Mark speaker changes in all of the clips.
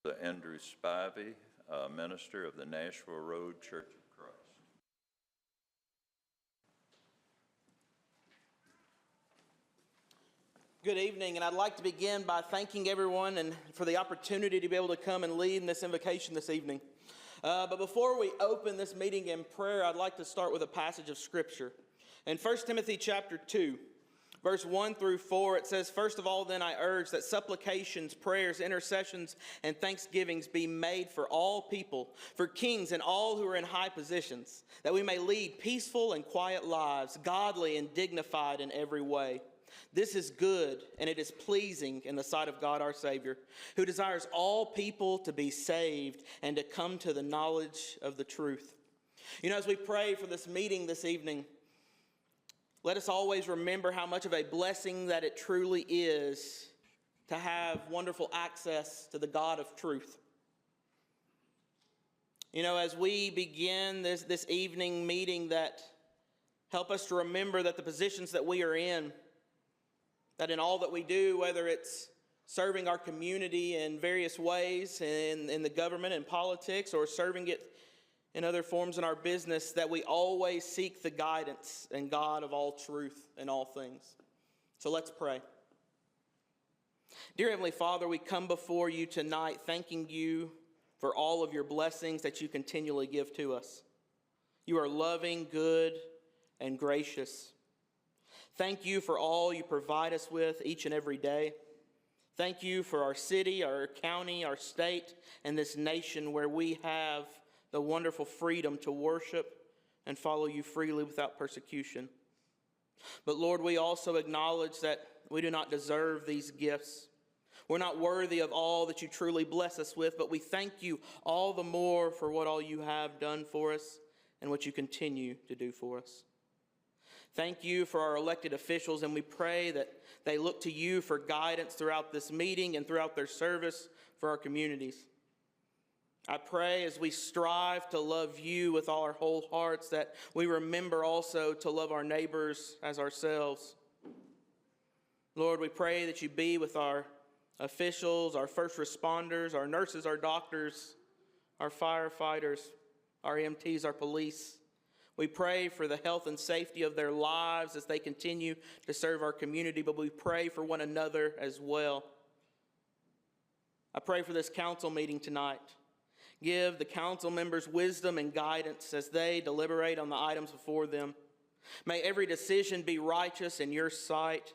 Speaker 1: Brother Andrew Spivey, minister of the Nashville Road Church of Christ.
Speaker 2: Good evening, and I'd like to begin by thanking everyone and for the opportunity to be able to come and lead in this invocation this evening. But before we open this meeting in prayer, I'd like to start with a passage of Scripture. In 1 Timothy chapter 2, verse 1 through 4, it says, "First of all, then I urge that supplications, prayers, intercessions, and thanksgivings be made for all people, for kings and all who are in high positions, that we may lead peaceful and quiet lives, godly and dignified in every way. This is good, and it is pleasing in the sight of God our Savior, who desires all people to be saved and to come to the knowledge of the truth." You know, as we pray for this meeting this evening, let us always remember how much of a blessing that it truly is to have wonderful access to the God of truth. You know, as we begin this evening meeting, that help us to remember that the positions that we are in, that in all that we do, whether it's serving our community in various ways in the government and politics, or serving it in other forms in our business, that we always seek the guidance and God of all truth in all things. So let's pray. Dear Heavenly Father, we come before you tonight thanking you for all of your blessings that you continually give to us. You are loving, good, and gracious. Thank you for all you provide us with each and every day. Thank you for our city, our county, our state, and this nation where we have the wonderful freedom to worship and follow you freely without persecution. But Lord, we also acknowledge that we do not deserve these gifts. We're not worthy of all that you truly bless us with, but we thank you all the more for what all you have done for us and what you continue to do for us. Thank you for our elected officials, and we pray that they look to you for guidance throughout this meeting and throughout their service for our communities. I pray as we strive to love you with all our whole hearts, that we remember also to love our neighbors as ourselves. Lord, we pray that you be with our officials, our first responders, our nurses, our doctors, our firefighters, our EMTs, our police. We pray for the health and safety of their lives as they continue to serve our community, but we pray for one another as well. I pray for this council meeting tonight. Give the council members wisdom and guidance as they deliberate on the items before them. May every decision be righteous in your sight,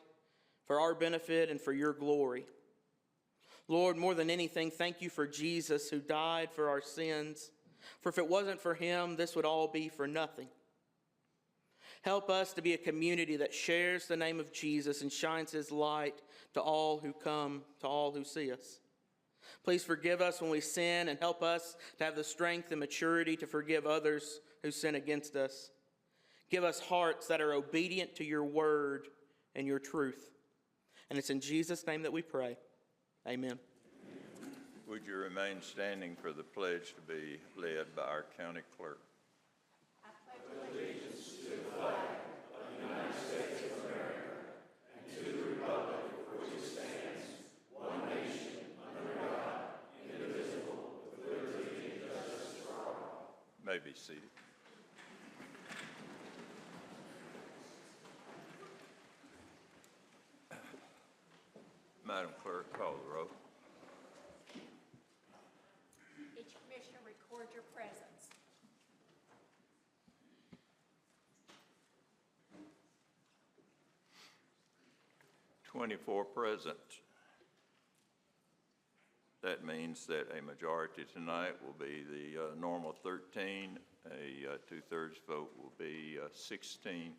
Speaker 2: for our benefit and for your glory. Lord, more than anything, thank you for Jesus, who died for our sins. For if it wasn't for him, this would all be for nothing. Help us to be a community that shares the name of Jesus and shines his light to all who come, to all who see us. Please forgive us when we sin, and help us to have the strength and maturity to forgive others who sin against us. Give us hearts that are obedient to your word and your truth. And it's in Jesus' name that we pray. Amen.
Speaker 1: Would you remain standing for the pledge to be led by our county clerk?
Speaker 3: I pledge allegiance to the flag of the United States of America and to the republic for which it stands, one nation, under God, indivisible, with liberty and justice for all.
Speaker 1: May be seated. Madam Clerk, call the roll.
Speaker 3: Each commissioner record your presence.
Speaker 1: "24 present. That means that a majority tonight will be the normal 13. A two-thirds vote will be 16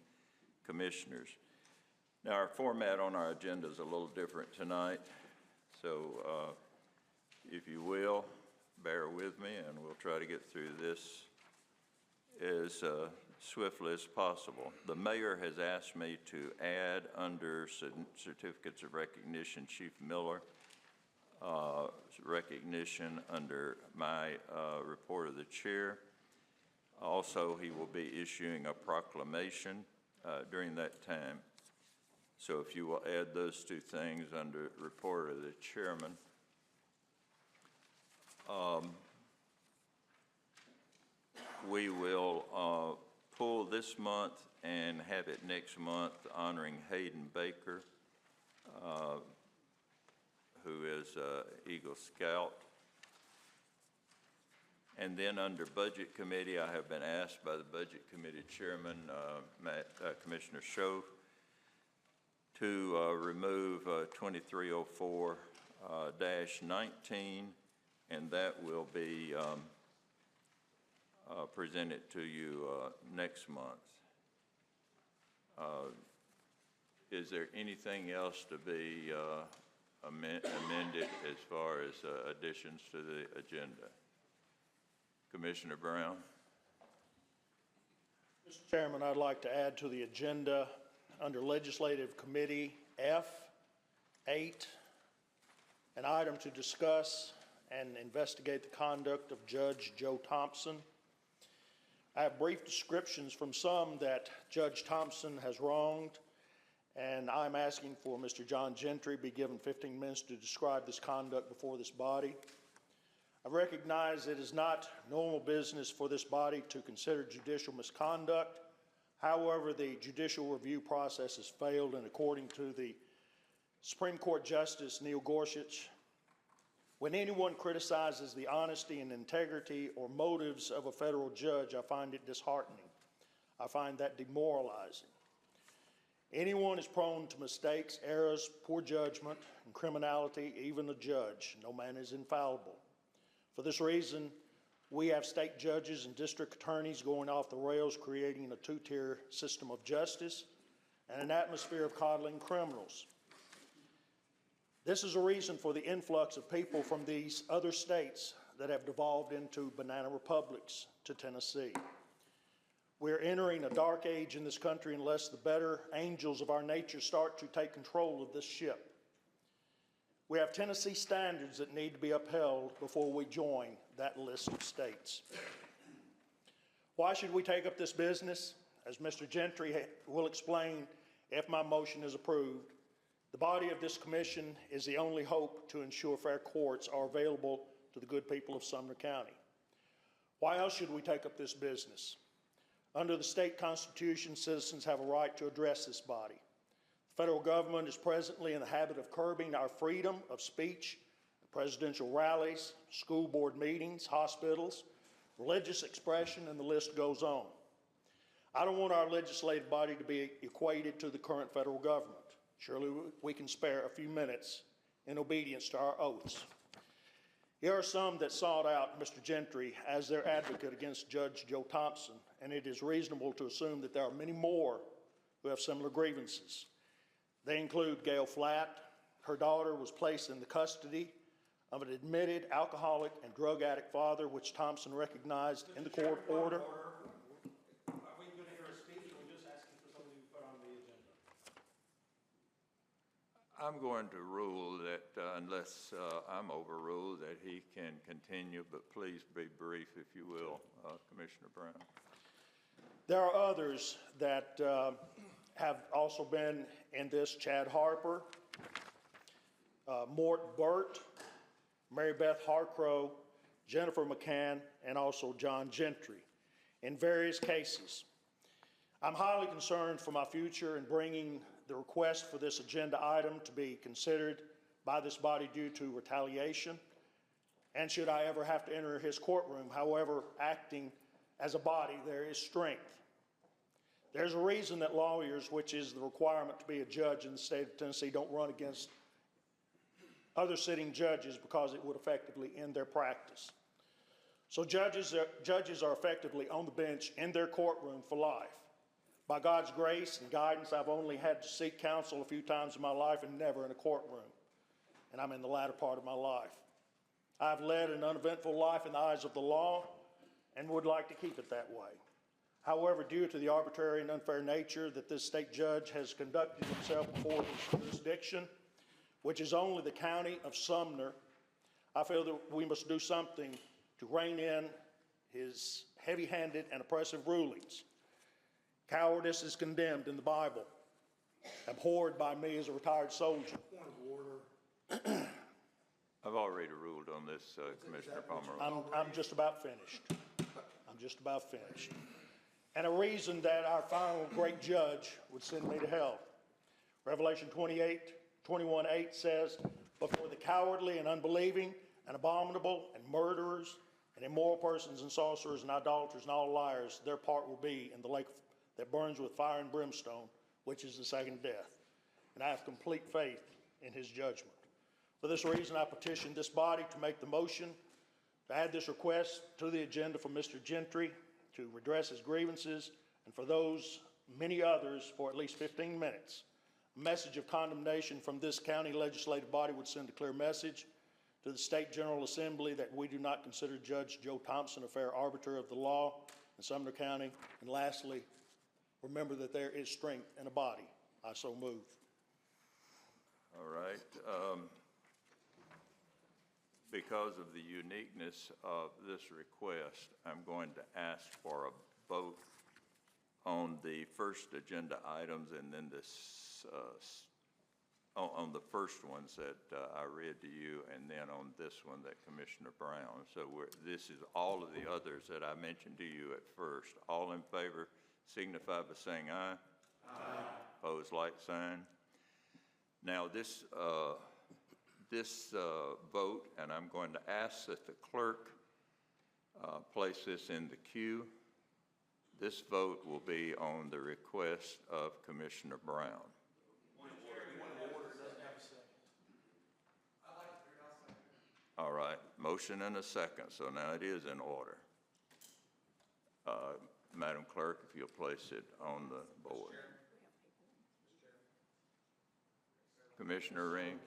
Speaker 1: commissioners. Now, our format on our agenda is a little different tonight, so if you will, bear with me, and we'll try to get through this as swiftly as possible. The mayor has asked me to add under certificates of recognition, Chief Miller, recognition under my report of the chair. Also, he will be issuing a proclamation during that time. So if you will add those two things under report of the chairman. we will pull this month and have it next month honoring Hayden Baker, who is Eagle Scout. And then under Budget Committee, I have been asked by the Budget Committee Chairman, Commissioner Schoaf, to remove 2304-19, and that will be presented to you next month. Is there anything else to be amended as far as additions to the agenda? Commissioner Brown.
Speaker 4: Mr. Chairman, I'd like to add to the agenda under Legislative Committee F8, an item to discuss and investigate the conduct of Judge Joe Thompson. I have brief descriptions from some that Judge Thompson has wronged, and I'm asking for Mr. John Gentry be given 15 minutes to describe this conduct before this body. I recognize it is not normal business for this body to consider judicial misconduct. However, the judicial review process has failed, and according to the Supreme Court Justice Neil Gorsuch, when anyone criticizes the honesty and integrity or motives of a federal judge, I find it disheartening. I find that demoralizing. Anyone is prone to mistakes, errors, poor judgment, and criminality, even a judge. No man is infallible. For this reason, we have state judges and district attorneys going off the rails, creating a two-tier system of justice and an atmosphere of coddling criminals. This is a reason for the influx of people from these other states that have devolved into banana republics to Tennessee. We're entering a dark age in this country unless the better angels of our nature start to take control of this ship. We have Tennessee standards that need to be upheld before we join that list of states. Why should we take up this business? As Mr. Gentry will explain if my motion is approved, the body of this commission is the only hope to ensure fair courts are available to the good people of Sumner County. Why else should we take up this business? Under the state constitution, citizens have a right to address this body. The federal government is presently in the habit of curbing our freedom of speech, presidential rallies, school board meetings, hospitals, religious expression, and the list goes on. I don't want our legislative body to be equated to the current federal government. Surely we can spare a few minutes in obedience to our oaths. Here are some that sought out Mr. Gentry as their advocate against Judge Joe Thompson, and it is reasonable to assume that there are many more who have similar grievances. They include Gail Flatt. Her daughter was placed in the custody of an admitted alcoholic and drug addict father, which Thompson recognized in the court order.
Speaker 5: Are we going to hear a speech, or are we just asking for something to put on the agenda?
Speaker 1: I'm going to rule that unless I'm overruled, that he can continue, but please be brief, if you will, Commissioner Brown.
Speaker 4: There are others that have also been in this: Chad Harper, Mort Burt, Mary Beth Harcrow, Jennifer McCann, and also John Gentry in various cases. I'm highly concerned for my future in bringing the request for this agenda item to be considered by this body due to retaliation, and should I ever have to enter his courtroom. However, acting as a body, there is strength. There's a reason that lawyers, which is the requirement to be a judge in the state of Tennessee, don't run against other sitting judges, because it would effectively end their practice. So judges are effectively on the bench in their courtroom for life. By God's grace and guidance, I've only had to seek counsel a few times in my life and never in a courtroom. And I'm in the latter part of my life. I've led an uneventful life in the eyes of the law and would like to keep it that way. However, due to the arbitrary and unfair nature that this state judge has conducted himself before his jurisdiction, which is only the county of Sumner, I feel that we must do something to rein in his heavy-handed and oppressive rulings. Cowardice is condemned in the Bible, abhorred by me as a retired soldier.
Speaker 5: Point of order.
Speaker 1: I've already ruled on this, Commissioner Palmer.
Speaker 4: I'm just about finished. I'm just about finished. And a reason that our final great judge would send me to hell. Revelation 21:8 says, "Before the cowardly and unbelieving and abominable and murderers and immoral persons and sorcerers and idolaters and all liars, their part will be in the lake that burns with fire and brimstone, which is the second death." And I have complete faith in his judgment. For this reason, I petition this body to make the motion to add this request to the agenda for Mr. Gentry to redress his grievances and for those many others for at least 15 minutes. A message of condemnation from this county legislative body would send a clear message to the State General Assembly that we do not consider Judge Joe Thompson a fair arbiter of the law in Sumner County. And lastly, remember that there is strength in a body. I so move.
Speaker 1: All right. Because of the uniqueness of this request, I'm going to ask for a vote on the first agenda items and then on the first ones that I read to you, and then on this one that Commissioner Brown. So this is all of the others that I mentioned to you at first. All in favor signify by saying aye. Aye. Opposed, like sign. Now this vote, and I'm going to ask that the clerk place this in the queue. This vote will be on the request of Commissioner Brown. All right, motion and a second, so now it is in order. Madam Clerk, if you'll place it on the board. Commissioner Ring.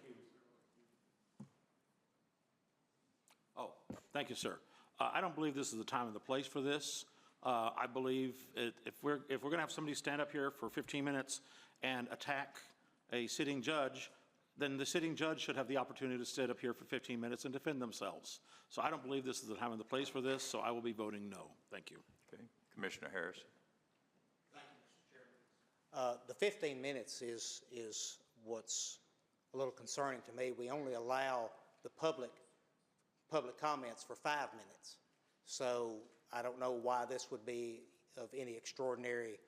Speaker 5: Oh, thank you, sir. I don't believe this is the time and the place for this. I believe if we're going to have somebody stand up here for 15 minutes and attack a sitting judge, then the sitting judge should have the opportunity to sit up here for 15 minutes and defend themselves. So I don't believe this is the time and the place for this, so I will be voting no. Thank you.
Speaker 1: Okay. Commissioner Harrison.
Speaker 6: Thank you, Mr. Chairman. The 15 minutes is what's a little concerning to me. We only allow the public comments for 5 minutes. So I don't know why this would be of any extraordinary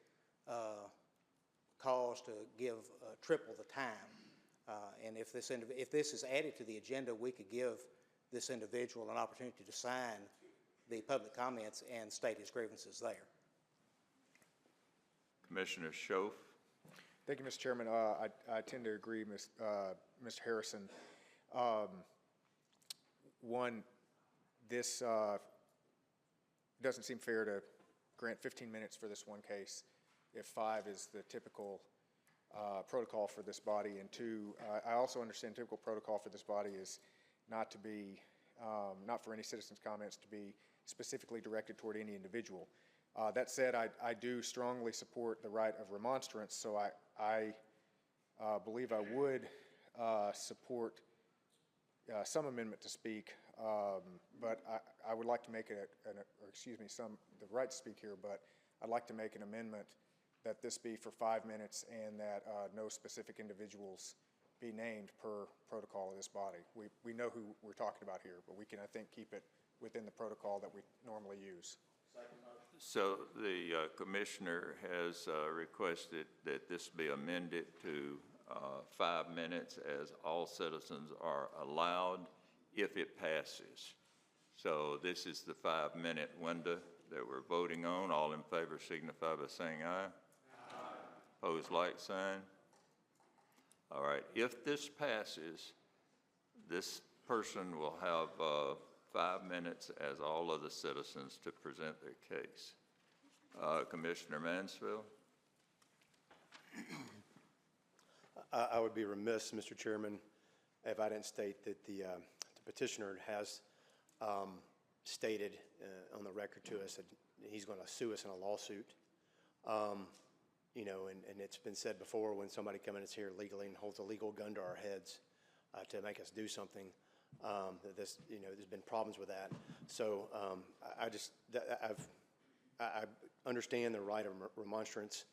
Speaker 6: cause to give triple the time. And if this is added to the agenda, we could give this individual an opportunity to sign the public comments and state his grievances there.
Speaker 1: Commissioner Schoaf.
Speaker 7: Thank you, Mr. Chairman. I tend to agree, Mr. Harrison. One, this doesn't seem fair to grant 15 minutes for this one case if 5 is the typical protocol for this body. And 2, I also understand typical protocol for this body is not to be, not for any citizens' comments to be specifically directed toward any individual. That said, I do strongly support the right of remonstrance, so I believe I would support some amendment to speak, but I would like to make the right to speak here, but I'd like to make an amendment that this be for 5 minutes and that no specific individuals be named per protocol of this body. We know who we're talking about here, but we can, I think, keep it within the protocol that we normally use.
Speaker 1: So the commissioner has requested that this be amended to 5 minutes, as all citizens are allowed if it passes. So this is the 5-minute window that we're voting on. All in favor signify by saying aye. Aye. Opposed, like sign. All right, if this passes, this person will have 5 minutes, as all other citizens, to present their case. Commissioner Mansfield.
Speaker 8: I would be remiss, Mr. Chairman, if I didn't state that the petitioner has stated on the record to us that he's going to sue us in a lawsuit. You know, and it's been said before, when somebody comes in here legally and holds a legal gun to our heads to make us do something, that this, you know, there's been problems with that. So I understand the right of remonstrance.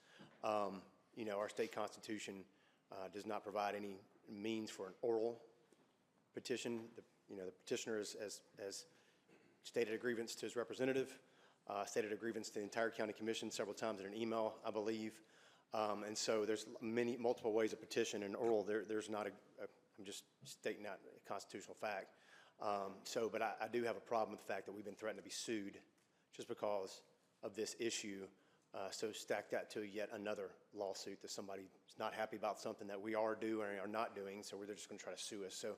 Speaker 8: You know, our state constitution does not provide any means for an oral petition. The petitioner has stated a grievance to his representative. stated a grievance to the entire county commission several times in an email, I believe. And so there's multiple ways of petition and oral. There's not I'm just stating that a constitutional fact. But I do have a problem with the fact that we've been threatened to be sued just because of this issue. So stack that to yet another lawsuit that somebody's not happy about something that we are doing or are not doing, so they're just going to try to sue us. So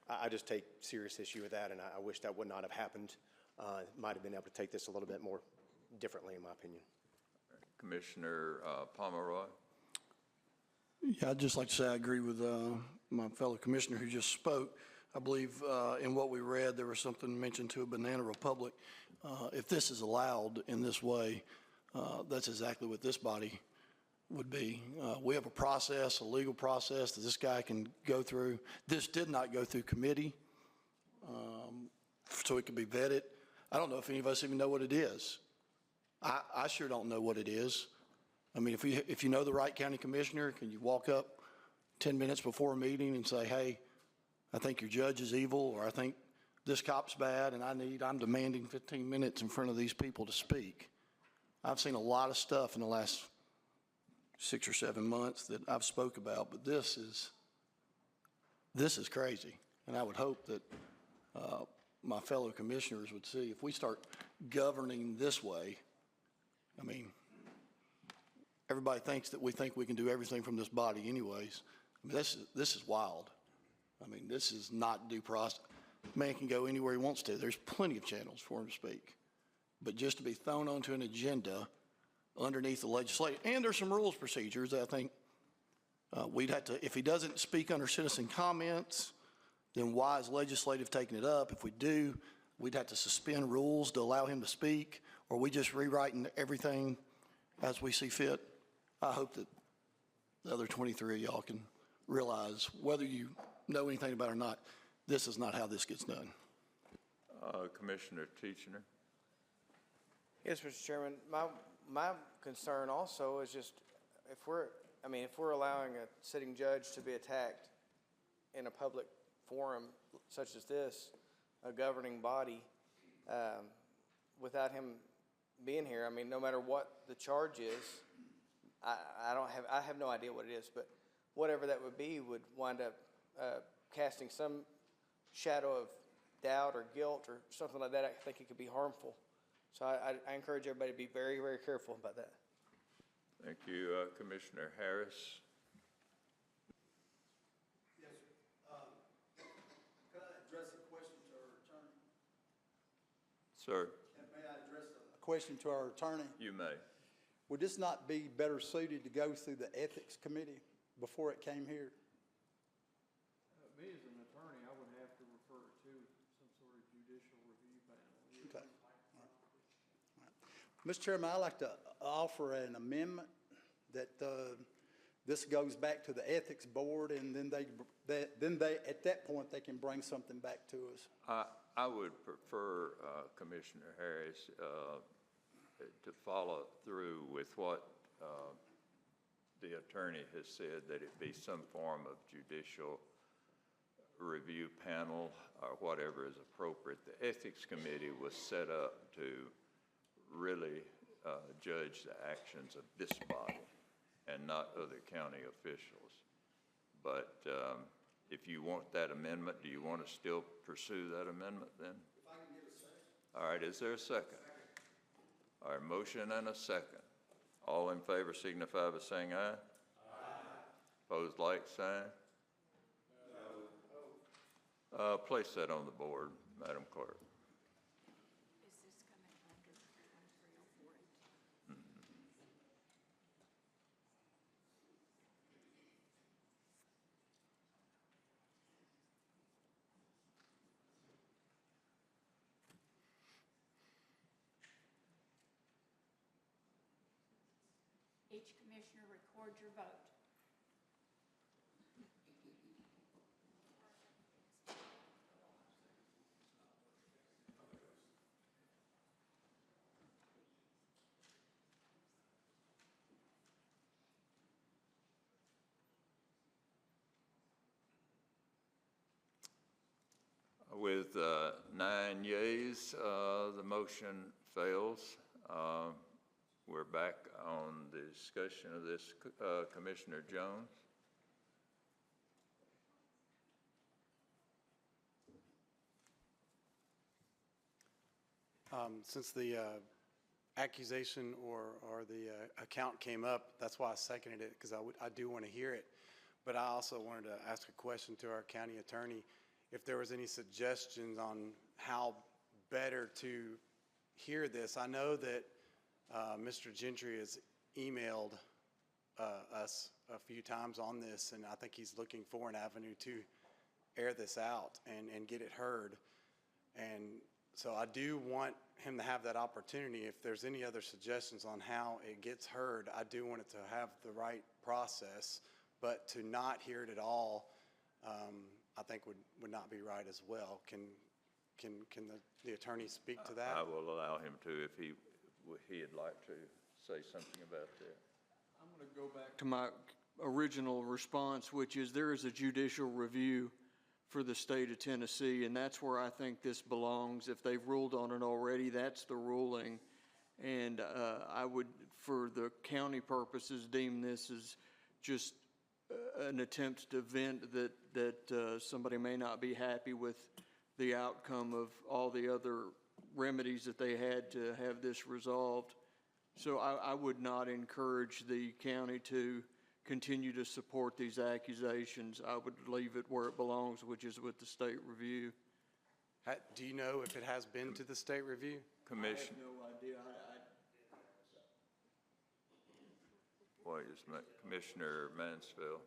Speaker 8: I just take serious issue with that, and I wish that would not have happened. Might have been able to take this a little bit more differently, in my opinion.
Speaker 1: Commissioner Pomeroy?
Speaker 9: Yeah, I'd just like to say I agree with my fellow commissioner who just spoke. I believe in what we read, there was something mentioned to a banana republic. If this is allowed in this way, that's exactly what this body would be. We have a process, a legal process that this guy can go through. This did not go through committee, so it could be vetted. I don't know if any of us even know what it is. I sure don't know what it is. I mean, if you know the right county commissioner, can you walk up 10 minutes before a meeting and say, hey, I think your judge is evil, or I think this cop's bad, and I'm demanding 15 minutes in front of these people to speak. I've seen a lot of stuff in the last 6 or 7 months that I've spoke about, but this is crazy. And I would hope that my fellow commissioners would see if we start governing this way. I mean, everybody thinks that we think we can do everything from this body anyways. I mean, this is wild. I mean, this is not due process. Man can go anywhere he wants to. There's plenty of channels for him to speak. But just to be thrown onto an agenda underneath the legislature, and there's some rules procedures that I think we'd have to, if he doesn't speak under citizen comments, then why is legislative taking it up? If we do, we'd have to suspend rules to allow him to speak, or we just rewriting everything as we see fit. I hope that the other 23 of y'all can realize, whether you know anything about it or not, this is not how this gets done.
Speaker 1: Commissioner Teachner?
Speaker 10: Yes, Mr. Chairman. My concern also is just if we're allowing a sitting judge to be attacked in a public forum such as this, a governing body, without him being here, I mean, no matter what the charge is, I have no idea what it is, but whatever that would be would wind up casting some shadow of doubt or guilt or something like that. I think it could be harmful. So I encourage everybody to be very, very careful about that.
Speaker 1: Thank you. Commissioner Harris?
Speaker 11: Yes, sir. Could I address a question to our attorney?
Speaker 1: Sir?
Speaker 11: May I address a question to our attorney?
Speaker 1: You may.
Speaker 11: Would this not be better suited to go through the Ethics Committee before it came here?
Speaker 12: Me as an attorney, I would have to refer it to some sort of judicial review panel.
Speaker 11: Okay. All right. Mr. Chairman, I'd like to offer an amendment that this goes back to the Ethics Board, and then they at that point, they can bring something back to us.
Speaker 1: I would prefer, Commissioner Harris, to follow through with what the attorney has said, that it be some form of judicial review panel or whatever is appropriate. The Ethics Committee was set up to really judge the actions of this body and not other county officials. But if you want that amendment, do you want to still pursue that amendment then?
Speaker 11: If I can get a second.
Speaker 1: All right, is there a second? All right, motion and a second. All in favor signify by saying aye. Aye. Opposed, like sign. No. Place that on the board, Madam Clerk.
Speaker 3: Is this coming under 1304? Each commissioner record your vote.
Speaker 1: With 9 yeas, the motion fails. We're back on the discussion of this. Commissioner Jones?
Speaker 13: Since the accusation or the account came up, that's why I seconded it, because I do want to hear it. But I also wanted to ask a question to our county attorney, if there was any suggestions on how better to hear this. I know that Mr. Gentry has emailed us a few times on this, and I think he's looking for an avenue to air this out and get it heard. And so I do want him to have that opportunity. If there's any other suggestions on how it gets heard, I do want it to have the right process, but to not hear it at all, I think would not be right as well. Can the attorney speak to that?
Speaker 1: I will allow him to if he'd like to say something about that.
Speaker 12: I'm going to go back to my original response, which is there is a judicial review for the state of Tennessee, and that's where I think this belongs. If they've ruled on it already, that's the ruling. And I would, for the county purposes, deem this as just an attempt to vent that somebody may not be happy with the outcome of all the other remedies that they had to have this resolved. So I would not encourage the county to continue to support these accusations. I would leave it where it belongs, which is with the state review.
Speaker 13: Do you know if it has been to the state review?
Speaker 1: Commission.
Speaker 12: I have no idea.
Speaker 1: What is Commissioner Mansfield?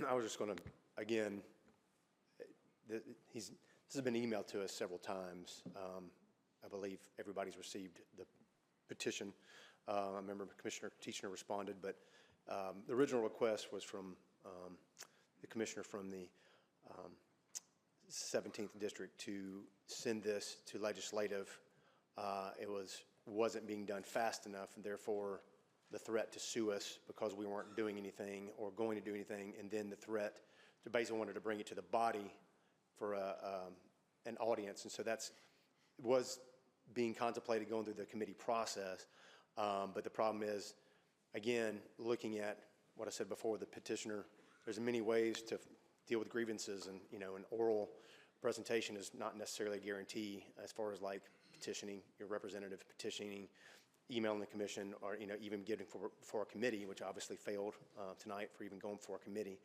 Speaker 8: I was just going to, again, this has been emailed to us several times. I believe everybody's received the petition. I remember Commissioner Teachner responded, but the original request was from the commissioner from the 17th District to send this to legislative. It wasn't being done fast enough, and therefore the threat to sue us because we weren't doing anything or going to do anything, and then the threat to basically wanted to bring it to the body for an audience. And so was being contemplated going through the committee process. But the problem is, again, looking at what I said before, the petitioner, there's many ways to deal with grievances, and an oral presentation is not necessarily a guarantee as far as like petitioning, your representative petitioning, emailing the commission, or even getting for a committee, which obviously failed tonight for even going for a committee.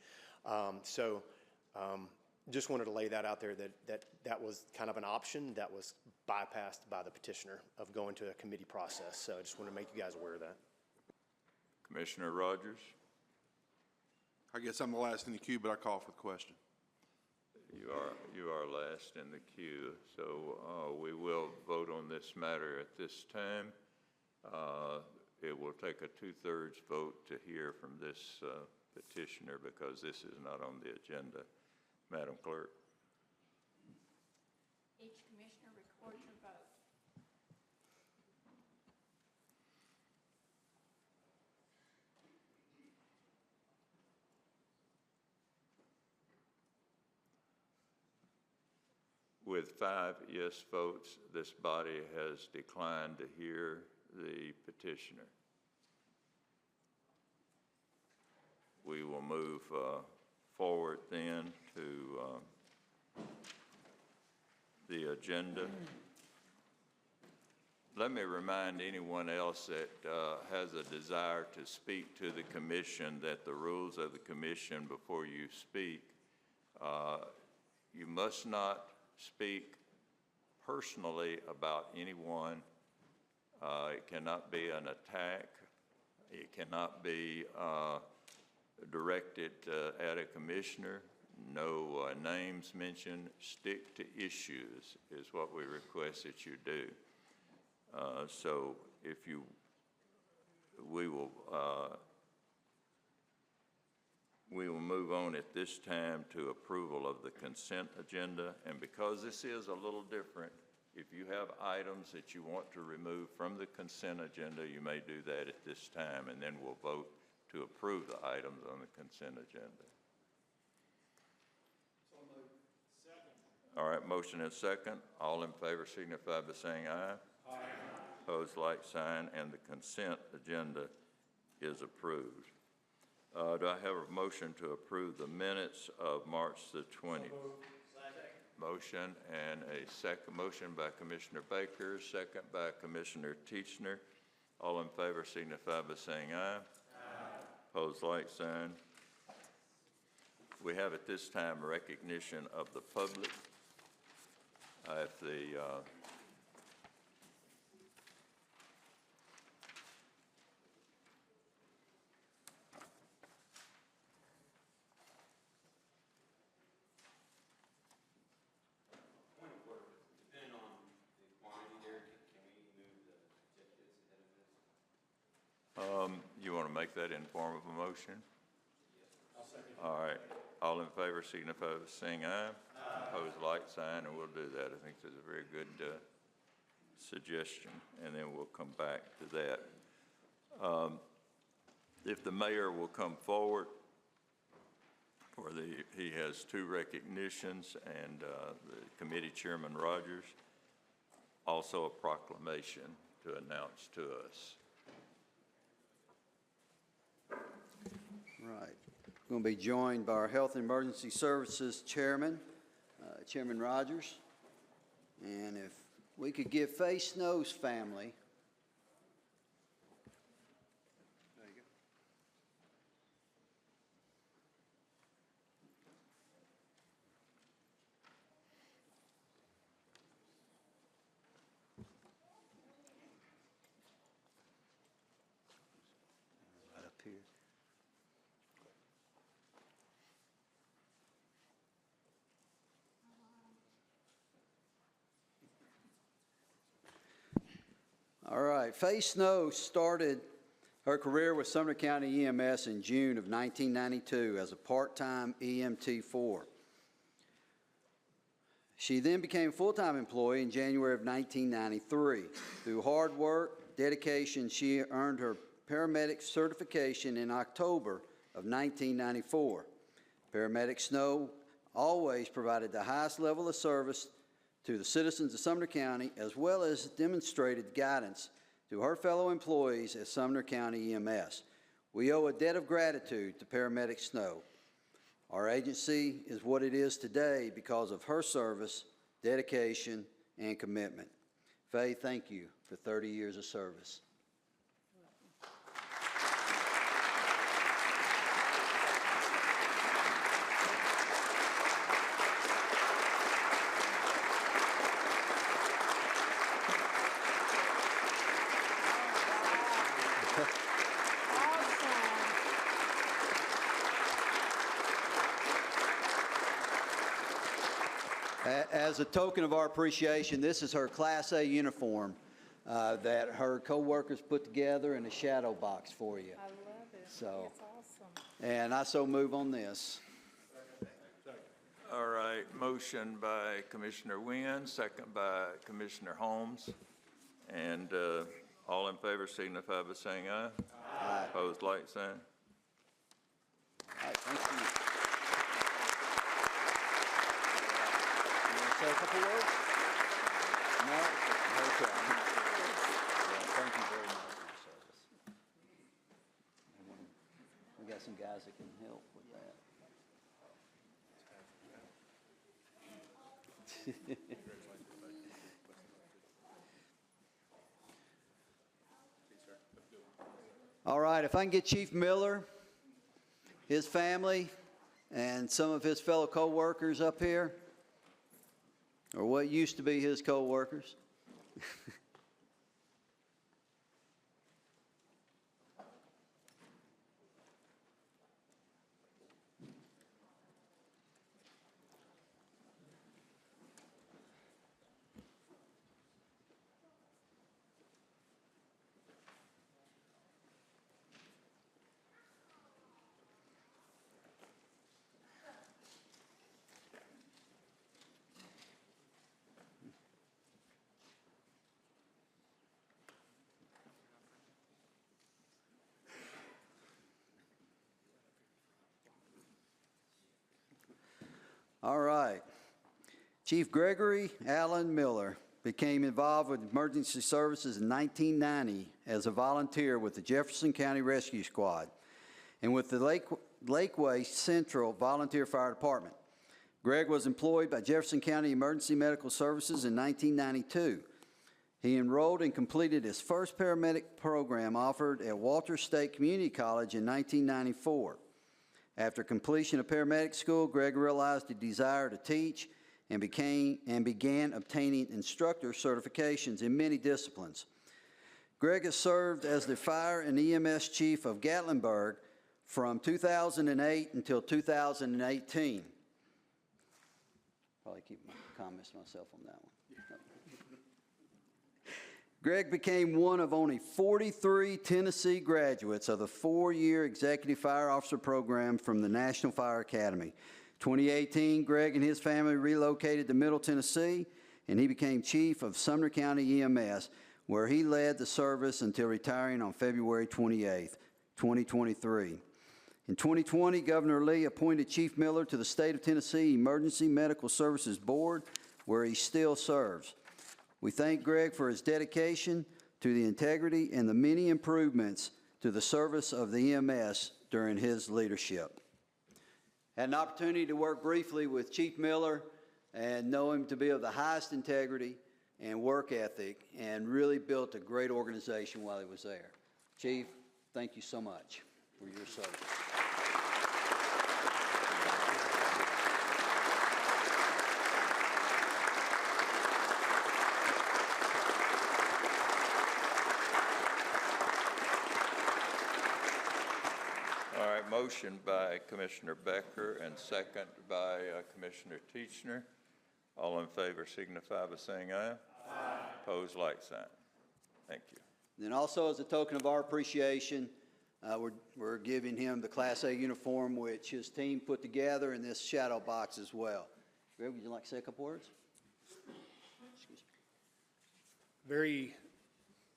Speaker 8: Just wanted to lay that out there that was kind of an option that was bypassed by the petitioner of going to a committee process. So I just want to make you guys aware of that.
Speaker 1: Commissioner Rogers?
Speaker 14: I guess I'm the last in the queue, but I call for the question.
Speaker 1: You are last in the queue, so we will vote on this matter at this time. It will take a 2/3 vote to hear from this petitioner because this is not on the agenda. Madam Clerk.
Speaker 3: Each commissioner record your vote.
Speaker 1: With 5 yes votes, this body has declined to hear the petitioner. We will move forward then to the agenda. Let me remind anyone else that has a desire to speak to the commission that the rules of the commission before you speak, you must not speak personally about anyone. It cannot be an attack. It cannot be directed at a commissioner. No names mentioned. Stick to issues is what we request that you do. So if you, we will move on at this time to approval of the consent agenda. And because this is a little different, if you have items that you want to remove from the consent agenda, you may do that at this time, and then we'll vote to approve the items on the consent agenda. All right, motion and second. All in favor signify by saying aye. Aye. Opposed, like sign, and the consent agenda is approved. Do I have a motion to approve the minutes of March the 20th? Motion and a second. Motion by Commissioner Baker, second by Commissioner Teachner. All in favor signify by saying aye. Aye. Opposed, like sign. We have at this time recognition of the public. If the you want to make that in form of a motion? All right. All in favor signify by saying aye. Opposed, like sign, and we'll do that. I think that's a very good suggestion, and then we'll come back to that. If the mayor will come forward, he has two recognitions, and the committee chairman Rogers, also a proclamation to announce to us.
Speaker 15: Right. We're going to be joined by our Health and Emergency Services Chairman, Chairman Rogers. And if we could give Faye Snow's family. There you go. Right up here. All right, Faye Snow started her career with Sumner County EMS in June of 1992 as a part-time EMT4. She then became a full-time employee in January of 1993. Through hard work, dedication, she earned her paramedic certification in October of 1994. Paramedic Snow always provided the highest level of service to the citizens of Sumner County, as well as demonstrated guidance to her fellow employees at Sumner County EMS. We owe a debt of gratitude to Paramedic Snow. Our agency is what it is today because of her service, dedication, and commitment. Faye, thank you for 30 years of service. As a token of our appreciation, this is her Class A uniform that her co-workers put together in a shadow box for you.
Speaker 3: I love it.
Speaker 15: So,
Speaker 3: It's awesome.
Speaker 15: and I so move on this.
Speaker 1: All right, motion by Commissioner Wynn, second by Commissioner Holmes. And all in favor signify by saying aye. Aye. Opposed, like sign.
Speaker 15: All right, thank you. You want to say a couple words? No? Okay. Yeah, thank you very much for your service. We got some guys that can help with that. All right, if I can get Chief Miller, his family, and some of his fellow co-workers up here, or what used to be his co-workers. All right. Chief Gregory Allen Miller became involved with emergency services in 1990 as a volunteer with the Jefferson County Rescue Squad and with the Lakeway Central Volunteer Fire Department. Greg was employed by Jefferson County Emergency Medical Services in 1992. He enrolled and completed his first paramedic program offered at Walter State Community College in 1994. After completion of paramedic school, Greg realized a desire to teach and began obtaining instructor certifications in many disciplines. Greg has served as the Fire and EMS Chief of Gatlinburg from 2008 until 2018. Probably keep my comments to myself on that one. Greg became one of only 43 Tennessee graduates of the 4-year Executive Fire Officer program from the National Fire Academy. 2018, Greg and his family relocated to Middle Tennessee, and he became Chief of Sumner County EMS, where he led the service until retiring on February 28, 2023. In 2020, Governor Lee appointed Chief Miller to the State of Tennessee Emergency Medical Services Board, where he still serves. We thank Greg for his dedication to the integrity and the many improvements to the service of the EMS during his leadership. Had an opportunity to work briefly with Chief Miller and know him to be of the highest integrity and work ethic, and really built a great organization while he was there. Chief, thank you so much for your service.
Speaker 1: All right, motion by Commissioner Becker and second by Commissioner Teachner. All in favor signify by saying aye. Aye. Opposed, like sign. Thank you.
Speaker 15: And also, as a token of our appreciation, we're giving him the Class A uniform, which his team put together, in this shadow box as well. Greg, would you like to say a couple words? Excuse me.
Speaker 16: Very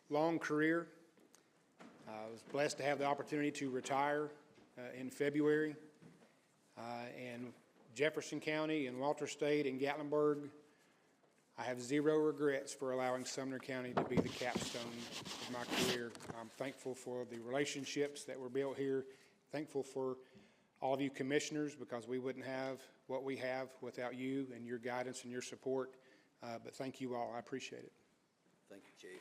Speaker 16: long career. I was blessed to have the opportunity to retire in February. And Jefferson County and Walter State and Gatlinburg, I have zero regrets for allowing Sumner County to be the capstone of my career. I'm thankful for the relationships that were built here, thankful for all of you commissioners, because we wouldn't have what we have without you and your guidance and your support. But thank you all. I appreciate it.
Speaker 15: Thank you, Chief.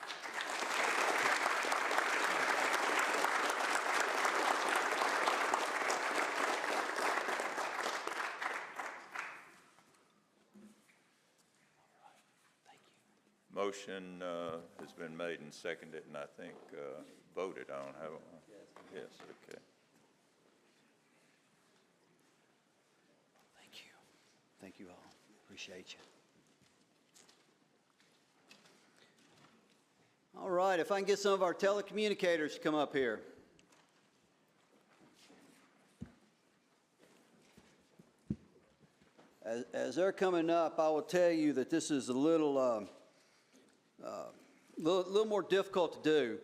Speaker 1: Motion has been made and seconded, and I think voted on, haven't we? Yes, okay.
Speaker 15: Thank you. Thank you all. Appreciate you. All right, if I can get some of our telecommunicators to come up here. As they're coming up, I will tell you that this is a little more difficult to do,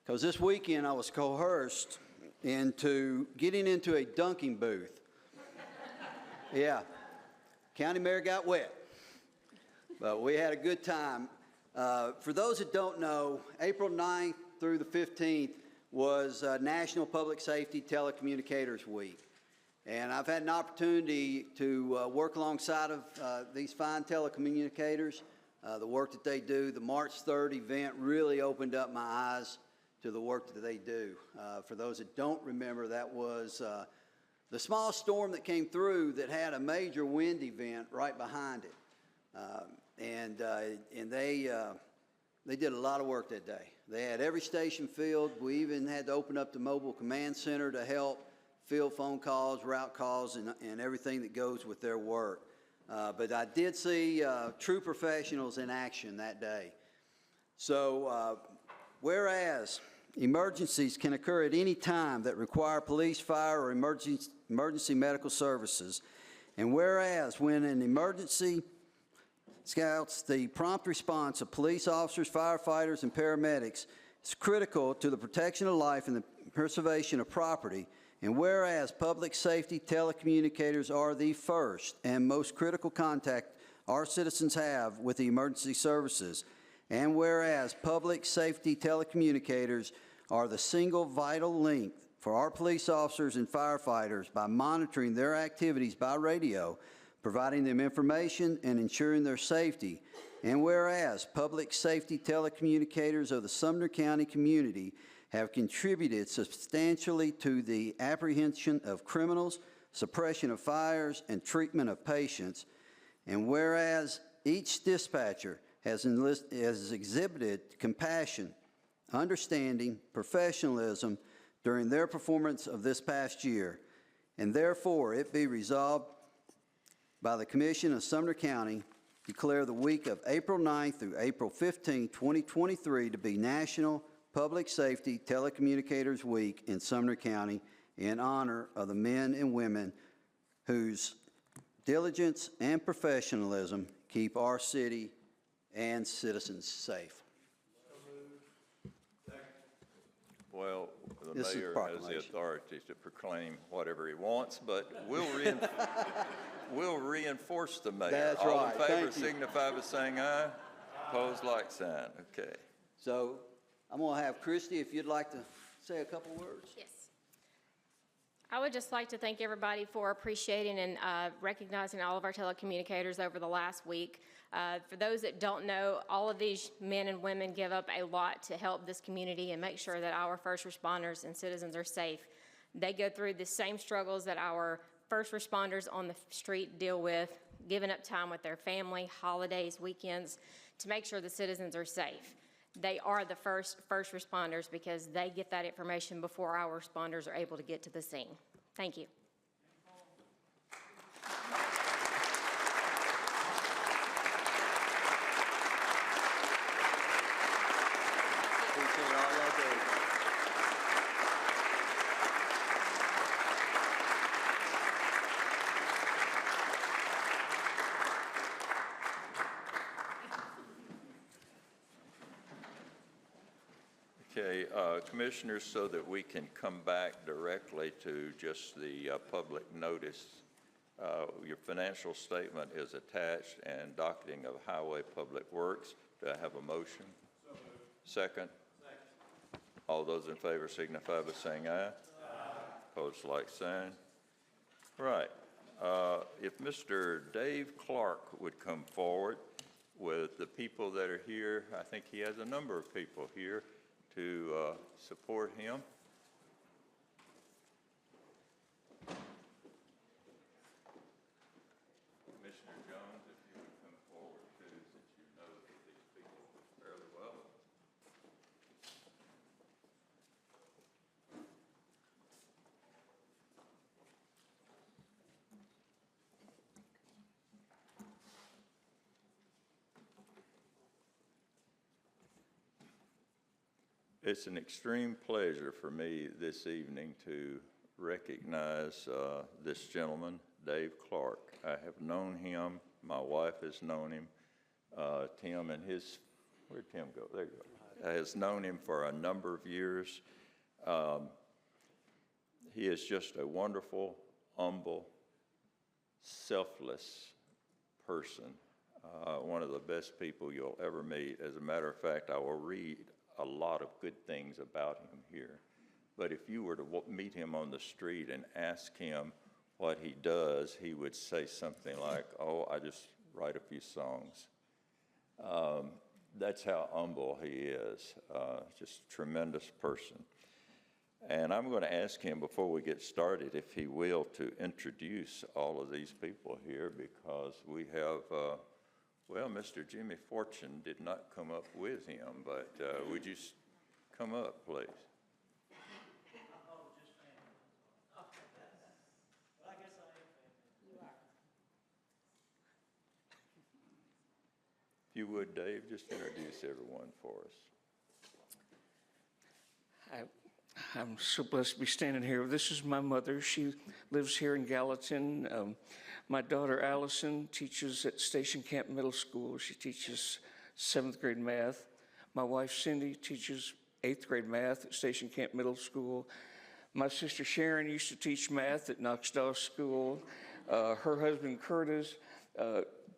Speaker 15: because this weekend I was coerced into getting into a dunking booth. Yeah, county mayor got wet, but we had a good time. For those that don't know, April 9th through the 15th was National Public Safety Telecommunicators Week. And I've had an opportunity to work alongside of these fine telecommunicators, the work that they do. The March 3rd event really opened up my eyes to the work that they do. For those that don't remember, that was the small storm that came through that had a major wind event right behind it. And they did a lot of work that day. They had every station filled. We even had to open up the mobile command center to help field phone calls, route calls, and everything that goes with their work. But I did see true professionals in action that day. So, whereas emergencies can occur at any time that require police, fire, or emergency medical services, and whereas when an emergency scouts, the prompt response of police officers, firefighters, and paramedics is critical to the protection of life and the preservation of property. And whereas public safety telecommunicators are the first and most critical contact our citizens have with the emergency services. And whereas public safety telecommunicators are the single vital link for our police officers and firefighters by monitoring their activities by radio, providing them information and ensuring their safety. And whereas public safety telecommunicators of the Sumner County community have contributed substantially to the apprehension of criminals, suppression of fires, and treatment of patients. And whereas each dispatcher has exhibited compassion, understanding, professionalism during their performance of this past year, and therefore it be resolved by the Commission of Sumner County, declare the week of April 9th through April 15th, 2023 to be National Public Safety Telecommunicators Week in Sumner County in honor of the men and women whose diligence and professionalism keep our city and citizens safe.
Speaker 1: Well, the
Speaker 15: This is
Speaker 1: mayor has the
Speaker 15: proclamation.
Speaker 1: authority to proclaim whatever he wants, but we'll reinforce the mayor.
Speaker 15: That's
Speaker 1: All
Speaker 15: right.
Speaker 1: in favor
Speaker 15: Thank you.
Speaker 1: signify by saying aye. Opposed, like sign. Okay.
Speaker 15: So I'm going to have Christy, if you'd like to say a couple words.
Speaker 3: Yes. I would just like to thank everybody for appreciating and recognizing all of our telecommunicators over the last week. For those that don't know, all of these men and women give up a lot to help this community and make sure that our first responders and citizens are safe. They go through the same struggles that our first responders on the street deal with, giving up time with their family, holidays, weekends, to make sure the citizens are safe. They are the first responders because they get that information before our responders are able to get to the scene. Thank you.
Speaker 15: Appreciate all y'all do.
Speaker 1: Okay, Commissioners, so that we can come back directly to just the public notice, your financial statement is attached and docketing of Highway Public Works. Do I have a motion? So moved. Second? Second. All those in favor signify by saying aye. Aye. Opposed, like sign. Right. If Mr. Dave Clark would come forward with the people that are here, I think he has a number of people here to support him. Commissioner Jones, if you would come forward too, since you know these people fairly well. It's an extreme pleasure for me this evening to recognize this gentleman, Dave Clark. I have known him. My wife has known him. Tim and his, where'd Tim go? There you go. Has known him for a number of years. He is just a wonderful, humble, selfless person. One of the best people you'll ever meet. As a matter of fact, I will read a lot of good things about him here. But if you were to meet him on the street and ask him what he does, he would say something like, oh, I just write a few songs. That's how humble he is, just a tremendous person. And I'm going to ask him before we get started, if he will, to introduce all of these people here, because we have well, Mr. Jimmy Fortune did not come up with him, but would you come up, please? If you would, Dave, just introduce everyone for us.
Speaker 17: I'm so blessed to be standing here. This is my mother. She lives here in Gallatin. My daughter Allison teaches at Station Camp Middle School. She teaches 7th grade math. My wife Cindy teaches 8th grade math at Station Camp Middle School. My sister Sharon used to teach math at Knoxdale School. Her husband Curtis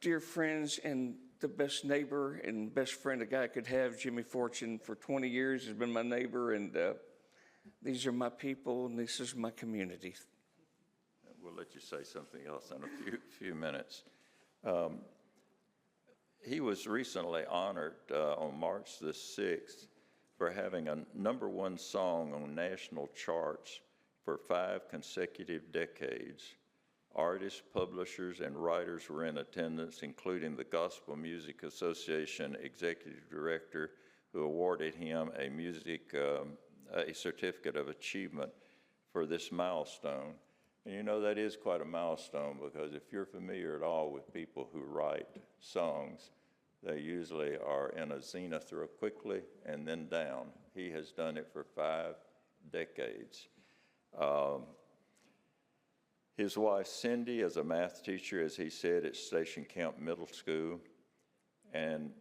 Speaker 17: dear friends and the best neighbor and best friend a guy could have. Jimmy Fortune, for 20 years, has been my neighbor, and these are my people, and this is my community.
Speaker 1: We'll let you say something else in a few minutes. He was recently honored on March the 6th for having a #1 song on national charts for 5 consecutive decades. Artists, publishers, and writers were in attendance, including the Gospel Music Association Executive Director, who awarded him a certificate of achievement for this milestone. And you know, that is quite a milestone, because if you're familiar at all with people who write songs, they usually are in a zenith real quickly and then down. He has done it for 5 decades. His wife, Cindy, is a math teacher, as he said, at Station Camp Middle School. And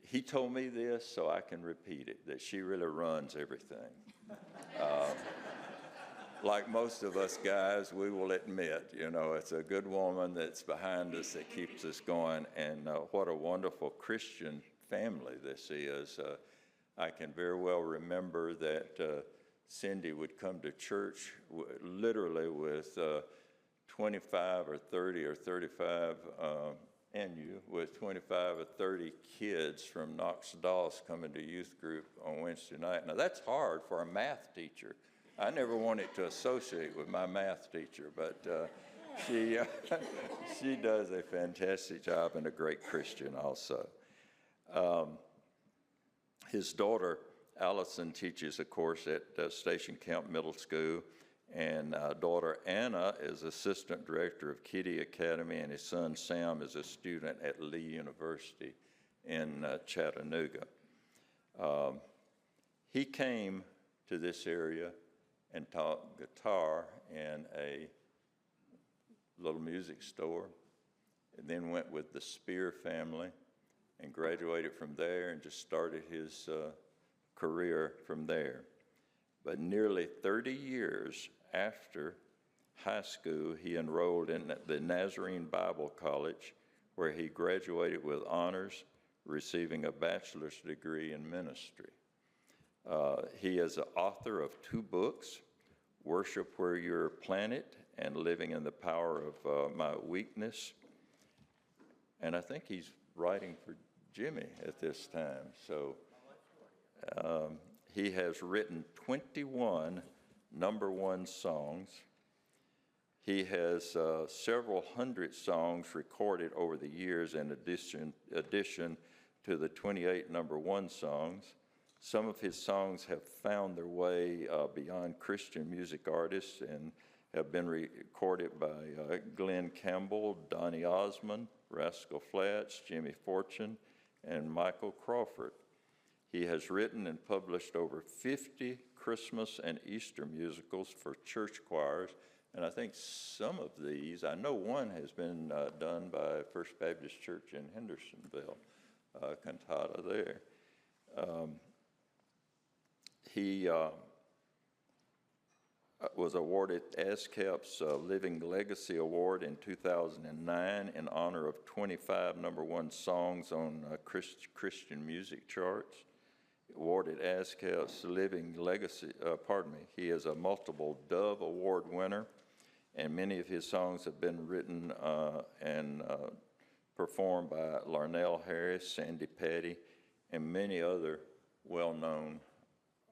Speaker 1: he told me this, so I can repeat it, that she really runs everything. Like most of us guys, we will admit, you know, it's a good woman that's behind us that keeps us going. And what a wonderful Christian family this is. I can very well remember that Cindy would come to church literally with 25 or 30 or 35, and you, with 25 or 30 kids from Knox Dawes coming to youth group on Wednesday night. Now, that's hard for a math teacher. I never wanted to associate with my math teacher, but she does a fantastic job and a great Christian also. His daughter, Allison, teaches a course at Station Camp Middle School, and daughter Anna is assistant director of Kitty Academy, and his son Sam is a student at Lee University in Chattanooga. He came to this area and taught guitar in a little music store, and then went with the Spear family and graduated from there and just started his career from there. But nearly 30 years after high school, he enrolled in the Nazarene Bible College, where he graduated with honors, receiving a bachelor's degree in ministry. He is the author of 2 books, Worship Where You're Planted and Living in the Power of My Weakness. And I think he's writing for Jimmy at this time. So he has written 21 #1 songs. He has several hundred songs recorded over the years in addition to the 28 #1 songs. Some of his songs have found their way beyond Christian music artists and have been recorded by Glenn Campbell, Donny Osmond, Rascal Flatts, Jimmy Fortune, and Michael Crawford. He has written and published over 50 Christmas and Easter musicals for church choirs, and I think some of these, I know one has been done by First Baptist Church in Hendersonville, cantata there. He was awarded ASCAP's Living Legacy Award in 2009 in honor of 25 #1 songs on Christian music charts. Awarded ASCAP's Living Legacy, he is a multiple Dove Award winner, and many of his songs have been written and performed by Larnell Harris, Sandy Patty, and many other well-known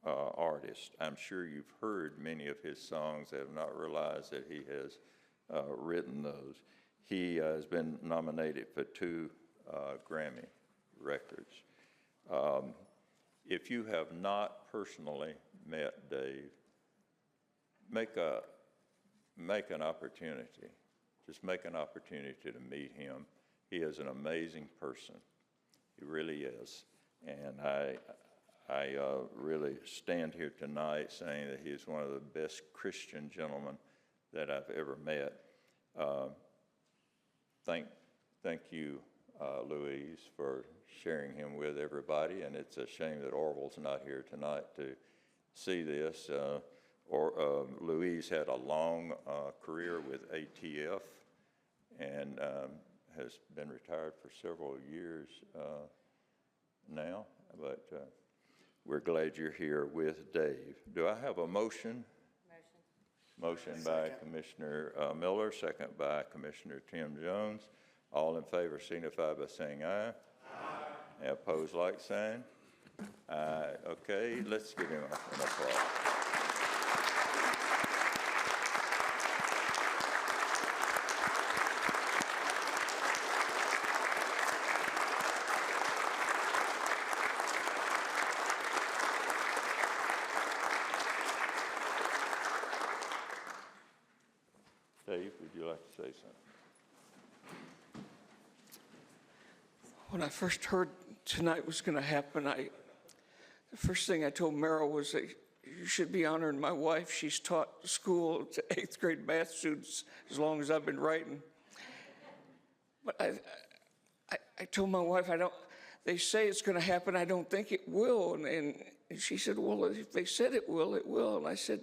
Speaker 1: artist. I'm sure you've heard many of his songs, have not realized that he has written those. He has been nominated for 2 Grammy records. If you have not personally met Dave, make an opportunity. Just make an opportunity to meet him. He is an amazing person. He really is. And I really stand here tonight saying that he's one of the best Christian gentlemen that I've ever met. Thank you, Louise, for sharing him with everybody, and it's a shame that Orville's not here tonight to see this. Louise had a long career with ATF and has been retired for several years now, but we're glad you're here with Dave. Do I have a motion? Motion by Commissioner Miller, second by Commissioner Tim Jones. All in favor signify by saying aye. Aye. Opposed, like sign. Aye. Okay, let's give him an applause. Dave, would you like to say something?
Speaker 17: When I first heard tonight was going to happen, the first thing I told Merrill was that you should be honoring my wife. She's taught school to 8th grade math students as long as I've been writing. But I told my wife, they say it's going to happen. I don't think it will. And she said, well, if they said it will, it will. And I said,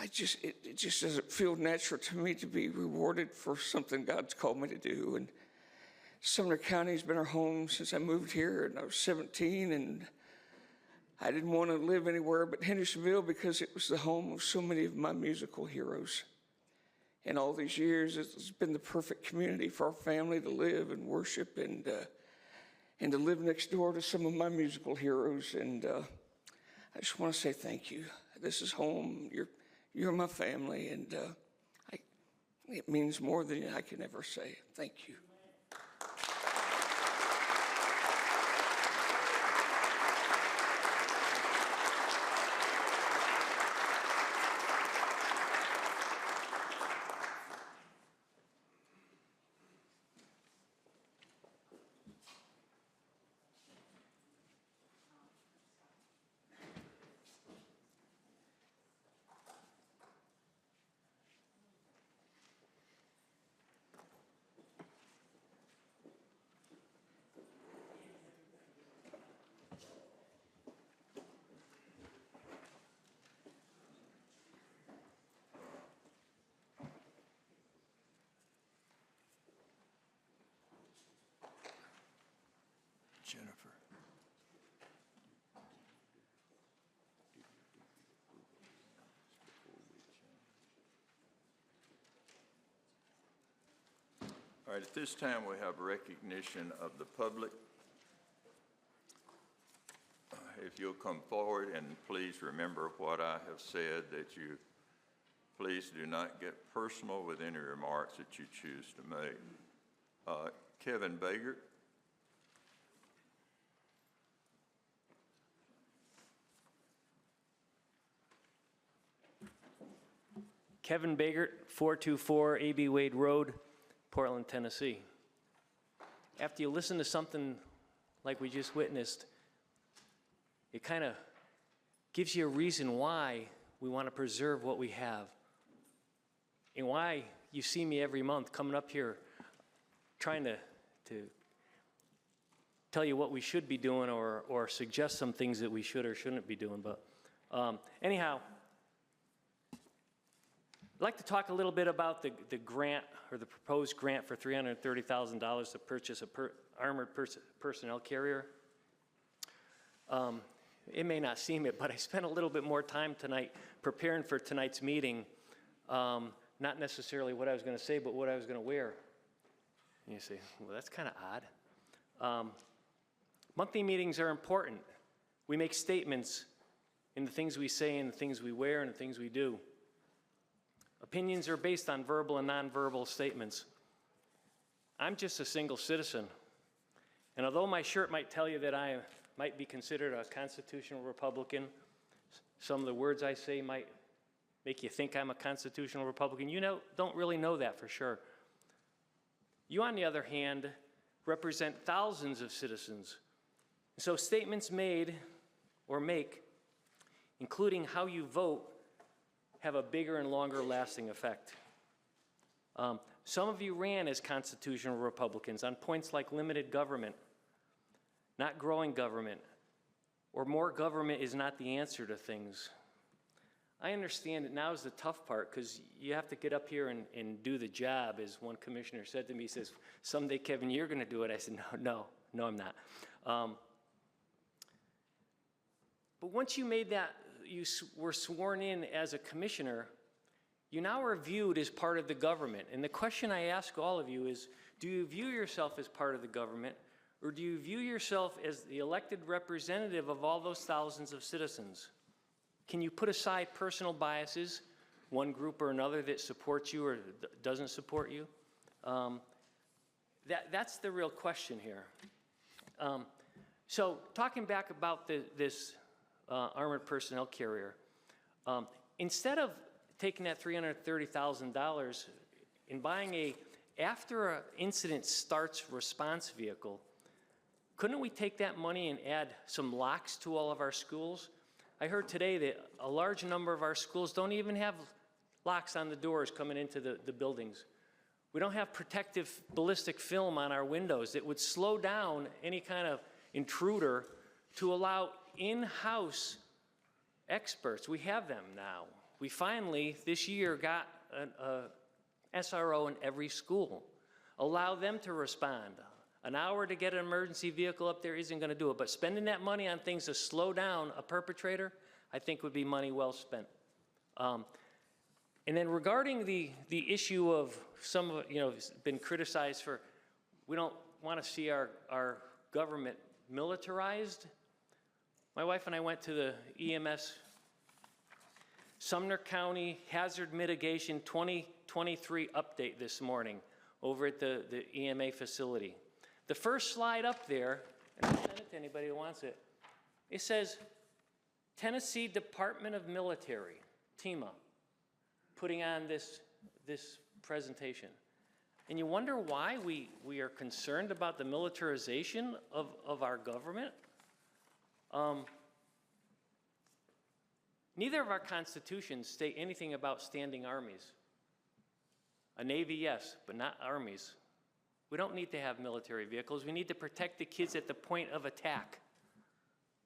Speaker 17: it just doesn't feel natural to me to be rewarded for something God's called me to do. And Sumner County has been our home since I moved here, and I was 17, and I didn't want to live anywhere but Hendersonville because it was the home of so many of my musical heroes. And all these years, it's been the perfect community for our family to live and worship and to live next door to some of my musical heroes. And I just want to say thank you. This is home. You're my family, and it means more than I can ever say. Thank you.
Speaker 1: Jennifer. All right, at this time we have recognition of the public. If you'll come forward and please remember what I have said, that you please do not get personal with any remarks that you choose to make. Kevin Bagert.
Speaker 18: Kevin Bagert, 424 A.B. Wade Road, Portland, Tennessee. After you listen to something like we just witnessed, it kind of gives you a reason why we want to preserve what we have, and why you see me every month coming up here trying to tell you what we should be doing or suggest some things that we should or shouldn't be doing. But anyhow, I'd like to talk a little bit about the grant, or the proposed grant for $330,000 to purchase a armored personnel carrier. It may not seem it, but I spent a little bit more time tonight preparing for tonight's meeting. Not necessarily what I was going to say, but what I was going to wear. And you say, well, that's kind of odd. Monthly meetings are important. We make statements in the things we say and the things we wear and the things we do. Opinions are based on verbal and nonverbal statements. I'm just a single citizen. And although my shirt might tell you that I might be considered a constitutional Republican, some of the words I say might make you think I'm a constitutional Republican. You don't really know that for sure. You, on the other hand, represent thousands of citizens. So statements made or make, including how you vote, have a bigger and longer lasting effect. Some of you ran as constitutional Republicans on points like limited government, not growing government, or more government is not the answer to things. I understand that now is the tough part because you have to get up here and do the job, as one commissioner said to me. He says, someday, Kevin, you're going to do it. I said, no, I'm not. But once you made that, you were sworn in as a commissioner, you now are viewed as part of the government. And the question I ask all of you is, do you view yourself as part of the government, or do you view yourself as the elected representative of all those thousands of citizens? Can you put aside personal biases, one group or another that supports you or doesn't support you? That's the real question here. So talking back about this armored personnel carrier, instead of taking that $330,000 and buying after an incident starts response vehicle, couldn't we take that money and add some locks to all of our schools? I heard today that a large number of our schools don't even have locks on the doors coming into the buildings. We don't have protective ballistic film on our windows that would slow down any kind of intruder to allow in-house experts. We have them now. We finally, this year, got a SRO in every school. Allow them to respond. An hour to get an emergency vehicle up there isn't going to do it, but spending that money on things to slow down a perpetrator, I think would be money well spent. And then regarding the issue of some of, it's been criticized for, we don't want to see our government militarized. My wife and I went to the EMS Sumner County Hazard Mitigation 2023 update this morning over at the EMA facility. The first slide up there, and I'll send it to anybody who wants it, it says Tennessee Department of Military, TEMA, putting on this presentation. And you wonder why we are concerned about the militarization of our government? Neither of our constitutions state anything about standing armies. A navy, yes, but not armies. We don't need to have military vehicles. We need to protect the kids at the point of attack,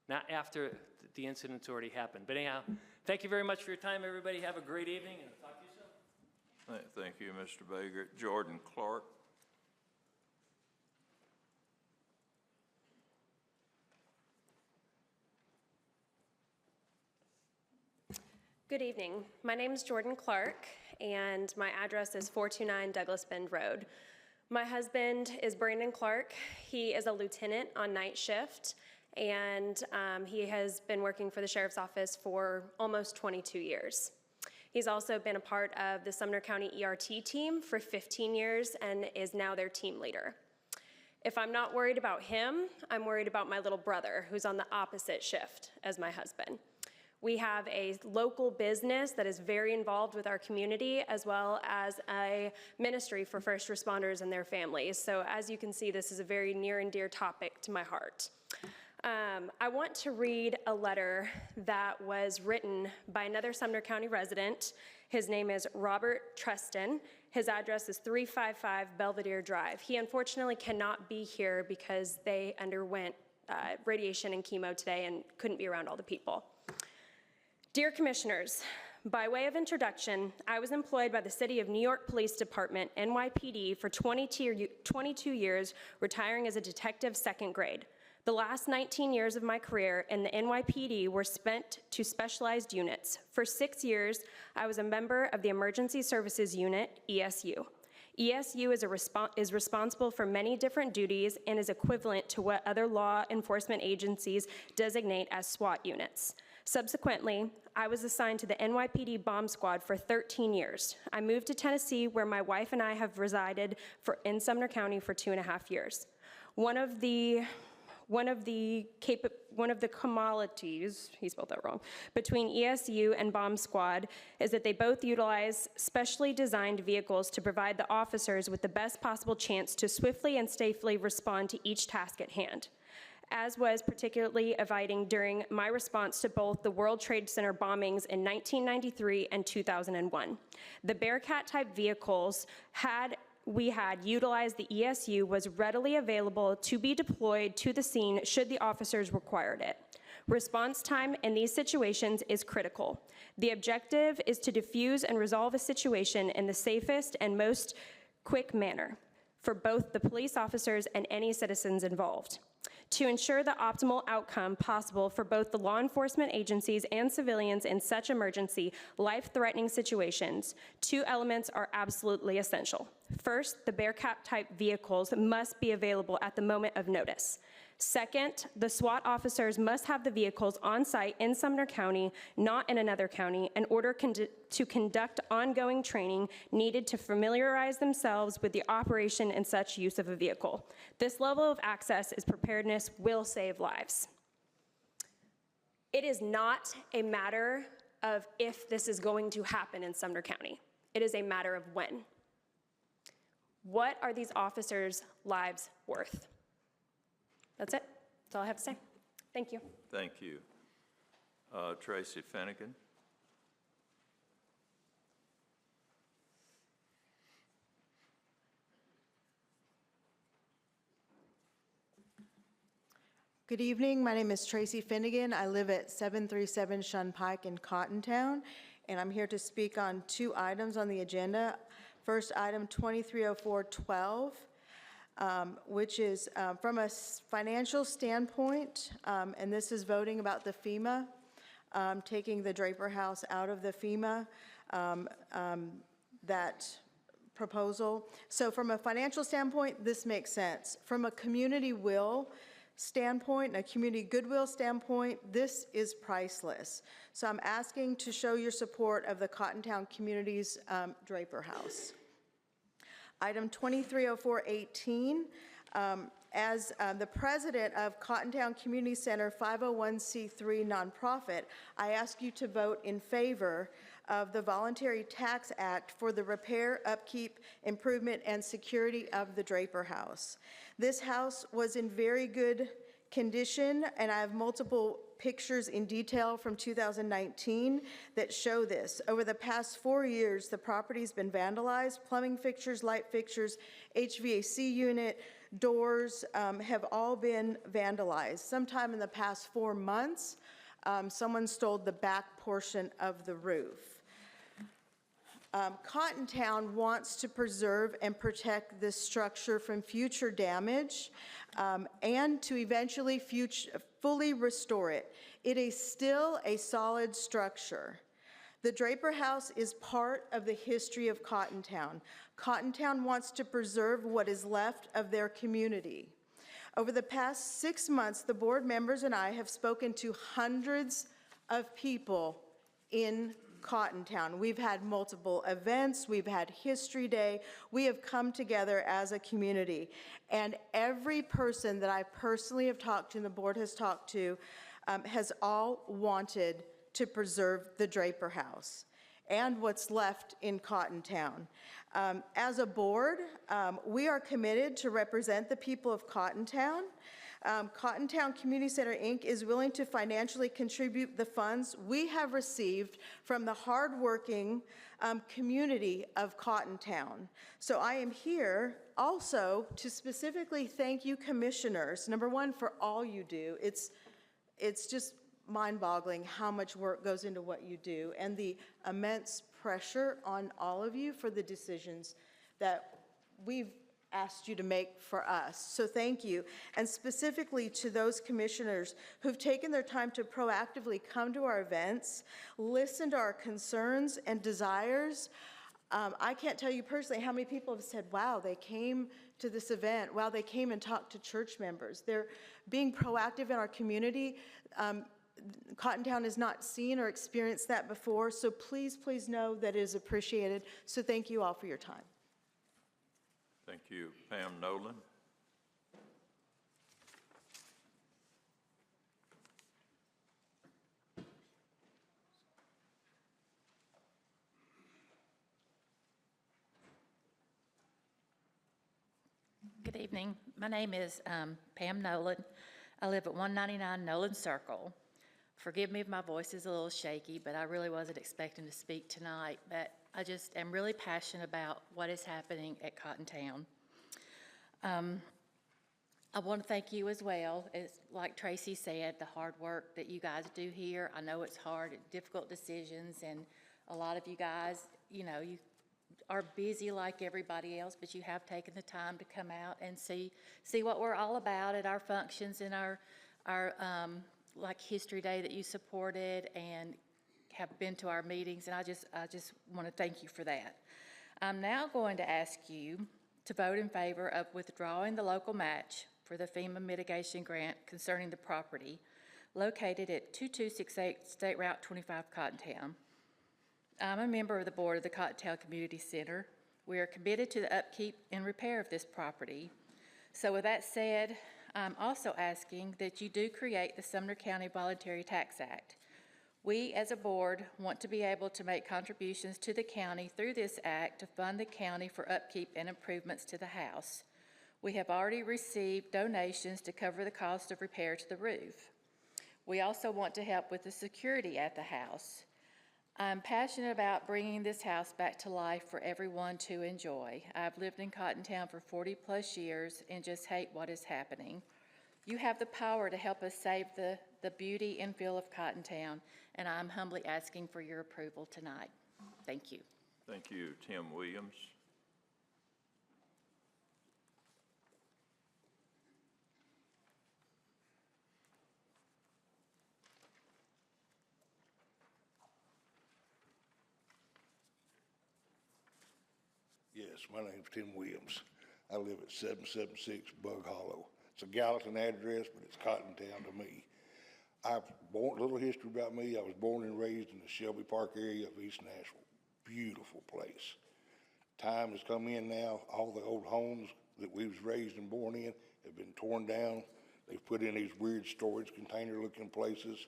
Speaker 18: not after the incident's already happened. But anyhow, thank you very much for your time, everybody. Have a great evening, and talk to you soon.
Speaker 1: Thank you, Mr. Baker. Jordan Clark.
Speaker 3: Good evening. My name is Jordan Clark, and my address is 429 Douglas Bend Road. My husband is Brandon Clark. He is a lieutenant on night shift, and he has been working for the Sheriff's Office for almost 22 years. He's also been a part of the Sumner County ERT team for 15 years and is now their team leader. If I'm not worried about him, I'm worried about my little brother, who's on the opposite shift as my husband. We have a local business that is very involved with our community, as well as a ministry for first responders and their families. So as you can see, this is a very near and dear topic to my heart. I want to read a letter that was written by another Sumner County resident. His name is Robert Treston. His address is 355 Belvedere Drive. He unfortunately cannot be here because they underwent radiation and chemo today and couldn't be around all the people. Dear Commissioners, by way of introduction, I was employed by the City of New York Police Department, NYPD, for 22 years, retiring as a detective second grade. The last 19 years of my career in the NYPD were spent to specialized units. For 6 years, I was a member of the Emergency Services Unit, ESU. ESU is responsible for many different duties and is equivalent to what other law enforcement agencies designate as SWAT units. Subsequently, I was assigned to the NYPD bomb squad for 13 years. I moved to Tennessee, where my wife and I have resided in Sumner County for 2.5 years. One of the commodities, he spelled that wrong, between ESU and bomb squad is that they both utilize specially designed vehicles to provide the officers with the best possible chance to swiftly and safely respond to each task at hand, as was particularly evident during my response to both the World Trade Center bombings in 1993 and 2001. The Bearcat-type vehicles we had utilized the ESU was readily available to be deployed to the scene should the officers required it. Response time in these situations is critical. The objective is to diffuse and resolve a situation in the safest and most quick manner for both the police officers and any citizens involved. To ensure the optimal outcome possible for both the law enforcement agencies and civilians in such emergency, life-threatening situations, two elements are absolutely essential. First, the Bearcat type vehicles must be available at the moment of notice. Second, the SWAT officers must have the vehicles on site in Sumner County, not in another county, in order to conduct ongoing training needed to familiarize themselves with the operation and such use of a vehicle. This level of access is preparedness will save lives. It is not a matter of if this is going to happen in Sumner County. It is a matter of when. What are these officers' lives worth? That's it. That's all I have to say. Thank you.
Speaker 1: Thank you. Tracy Finnegan.
Speaker 19: Good evening. My name is Tracy Finnegan. I live at 737 Shun Pike in Cottontown, and I'm here to speak on two items on the agenda. First item, 230412. Which is from a financial standpoint, and this is voting about the FEMA, taking the Draper House out of the FEMA, that proposal. So from a financial standpoint, this makes sense. From a community will standpoint, a community goodwill standpoint, this is priceless. So I'm asking to show your support of the Cottontown Community's Draper House. Item 230418, as the president of Cottontown Community Center 501c3 nonprofit, I ask you to vote in favor of the Voluntary Tax Act for the repair, upkeep, improvement, and security of the Draper House. This house was in very good condition, and I have multiple pictures in detail from 2019 that show this. Over the past 4 years, the property's been vandalized. Plumbing fixtures, light fixtures, HVAC unit, doors have all been vandalized. Sometime in the past 4 months, someone stole the back portion of the roof. Cottontown wants to preserve and protect this structure from future damage and to eventually fully restore it. It is still a solid structure. The Draper House is part of the history of Cottontown. Cottontown wants to preserve what is left of their community. Over the past 6 months, the board members and I have spoken to hundreds of people in Cottontown. We've had multiple events, we've had History Day, we have come together as a community. And every person that I personally have talked to and the board has talked to has all wanted to preserve the Draper House and what's left in Cottontown. As a board, we are committed to represent the people of Cottontown. Cottontown Community Center, Inc. is willing to financially contribute the funds we have received from the hardworking community of Cottontown. So I am here also to specifically thank you commissioners, number one, for all you do. It's just mind-boggling how much work goes into what you do and the immense pressure on all of you for the decisions that we've asked you to make for us. So thank you. And specifically to those commissioners who've taken their time to proactively come to our events, listen to our concerns and desires. I can't tell you personally how many people have said, wow, they came to this event. Wow, they came and talked to church members. They're being proactive in our community. Cottontown has not seen or experienced that before, so please, please know that it is appreciated. So thank you all for your time.
Speaker 1: Thank you. Pam Nolan.
Speaker 20: Good evening. My name is Pam Nolan. I live at 199 Nolan Circle. Forgive me if my voice is a little shaky, but I really wasn't expecting to speak tonight. But I just am really passionate about what is happening at Cottontown. I want to thank you as well. It's like Tracy said, the hard work that you guys do here. I know it's hard, difficult decisions, and a lot of you guys, you are busy like everybody else, but you have taken the time to come out and see what we're all about at our functions and our like History Day that you supported and have been to our meetings, and I just want to thank you for that. I'm now going to ask you to vote in favor of withdrawing the local match for the FEMA mitigation grant concerning the property located at 2268 State Route 25 Cottontown. I'm a member of the board of the Cottontown Community Center. We are committed to the upkeep and repair of this property. So with that said, I'm also asking that you do create the Sumner County Voluntary Tax Act. We, as a board, want to be able to make contributions to the county through this act to fund the county for upkeep and improvements to the house. We have already received donations to cover the cost of repair to the roof. We also want to help with the security at the house. I'm passionate about bringing this house back to life for everyone to enjoy. I've lived in Cottontown for 40+ years and just hate what is happening. You have the power to help us save the beauty and feel of Cottontown, and I'm humbly asking for your approval tonight. Thank you.
Speaker 1: Thank you, Tim Williams.
Speaker 21: Yes, my name's Tim Williams. I live at 776 Bug Hollow. It's a Gallatin address, but it's Cottontown to me. A little history about me. I was born and raised in the Shelby Park area of East Nashville. Beautiful place. Time has come in now. All the old homes that we was raised and born in have been torn down. They've put in these weird storage container-looking places.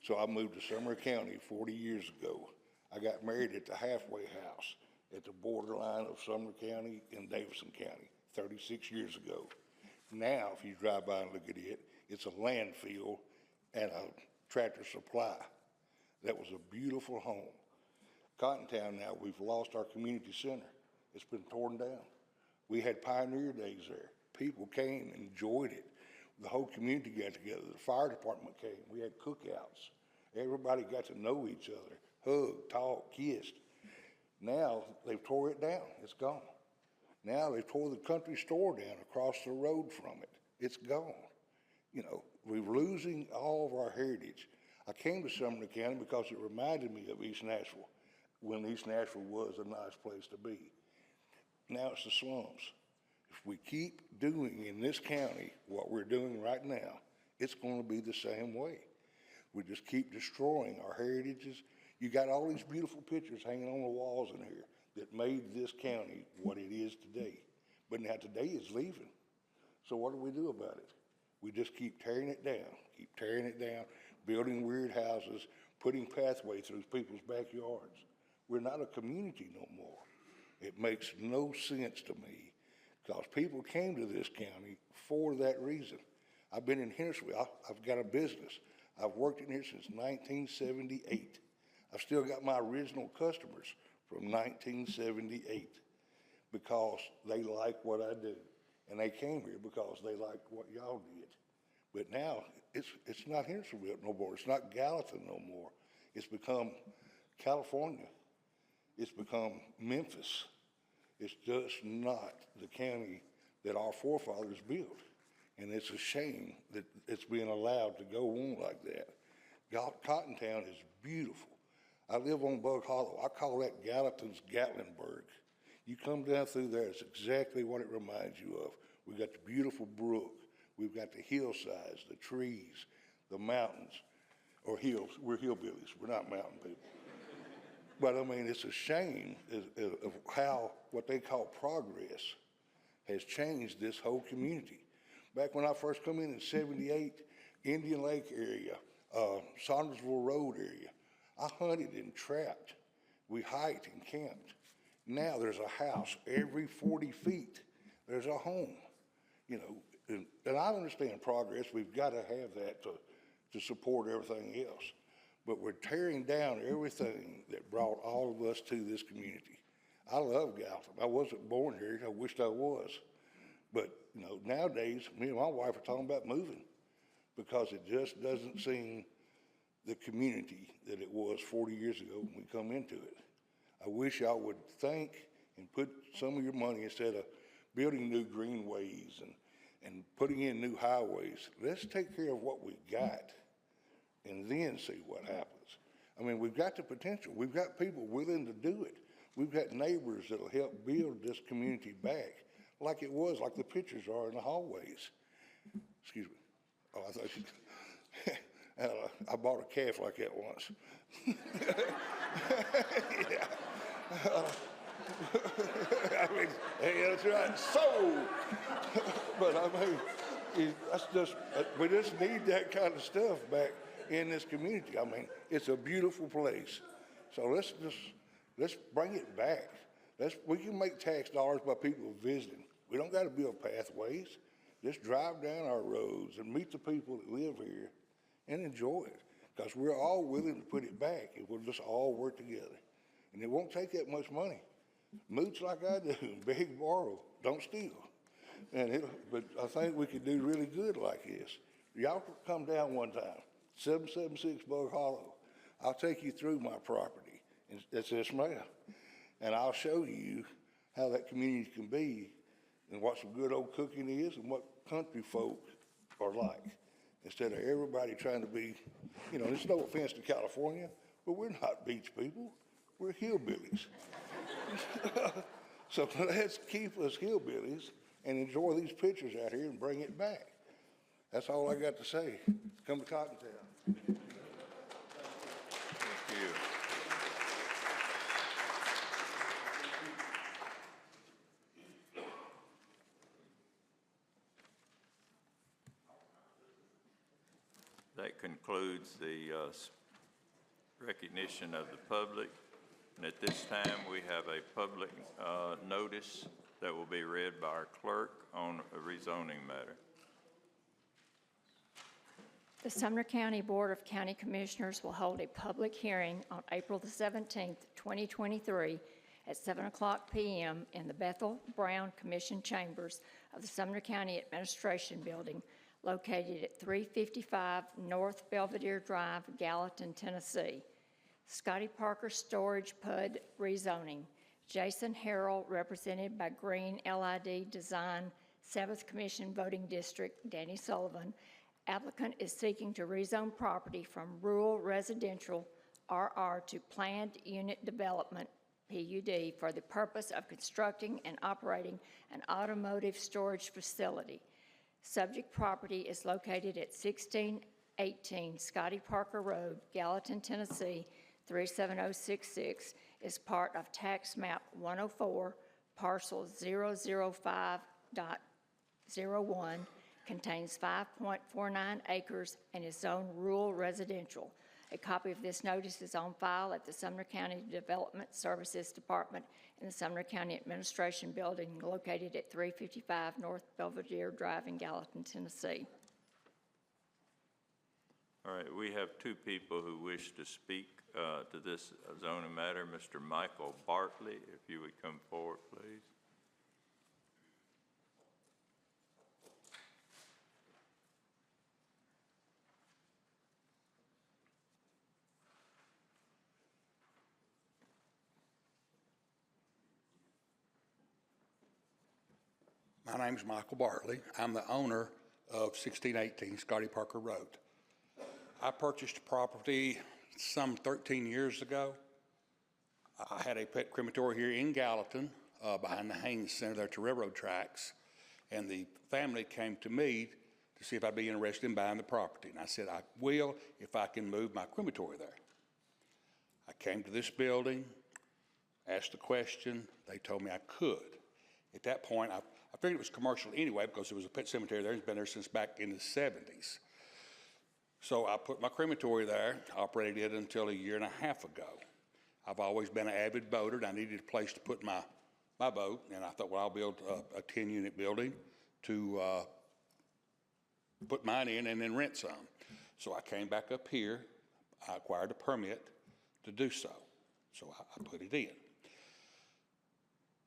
Speaker 21: So I moved to Sumner County 40 years ago. I got married at the halfway house at the borderline of Sumner County and Davidson County 36 years ago. Now, if you drive by and look at it, it's a landfill and a Tractor Supply. That was a beautiful home. Cottontown now, we've lost our community center. It's been torn down. We had Pioneer Days there. People came and enjoyed it. The whole community got together. The fire department came. We had cookouts. Everybody got to know each other, hugged, talked, kissed. Now, they've tore it down. It's gone. Now, they tore the country store down across the road from it. It's gone. We're losing all of our heritage. I came to Sumner County because it reminded me of East Nashville, when East Nashville was a nice place to be. Now it's the slums. If we keep doing in this county what we're doing right now, it's going to be the same way. We just keep destroying our heritages. You got all these beautiful pictures hanging on the walls in here that made this county what it is today. But now today is leaving. So what do we do about it? We just keep tearing it down, building weird houses, putting pathway through people's backyards. We're not a community no more. It makes no sense to me because people came to this county for that reason. I've been in Hendersonville. I've got a business. I've worked in here since 1978. I've still got my original customers from 1978 because they like what I do. And they came here because they liked what y'all did. But now, it's not Hendersonville no more. It's not Gallatin no more. It's become California. It's become Memphis. It's just not the county that our forefathers built. And it's a shame that it's being allowed to go on like that. Cottontown is beautiful. I live on Bug Hollow. I call that Gallatin's Gatlinburg. You come down through there, it's exactly what it reminds you of. We've got the beautiful brook. We've got the hillsides, the trees, the mountains, or hills. We're hillbillies. We're not mountain people. But I mean, it's a shame of how what they call progress has changed this whole community. Back when I first come in 78, Indian Lake area, Saundersville Road area, I hunted and trapped. We hiked and camped. Now there's a house every 40 feet. There's a home, and I understand progress. We've got to have that to support everything else. But we're tearing down everything that brought all of us to this community. I love Gallatin. I wasn't born here. I wished I was. But, you know, nowadays, me and my wife are talking about moving because it just doesn't seem the community that it was 40 years ago when we come into it. I wish y'all would think and put some of your money, instead of building new greenways and putting in new highways, let's take care of what we got and then see what happens. I mean, we've got the potential. We've got people willing to do it. We've got neighbors that'll help build this community back like it was, like the pictures are in the hallways. Excuse me. Oh, I thought you, I bought a calf like that once. Yeah. I mean, hey, that's right. So, but I mean, that's just, we just need that kind of stuff back in this community. I mean, it's a beautiful place. So let's bring it back. We can make tax dollars by people visiting. We don't got to build pathways. Just drive down our roads and meet the people that live here and enjoy it. Because we're all willing to put it back if we'll just all work together. And it won't take that much money. Mooch like I do, beg, borrow, don't steal. But I think we could do really good like this. Y'all come down one time, 776 Bug Hollow. I'll take you through my property. It's this map. And I'll show you how that community can be and what some good old cooking is and what country folk are like. Instead of everybody trying to be, you know, there's no offense to California, but we're not beach people. We're hillbillies. So let's keep us hillbillies and enjoy these pictures out here and bring it back. That's all I got to say. Come to Cottontown.
Speaker 1: Thank you. That concludes the recognition of the public. And at this time, we have a public notice that will be read by our clerk on a rezoning matter.
Speaker 2: The Sumner County Board of County Commissioners will hold a public hearing on April the 17th, 2023 at 7:00 p.m. in the Bethel Brown Commission Chambers of the Sumner County Administration Building, located at 355 North Belvedere Drive, Gallatin, Tennessee. Scotty Parker Storage PUD rezoning. Jason Harrell, represented by Green LID Design, 7th Commission Voting District, Danny Sullivan. Applicant is seeking to rezone property from rural residential RR to planned unit development PUD for the purpose of constructing and operating an automotive storage facility. Subject property is located at 1618 Scotty Parker Road, Gallatin, Tennessee, 37066, is part of Tax Map 104, parcel 005.01, contains 5.49 acres, and is zoned rural residential. A copy of this notice is on file at the Sumner County Development Services Department in the Sumner County Administration Building, located at 355 North Belvedere Drive in Gallatin, Tennessee.
Speaker 1: All right, we have two people who wish to speak to this zoning matter. Mr. Michael Bartley, if you would come forward, please.
Speaker 22: My name's Michael Bartley. I'm the owner of 1618 Scotty Parker Road. I purchased a property some 13 years ago. I had a pet crematory here in Gallatin, behind the Haynes Center there to railroad tracks, and the family came to me to see if I'd be interested in buying the property. And I said, I will if I can move my crematory there. I came to this building, asked the question. They told me I could. At that point, I figured it was commercial anyway because there was a pet cemetery there. It's been there since back in the 70s. So I put my crematory there, operated it until a year and a half ago. I've always been an avid boater, and I needed a place to put my boat, and I thought, well, I'll build a 10-unit building to put mine in and then rent some. So I came back up here. I acquired a permit to do so. So I put it in.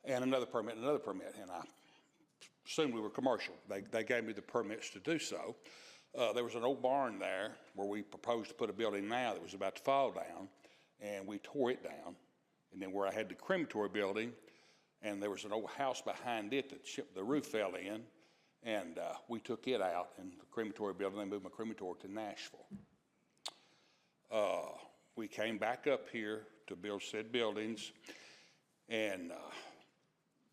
Speaker 22: And another permit, and I assumed we were commercial. They gave me the permits to do so. There was an old barn there where we proposed to put a building now that was about to fall down, and we tore it down. And then where I had the crematory building, and there was an old house behind it that the roof fell in, and we took it out, and the crematory building, they moved my crematory to Nashville. We came back up here to build said buildings, and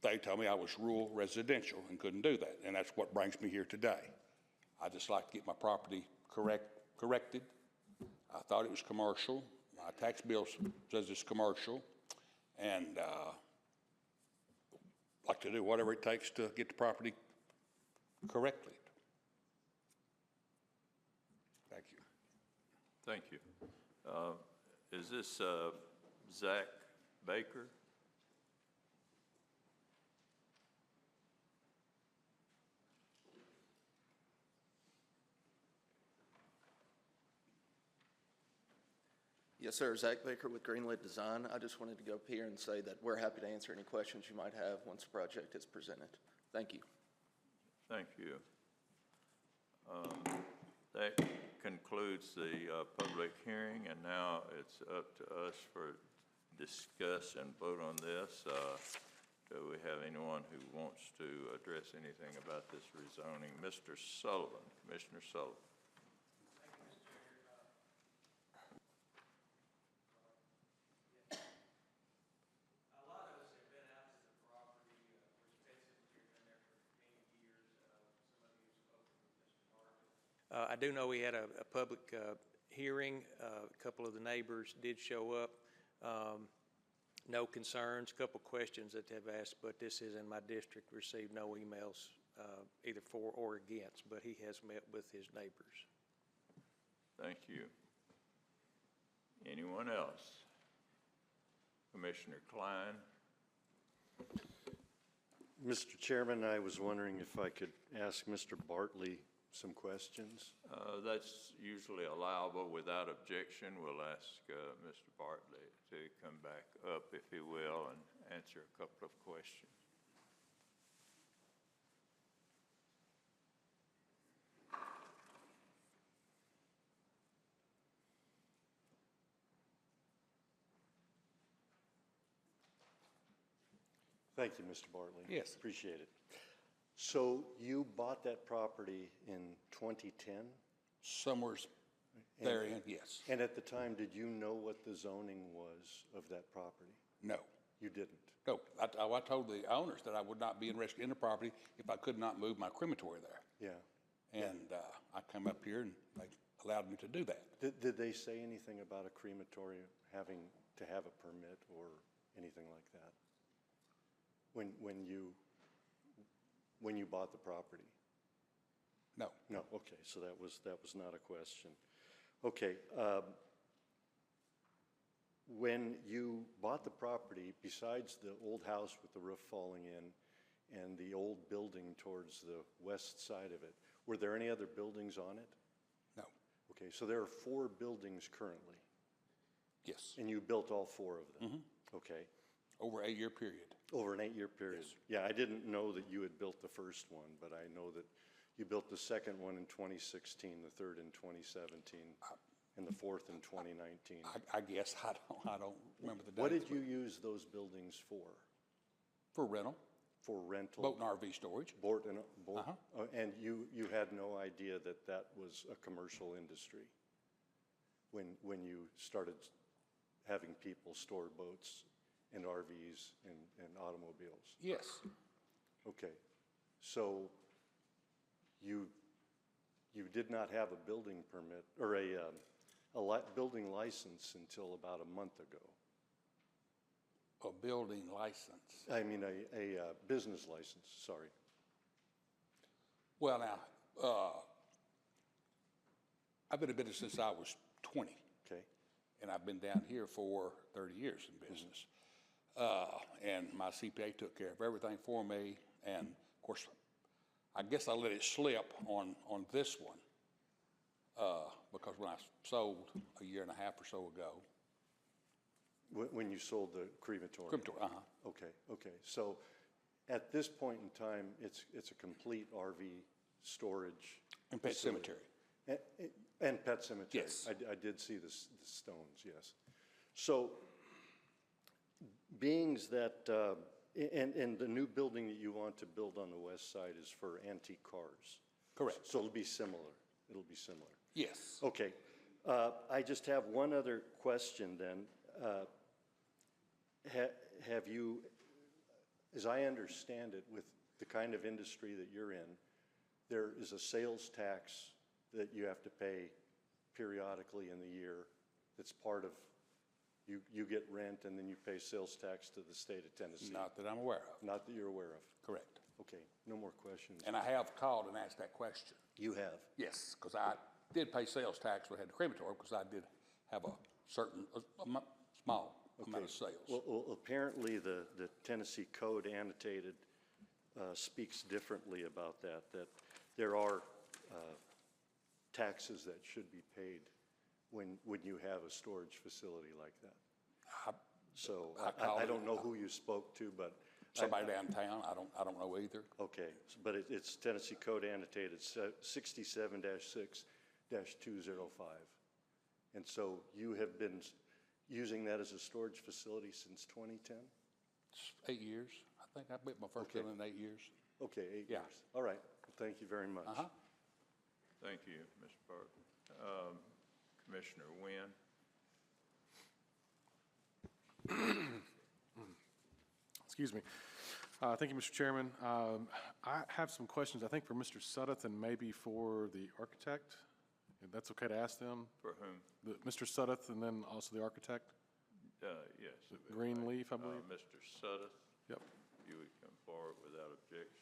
Speaker 22: they told me I was rural residential and couldn't do that, and that's what brings me here today. I just like to get my property corrected. I thought it was commercial. My tax bill says it's commercial, and like to do whatever it takes to get the property correctly. Thank you.
Speaker 1: Thank you. Is this Zach Baker?
Speaker 4: Yes, sir. Zach Baker with Greenlit Design. I just wanted to go up here and say that we're happy to answer any questions you might have once the project is presented. Thank you.
Speaker 1: Thank you. That concludes the public hearing, and now it's up to us for discuss and vote on this. Do we have anyone who wants to address anything about this rezoning? Mr. Sullivan, Commissioner Sullivan.
Speaker 5: I do know we had a public hearing. A couple of the neighbors did show up. No concerns, a couple questions that they've asked, but this is in my district, received no emails either for or against, but he has met with his neighbors.
Speaker 1: Thank you. Anyone else? Commissioner Klein.
Speaker 23: Mr. Chairman, I was wondering if I could ask Mr. Bartley some questions.
Speaker 1: That's usually allowable without objection. We'll ask Mr. Bartley to come back up, if he will, and answer a couple of questions.
Speaker 23: Thank you, Mr. Bartley.
Speaker 22: Yes.
Speaker 23: Appreciate it. So you bought that property in 2010?
Speaker 22: Somewhere therein, yes.
Speaker 23: And at the time, did you know what the zoning was of that property?
Speaker 22: No.
Speaker 23: You didn't?
Speaker 22: No. I told the owners that I would not be interested in the property if I could not move my crematory there.
Speaker 23: Yeah.
Speaker 22: And I come up here and they allowed me to do that.
Speaker 23: Did they say anything about a crematory having to have a permit or anything like that? When you bought the property?
Speaker 22: No.
Speaker 23: No, okay, so that was not a question. Okay, when you bought the property, besides the old house with the roof falling in and the old building towards the west side of it, were there any other buildings on it?
Speaker 22: No.
Speaker 23: Okay, so there are 4 buildings currently?
Speaker 22: Yes.
Speaker 23: And you built all 4 of them?
Speaker 22: Mm-hmm.
Speaker 23: Okay.
Speaker 22: Over an 8-year period.
Speaker 23: Over an 8-year period?
Speaker 22: Yes.
Speaker 23: Yeah, I didn't know that you had built the first one, but I know that you built the second one in 2016, the third in 2017, and the fourth in 2019.
Speaker 22: I guess I don't remember the dates.
Speaker 23: What did you use those buildings for?
Speaker 22: For rental.
Speaker 23: For rental?
Speaker 22: Boat and RV storage.
Speaker 23: Boat. And you had no idea that that was a commercial industry when you started having people store boats and RVs and automobiles?
Speaker 22: Yes.
Speaker 23: Okay. So you did not have a building permit or a building license until about a month ago.
Speaker 22: A building license?
Speaker 23: I mean a business license, sorry.
Speaker 22: Well, now, I've been in business since I was 20.
Speaker 23: Okay.
Speaker 22: And I've been down here for 30 years in business. And my CPA took care of everything for me. And of course, I guess I let it slip on this one because when I sold a year and a half or so ago.
Speaker 23: When you sold the crematory?
Speaker 22: Crematory, uh-huh.
Speaker 23: Okay, okay. So At this point in time, it's a complete RV storage.
Speaker 22: And pet
Speaker 23: facility.
Speaker 22: cemetery.
Speaker 23: And pet cemetery.
Speaker 22: Yes.
Speaker 23: I did see the stones, yes. So, beings that, and the new building that you want to build on the west side is for antique cars.
Speaker 22: Correct.
Speaker 23: So it'll be similar. It'll be similar.
Speaker 22: Yes.
Speaker 23: Okay. I just have one other question then. Have you, as I understand it, with the kind of industry that you're in, there is a sales tax that you have to pay periodically in the year that's part of, you get rent and then you pay sales tax to the state of Tennessee?
Speaker 22: Not that I'm aware of.
Speaker 23: Not that you're aware of?
Speaker 22: Correct.
Speaker 23: Okay, no more questions.
Speaker 22: And I have called and asked that question.
Speaker 23: You have?
Speaker 22: Yes, because I did pay sales tax when I had the crematory because I did have a certain, small amount of sales.
Speaker 23: Well, apparently the Tennessee Code annotated speaks differently about that there are taxes that should be paid when you have a storage facility like that. So I don't know who you spoke to, but
Speaker 22: Somebody downtown, I don't know either.
Speaker 23: okay, but it's Tennessee Code annotated 67-6-205. And so you have been using that as a storage facility since 2010?
Speaker 22: 8 years. I think I built my first building in 8 years.
Speaker 23: Okay, 8
Speaker 22: Yeah.
Speaker 23: years. All right, well, thank you very much.
Speaker 22: Uh-huh.
Speaker 1: Thank you, Mr. Parker. Commissioner Wynn?
Speaker 3: Excuse me. Thank you, Mr. Chairman. I have some questions, I think, for Mr. Suddeth and maybe for the architect. If that's okay to ask them?
Speaker 1: For whom?
Speaker 3: Mr. Suddeth and then also the architect?
Speaker 1: Yes.
Speaker 3: Greenleaf, I believe.
Speaker 1: Mr. Suddeth?
Speaker 3: Yep.
Speaker 1: You would come forward without objection.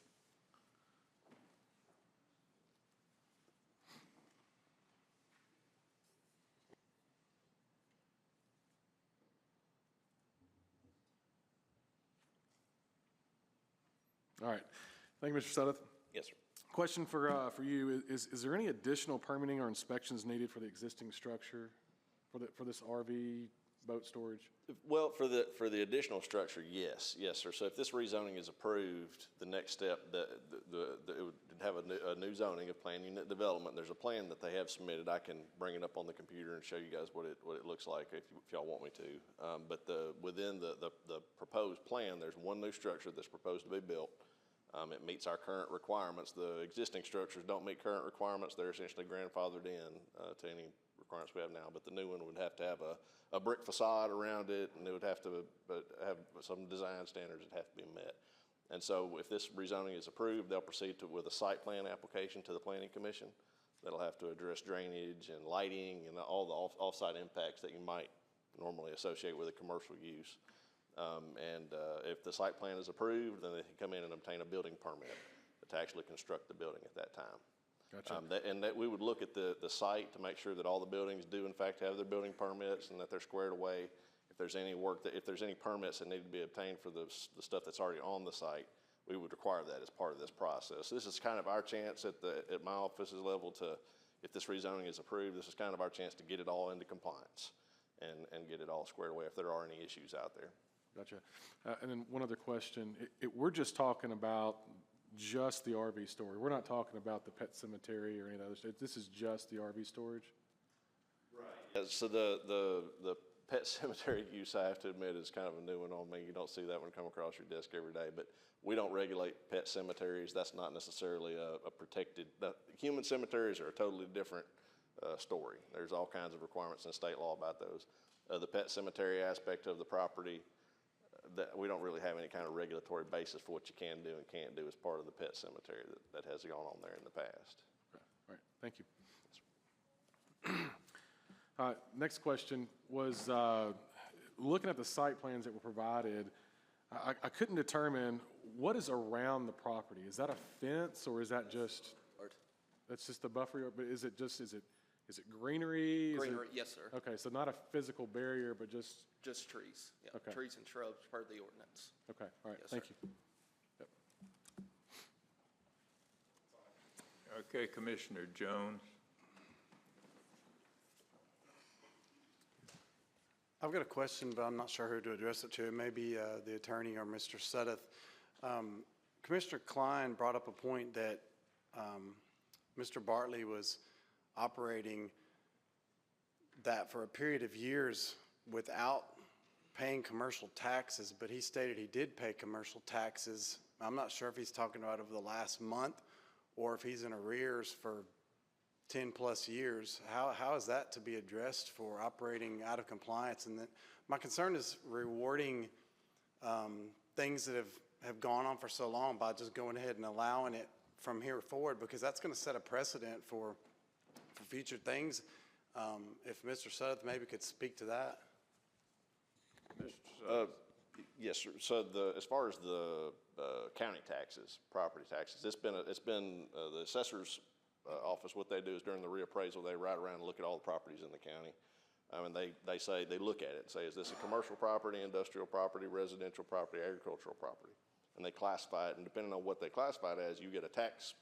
Speaker 3: All right. Thank you, Mr. Suddeth.
Speaker 6: Yes, sir.
Speaker 3: Question for you, is there any additional permitting or inspections needed for the existing structure for this RV boat storage?
Speaker 6: Well, for the additional structure, yes, sir. So if this rezoning is approved, the next step, it would have a new zoning of plan unit development. There's a plan that they have submitted. I can bring it up on the computer and show you guys what it looks like if y'all want me to. But within the proposed plan, there's one new structure that's proposed to be built. It meets our current requirements. The existing structures don't meet current requirements. They're essentially grandfathered in to any requirements we have now. But the new one would have to have a brick facade around it, and it would have to have some design standards that have to be met. And so if this rezoning is approved, they'll proceed with a site plan application to the Planning Commission. That'll have to address drainage and lighting and all the off-site impacts that you might normally associate with a commercial use. If the site plan is approved, then they can come in and obtain a building permit to actually construct the building at that time.
Speaker 3: Gotcha.
Speaker 6: We would look at the site to make sure that all the buildings do in fact have their building permits and that they're squared away. If there's any permits that need to be obtained for the stuff that's already on the site, we would require that as part of this process. So this is kind of our chance at my office's level to, if this rezoning is approved, this is kind of our chance to get it all into compliance and get it all squared away if there are any issues out there.
Speaker 3: Gotcha. And then one other question. We're just talking about just the RV storage. We're not talking about the pet cemetery or any of the other stuff. This is just the RV storage?
Speaker 6: Right. So the pet cemetery use, I have to admit, is kind of a new one on me. You don't see that one come across your desk every day, but we don't regulate pet cemeteries. That's not necessarily a protected, human cemeteries are a totally different story. There's all kinds of requirements in state law about those. The pet cemetery aspect of the property, that we don't really have any kind of regulatory basis for what you can do and can't do as part of the pet cemetery that has gone on there in the past.
Speaker 3: Okay. All right. Thank you. Next question was looking at the site plans that were provided, I couldn't determine what is around the property. Is that a fence or is that just, that's just a buffer? But is it greenery?
Speaker 4: Greenery, yes, sir.
Speaker 3: Okay, so not a physical barrier, but just
Speaker 4: trees. Yeah.
Speaker 3: Okay.
Speaker 4: Trees and shrubs per the ordinance.
Speaker 3: Okay, all right,
Speaker 4: Yes,
Speaker 3: thank
Speaker 4: sir.
Speaker 3: you. Yep.
Speaker 1: Okay, Commissioner Jones.
Speaker 13: I've got a question, but I'm not sure who to address it to. Maybe the attorney or Mr. Suddeth. Commissioner Klein brought up a point that Mr. Bartley was operating that for a period of years without paying commercial taxes, but he stated he did pay commercial taxes. I'm not sure if he's talking about over the last month or if he's in arrears for 10-plus years. How is that to be addressed for operating out of compliance? And then my concern is rewarding things that have gone on for so long by just going ahead and allowing it from here forward, because that's going to set a precedent for future things. If Mr. Sudduth maybe could speak to that.
Speaker 6: Yes, sir. So as far as the county taxes, property taxes, it's been the assessor's office. What they do is during the reappraisal, they ride around and look at all the properties in the county. And they say, they look at it and say, is this a commercial property, industrial property, residential property, agricultural property? And they classify it, and depending on what they classify it as, you get a tax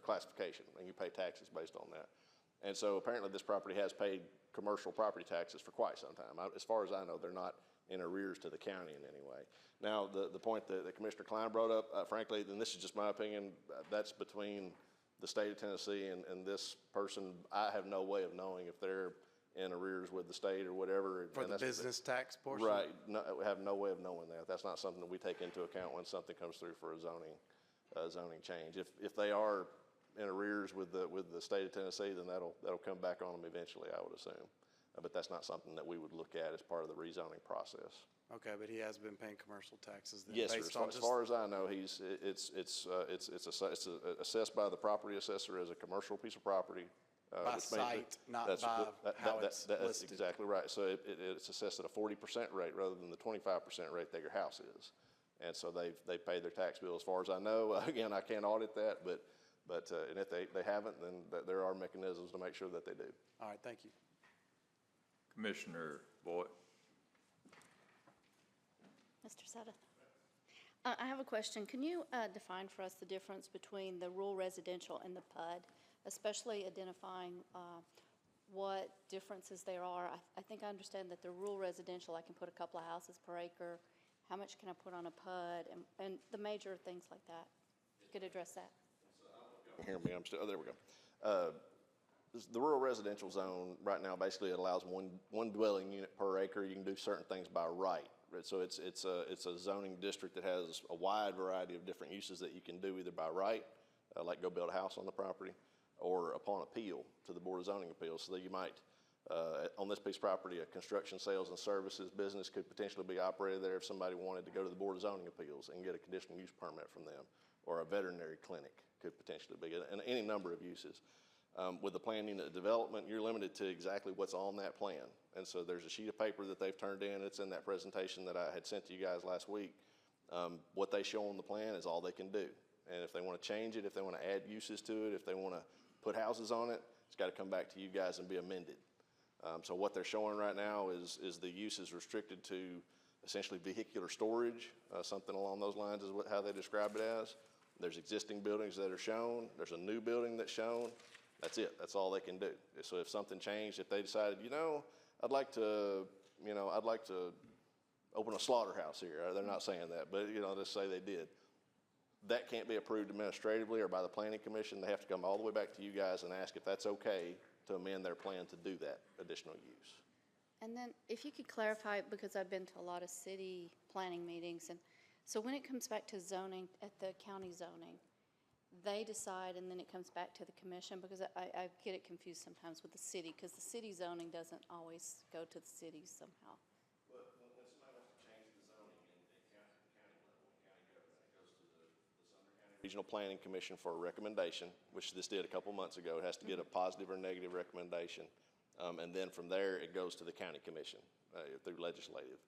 Speaker 6: classification, and you pay taxes based on that. And so apparently this property has paid commercial property taxes for quite some time. As far as I know, they're not in arrears to the county in any way. Now, the point that Commissioner Klein brought up, frankly, and this is just my opinion, that's between the state of Tennessee and this person. I have no way of knowing if they're in arrears with the state or whatever.
Speaker 13: For the business tax portion?
Speaker 6: Right. No, we have no way of knowing that. That's not something that we take into account when something comes through for a zoning change. If they are in arrears with the state of Tennessee, then that'll come back on them eventually, I would assume. But that's not something that we would look at as part of the rezoning process.
Speaker 13: Okay, but he has been paying commercial taxes then?
Speaker 6: Yes, sir. As far as I know, it's assessed by the property assessor as a commercial piece of property.
Speaker 13: By site, not by how it's listed.
Speaker 6: That's exactly right. So it's assessed at a 40% rate rather than the 25% rate that your house is. And so they pay their tax bill. As far as I know, again, I can't audit that, but and if they haven't, then there are mechanisms to make sure that they do.
Speaker 13: All right, thank you.
Speaker 1: Commissioner Boyd.
Speaker 3: Mr. Sudduth. I have a question. Can you define for us the difference between the rural residential and the PUD, especially identifying what differences there are? I think I understand that the rural residential, I can put a couple of houses per acre. How much can I put on a PUD, and the major things like that? If you could address that.
Speaker 6: Hear me? There we go. The rural residential zone right now basically allows one dwelling unit per acre. You can do certain things by right. So it's a zoning district that has a wide variety of different uses that you can do either by right, like go build a house on the property, or upon appeal to the Board of Zoning Appeals. So that you might, on this piece of property, a construction, sales, and services business could potentially be operated there if somebody wanted to go to the Board of Zoning Appeals and get a conditional use permit from them, or a veterinary clinic could potentially be, and any number of uses. With the plan unit development, you're limited to exactly what's on that plan. And so there's a sheet of paper that they've turned in. It's in that presentation that I had sent to you guys last week. What they show on the plan is all they can do. And if they want to change it, if they want to add uses to it, if they want to put houses on it, it's got to come back to you guys and be amended. So what they're showing right now is the use is restricted to essentially vehicular storage, something along those lines is how they describe it as. There's existing buildings that are shown. There's a new building that's shown. That's it. That's all they can do. So if something changed, if they decided, I'd like to open a slaughterhouse here. They're not saying that, but let's say they did. That can't be approved administratively or by the Planning Commission. They have to come all the way back to you guys and ask if that's okay to amend their plan to do that additional use.
Speaker 3: And then if you could clarify, because I've been to a lot of city planning meetings, and so when it comes back to zoning, at the county zoning, they decide and then it comes back to the commission, because I get it confused sometimes with the city, because the city zoning doesn't always go to the city somehow.
Speaker 6: But when somebody wants to change the zoning in county level, county government, it goes to the Sumner County Regional Planning Commission for a recommendation, which this did a couple months ago. It has to get a positive or negative recommendation. And then from there, it goes to the county commission through legislative.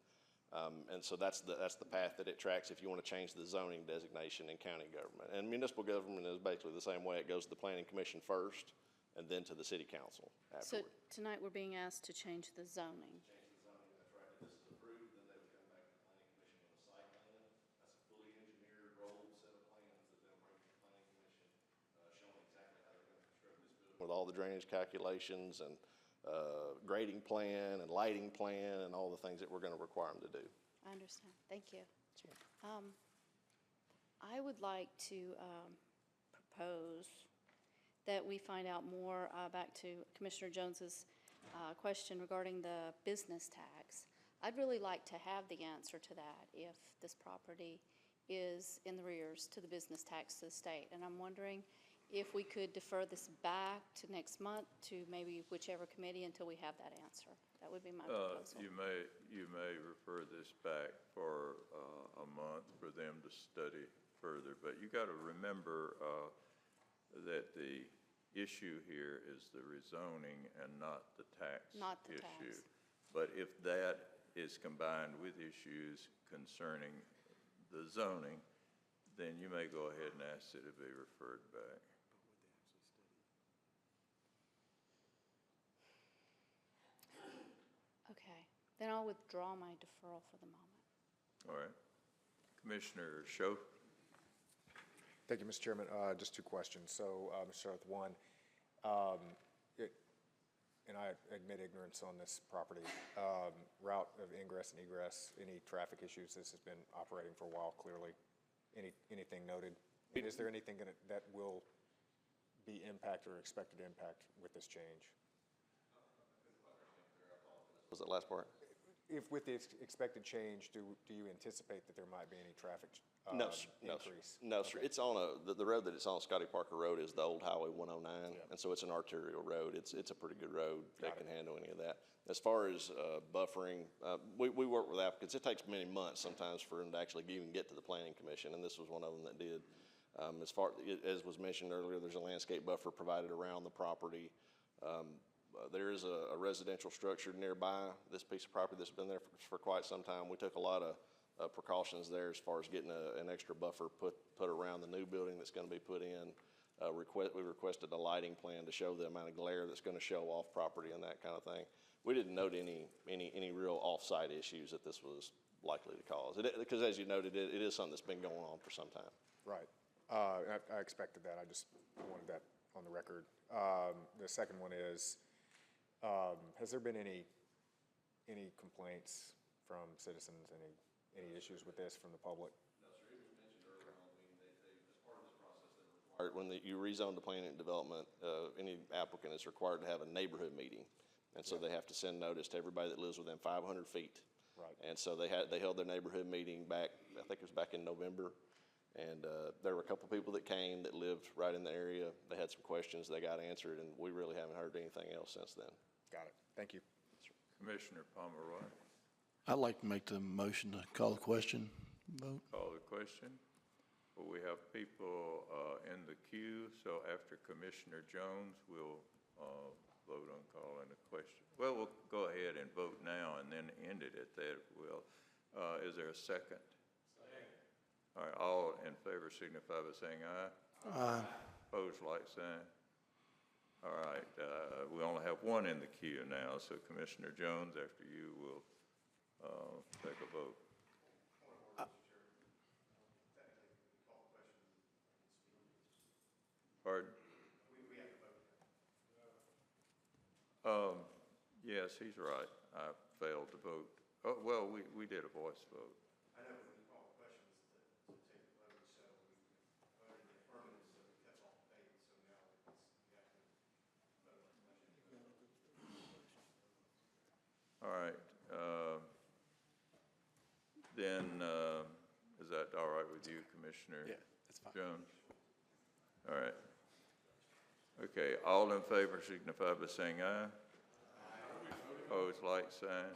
Speaker 6: And so that's the path that it tracks if you want to change the zoning designation in county government. And municipal government is basically the same way. It goes to the planning commission first and then to the city council afterward.
Speaker 3: So tonight we're being asked to change the zoning.
Speaker 6: Change the zoning, that's right. If this is approved, then they would come back to the planning commission with a site plan. That's a fully engineered, rolled set of plans that they'll bring to the planning commission, showing exactly how they're going to construct this building with all the drainage calculations and grading plan and lighting plan and all the things that we're going to require them to do.
Speaker 3: I understand. Thank you. I would like to propose that we find out more, back to Commissioner Jones's question regarding the business tax. I'd really like to have the answer to that if this property is in the rears to the business tax to the state. And I'm wondering if we could defer this back to next month to maybe whichever committee until we have that answer. That would be my proposal.
Speaker 1: You may refer this back for a month for them to study further, but you got to remember that the issue here is the rezoning and not the tax issue. But if that is combined with issues concerning the zoning, then you may go ahead and ask it to be referred back.
Speaker 3: Okay, then I'll withdraw my deferral for the moment.
Speaker 1: All right. Commissioner Schoaf?
Speaker 7: Thank you, Mr. Chairman. Just two questions. So, Mr. Start with one. And I admit ignorance on this property. Route of ingress and egress, any traffic issues? This has been operating for a while, clearly. Anything noted? And is there anything that will be impacted or expected to impact with this change?
Speaker 6: Was that last part?
Speaker 7: If with the expected change, do you anticipate that there might be any traffic
Speaker 6: No, sir.
Speaker 7: increase?
Speaker 6: No, sir. It's on the road that it's on, Scotty Parker Road, is the old Highway 109, and so it's an arterial road. It's a pretty good road that can handle any of that. As far as buffering, we work with applicants. It takes many months sometimes for them to actually even get to the Planning Commission, and this was one of them that did. As was mentioned earlier, there's a landscape buffer provided around the property. There is a residential structure nearby this piece of property that's been there for quite some time. We took a lot of precautions there as far as getting an extra buffer put around the new building that's going to be put in. We requested a lighting plan to show the amount of glare that's going to show off property and that kind of thing. We didn't note any real off-site issues that this was likely to cause. Because as you noted, it is something that's been going on for some time.
Speaker 7: Right. I expected that. I just wanted that on the record. The second one is, has there been any complaints from citizens, any issues with this from the public?
Speaker 6: No, sir. It was mentioned earlier on, as part of this process, they required, when you rezone to planning and development, any applicant is required to have a neighborhood meeting. And so they have to send notice to everybody that lives within 500 feet.
Speaker 7: Right.
Speaker 6: And so they held their neighborhood meeting back, I think it was back in November. And there were a couple people that came that lived right in the area. They had some questions, they got answered, and we really haven't heard anything else since then.
Speaker 7: Got it. Thank you.
Speaker 1: Commissioner Pomeroy.
Speaker 9: I'd like to make the motion to call the question vote.
Speaker 1: Call the question. Well, we have people in the queue, so after Commissioner Jones, we'll vote on calling the question. Well, we'll go ahead and vote now and then end it at that. Is there a second? All right, all in favor signify by saying aye.
Speaker 9: Aye.
Speaker 1: Opposed, like sign. All right, we only have one in the queue now, so Commissioner Jones, after you, will take a vote. Pardon? Yes, he's right. I failed to vote. Oh, well, we did a voice vote.
Speaker 7: I know when you call questions to take the vote, so we voted in the affirmative, so we cut off the debate, so now you have to vote on the question.
Speaker 1: All right. Then, is that all right with you, Commissioner?
Speaker 13: Yeah, that's fine.
Speaker 1: Jones? All right. Okay, all in favor signify by saying aye. Opposed, like sign.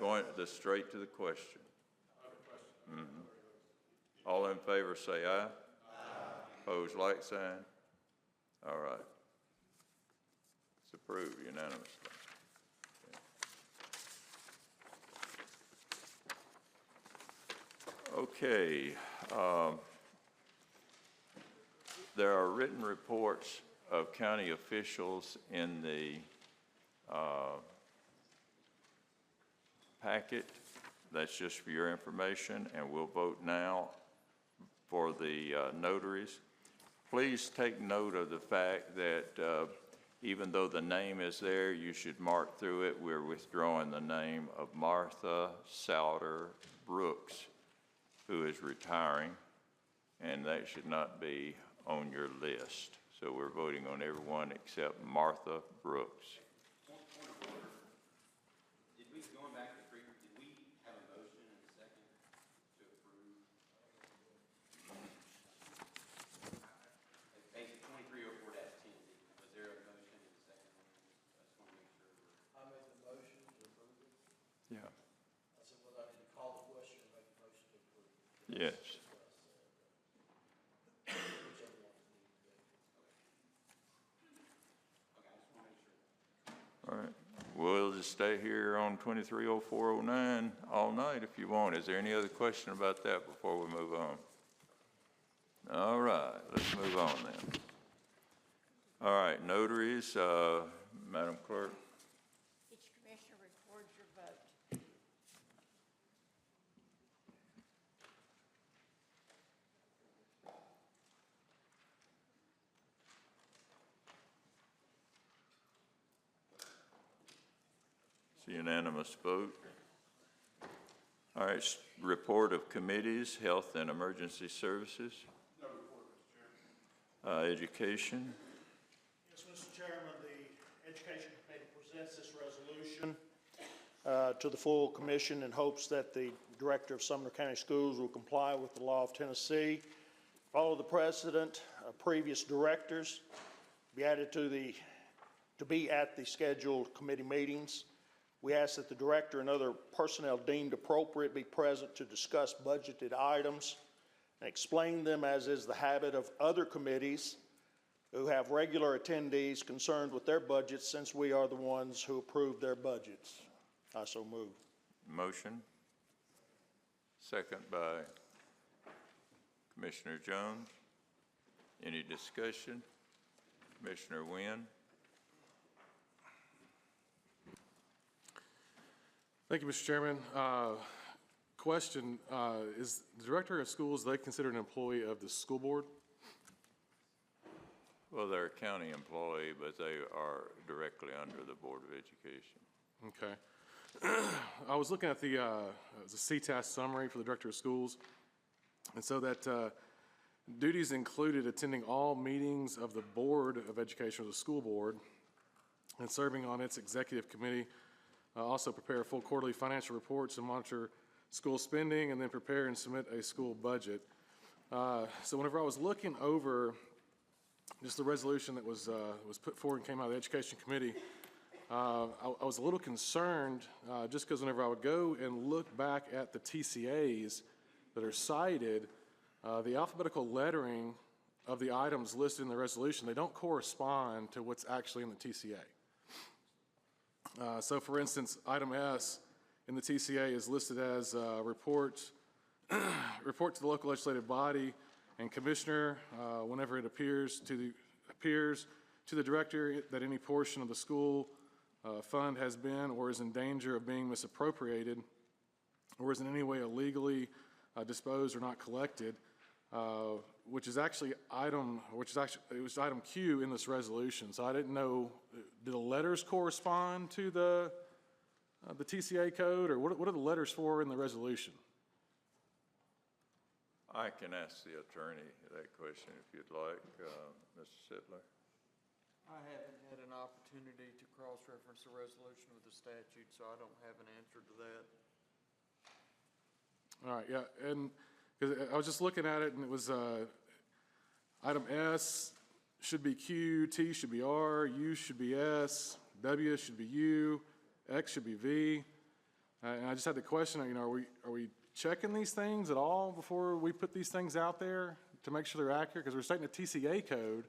Speaker 1: Going straight to the question. All in favor say aye. Opposed, like sign. All right. It's approved unanimously. Okay. There are written reports of county officials in the packet. That's just for your information, and we'll vote now for the notaries. Please take note of the fact that even though the name is there, you should mark through it, we're withdrawing the name of Martha Souter Brooks, who is retiring. and that should not be on your list. So we're voting on everyone except Martha Brooks.
Speaker 3: Did we, going back to did we have a motion and a second to approve? Like basic 2304-10, was there a motion and a second? I just want to make sure we're.
Speaker 9: I made the motion to approve it.
Speaker 1: Yeah.
Speaker 9: I said, well, I need to call the question or make a motion to approve it.
Speaker 1: Yes.
Speaker 9: Whichever one it needs to be.
Speaker 3: Okay, I just want to make sure.
Speaker 1: All right. We'll just stay here on 230409 all night if you want. Is there any other question about that before we move on? All right, let's move on then. All right, notaries, Madam Clerk.
Speaker 2: Each commissioner records your vote.
Speaker 1: It's a unanimous vote. All right, report of committees, Health and Emergency Services.
Speaker 10: No report, Mr. Chairman.
Speaker 1: Education.
Speaker 10: Yes, Mr. Chairman, the Education Committee presents this resolution to the full commission in hopes that the Director of Sumner County Schools will comply with the law of Tennessee, follow the precedent of previous directors, be added to be at the scheduled committee meetings. We ask that the director and other personnel deemed appropriate be present to discuss budgeted items and explain them as is the habit of other committees who have regular attendees concerned with their budgets, since we are the ones who approve their budgets. I so move.
Speaker 1: Motion. Second by Commissioner Jones. Any discussion? Commissioner Wynn?
Speaker 11: Thank you, Mr. Chairman. Question, is the Director of Schools, they considered an employee of the school board?
Speaker 1: Well, they're a county employee, but they are directly under the Board of Education.
Speaker 11: Okay. I was looking at the CTAS summary for the Director of Schools, and so that duties included attending all meetings of the Board of Education or the school board and serving on its executive committee. Also prepare full quarterly financial reports and monitor school spending, and then prepare and submit a school budget. So whenever I was looking over just the resolution that was put forward and came out of the Education Committee, I was a little concerned just because whenever I would go and look back at the TCAs that are cited, the alphabetical lettering of the items listed in the resolution, they don't correspond to what's actually in the TCA. So for instance, item S in the TCA is listed as report to the local legislative body and commissioner whenever it appears to the director that any portion of the school fund has been or is in danger of being misappropriated or is in any way illegally disposed or not collected, which is actually it was item Q in this resolution. So I didn't know, do the letters correspond to the TCA code, or what are the letters for in the resolution?
Speaker 1: I can ask the attorney that question if you'd like, Mr. Sittler.
Speaker 12: I haven't had an opportunity to cross-reference the resolution with the statute, so I don't have an answer to that.
Speaker 11: All right, yeah, and because I was just looking at it, and it was item S should be Q, T should be R, U should be S, W should be U, X should be V. And I just had the question, you know, are we checking these things at all before we put these things out there to make sure they're accurate? Because we're citing a TCA code,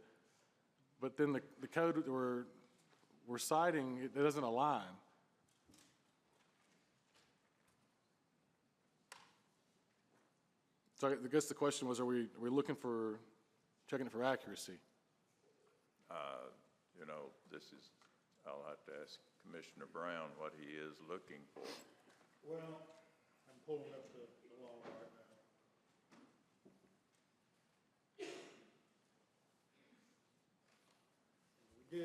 Speaker 11: but then the code that we're citing, it doesn't align. So I guess the question was, are we looking for, checking it for accuracy?
Speaker 1: You know, I'll have to ask Commissioner Brown what he is looking for.
Speaker 10: Well, I'm pulling up the law right now. We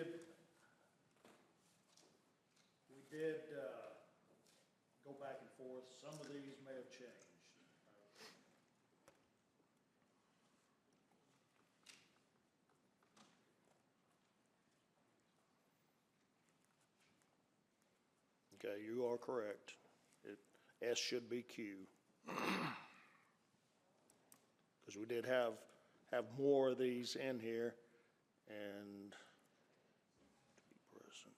Speaker 10: did go back and forth. Some of these may have changed. Okay, you are correct. S should be Q. Because we did have more of these in here, and to be present.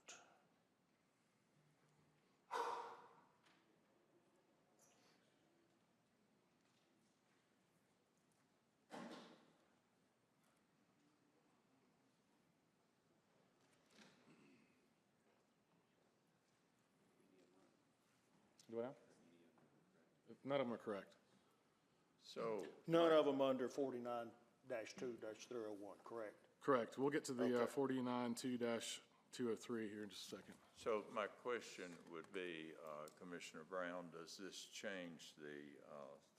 Speaker 11: Do I? None of them are correct.
Speaker 1: So,
Speaker 10: None of them under 49-2-301, correct?
Speaker 11: Correct. We'll get to the
Speaker 10: Okay.
Speaker 11: 49-2-203 here in just a second.
Speaker 1: so my question would be, Commissioner Brown, does this change the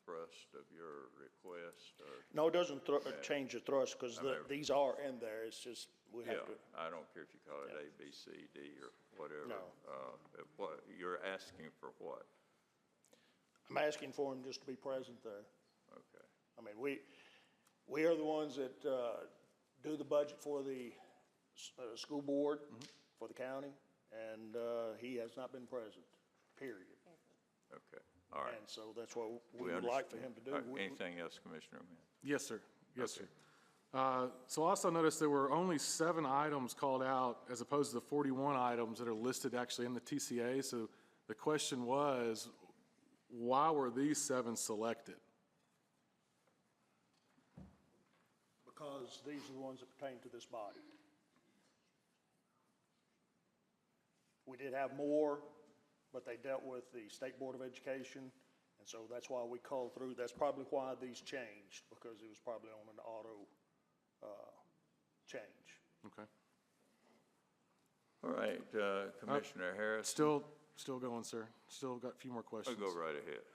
Speaker 1: thrust of your request? Or?
Speaker 10: No, it doesn't change the thrust, because these are in there. It's just, we have to.
Speaker 1: I don't care if you call it A, B, C, D, or whatever.
Speaker 10: No.
Speaker 1: What, you're asking for what?
Speaker 10: I'm asking for him just to be present there.
Speaker 1: Okay.
Speaker 10: I mean, we are the ones that do the budget for the school board, for the county, and he has not been present, period.
Speaker 1: Okay, all right.
Speaker 10: And so that's what we would like for him to do.
Speaker 1: Anything else, Commissioner Wynn?
Speaker 11: Yes, sir. Yes, sir. So I also noticed there were only 7 items called out as opposed to the 41 items that are listed actually in the TCA. So the question was, why were these 7 selected?
Speaker 10: Because these are the ones that pertain to this body. We did have more, but they dealt with the State Board of Education, and so that's why we called through. That's probably why these changed, because it was probably on an auto change.
Speaker 11: Okay.
Speaker 1: All right, Commissioner Harris.
Speaker 11: Still going, sir. Still got a few more questions.
Speaker 1: I'll go right ahead.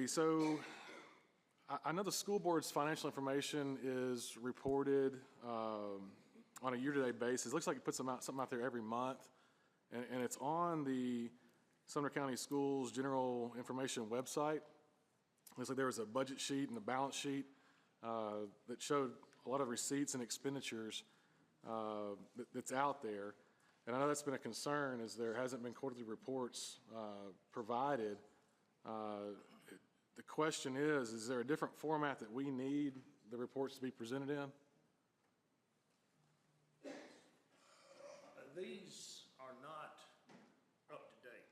Speaker 11: So I know the school board's financial information is reported on a year-to-date basis. It looks like it puts something out there every month, and it's on the Sumner County Schools General Information website. Looks like there was a budget sheet and a balance sheet that showed a lot of receipts and expenditures that's out there. And I know that's been a concern, as there hasn't been quarterly reports provided. The question is there a different format that we need the reports to be presented in?
Speaker 10: These are not up to date.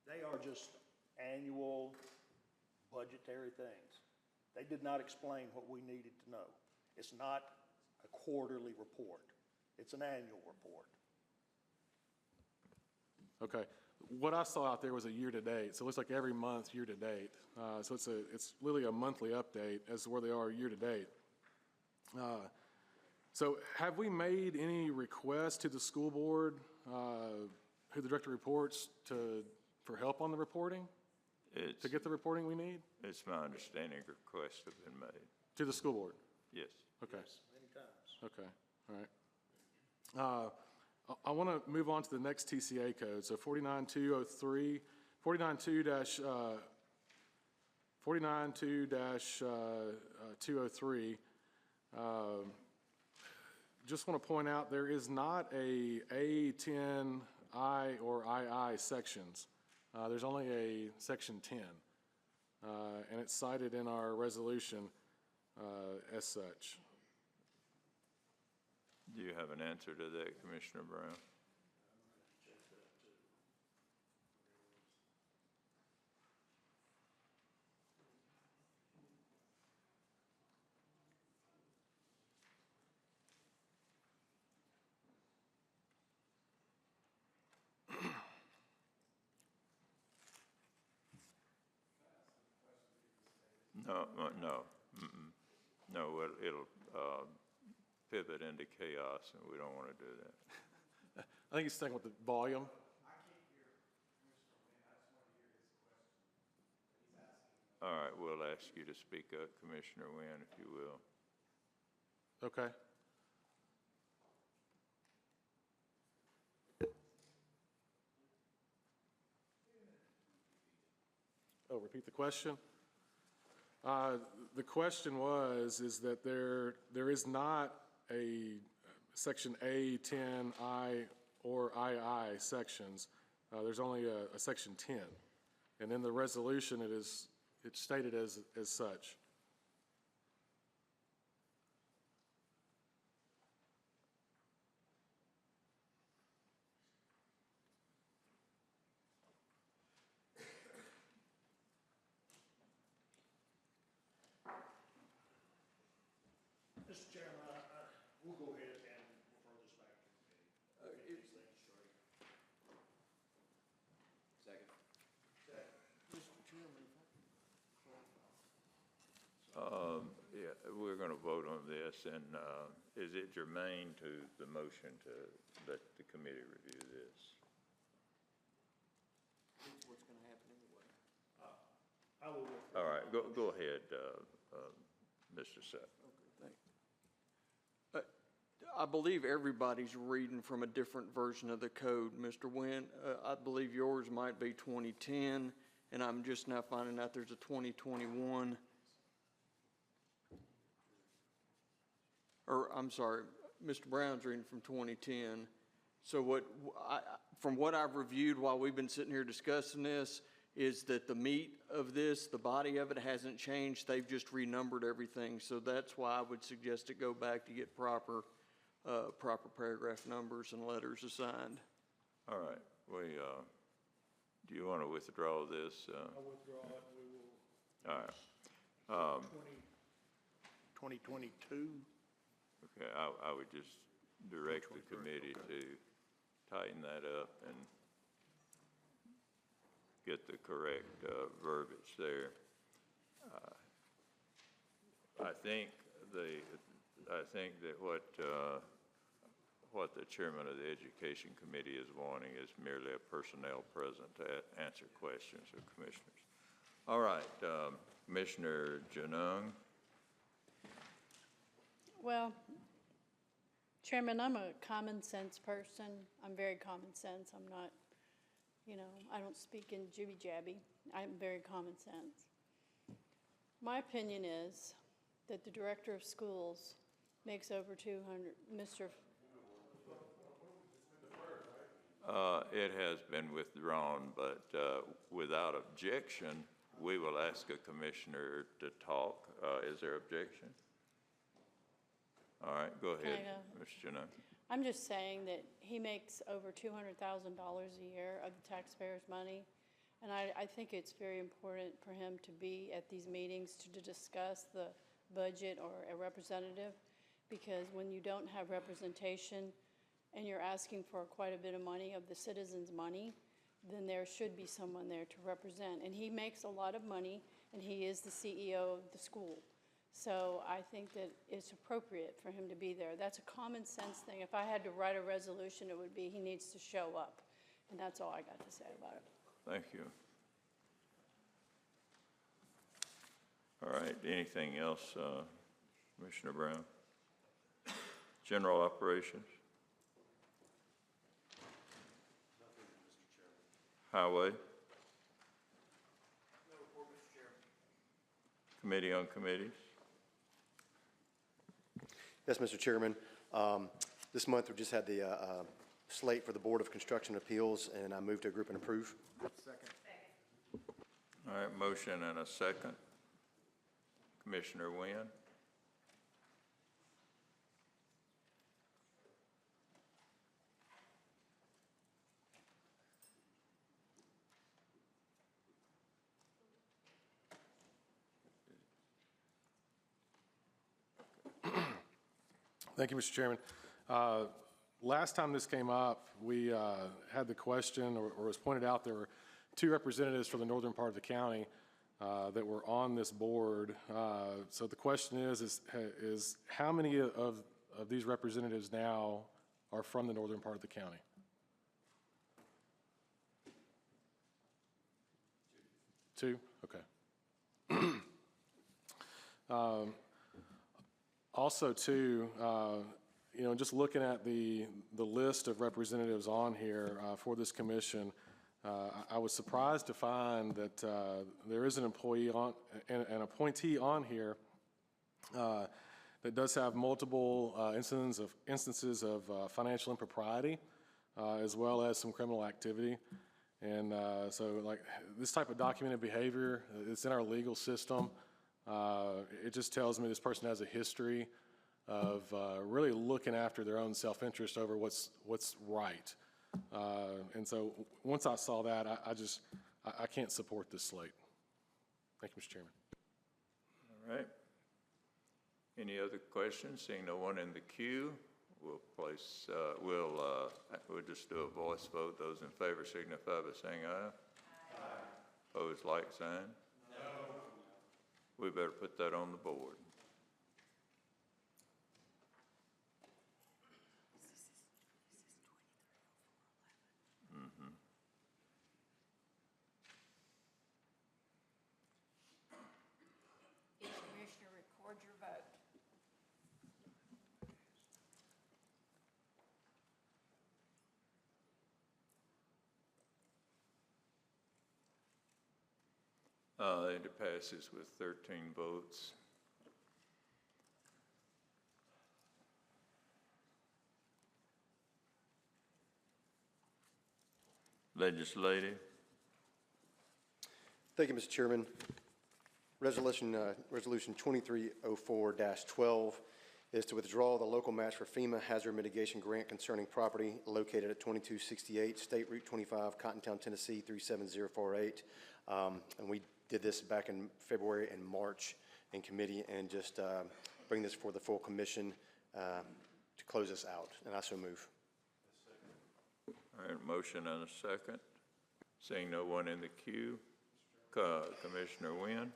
Speaker 10: They are just annual budgetary things. They did not explain what we needed to know. It's not a quarterly report. It's an annual report.
Speaker 11: Okay. What I saw out there was a year-to-date, so it looks like every month year-to-date. So it's really a monthly update as to where they are year-to-date. So have we made any requests to the school board, who the director reports, for help on the reporting? To get the reporting we need?
Speaker 1: It's my understanding requests have been made.
Speaker 11: To the school board?
Speaker 1: Yes.
Speaker 11: Okay.
Speaker 10: Yes, many times.
Speaker 11: Okay, all right. I want to move on to the next TCA code, so 49203, 492-203. Just want to point out there is not a A10I or II sections. There's only a section 10, and it's cited in our resolution as such.
Speaker 1: Do you have an answer to that, Commissioner Brown? No. No, it'll pivot into chaos, and we don't want to do that.
Speaker 11: I think he's staying with the volume.
Speaker 1: All right, we'll ask you to speak up, Commissioner Wynn, if you will.
Speaker 11: Okay. Oh, repeat the question? The question is that there is not a Section A, 10, I, or II sections, there's only a Section 10. And in the resolution, it's stated as such.
Speaker 10: Mr. Chairman, we'll go ahead and refer this back to committee. Get these things straight.
Speaker 3: Second.
Speaker 12: Mr. Chairman,
Speaker 1: Yeah, we're going to vote on this, and is it germane to the motion to let the committee review this?
Speaker 12: it's what's going to happen anyway.
Speaker 10: I will.
Speaker 1: All right, go ahead, Mr. Sutton.
Speaker 12: I believe everybody's reading from a different version of the code, Mr. Wynn. I believe yours might be 2010, and I'm just now finding out there's a 2021. Or, I'm sorry, Mr. Brown's reading from 2010. So from what I've reviewed while we've been sitting here discussing this, is that the meat of this, the body of it hasn't changed. They've just renumbered everything. So that's why I would suggest it go back to get proper paragraph numbers and letters assigned.
Speaker 1: All right, do you want to withdraw this?
Speaker 10: I'll withdraw it. We will.
Speaker 1: All right.
Speaker 10: 2022.
Speaker 1: Okay, I would just direct the committee to tighten that up and get the correct verbiage there. I think that what the chairman of the Education Committee is wanting is merely a personnel present to answer questions of commissioners. All right, Commissioner Janung.
Speaker 8: Well, Chairman, I'm a common sense person. I'm very common sense. I'm not, I don't speak in jibby-jabby. I'm very common sense. My opinion is that the director of schools makes over 200, Mr.
Speaker 1: It has been withdrawn, but without objection, we will ask a commissioner to talk. Is there objection? All right, go ahead, Mr. Janung.
Speaker 8: I'm just saying that he makes over $200,000 a year of the taxpayers' money, and I think it's very important for him to be at these meetings to discuss the budget or a representative, because when you don't have representation and you're asking for quite a bit of money of the citizens' money, then there should be someone there to represent. And he makes a lot of money, and he is the CEO of the school. So I think that it's appropriate for him to be there. That's a common sense thing. If I had to write a resolution, it would be he needs to show up. And that's all I got to say about it.
Speaker 1: Thank you. All right, anything else, Commissioner Brown? General operations?
Speaker 3: Nothing, Mr. Chairman.
Speaker 1: Highway?
Speaker 3: No report, Mr. Chairman.
Speaker 1: Committee on Committees?
Speaker 14: Yes, Mr. Chairman. This month we just had the slate for the Board of Construction Appeals, and I move to group and approve.
Speaker 12: Second.
Speaker 1: All right, motion and a second. Commissioner Wynn?
Speaker 11: Thank you, Mr. Chairman. Last time this came up, we had the question, or was pointed out, there were two representatives for the northern part of the county that were on this board. So the question is how many of these representatives now are from the northern part of the county? Two? Okay. Also, too, just looking at the list of representatives on here for this commission, I was surprised to find that there is an employee on, an appointee on here that does have multiple instances of financial impropriety, as well as some criminal activity. And so like this type of documented behavior, it's in our legal system. It just tells me this person has a history of really looking after their own self-interest over what's right. And so once I saw that, I can't support this slate. Thank you, Mr. Chairman.
Speaker 1: All right. Any other questions? Seeing no one in the queue, we'll just do a voice vote. Those in favor signify by saying aye. Aye. Opposed, like sign. No. We better put that on the board.
Speaker 2: Each commissioner record your vote.
Speaker 1: It passes with 13 votes. Legislative.
Speaker 14: Thank you, Mr. Chairman. Resolution 2304-12 is to withdraw the local match for FEMA hazard mitigation grant concerning property located at 2268 State Route 25, Cottontown, Tennessee 37048. And we did this back in February and March in committee, and just bring this for the full commission to close this out. And I so move.
Speaker 1: All right, motion and a second. Seeing no one in the queue, Commissioner Wynn.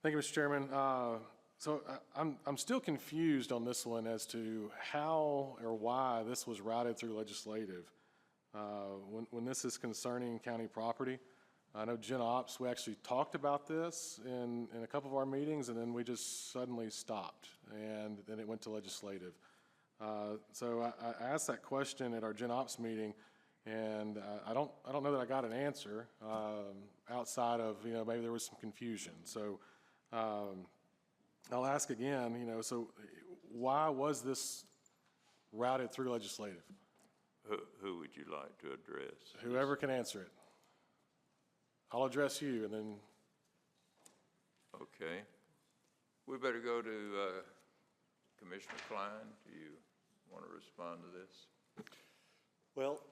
Speaker 11: Thank you, Mr. Chairman. So I'm still confused on this one as to how or why this was routed through legislative. When this is concerning county property, I know Gen Ops, we actually talked about this in a couple of our meetings, and then we just suddenly stopped, and then it went to legislative. So I asked that question at our Gen Ops meeting, and I don't know that I got an answer outside of, maybe there was some confusion. So I'll ask again, so why was this routed through legislative?
Speaker 1: Who would you like to address?
Speaker 11: Whoever can answer it. I'll address you, and then.
Speaker 1: Okay. We better go to Commissioner Klein. Do you want to respond to this?
Speaker 23: Well,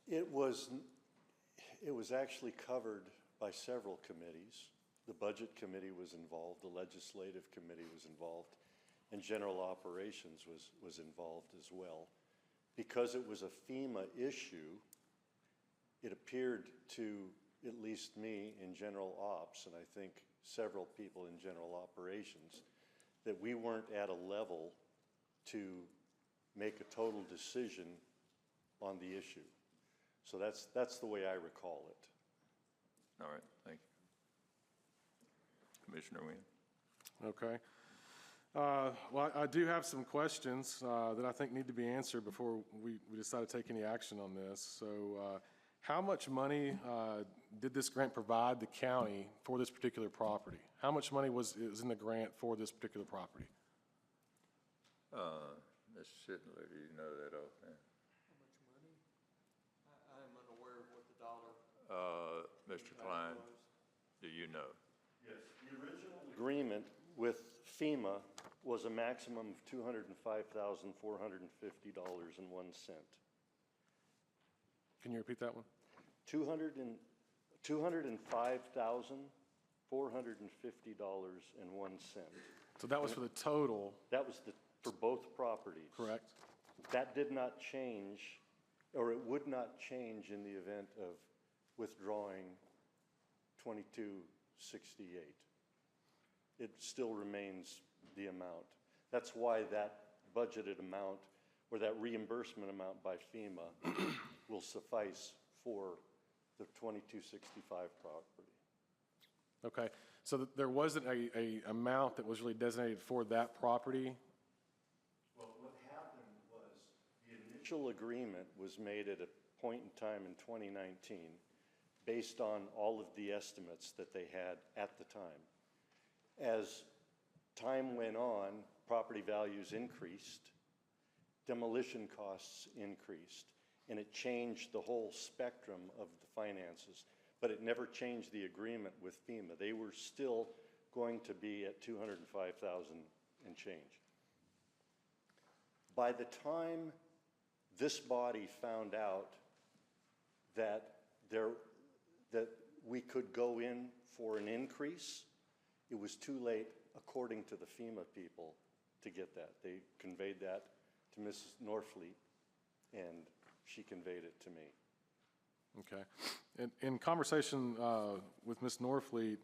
Speaker 23: it was actually covered by several committees. The Budget Committee was involved, the Legislative Committee was involved, and General Operations was involved as well. Because it was a FEMA issue, it appeared to at least me in General Ops, and I think several people in General Operations, that we weren't at a level to make a total decision on the issue. So that's the way I recall it.
Speaker 1: All right, thank you. Commissioner Wynn.
Speaker 11: Okay. Well, I do have some questions that I think need to be answered before we decide to take any action on this. So how much money did this grant provide the county for this particular property? How much money was in the grant for this particular property?
Speaker 1: Mr. Sittler, do you know that offhand?
Speaker 12: How much money? I am unaware of what the dollar.
Speaker 1: Mr. Klein, do you know?
Speaker 23: Yes, the original agreement with FEMA was a maximum of $205,450.01.
Speaker 11: Can you repeat that one?
Speaker 23: $205,450.01.
Speaker 11: So that was for the total.
Speaker 23: That was for both properties.
Speaker 11: Correct.
Speaker 23: That did not change, or it would not change in the event of withdrawing 2268. It still remains the amount. That's why that budgeted amount, or that reimbursement amount by FEMA will suffice for the 2265 property.
Speaker 11: Okay. So there wasn't a amount that was really designated for that property?
Speaker 23: Well, what happened was the initial agreement was made at a point in time in 2019 based on all of the estimates that they had at the time. As time went on, property values increased, demolition costs increased, and it changed the whole spectrum of the finances. But it never changed the agreement with FEMA. They were still going to be at $205,000 and change. By the time this body found out that we could go in for an increase, it was too late, according to the FEMA people, to get that. They conveyed that to Mrs. Norfleet, and she conveyed it to me.
Speaker 11: Okay. In conversation with Ms. Norfleet,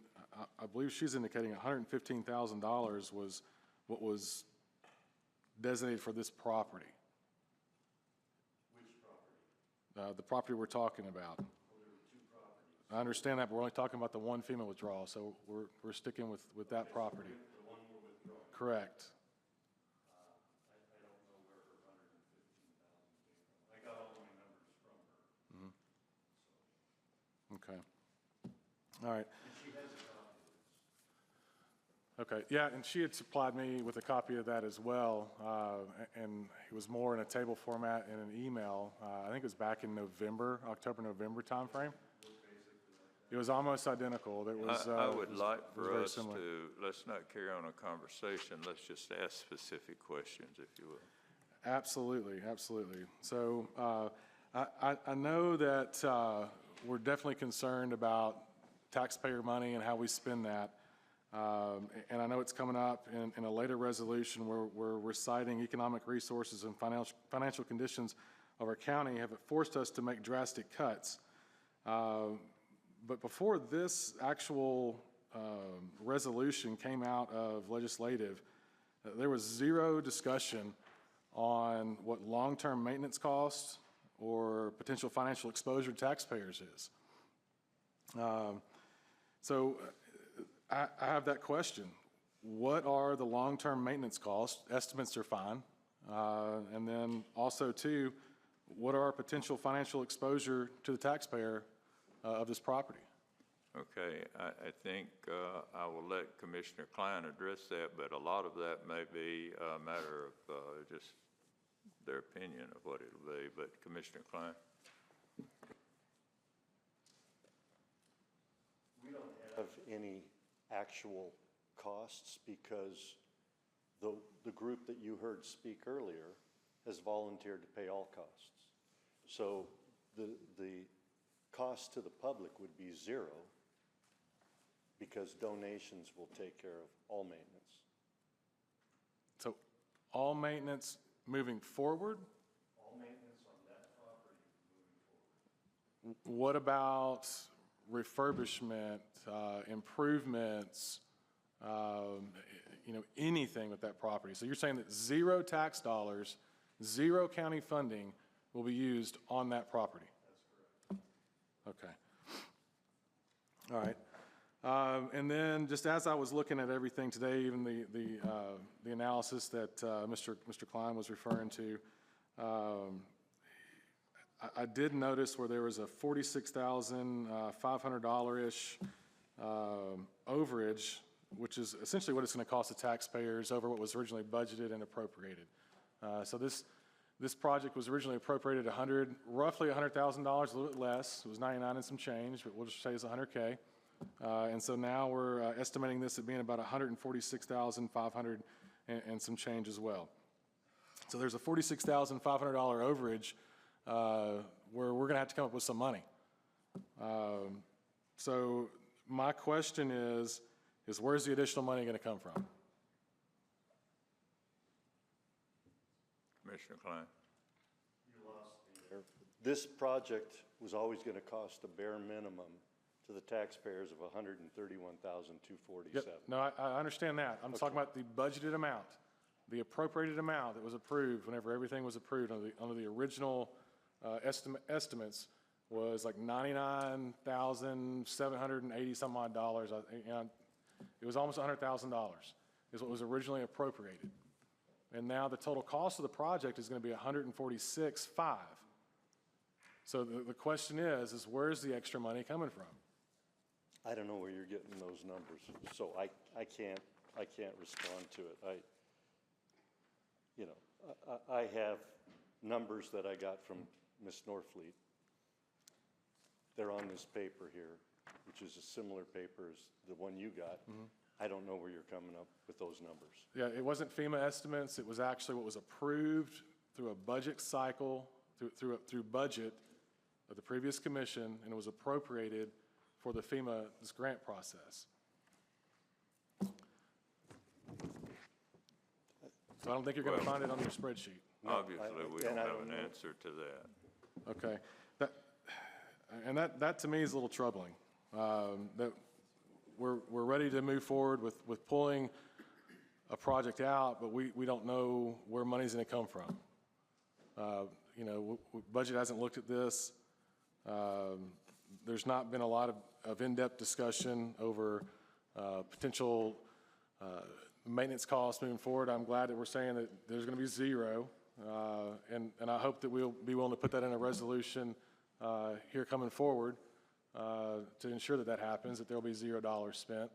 Speaker 11: I believe she's indicating $115,000 was what was designated for this property.
Speaker 23: Which property?
Speaker 11: The property we're talking about.
Speaker 23: Well, there were two properties.
Speaker 11: I understand that, but we're only talking about the one FEMA withdrawal, so we're sticking with that property.
Speaker 23: The one we're withdrawing.
Speaker 11: Correct.
Speaker 23: I don't know where her 115,000 came from. I got all my numbers from her.
Speaker 11: Okay. All right.
Speaker 23: And she has a copy of this.
Speaker 11: Okay, yeah, and she had supplied me with a copy of that as well, and it was more in a table format in an email. I think it was back in November, October-November timeframe. It was almost identical. It was.
Speaker 1: I would like
Speaker 11: it was
Speaker 1: for
Speaker 11: very
Speaker 1: us
Speaker 11: similar.
Speaker 1: to, let's not carry on a conversation, let's just ask specific questions, if you will.
Speaker 11: Absolutely, absolutely. So I know that we're definitely concerned about taxpayer money and how we spend that. And I know it's coming up in a later resolution where we're citing economic resources and financial conditions of our county have forced us to make drastic cuts. But before this actual resolution came out of legislative, there was zero discussion on what long-term maintenance costs or potential financial exposure to taxpayers is. So I have that question. What are the long-term maintenance costs? Estimates are fine. And then also, too, what are our potential financial exposure to the taxpayer of this property?
Speaker 1: Okay, I think I will let Commissioner Klein address that, but a lot of that may be a matter of just their opinion of what it'll be. But Commissioner Klein?
Speaker 23: We don't have any actual costs because the group that you heard speak earlier has volunteered to pay all costs. So the cost to the public would be zero because donations will take care of all maintenance.
Speaker 11: So all maintenance moving forward?
Speaker 23: All maintenance on that property moving forward.
Speaker 11: What about refurbishment, improvements, anything with that property? So you're saying that zero tax dollars, zero county funding will be used on that property?
Speaker 23: That's correct.
Speaker 11: Okay. All right. And then just as I was looking at everything today, even the analysis that Mr. Klein was referring to, I did notice where there was a $46,500-ish overage, which is essentially what it's going to cost the taxpayers over what was originally budgeted and appropriated. So this project was originally appropriated roughly $100,000, a little bit less. It was 99 and some change, but we'll just say it's $100K. And so now we're estimating this at being about $146,500 and some change as well. So there's a $46,500 overage where we're going to have to come up with some money. So my question is where's the additional money going to come from?
Speaker 1: Commissioner Klein?
Speaker 23: You lost me there. This project was always going to cost a bare minimum to the taxpayers of $131,247.
Speaker 11: Yep. No, I understand that. I'm talking about the budgeted amount, the appropriated amount that was approved whenever everything was approved under the original estimates was like $99,780 some odd dollars. It was almost $100,000 is what was originally appropriated. And now the total cost of the project is going to be $146,500. So the question is where's the extra money coming from?
Speaker 23: I don't know where you're getting those numbers, so I can't respond to it. I have numbers that I got from Ms. Norfleet. They're on this paper here, which is a similar paper as the one you got. I don't know where you're coming up with those numbers.
Speaker 11: Yeah, it wasn't FEMA estimates, it was actually what was approved through a budget cycle, through budget of the previous commission, and it was appropriated for the FEMA, this grant process. So I don't think you're going to find it on your spreadsheet.
Speaker 1: Obviously, we don't have an answer to that.
Speaker 11: Okay. That to me is a little troubling. That we're ready to move forward with pulling a project out, but we don't know where money's going to come from. Budget hasn't looked at this. There's not been a lot of in-depth discussion over potential maintenance costs moving forward. I'm glad that we're saying that there's going to be zero, and I hope that we'll be willing to put that in a resolution here coming forward to ensure that happens, that there will be $0 spent.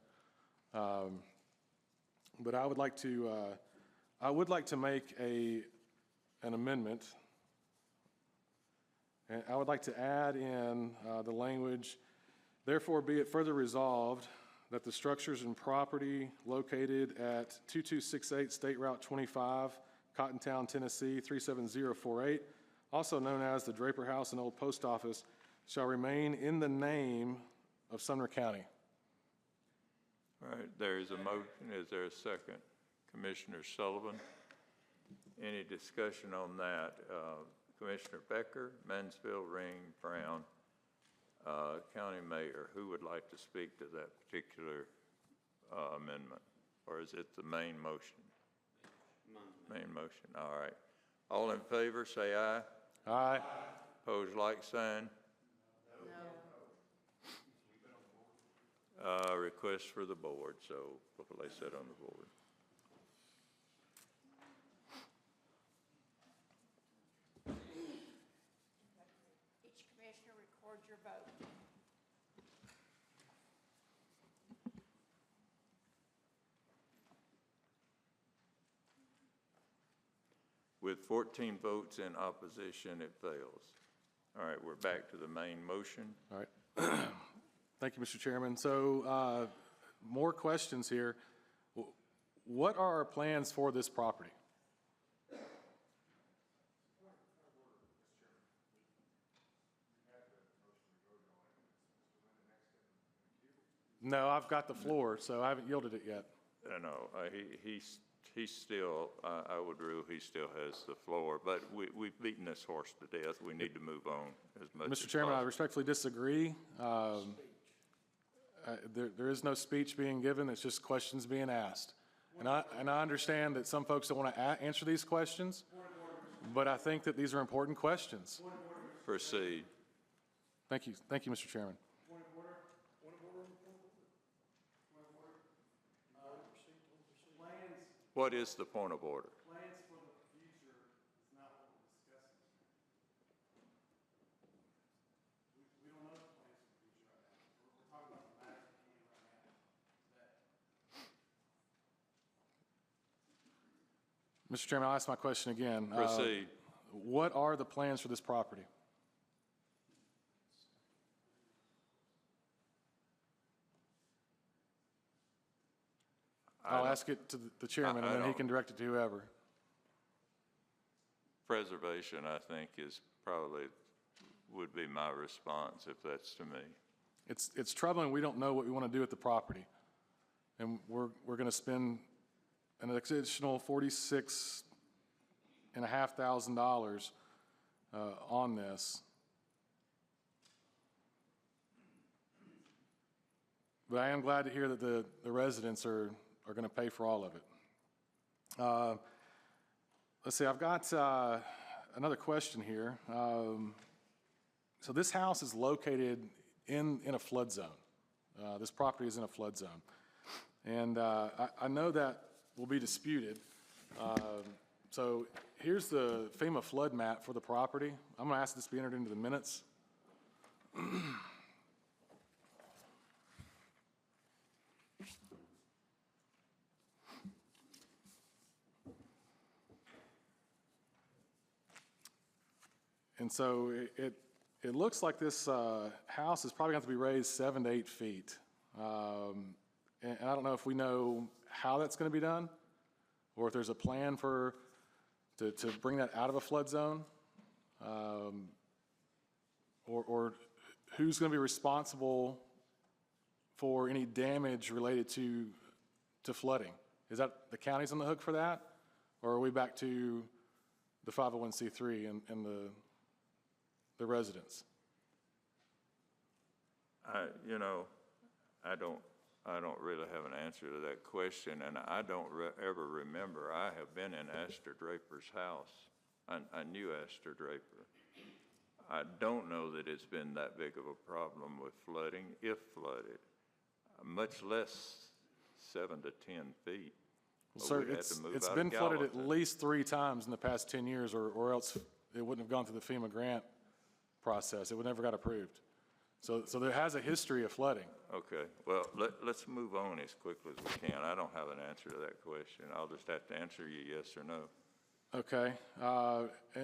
Speaker 11: But I would like to make an amendment, and I would like to add in the language, therefore be it further resolved that the structures and property located at 2268 State Route 25, Cottontown, Tennessee 37048, also known as the Draper House and Old Post Office, shall remain in the name of Sumner County.
Speaker 1: All right, there is a motion. Is there a second? Commissioner Sullivan. Any discussion on that? Commissioner Becker, Mansfield, Ring, Brown, County Mayor, who would like to speak to that particular amendment? Or is it the main motion? Main motion, all right. All in favor, say aye.
Speaker 11: Aye.
Speaker 1: Opposed, like sign. Request for the board, so we'll place that on the board.
Speaker 2: Each commissioner record your vote.
Speaker 1: With 14 votes in opposition, it fails. All right, we're back to the main motion.
Speaker 11: All right. Thank you, Mr. Chairman. So more questions here. What are our plans for this property? No, I've got the floor, so I haven't yielded it yet.
Speaker 1: No, he's still, I would rule he still has the floor, but we've beaten this horse to death. We need to move on as much as
Speaker 11: Mr. Chairman, I
Speaker 1: possible.
Speaker 11: respectfully disagree. There is no speech being given, it's just questions being asked. And I understand that some folks don't want to answer these questions, but I think that these are important questions.
Speaker 1: Proceed.
Speaker 11: Thank you, Mr. Chairman.
Speaker 1: What is the point of order?
Speaker 11: Plans for the future is not what we're discussing. We don't know the plans for the future right now. We're talking about the matter at hand right now, today. Mr. Chairman, I'll ask my question again.
Speaker 1: Proceed.
Speaker 11: What are the plans for this property? I'll ask it to the chairman, and then he can direct it to whoever.
Speaker 1: Preservation, I think, would be my response if that's to me.
Speaker 11: It's troubling. We don't know what we want to do with the property, and we're going to spend an additional $46,500 on this. But I am glad to hear that the residents are going to pay for all of it. Let's see, I've got another question here. So this house is located in a flood zone. This property is in a flood zone. And I know that will be disputed. So here's the FEMA flood map for the property. I'm going to ask this to be entered into the minutes. And so it looks like this house is probably going to have to be raised 7 to 8 feet. And I don't know if we know how that's going to be done, or if there's a plan to bring that out of a flood zone, or who's going to be responsible for any damage related to flooding. Is that the county's on the hook for that, or are we back to the 501c3 and the residents?
Speaker 1: I don't really have an answer to that question, and I don't ever remember. I have been in Astor Draper's house. I knew Astor Draper. I don't know that it's been that big of a problem with flooding, if flooded, much less 7 to 10 feet.
Speaker 11: Well, sir, it's been flooded at least 3 times in the past 10 years, or else it wouldn't have gone through the FEMA grant process. It would never got approved. So there has a history of flooding.
Speaker 1: Okay, well, let's move on as quickly as we can. I don't have an answer to that question. I'll just have to answer you yes or no.
Speaker 11: Okay,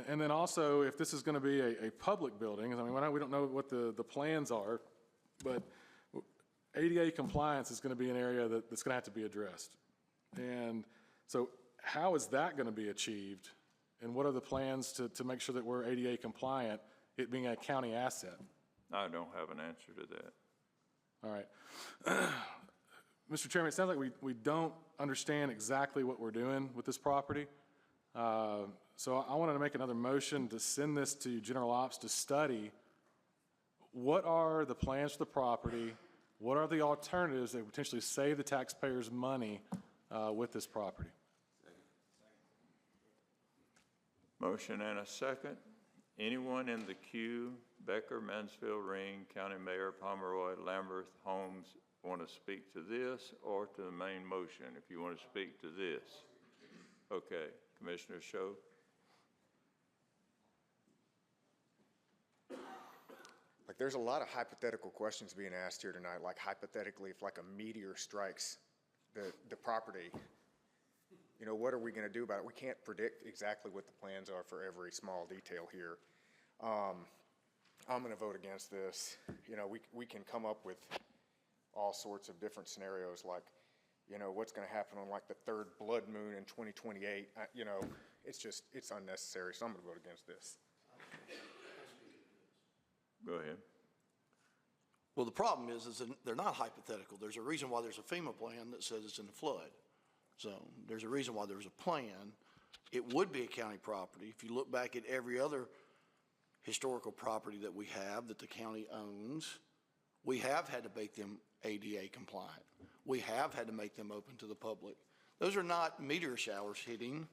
Speaker 11: and then also, if this is going to be a public building, I mean, we don't know what the plans are, but ADA compliance is going to be an area that's going to have to be addressed. And so how is that going to be achieved? And what are the plans to make sure that we're ADA compliant, it being a county asset?
Speaker 1: I don't have an answer to that.
Speaker 11: All right. Mr. Chairman, it sounds like we don't understand exactly what we're doing with this property. So I wanted to make another motion to send this to General Ops to study what are the plans for the property, what are the alternatives that potentially save the taxpayers money with this property.
Speaker 1: Motion and a second. Anyone in the queue, Becker, Mansfield, Ring, County Mayor, Pomeroy, Lambert, Holmes, want to speak to this or to the main motion? If you want to speak to this. Okay, Commissioner Sho.
Speaker 7: Like, there's a lot of hypothetical questions being asked here tonight, like hypothetically, if like a meteor strikes the property, you know, what are we going to do about it? We can't predict exactly what the plans are for every small detail here. I'm going to vote against this. You know, we can come up with all sorts of different scenarios, like, you know, what's going to happen on like the 3rd blood moon in 2028. You know, it's unnecessary, so I'm going to vote against this.
Speaker 1: Go ahead.
Speaker 9: Well, the problem is that they're not hypothetical. There's a reason why there's a FEMA plan that says it's in the flood. So there's a reason why there's a plan. It would be a county property. If you look back at every other historical property that we have that the county owns, we have had to make them ADA compliant. We have had to make them open to the public. Those are not meteor showers hitting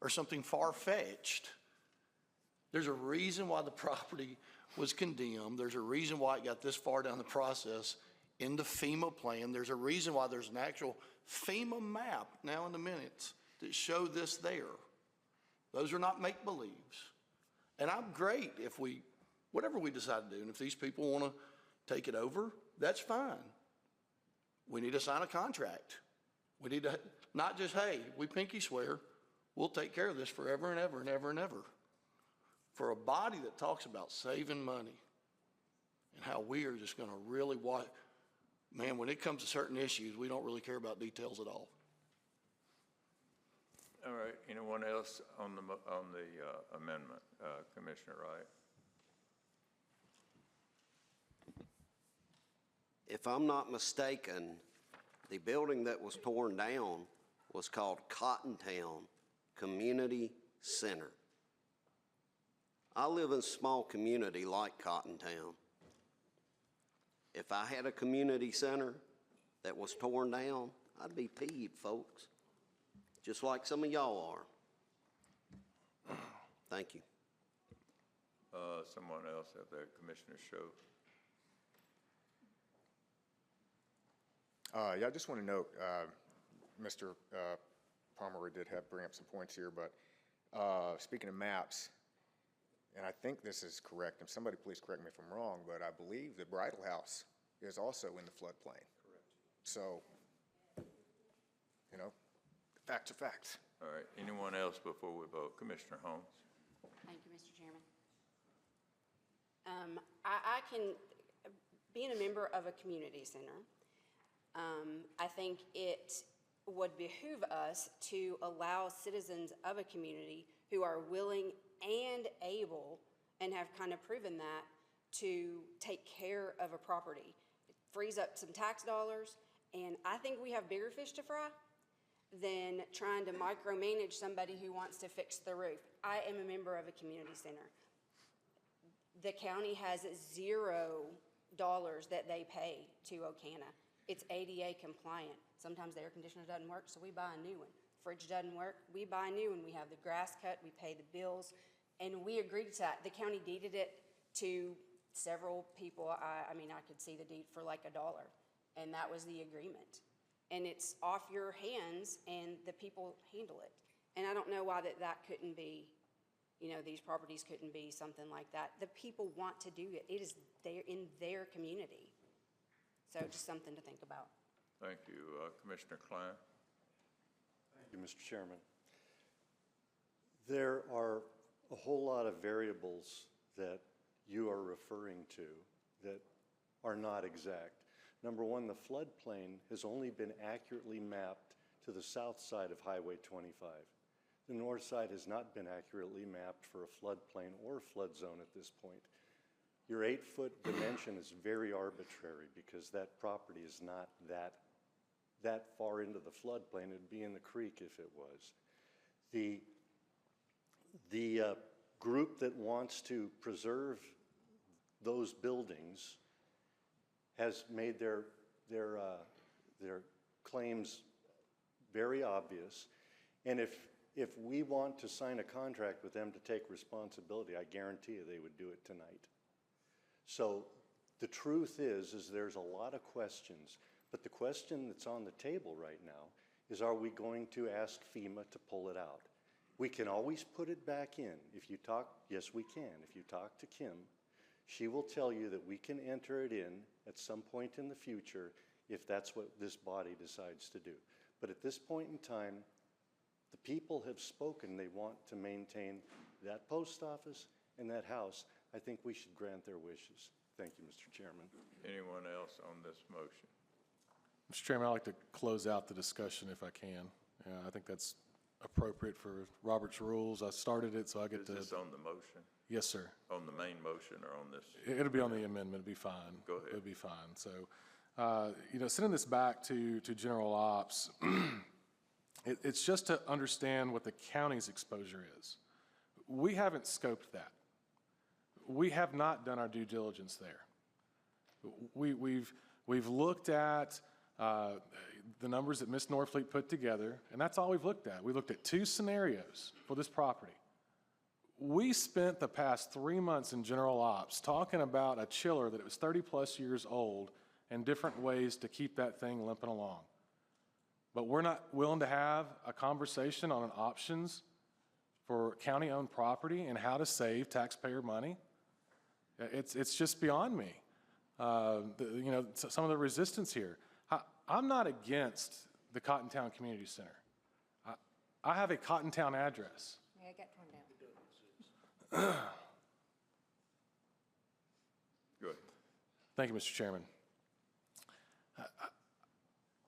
Speaker 9: or something far-fetched. There's a reason why the property was condemned. There's a reason why it got this far down the process in the FEMA plan. There's a reason why there's an actual FEMA map now in the minutes that show this there. Those are not make-believes. And I'm great if whatever we decide to do, and if these people want to take it over, that's fine. We need to sign a contract. We need to, not just, hey, we pinky swear, we'll take care of this forever and ever and ever and ever. For a body that talks about saving money and how we are just going to really watch, man, when it comes to certain issues, we don't really care about details at all.
Speaker 1: All right. Anyone else on the amendment? Commissioner Wright.
Speaker 15: If I'm not mistaken, the building that was torn down was called Cottontown Community Center. I live in a small community like Cottontown. If I had a community center that was torn down, I'd be peeved, folks, just like some of y'all are. Thank you.
Speaker 1: Someone else have that, Commissioner Sho.
Speaker 7: Yeah, I just want to note, Mr. Pomeroy did bring up some points here, but speaking of maps, and I think this is correct, and somebody please correct me if I'm wrong, but I believe the Bridal House is also in the floodplain. Correct. So, you know, facts are facts.
Speaker 1: All right. Anyone else before we vote? Commissioner Holmes.
Speaker 16: Thank you, Mr. Chairman.
Speaker 3: I can, being a member of a community center, I think it would behoove us to allow citizens of a community who are willing and able, and have kind of proven that, to take care of a property. It frees up some tax dollars, and I think we have bigger fish to fry than trying to micromanage somebody who wants to fix the roof. I am a member of a community center. The county has $0 that they pay to Ocana. It's ADA compliant. Sometimes the air conditioner doesn't work, so we buy a new one. Fridge doesn't work, we buy a new one. We have the grass cut, we pay the bills, and we agreed to that. The county deeded it to several people. I mean, I could see the deed for like $1, and that was the agreement. And it's off your hands, and the people handle it. And I don't know why that couldn't be, you know, these properties couldn't be something like that. The people want to do it. It is there in their community. So just something to think about.
Speaker 1: Thank you. Commissioner Klein?
Speaker 23: Thank you, Mr. Chairman. There are a whole lot of variables that you are referring to that are not exact. Number one, the floodplain has only been accurately mapped to the south side of Highway 25. The north side has not been accurately mapped for a floodplain or flood zone at this point. Your 8-foot dimension is very arbitrary because that property is not that far into the floodplain. It'd be in the creek if it was. The group that wants to preserve those buildings has made their claims very obvious. And if we want to sign a contract with them to take responsibility, I guarantee you they would do it tonight. So the truth is there's a lot of questions, but the question that's on the table right now is, are we going to ask FEMA to pull it out? We can always put it back in. If you talk, yes we can. If you talk to Kim, she will tell you that we can enter it in at some point in the future if that's what this body decides to do. But at this point in time, the people have spoken. They want to maintain that post office and that house. I think we should grant their wishes. Thank you, Mr. Chairman.
Speaker 1: Anyone else on this motion?
Speaker 11: Mr. Chairman, I'd like to close out the discussion if I can. I think that's appropriate for Robert's rules. I started it, so I get to.
Speaker 1: Is this on the motion?
Speaker 11: Yes, sir.
Speaker 1: On the main motion or on this?
Speaker 11: It'll be on the amendment. It'll be fine.
Speaker 1: Go ahead.
Speaker 11: It'll be fine. So, you know, sending this back to general ops, it's just to understand what the county's exposure is. We haven't scoped that. We have not done our due diligence there. We've looked at the numbers that Ms. Norfleet put together, and that's all we've looked at. We looked at 2 scenarios for this property. We spent the past 3 months in general ops talking about a chiller that was 30-plus years old and different ways to keep that thing limping along. But we're not willing to have a conversation on options for county-owned property and how to save taxpayer money. It's just beyond me. You know, some of the resistance here. I'm not against the Cottontown Community Center. I have a Cottontown address.
Speaker 2: Yeah, I got torn down.
Speaker 1: Go ahead.
Speaker 11: Thank you, Mr. Chairman.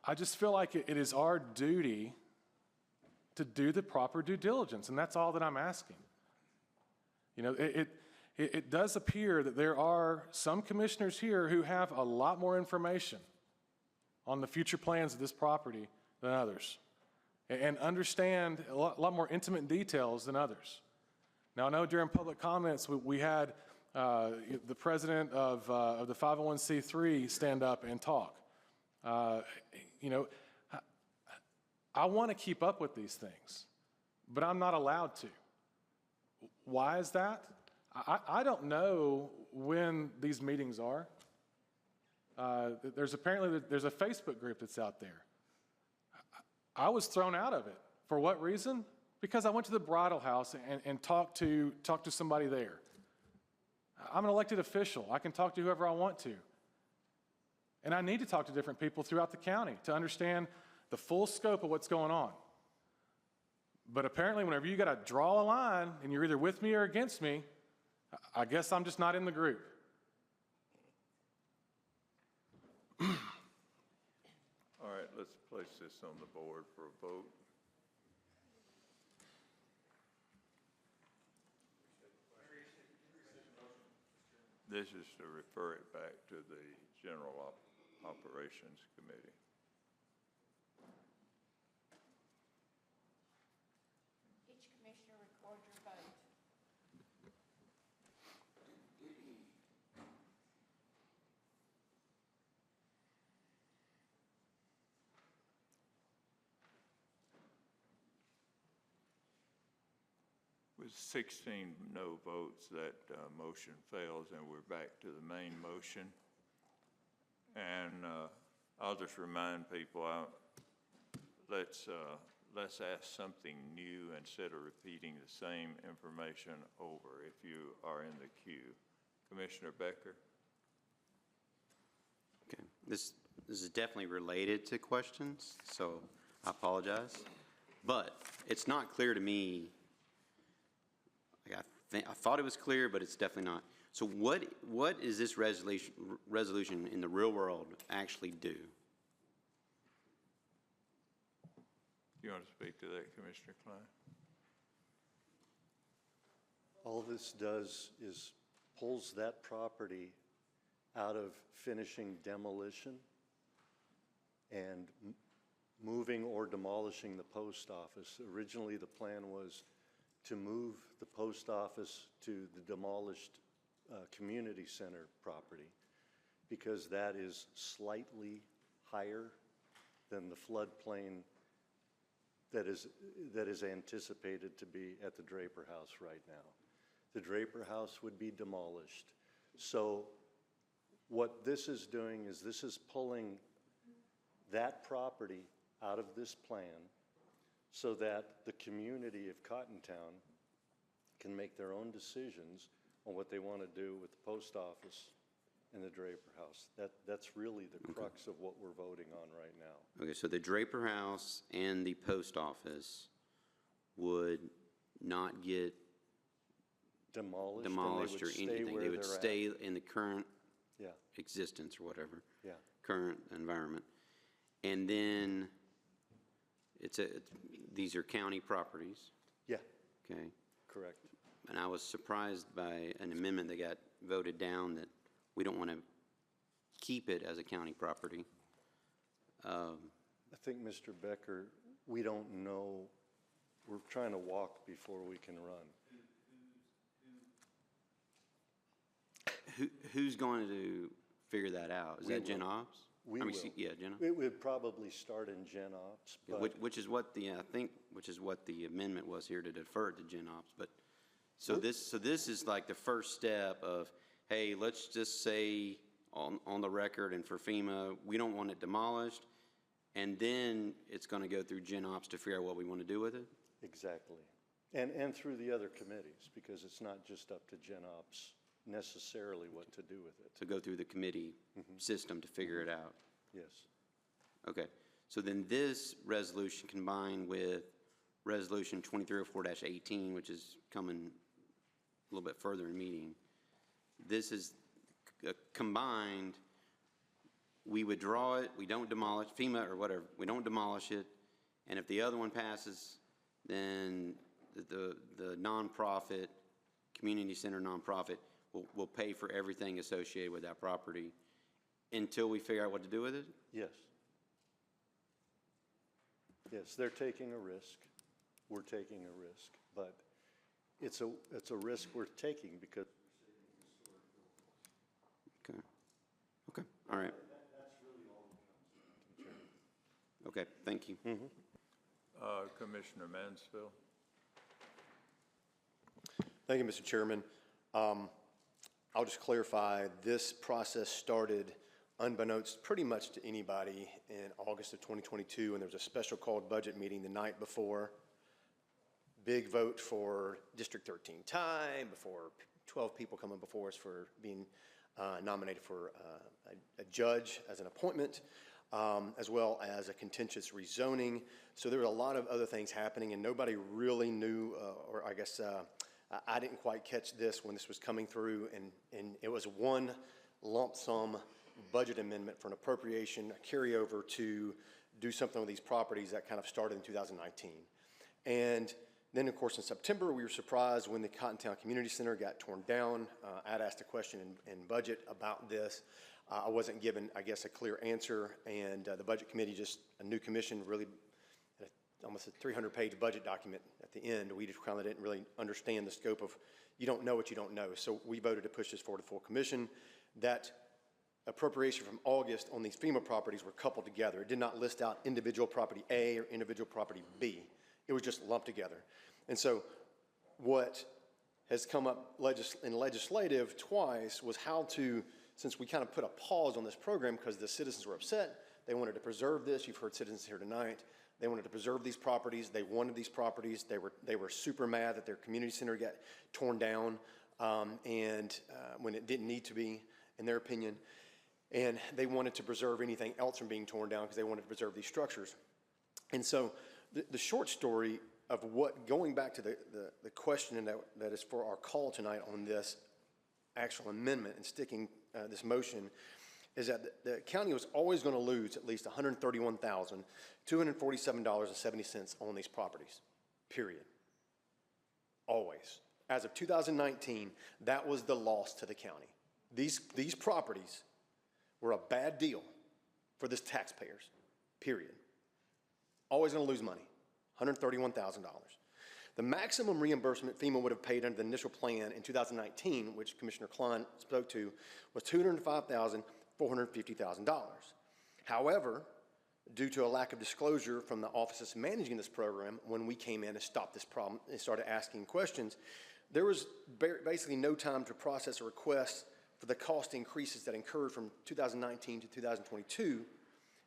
Speaker 11: I just feel like it is our duty to do the proper due diligence, and that's all that I'm asking. You know, it does appear that there are some commissioners here who have a lot more information on the future plans of this property than others, and understand a lot more intimate details than others. Now, I know during public comments, we had the president of the 501c3 stand up and talk. You know, I want to keep up with these things, but I'm not allowed to. Why is that? I don't know when these meetings are. There's a Facebook group that's out there. I was thrown out of it. For what reason? Because I went to the bridal house and talked to somebody there. I'm an elected official. I can talk to whoever I want to. And I need to talk to different people throughout the county to understand the full scope of what's going on. But apparently, whenever you got to draw a line and you're either with me or against me, I guess I'm just not in the group.
Speaker 1: All right, let's place this on the board for a vote. This is to refer it back to the General Operations Committee.
Speaker 2: Each commissioner record your vote.
Speaker 1: With 16 no votes, that motion fails, and we're back to the main motion. And I'll just remind people, let's ask something new instead of repeating the same information over if you are in the queue. Commissioner Becker?
Speaker 16: Okay, this is definitely related to questions, so I apologize. But it's not clear to me. I thought it was clear, but it's definitely not. So what is this resolution in the real world actually do?
Speaker 1: You want to speak to that, Commissioner Klein?
Speaker 23: All this does is pulls that property out of finishing demolition and moving or demolishing the post office. Originally, the plan was to move the post office to the demolished community center property because that is slightly higher than the floodplain that is anticipated to be at the Draper House right now. The Draper House would be demolished. So what this is doing is this is pulling that property out of this plan so that the community of Cottontown can make their own decisions on what they want to do with the post office and the Draper House. That's really the crux of what we're voting on right now.
Speaker 16: Okay, so the Draper House and the post office would not get demolished or anything. They would stay in the current existence or whatever, current environment. And then these are county properties?
Speaker 23: Yeah.
Speaker 16: Okay.
Speaker 23: Correct.
Speaker 16: And I was surprised by an amendment that got voted down that we don't want to keep it as a county property.
Speaker 23: I think, Mr. Becker, we don't know. We're trying to walk before we can run.
Speaker 16: Who's going to figure that out? Is that Gen Ops?
Speaker 23: We will.
Speaker 16: Yeah, Gen Ops.
Speaker 23: It would probably start in Gen Ops, but
Speaker 16: which is what the amendment was here, to defer it to Gen Ops. But so this is like the first step of, hey, let's just say on the record and for FEMA, we don't want it demolished, and then it's going to go through Gen Ops to figure out what we want to do with it.
Speaker 23: Exactly, and through the other committees, because it's not just up to Gen Ops necessarily what to do with it.
Speaker 16: To go through the committee system to figure it out.
Speaker 23: Yes.
Speaker 16: Okay, so then this resolution combined with Resolution 2304-18, which is coming a little bit further in meeting, this is combined. We withdraw it, we don't demolish, FEMA or whatever, we don't demolish it, and if the other one passes, then the nonprofit, community center nonprofit, will pay for everything associated with that property until we figure out what to do with it?
Speaker 23: Yes. Yes, they're taking a risk. We're taking a risk, but it's a risk we're taking because.
Speaker 16: Okay. Okay. All right.
Speaker 23: That's really all it comes down to.
Speaker 16: Okay. Thank you.
Speaker 1: Commissioner Mansfield.
Speaker 14: Thank you, Mr. Chairman. I'll just clarify, this process started unbeknownst pretty much to anybody in August of 2022, and there was a special called budget meeting the night before. Big vote for District 13 tie, before 12 people coming before us for being nominated for a judge as an appointment, as well as a contentious rezoning. So there were a lot of other things happening, and nobody really knew, or I guess I didn't quite catch this when this was coming through, and it was one lump sum budget amendment for an appropriation, a carryover to do something with these properties that kind of started in 2019. And then, of course, in September, we were surprised when the Cottontown Community Center got torn down. I'd asked a question in budget about this. I wasn't given, I guess, a clear answer, and the Budget Committee, just a new commission, really almost a 300-page budget document at the end. We just kind of didn't really understand the scope of, you don't know what you don't know. So we voted to push this forward to full commission. That appropriation from August on these FEMA properties were coupled together. It did not list out individual property A or individual property B. It was just lumped together. And so what has come up in legislative twice was how to, since we kind of put a pause on this program because the citizens were upset, they wanted to preserve this. You've heard citizens here tonight. They wanted to preserve these properties. They wanted these properties. They were super mad that their community center got torn down when it didn't need to be, in their opinion. And they wanted to preserve anything else from being torn down because they wanted to preserve these structures. And so the short story of what, going back to the question that is for our call tonight on this actual amendment and sticking this motion, is that the county was always going to lose at least $131,247.70 on these properties, period. Always. As of 2019, that was the loss to the county. These properties were a bad deal for the taxpayers, period. Always going to lose money, $131,000. The maximum reimbursement FEMA would have paid under the initial plan in 2019, which Commissioner Klein spoke to, was $205,450,000. However, due to a lack of disclosure from the offices managing this program, when we came in and stopped this problem and started asking questions, there was basically no time to process a request for the cost increases that incurred from 2019 to 2022,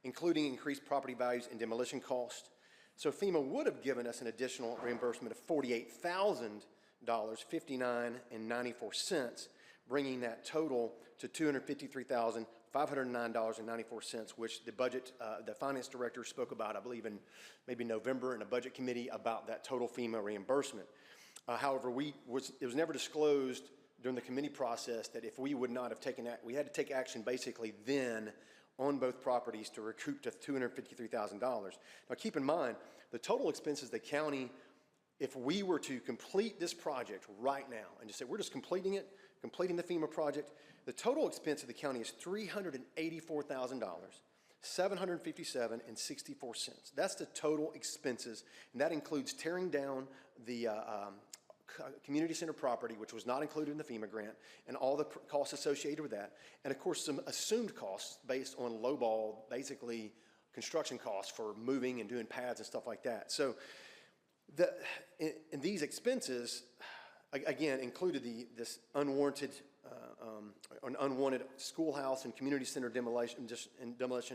Speaker 14: including increased property values and demolition costs. So FEMA would have given us an additional reimbursement of $48,059.94, bringing that total to $253,509.94, which the budget, the finance director spoke about, I believe, in maybe November in a budget committee about that total FEMA reimbursement. However, it was never disclosed during the committee process that if we would not have taken that, we had to take action basically then on both properties to recoup to $253,000. Now keep in mind, the total expenses of the county, if we were to complete this project right now and just say, we're just completing it, completing the FEMA project, the total expense of the county is $384,757.64. That's the total expenses, and that includes tearing down the community center property, which was not included in the FEMA grant, and all the costs associated with that, and of course some assumed costs based on lowball, basically construction costs for moving and doing pads and stuff like that. So and these expenses, again, included this unwanted unwanted schoolhouse and community center demolition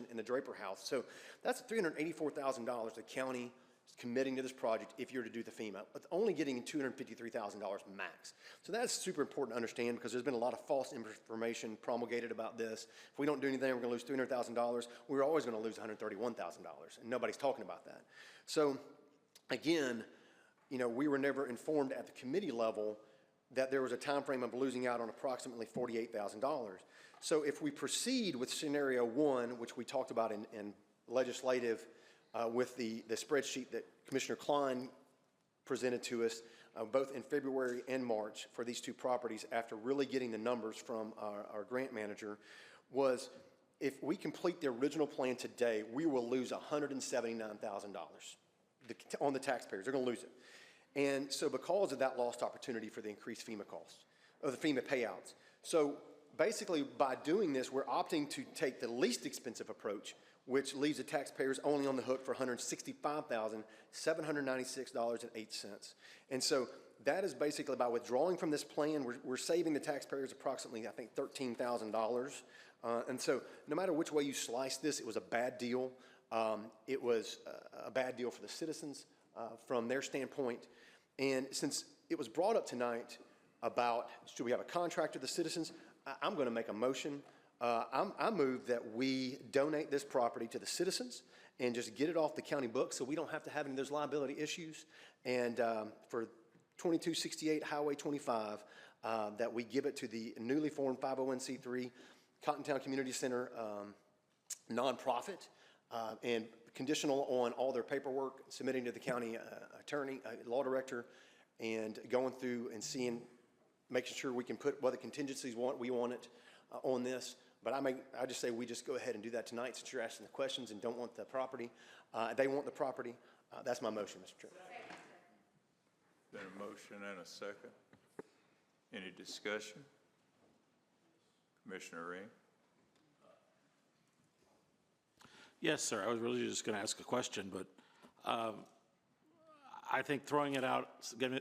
Speaker 14: in the Draper House. So that's $384,000 the county is committing to this project if you're to do the FEMA, but only getting $253,000 max. So that's super important to understand because there's been a lot of false information promulgated about this. If we don't do anything, we're going to lose $300,000. We're always going to lose $131,000, and nobody's talking about that. So again, you know, we were never informed at the committee level that there was a time frame of losing out on approximately $48,000. So if we proceed with scenario one, which we talked about in legislative with the spreadsheet that Commissioner Klein presented to us both in February and March for these two properties after really getting the numbers from our grant manager, was if we complete the original plan today, we will lose $179,000 on the taxpayers. They're going to lose it. And so because of that lost opportunity for the increased FEMA costs, or the FEMA payouts. So basically by doing this, we're opting to take the least expensive approach, which leaves the taxpayers only on the hook for $165,796.08. And so that is basically by withdrawing from this plan, we're saving the taxpayers approximately, I think, $13,000. And so no matter which way you slice this, it was a bad deal. It was a bad deal for the citizens from their standpoint. And since it was brought up tonight about should we have a contract with the citizens, I'm going to make a motion. I move that we donate this property to the citizens and just get it off the county books so we don't have to have any of those liability issues, and for 2268 Highway 25, that we give it to the newly formed 501c3 Cottontown Community Center nonprofit, and conditional on all their paperwork, submitting to the county attorney, law director, and going through and seeing, making sure we can put what the contingencies we want it on this. But I just say we just go ahead and do that tonight, since you're asking the questions and don't want the property. They want the property. That's my motion, Mr. Chairman.
Speaker 1: Been a motion and a second. Any discussion? Commissioner Ring?
Speaker 17: Yes, sir. I was really just going to ask a question, but I think throwing it out,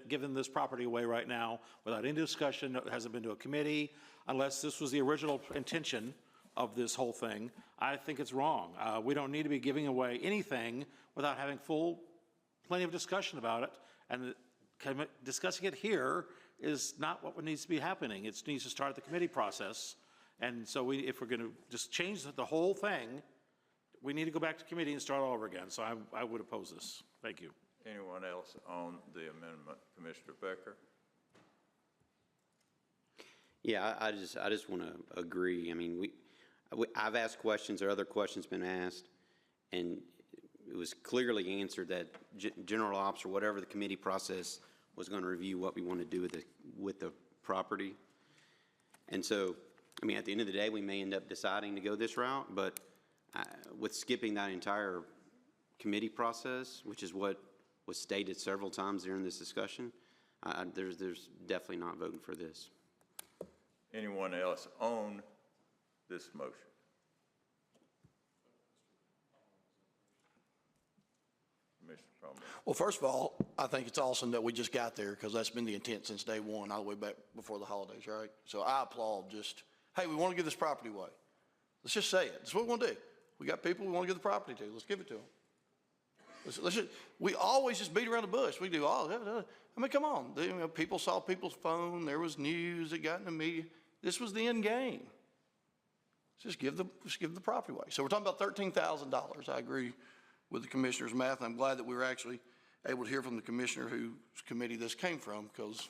Speaker 17: giving this property away right now without any discussion, it hasn't been to a committee, unless this was the original intention of this whole thing, I think it's wrong. We don't need to be giving away anything without having plenty of discussion about it, and discussing it here is not what needs to be happening. It needs to start at the committee process, and so if we're going to just change the whole thing, we need to go back to committee and start all over again. So I would oppose this. Thank you.
Speaker 1: Anyone else on the amendment? Commissioner Becker?
Speaker 16: Yeah, I just want to agree. I mean, I've asked questions, or other questions been asked, and it was clearly answered that general ops or whatever the committee process was going to review what we want to do with the property. And so, I mean, at the end of the day, we may end up deciding to go this route, but with skipping that entire committee process, which is what was stated several times during this discussion, there's definitely not voting for this.
Speaker 1: Anyone else on this motion? Commissioner Cromwell.
Speaker 9: Well, first of all, I think it's awesome that we just got there, because that's been the intent since day one, all the way back before the holidays, right? So I applaud hey, we want to give this property away. Let's just say it. That's what we want to do. We got people we want to give the property to. Let's give it to them. We always just beat around the bush. We do all. I mean, come on. People saw people's phone. There was news. It got in the media. This was the end game. Just give the property away. So we're talking about $13,000. I agree with the commissioner's math. I'm glad that we were actually able to hear from the commissioner whose committee this came from, because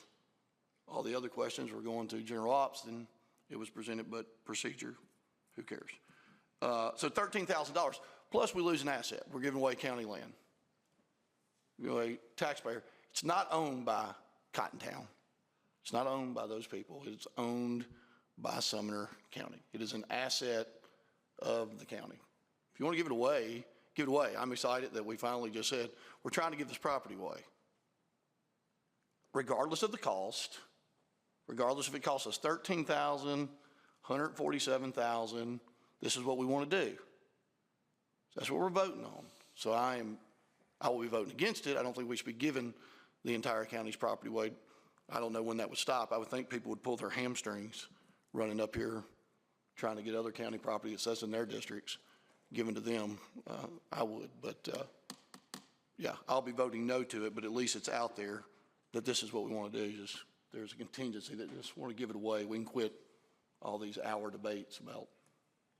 Speaker 9: all the other questions were going to general ops, and it was presented, but procedure, who cares? So $13,000, plus we lose an asset. We're giving away county land. We're giving away taxpayer. It's not owned by Cottontown. It's not owned by those people. It's owned by Sumner County. It is an asset of the county. If you want to give it away, give it away. I'm excited that we finally just said, we're trying to give this property away. Regardless of the cost, regardless if it costs us $13,000, $147,000, this is what we want to do. That's what we're voting on. So I will be voting against it. I don't think we should be giving the entire county's property away. I don't know when that would stop. I would think people would pull their hamstrings running up here trying to get other county property that says in their districts given to them. I would, but yeah, I'll be voting no to it, but at least it's out there that this is what we want to do. There's a contingency that just want to give it away. We can quit all these hour debates about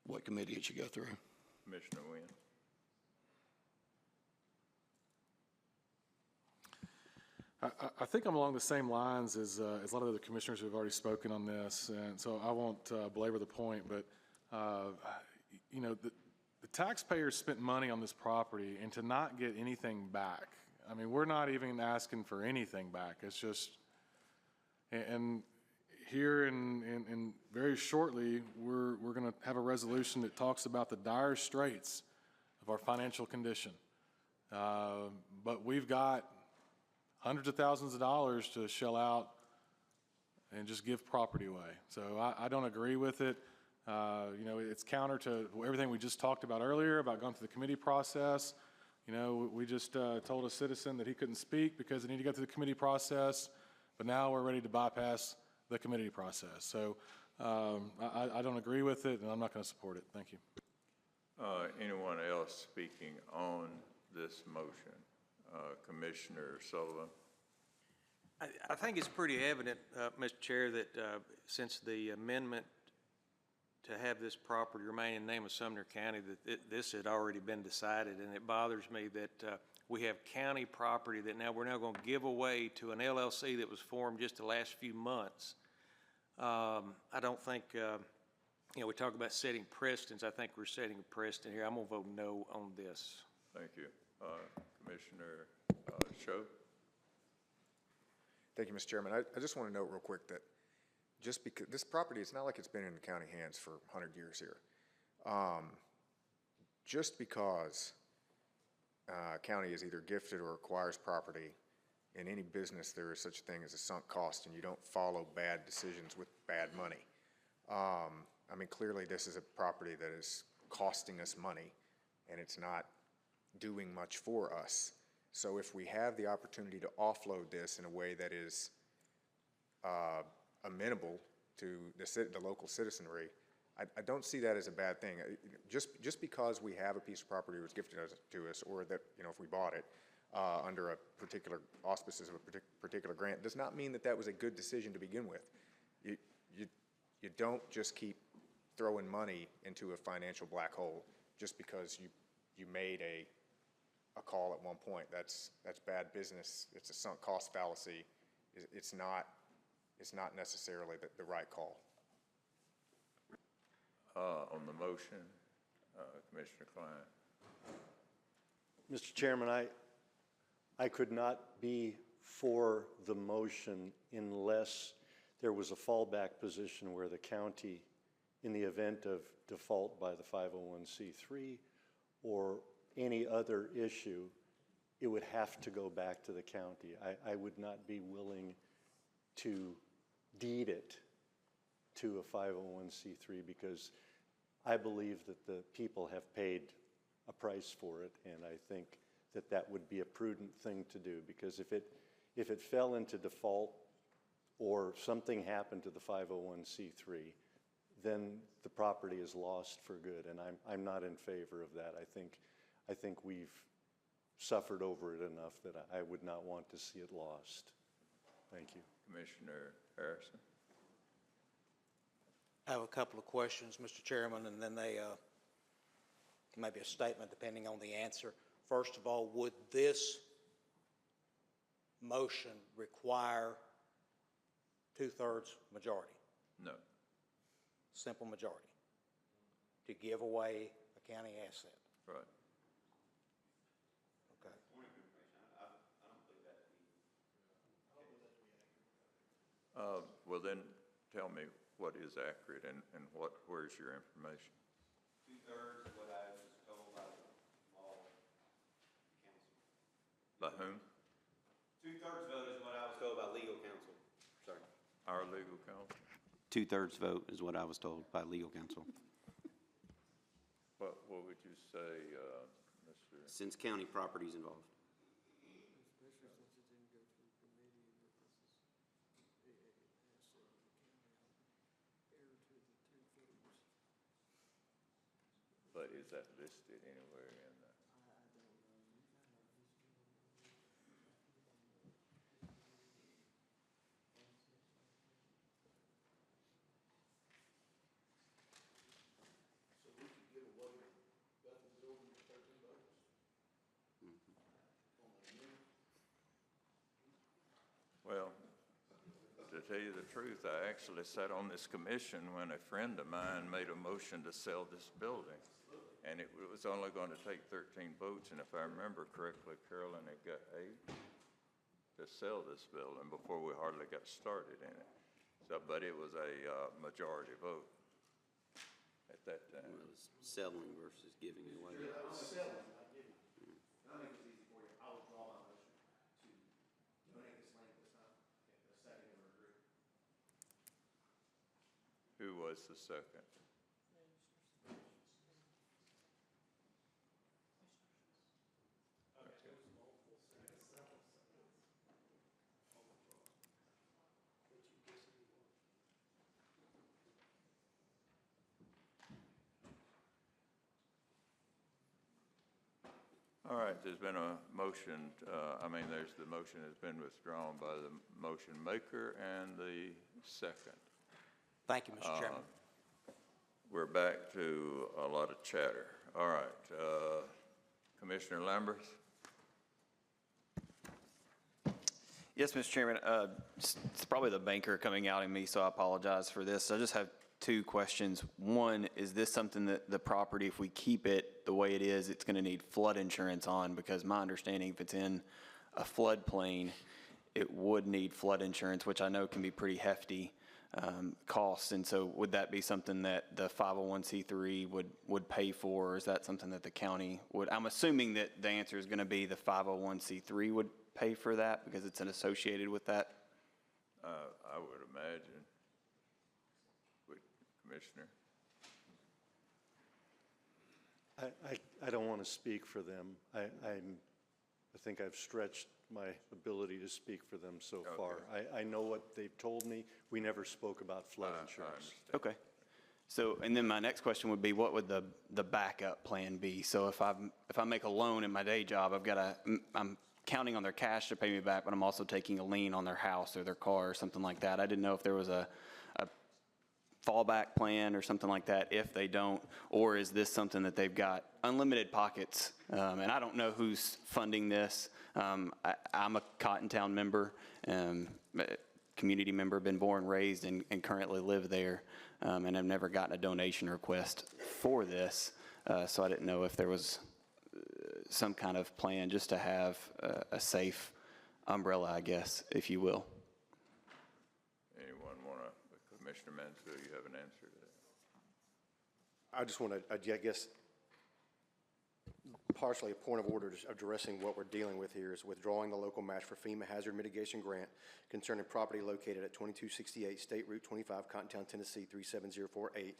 Speaker 9: what committee it should go through.
Speaker 1: Commissioner Wynn.
Speaker 11: I think I'm along the same lines as a lot of other commissioners who have already spoken on this, and so I won't belabor the point, but you know, the taxpayers spent money on this property, and to not get anything back, I mean, we're not even asking for anything back. It's just, and here in very shortly, we're going to have a resolution that talks about the dire straits of our financial condition, but we've got hundreds of thousands of dollars to shell out and just give property away. So I don't agree with it. You know, it's counter to everything we just talked about earlier about going through the committee process. You know, we just told a citizen that he couldn't speak because he needed to go through the committee process, but now we're ready to bypass the committee process. So I don't agree with it, and I'm not going to support it. Thank you.
Speaker 1: Anyone else speaking on this motion? Commissioner Sullivan.
Speaker 5: I think it's pretty evident, Mr. Chair, that since the amendment to have this property remain in the name of Sumner County, that this had already been decided, and it bothers me that we have county property that we're now going to give away to an LLC that was formed just the last few months. I don't think, we talk about setting precedents. I think we're setting a precedent here. I'm going to vote no on this.
Speaker 1: Thank you. Commissioner Sho?
Speaker 18: Thank you, Mr. Chairman. I just want to note real quick that just because this property, it's not like it's been in the county hands for 100 years here. Just because county is either gifted or acquires property, in any business there is such a thing as a sunk cost, and you don't follow bad decisions with bad money. I mean, clearly this is a property that is costing us money, and it's not doing much for us. So if we have the opportunity to offload this in a way that is amenable to the local citizenry, I don't see that as a bad thing. Just because we have a piece of property that was gifted to us, or that, if we bought it under a particular auspices of a particular grant, does not mean that that was a good decision to begin with. You don't just keep throwing money into a financial black hole just because you made a call at one point. That's bad business. It's a sunk cost fallacy. It's not necessarily the right call.
Speaker 1: On the motion, Commissioner Klein.
Speaker 23: Mr. Chairman, I could not be for the motion unless there was a fallback position where the county, in the event of default by the 501c3 or any other issue, it would have to go back to the county. I would not be willing to deed it to a 501c3 because I believe that the people have paid a price for it, and I think that that would be a prudent thing to do, because if it fell into default or something happened to the 501c3, then the property is lost for good, and I'm not in favor of that. I think we've suffered over it enough that I would not want to see it lost. Thank you.
Speaker 1: Commissioner Harrison.
Speaker 19: I have a couple of questions, Mr. Chairman, and then maybe a statement depending on the answer. First of all, would this motion require 2/3 majority?
Speaker 1: No.
Speaker 19: Simple majority to give away a county asset?
Speaker 1: Right.
Speaker 19: Okay.
Speaker 1: Well, then tell me what is accurate and where's your information?
Speaker 20: 2/3 what I was told by all council.
Speaker 1: By whom?
Speaker 20: 2/3 vote is what I was told by legal counsel. Sorry.
Speaker 1: Our legal counsel?
Speaker 16: 2/3 vote is what I was told by legal counsel.
Speaker 1: What would you say, Mr.?
Speaker 16: Since county property is involved.
Speaker 1: But is that listed anywhere in the?
Speaker 9: So we could get away with Bethel building for 13 votes?
Speaker 1: Well, to tell you the truth, I actually sat on this commission when a friend of mine made a motion to sell this building. And it was only going to take 13 votes, and if I remember correctly, Carolyn had got 8 to sell this building before we hardly got started in it. So, but it was a majority vote at that time.
Speaker 16: It was selling versus giving it away.
Speaker 9: I was selling, not giving. I'll make this easy for you. I'll withdraw my motion to donate this land this time. A second or agree.
Speaker 1: Who was the second? All right, there's been a motion, the motion has been withdrawn by the motion maker and the second.
Speaker 19: Thank you, Mr. Chairman.
Speaker 1: We're back to a lot of chatter. All right, Commissioner Lambert?
Speaker 4: Yes, Mr. Chairman. It's probably the banker coming out in me, so I apologize for this. I just have two questions. One, is this something that the property, if we keep it the way it is, it's going to need flood insurance on? Because my understanding, if it's in a floodplain, it would need flood insurance, which I know can be pretty hefty costs. And so would that be something that the 501c3 would pay for, or is that something that the county would? I'm assuming that the answer is going to be the 501c3 would pay for that because it's associated with that.
Speaker 1: I would imagine. Would Commissioner?
Speaker 23: I don't want to speak for them. I think I've stretched my ability to speak for them so far. I know what they've told me. We never spoke about flood insurance.
Speaker 4: Okay. So, and then my next question would be, what would the backup plan be? So if I make a loan in my day job, I'm counting on their cash to pay me back, but I'm also taking a lien on their house or their car or something like that. I didn't know if there was a fallback plan or something like that if they don't, or is this something that they've got unlimited pockets? And I don't know who's funding this. I'm a Cottontown member, community member, been born, raised, and currently live there, and I've never gotten a donation request for this, so I didn't know if there was some kind of plan just to have a safe umbrella, I guess, if you will.
Speaker 1: Anyone want to, Commissioner Mansfield, you have an answer to that?
Speaker 14: I just want to, I guess, partially a point of order addressing what we're dealing with here is withdrawing the local match for FEMA hazard mitigation grant concerning property located at 2268 State Route 25, Cottontown, Tennessee 37048.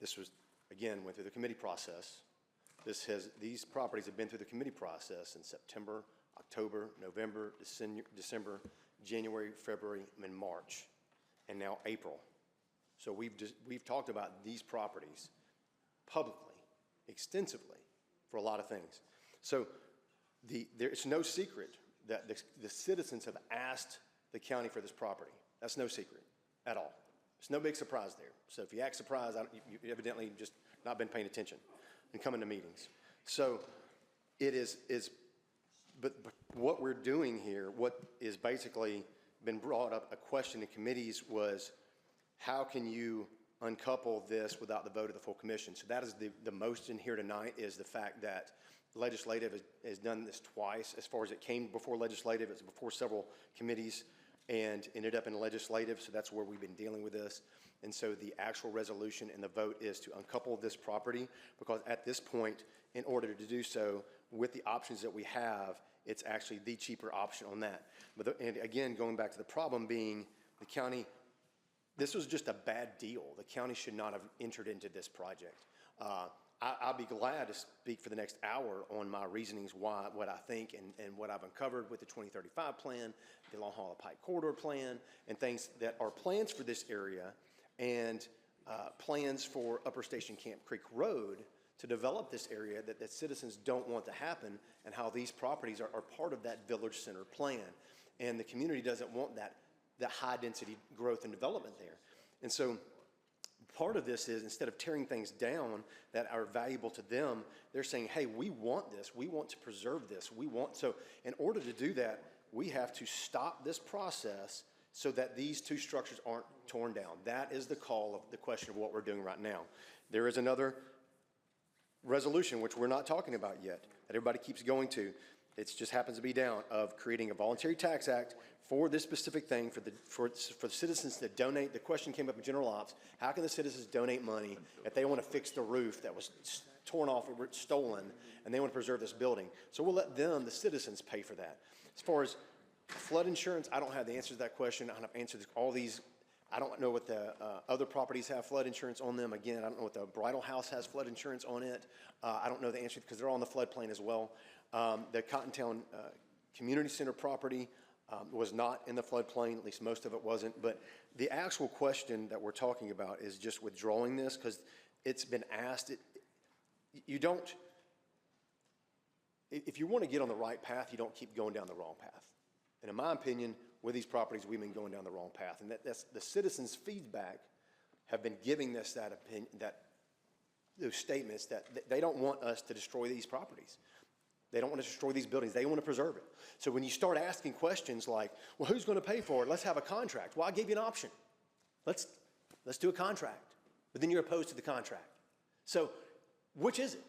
Speaker 14: This was, again, went through the committee process. These properties have been through the committee process in September, October, November, December, January, February, and March, and now April. So we've talked about these properties publicly, extensively, for a lot of things. So it's no secret that the citizens have asked the county for this property. That's no secret at all. It's no big surprise there. So if you act surprised, you evidently just not been paying attention and coming to meetings. So it is but what we're doing here, what is basically been brought up, a question in committees was, how can you uncouple this without the vote of the full commission? So that is the most in here tonight, is the fact that legislative has done this twice. As far as it came before legislative, it's before several committees and ended up in legislative, so that's where we've been dealing with this. And so the actual resolution and the vote is to uncouple this property, because at this point, in order to do so, with the options that we have, it's actually the cheaper option on that. And again, going back to the problem being the county, this was just a bad deal. The county should not have entered into this project. I'll be glad to speak for the next hour on my reasonings why, what I think and what I've uncovered with the 2035 plan, the Long Hollow Pike Corridor plan, and things that are plans for this area, and plans for Upper Station Camp Creek Road to develop this area that citizens don't want to happen, and how these properties are part of that village center plan. And the community doesn't want that high density growth and development there. And so part of this is, instead of tearing things down that are valuable to them, they're saying, hey, we want this, we want to preserve this, so in order to do that, we have to stop this process so that these two structures aren't torn down. That is the call of the question of what we're doing right now. There is another resolution, which we're not talking about yet, that everybody keeps going to. It just happens to be down, of creating a voluntary tax act for this specific thing, for the citizens that donate. The question came up in general ops: how can the citizens donate money if they want to fix the roof that was torn off or stolen, and they want to preserve this building? So we'll let them, the citizens, pay for that. As far as flood insurance, I don't have the answer to that question. I don't have answers to all these. I don't know what the other properties have flood insurance on them. Again, I don't know what the Bridal House has flood insurance on it. I don't know the answer, because they're all on the floodplain as well. The Cottontown Community Center property was not in the floodplain, at least most of it wasn't. But the actual question that we're talking about is just withdrawing this, because it's been asked. If you want to get on the right path, you don't keep going down the wrong path. And in my opinion, with these properties, we've been going down the wrong path. And that's the citizens' feedback have been giving us that opinion, those statements that they don't want us to destroy these properties. They don't want to destroy these buildings. They want to preserve it. So when you start asking questions like, well, who's going to pay for it? Let's have a contract. Well, I gave you an option. Let's do a contract. But then you're opposed to the contract. So which is it?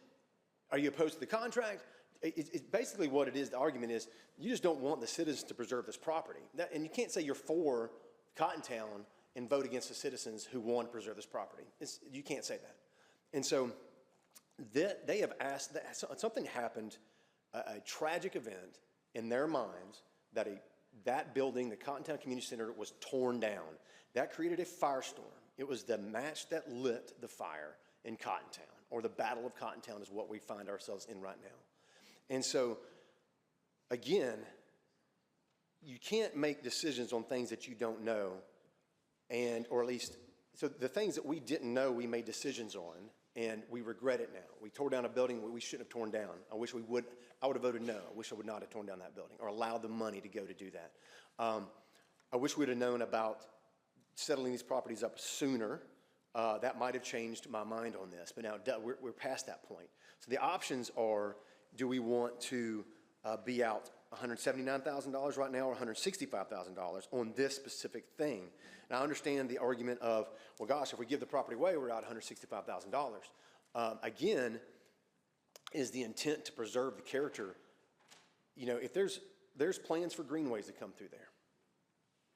Speaker 14: Are you opposed to the contract? It's basically what it is. The argument is you just don't want the citizens to preserve this property. And you can't say you're for Cottontown and vote against the citizens who want to preserve this property. You can't say that. And so they have asked, something happened, a tragic event in their minds, that building, the Cottontown Community Center, was torn down. That created a firestorm. It was the match that lit the fire in Cottontown, or the Battle of Cottontown is what we find ourselves in right now. And so, again, you can't make decisions on things that you don't know, or at least, so the things that we didn't know we made decisions on, and we regret it now. We tore down a building we shouldn't have torn down. I would have voted no. I wish I would not have torn down that building or allowed the money to go to do that. I wish we'd have known about settling these properties up sooner. That might have changed my mind on this, but now we're past that point. So the options are, do we want to be out $179,000 right now or $165,000 on this specific thing? Now, I understand the argument of, well, gosh, if we give the property away, we're out $165,000. Again, is the intent to preserve the character. You know, if there's plans for greenways that come through there,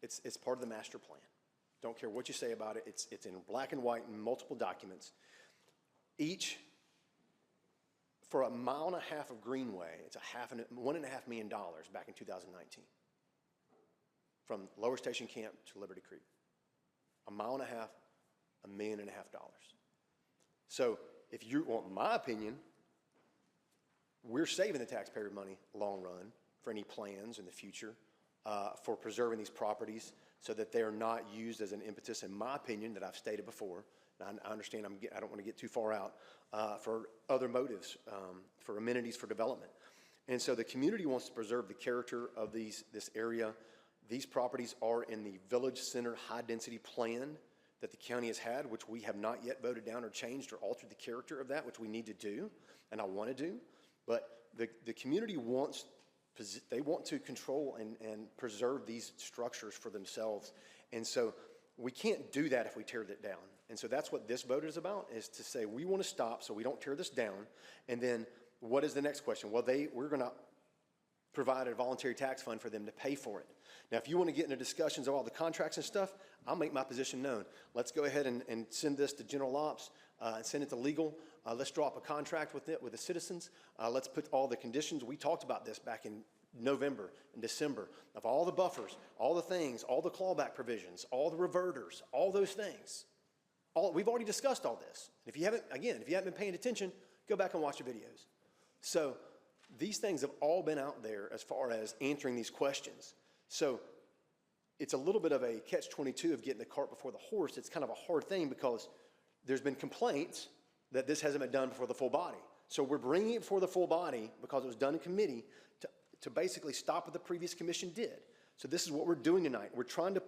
Speaker 14: it's part of the master plan. Don't care what you say about it. It's in black and white in multiple documents. Each, for a mile and a half of greenway, it's $1.5 million back in 2019. From Lower Station Camp to Liberty Creek. A mile and a half, $1.5 million. So if you want my opinion, we're saving the taxpayer money long run for any plans in the future for preserving these properties so that they're not used as an impetus, in my opinion, that I've stated before. And I understand I don't want to get too far out, for other motives, for amenities for development. And so the community wants to preserve the character of this area. These properties are in the Village Center high-density plan that the county has had, which we have not yet voted down or changed or altered the character of that, which we need to do, and I want to do. But the community wants to control and preserve these structures for themselves. And so we can't do that if we tear that down. And so that's what this vote is about, is to say we want to stop so we don't tear this down. And then what is the next question? Well, we're going to provide a voluntary tax fund for them to pay for it. Now, if you want to get into discussions of all the contracts and stuff, I'll make my position known. Let's go ahead and send this to General Ops and send it to legal. Let's draw up a contract with the citizens. Let's put all the conditions. We talked about this back in November and December of all the buffers, all the things, all the clawback provisions, all the reverters, all those things. We've already discussed all this. If you haven't been paying attention, go back and watch the videos. So these things have all been out there as far as answering these questions. So it's a little bit of a catch-22 of getting the cart before the horse. It's kind of a hard thing because there's been complaints that this hasn't been done before the full body. So we're bringing it before the full body because it was done in committee to basically stop what the previous commission did. So this is what we're doing tonight. We're trying to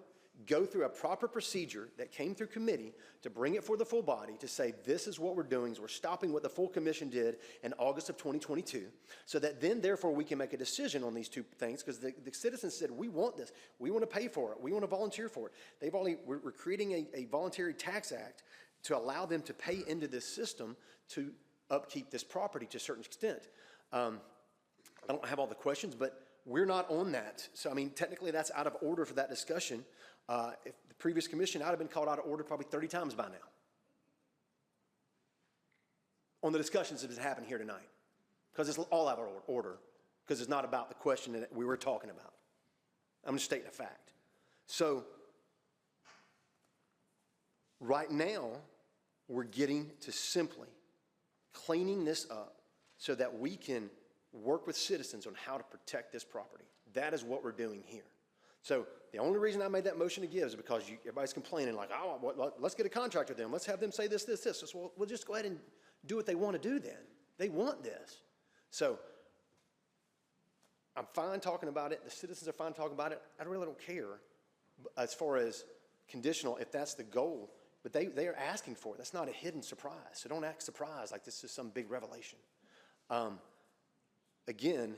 Speaker 14: go through a proper procedure that came through committee to bring it for the full body to say this is what we're doing, is we're stopping what the full commission did in August of 2022, so that then therefore we can make a decision on these two things, because the citizens said we want this, we want to pay for it, we want to volunteer for it. We're creating a voluntary tax act to allow them to pay into this system to upkeep this property to a certain extent. I don't have all the questions, but we're not on that. So, I mean, technically that's out of order for that discussion. If the previous commission, I'd have been called out of order probably 30 times by now on the discussions that has happened here tonight, because it's all out of order, because it's not about the question that we were talking about. I'm just stating a fact. So right now, we're getting to simply cleaning this up so that we can work with citizens on how to protect this property. That is what we're doing here. So the only reason I made that motion to give is because everybody's complaining like, oh, well, let's get a contract with them. Let's have them say this. So we'll just go ahead and do what they want to do then. They want this. So I'm fine talking about it. The citizens are fine talking about it. I really don't care as far as conditional, if that's the goal. But they are asking for it. That's not a hidden surprise. So don't act surprised like this is some big revelation. again,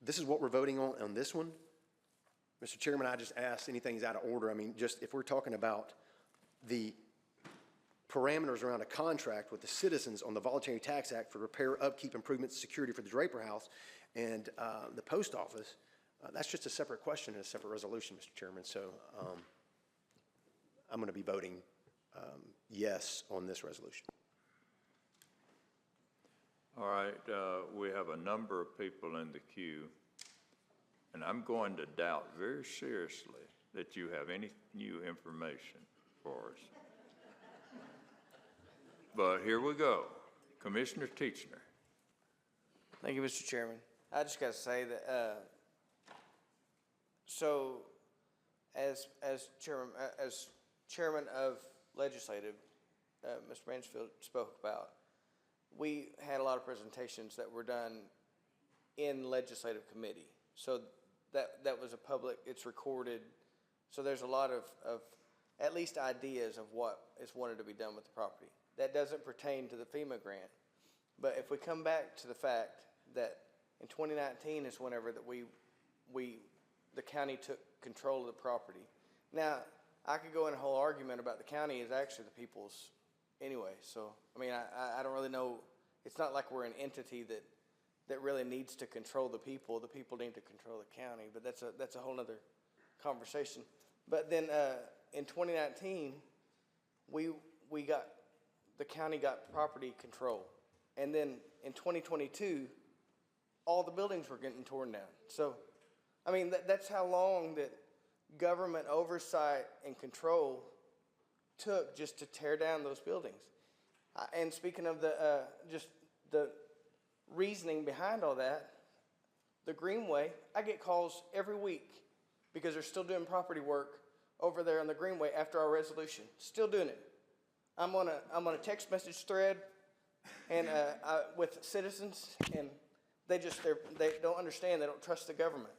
Speaker 14: this is what we're voting on this one. Mr. Chairman, I just asked, anything's out of order. I mean, just if we're talking about the parameters around a contract with the citizens on the Voluntary Tax Act for repair, upkeep, improvements, security for the Draper House and the post office, that's just a separate question and a separate resolution, Mr. Chairman. So I'm going to be voting yes on this resolution.
Speaker 1: All right, we have a number of people in the queue, and I'm going to doubt very seriously that you have any new information for us. But here we go. Commissioner Teachner.
Speaker 6: Thank you, Mr. Chairman. I just got to say that, so as chairman of legislative, Mr. Mansfield spoke about, we had a lot of presentations that were done in legislative committee. So that was a public, it's recorded. So there's a lot of at least ideas of what is wanted to be done with the property. That doesn't pertain to the FEMA grant. But if we come back to the fact that in 2019 is whenever that the county took control of the property. Now, I could go in a whole argument about the county is actually the people's anyway. So, I mean, I don't really know. It's not like we're an entity that really needs to control the people. The people need to control the county, but that's a whole other conversation. But then in 2019, the county got property control. And then in 2022, all the buildings were getting torn down. So, I mean, that's how long that government oversight and control took just to tear down those buildings. And speaking of just the reasoning behind all that, the Greenway, I get calls every week because they're still doing property work over there on the Greenway after our resolution. Still doing it. I'm on a text message thread and with citizens, and they don't understand. They don't trust the government.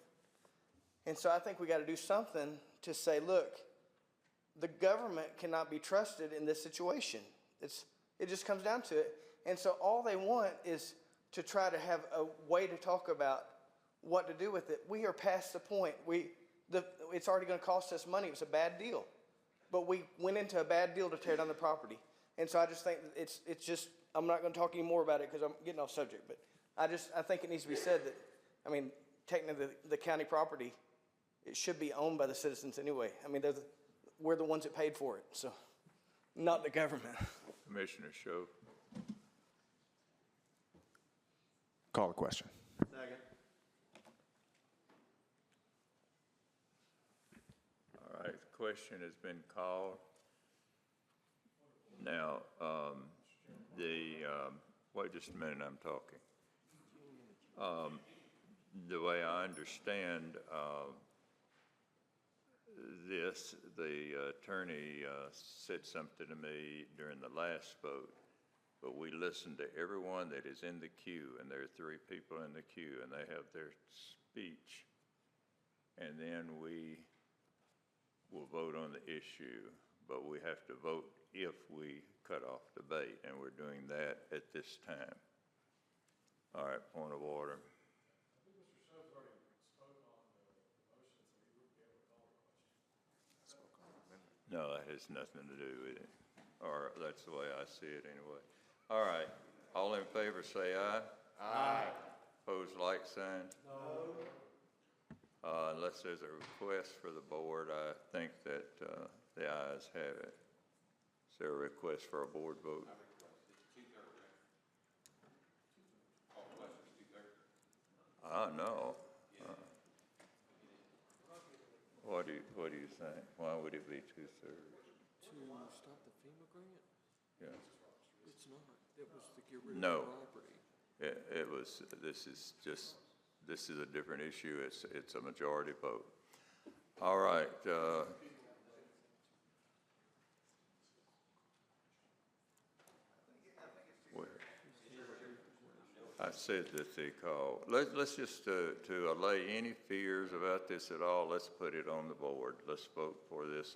Speaker 6: And so I think we got to do something to say, look, the government cannot be trusted in this situation. It just comes down to it. And so all they want is to try to have a way to talk about what to do with it. We are past the point. It's already going to cost us money. It was a bad deal. But we went into a bad deal to tear down the property. And so I just think it's just, I'm not going to talk any more about it because I'm getting off subject. But I think it needs to be said that, I mean, technically the county property, it should be owned by the citizens anyway. I mean, we're the ones that paid for it, so not the government.
Speaker 1: Commissioner Show.
Speaker 18: Call the question.
Speaker 17: Second.
Speaker 1: All right, the question has been called. Now, wait just a minute, I'm talking. The way I understand this, the attorney said something to me during the last vote, but we listened to everyone that is in the queue, and there are 3 people in the queue, and they have their speech, and then we will vote on the issue, but we have to vote if we cut off debate, and we're doing that at this time. All right, point of order. No, that has nothing to do with it, or that's the way I see it anyway. All right, all in favor say aye.
Speaker 3: Aye.
Speaker 1: Opposed, like sign?
Speaker 3: No.
Speaker 1: Unless there's a request for the board, I think that the ayes have it. Is there a request for a board vote? No. What do you think? Why would it be 2/3?
Speaker 12: To stop the FEMA grant?
Speaker 1: Yeah.
Speaker 12: It's not. It was to get rid of the property.
Speaker 1: It was, this is a different issue. It's a majority vote. All right. I said that they call. Let's just, to allay any fears about this at all, let's put it on the board. Let's vote for this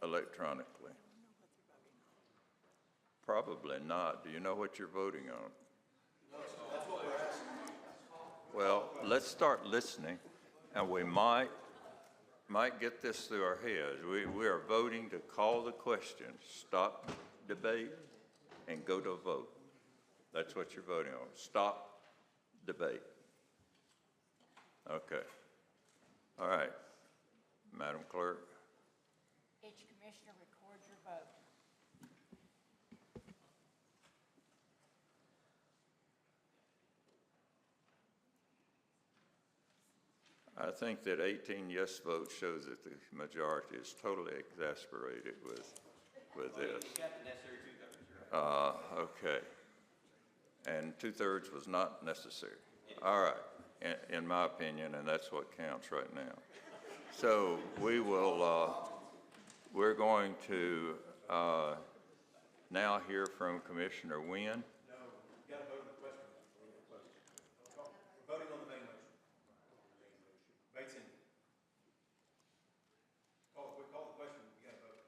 Speaker 1: electronically. Probably not. Do you know what you're voting on?
Speaker 3: That's what we're asking.
Speaker 1: Well, let's start listening, and we might get this through our heads. We are voting to call the question, stop debate, and go to a vote. That's what you're voting on. Stop debate. Okay. All right. Madam Clerk.
Speaker 2: Each commissioner record your vote.
Speaker 1: I think that 18 yes votes shows that the majority is totally exasperated with this. Okay. And 2/3 was not necessary. All right, in my opinion, and that's what counts right now. So we will, we're going to now hear from Commissioner Wynn.
Speaker 20: No, you got to vote on the question. We're voting on the main motion. Bates in. We call the question, we got to vote.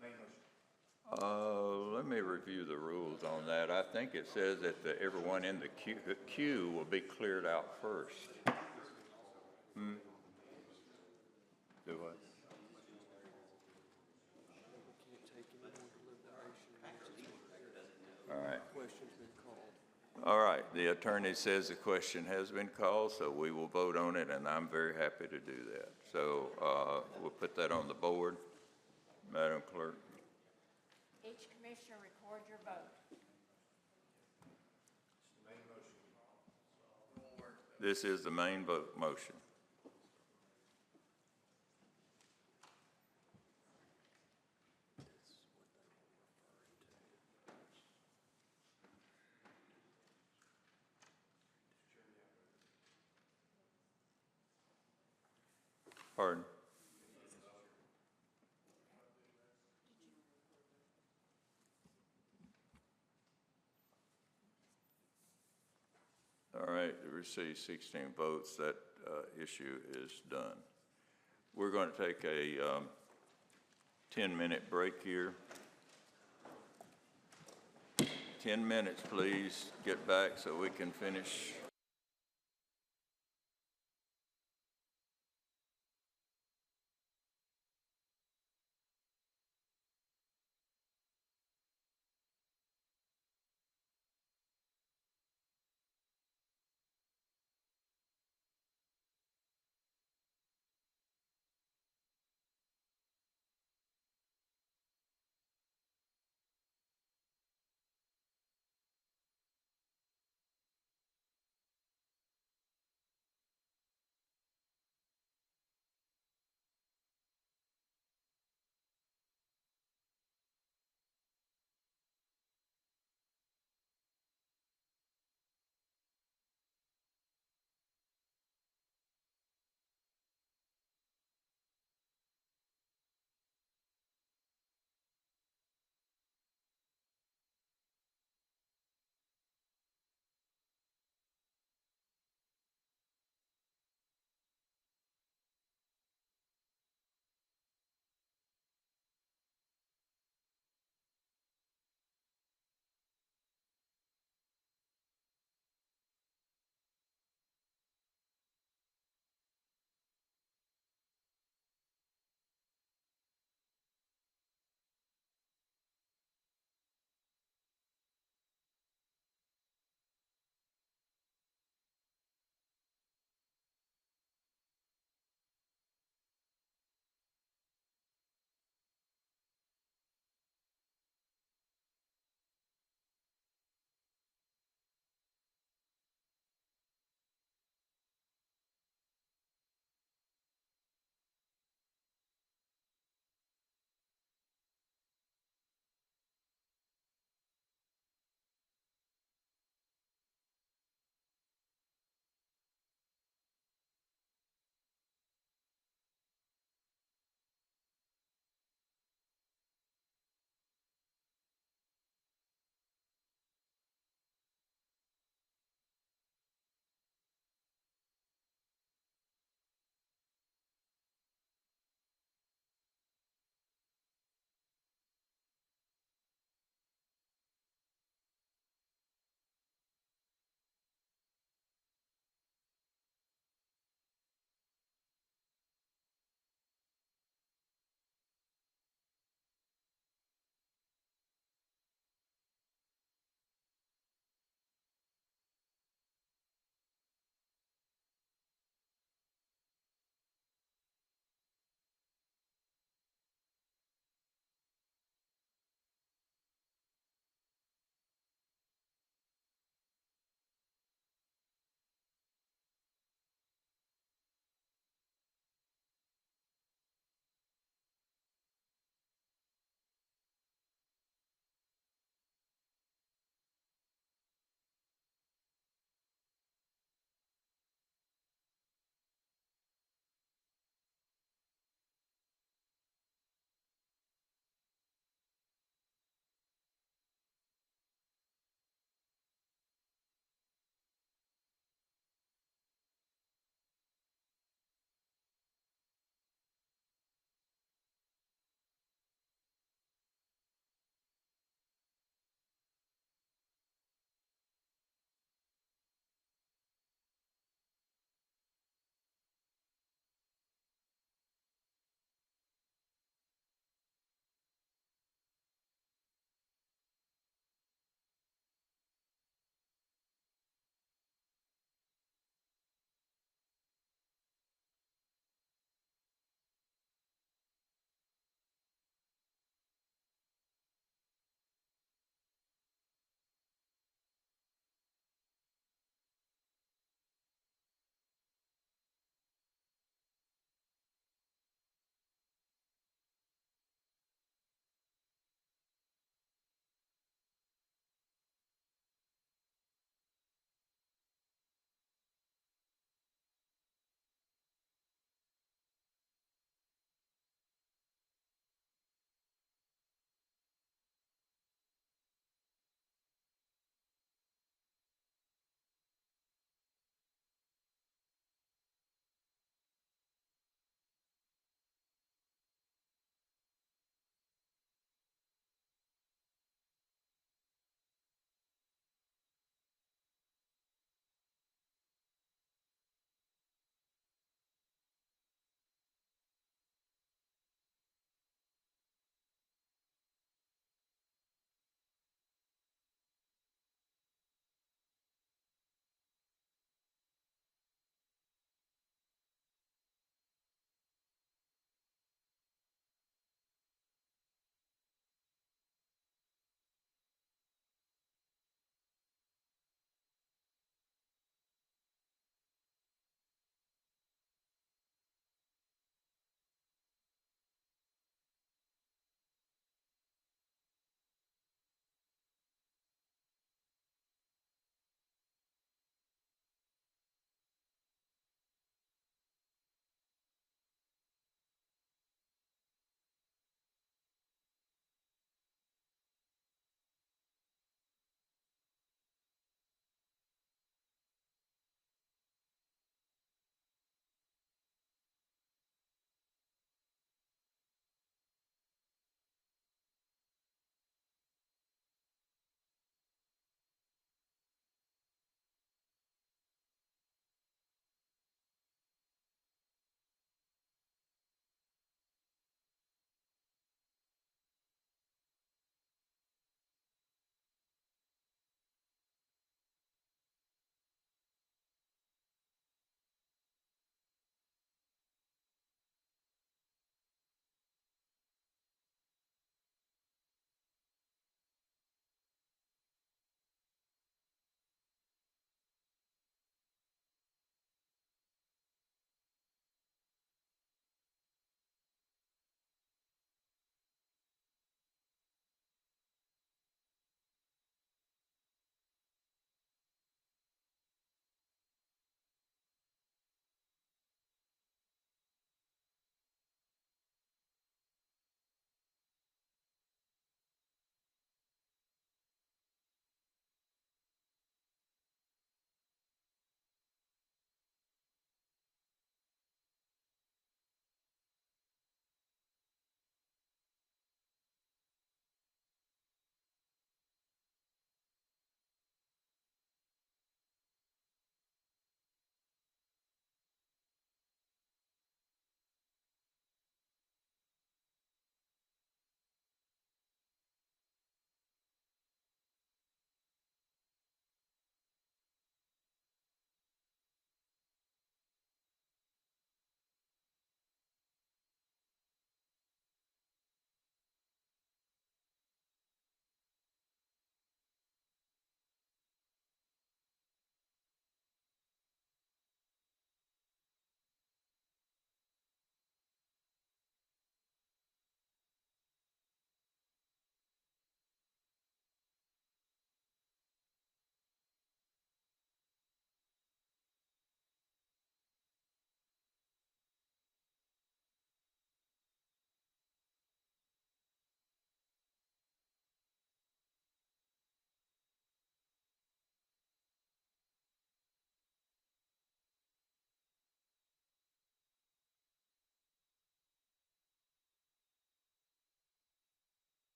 Speaker 20: Main motion.
Speaker 1: Let me review the rules on that. I think it says that everyone in the queue will be cleared out first. Do what? All right. All right, the attorney says the question has been called, so we will vote on it, and I'm very happy to do that. So we'll put that on the board. Madam Clerk.
Speaker 2: Each commissioner record your vote.
Speaker 1: This is the main vote motion. Pardon? All right, it received 16 votes. That issue is done. We're going to take a 10-minute break here. 10 minutes, please. Get back so we can finish.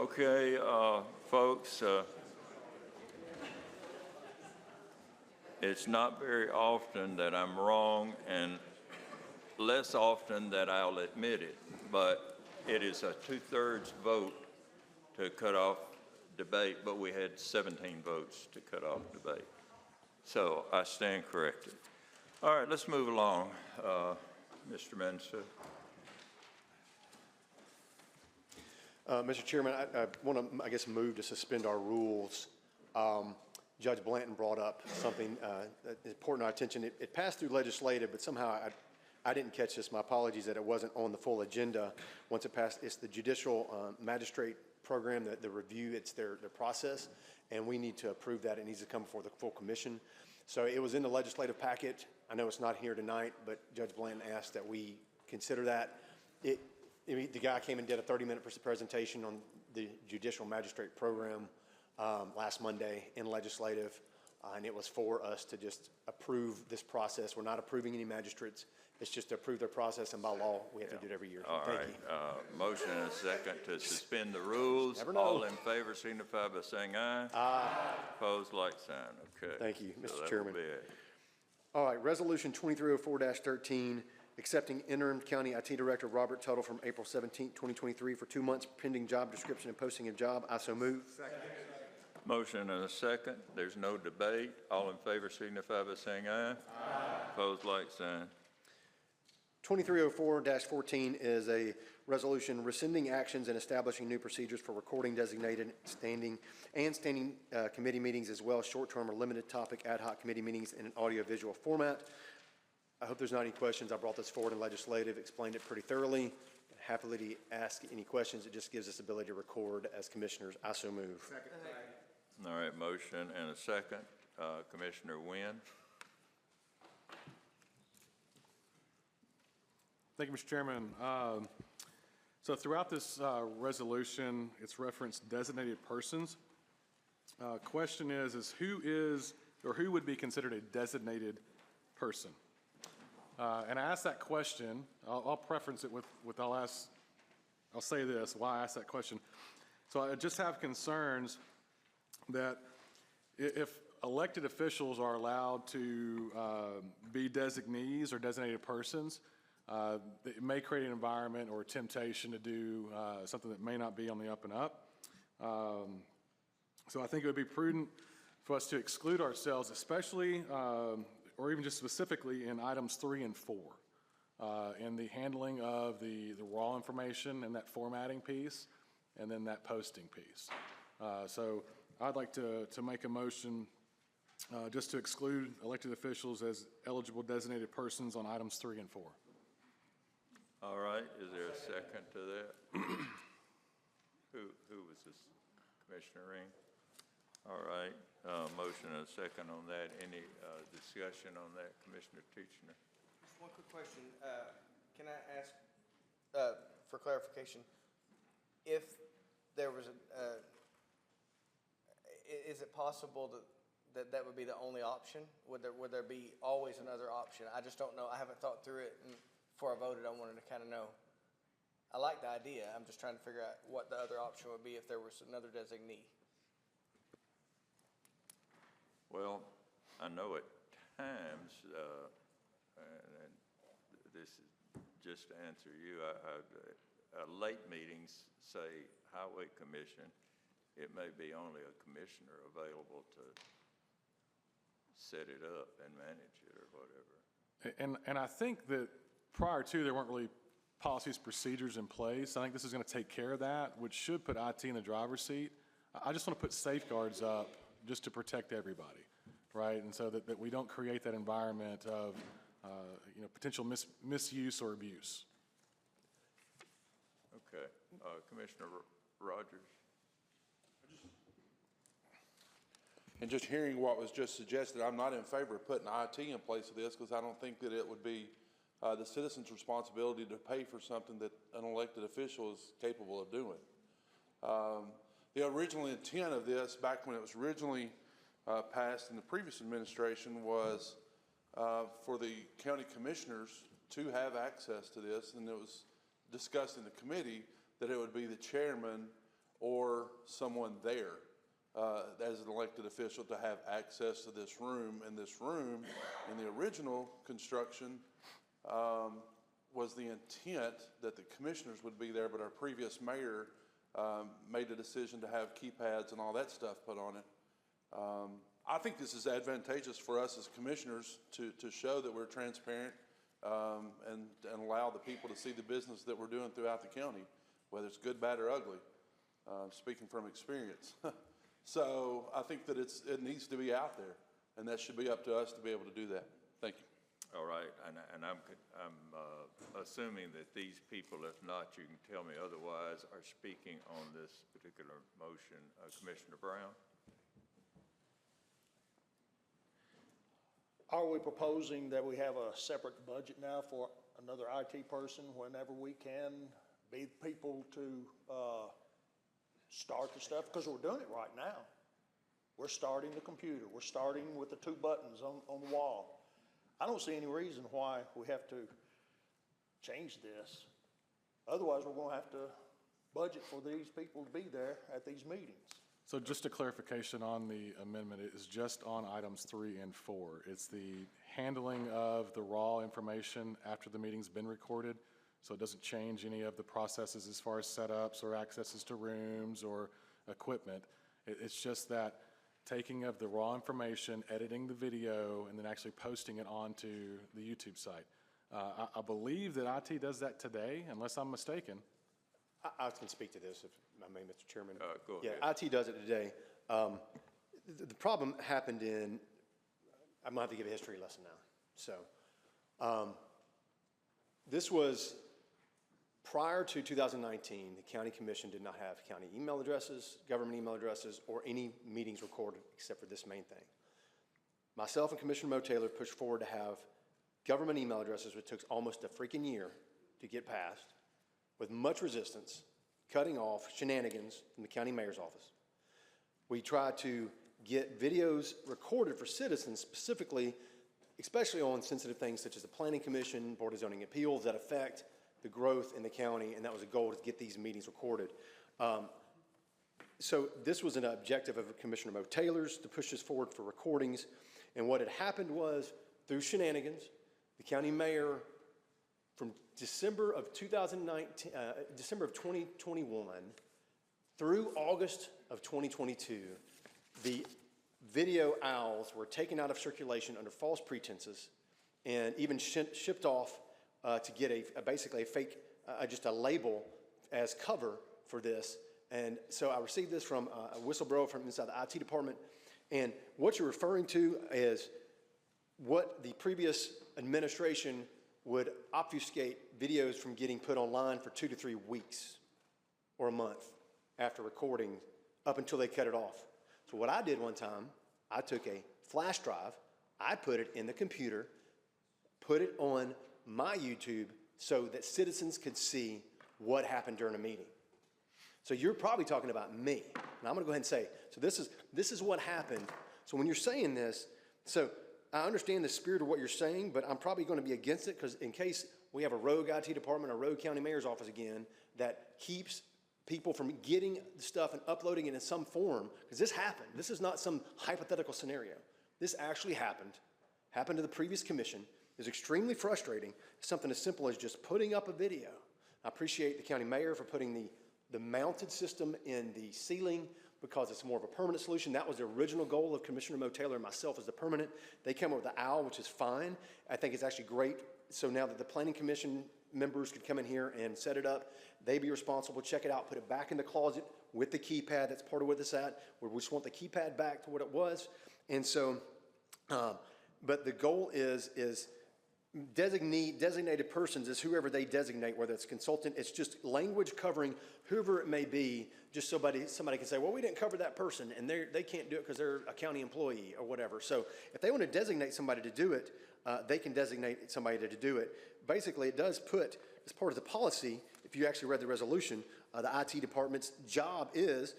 Speaker 1: Okay, folks, it's not very often that I'm wrong and less often that I'll admit it, but it is a 2/3 vote to cut off debate, but we had 17 votes to cut off debate. So I stand corrected. All right, let's move along. Mr. Mensa.
Speaker 14: Mr. Chairman, I want to, I guess, move to suspend our rules. Judge Blanton brought up something important to our attention. It passed through legislative, but somehow I didn't catch this. My apologies that it wasn't on the full agenda. Once it passed, it's the judicial magistrate program, the review, it's their process, and we need to approve that. It needs to come before the full commission. So it was in the legislative packet. I know it's not here tonight, but Judge Blanton asked that we consider that. The guy came and did a 30-minute presentation on the judicial magistrate program last Monday in legislative, and it was for us to just approve this process. We're not approving any magistrates. It's just to approve their process, and by law, we have to do it every year.
Speaker 1: All
Speaker 14: Thank
Speaker 1: right.
Speaker 14: you.
Speaker 1: Motion and a second to suspend the rules.
Speaker 14: Never know.
Speaker 1: All in favor signify by saying aye.
Speaker 14: Aye.
Speaker 1: Opposed, like sign. Okay.
Speaker 14: Thank you,
Speaker 1: So
Speaker 14: Mr.
Speaker 1: that
Speaker 14: Chairman.
Speaker 1: will be it.
Speaker 14: All right, Resolution 2304-13, accepting interim county IT director Robert Tuttle from April 17, 2023 for 2 months pending job description and posting of job. I so move.
Speaker 1: Motion and a second. There's no debate. All in favor signify by saying aye. Aye. Opposed, like sign.
Speaker 14: 2304-14 is a resolution rescinding actions and establishing new procedures for recording designated standing committee meetings, as well as short-term or limited topic ad hoc committee meetings in an audiovisual format. I hope there's not any questions. I brought this forward in legislative, explained it pretty thoroughly. Happily to ask any questions. It just gives us the ability to record as commissioners. I so move.
Speaker 1: Second. All right, motion and a second. Commissioner Wynn.
Speaker 11: Thank you, Mr. Chairman. So throughout this resolution, it's referenced designated persons. Question is who would be considered a designated person? And I asked that question. I'll preference it with I'll say this, why I asked that question. So I just have concerns that if elected officials are allowed to be designees or designated persons, it may create an environment or a temptation to do something that may not be on the up and up. So I think it would be prudent for us to exclude ourselves, especially or even just specifically in items 3 and 4, in the handling of the raw information and that formatting piece, and then that posting piece. So I'd like to make a motion just to exclude elected officials as eligible designated persons on items 3 and 4.
Speaker 1: All right, is there a second to that? Who was this? Commissioner Ring? All right, motion and a second on that. Any discussion on that, Commissioner Teachner?
Speaker 6: Just one quick question. Can I ask for clarification? If there was is it possible that would be the only option? Would there be always another option? I just don't know. I haven't thought through it, and before I voted, I wanted to kind of know. I like the idea. I'm just trying to figure out what the other option would be if there was another designee.
Speaker 1: Well, I know at times, and this is just to answer you, late meetings say Highway Commission, it may be only a commissioner available to set it up and manage it or whatever.
Speaker 11: And I think that prior to, there weren't really policies, procedures in place. I think this is going to take care of that, which should put IT in the driver's seat. I just want to put safeguards up just to protect everybody, right? And so that we don't create that environment of potential misuse or abuse.
Speaker 1: Okay. Commissioner Rogers.
Speaker 13: And just hearing what was just suggested, I'm not in favor of putting IT in place of this because I don't think that it would be the citizens' responsibility to pay for something that an elected official is capable of doing. The original intent of this, back when it was originally passed in the previous administration, was for the county commissioners to have access to this, and it was discussed in the committee that it would be the chairman or someone there as an elected official to have access to this room. And this room, in the original construction, was the intent that the commissioners would be there, but our previous mayor made the decision to have keypads and all that stuff put on it. I think this is advantageous for us as commissioners to show that we're transparent and allow the people to see the business that we're doing throughout the county, whether it's good, bad, or ugly, speaking from experience. So I think that it needs to be out there, and that should be up to us to be able to do that. Thank you.
Speaker 1: All right, and I'm assuming that these people, if not, you can tell me otherwise, are speaking on this particular motion. Commissioner Brown?
Speaker 3: Are we proposing that we have a separate budget now for another IT person whenever we can be people to start the stuff? Because we're doing it right now. We're starting the computer. We're starting with the 2 buttons on the wall. I don't see any reason why we have to change this. Otherwise, we're going to have to budget for these people to be there at these meetings.
Speaker 11: So just a clarification on the amendment, it is just on items 3 and 4. It's the handling of the raw information after the meeting's been recorded, so it doesn't change any of the processes as far as setups or accesses to rooms or equipment. It's just that taking of the raw information, editing the video, and then actually posting it onto the YouTube site. I believe that IT does that today, unless I'm mistaken.
Speaker 14: I can speak to this, if I may, Mr. Chairman.
Speaker 1: Go
Speaker 14: Yeah,
Speaker 1: ahead.
Speaker 14: IT does it today. The problem happened in, I'm gonna have to give a history lesson now. So, this was prior to 2019, the county commission did not have county email addresses, government email addresses, or any meetings recorded except for this main thing. Myself and Commissioner Mo Taylor pushed forward to have government email addresses, which took almost a freaking year to get passed, with much resistance, cutting off shenanigans from the county mayor's office. We tried to get videos recorded for citizens specifically, especially on sensitive things such as the Planning Commission, Board of Zoning Appeals that affect the growth in the county, and that was a goal to get these meetings recorded. So this was an objective of Commissioner Mo Taylor's to push this forward for recordings. And what had happened was, through shenanigans, the county mayor, from December of 2019, December of 2021 through August of 2022, the video owls were taken out of circulation under false pretenses and even shipped off to get basically a fake, just a label as cover for this. And so I received this from a whistleblower from inside the IT department. And what you're referring to is what the previous administration would obfuscate videos from getting put online for 2 to 3 weeks or a month after recording up until they cut it off. So what I did one time, I took a flash drive, I put it in the computer, put it on my YouTube so that citizens could see what happened during a meeting. So you're probably talking about me. And I'm gonna go ahead and say, so this is what happened. So when you're saying this, so I understand the spirit of what you're saying, but I'm probably gonna be against it because in case we have a rogue IT department, a rogue county mayor's office again, that keeps people from getting the stuff and uploading it in some form, because this happened. This is not some hypothetical scenario. This actually happened to the previous commission. It's extremely frustrating. Something as simple as just putting up a video. I appreciate the county mayor for putting the mounted system in the ceiling because it's more of a permanent solution. That was the original goal of Commissioner Mo Taylor and myself as the permanent. They came up with the owl, which is fine. I think it's actually great. So now that the Planning Commission members could come in here and set it up, they be responsible, check it out, put it back in the closet with the keypad. That's part of what this at. We just want the keypad back to what it was. And so, but the goal is designated persons is whoever they designate, whether it's consultant, it's just language covering whoever it may be, just somebody can say, well, we didn't cover that person, and they can't do it because they're a county employee or whatever. So if they want to designate somebody to do it, they can designate somebody to do it. Basically, it does put, as part of the policy, if you actually read the resolution, the IT department's job is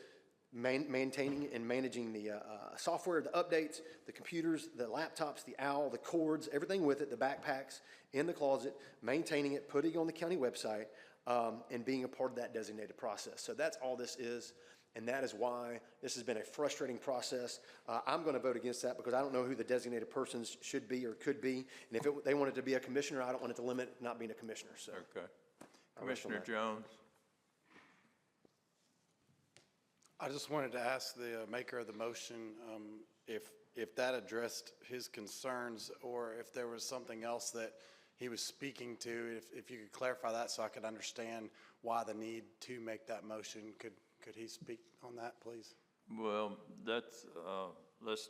Speaker 14: maintaining and managing the software, the updates, the computers, the laptops, the owl, the cords, everything with it, the backpacks in the closet, maintaining it, putting it on the county website, and being a part of that designated process. So that's all this is, and that is why this has been a frustrating process. I'm going to vote against that because I don't know who the designated persons should be or could be, and if they wanted to be a commissioner, I don't want it to limit not being a commissioner, so.
Speaker 1: Okay. Commissioner Jones?
Speaker 10: I just wanted to ask the maker of the motion if that addressed his concerns or if there was something else that he was speaking to, if you could clarify that so I could understand why the need to make that motion. Could he speak on that, please?
Speaker 1: Well, that's, let's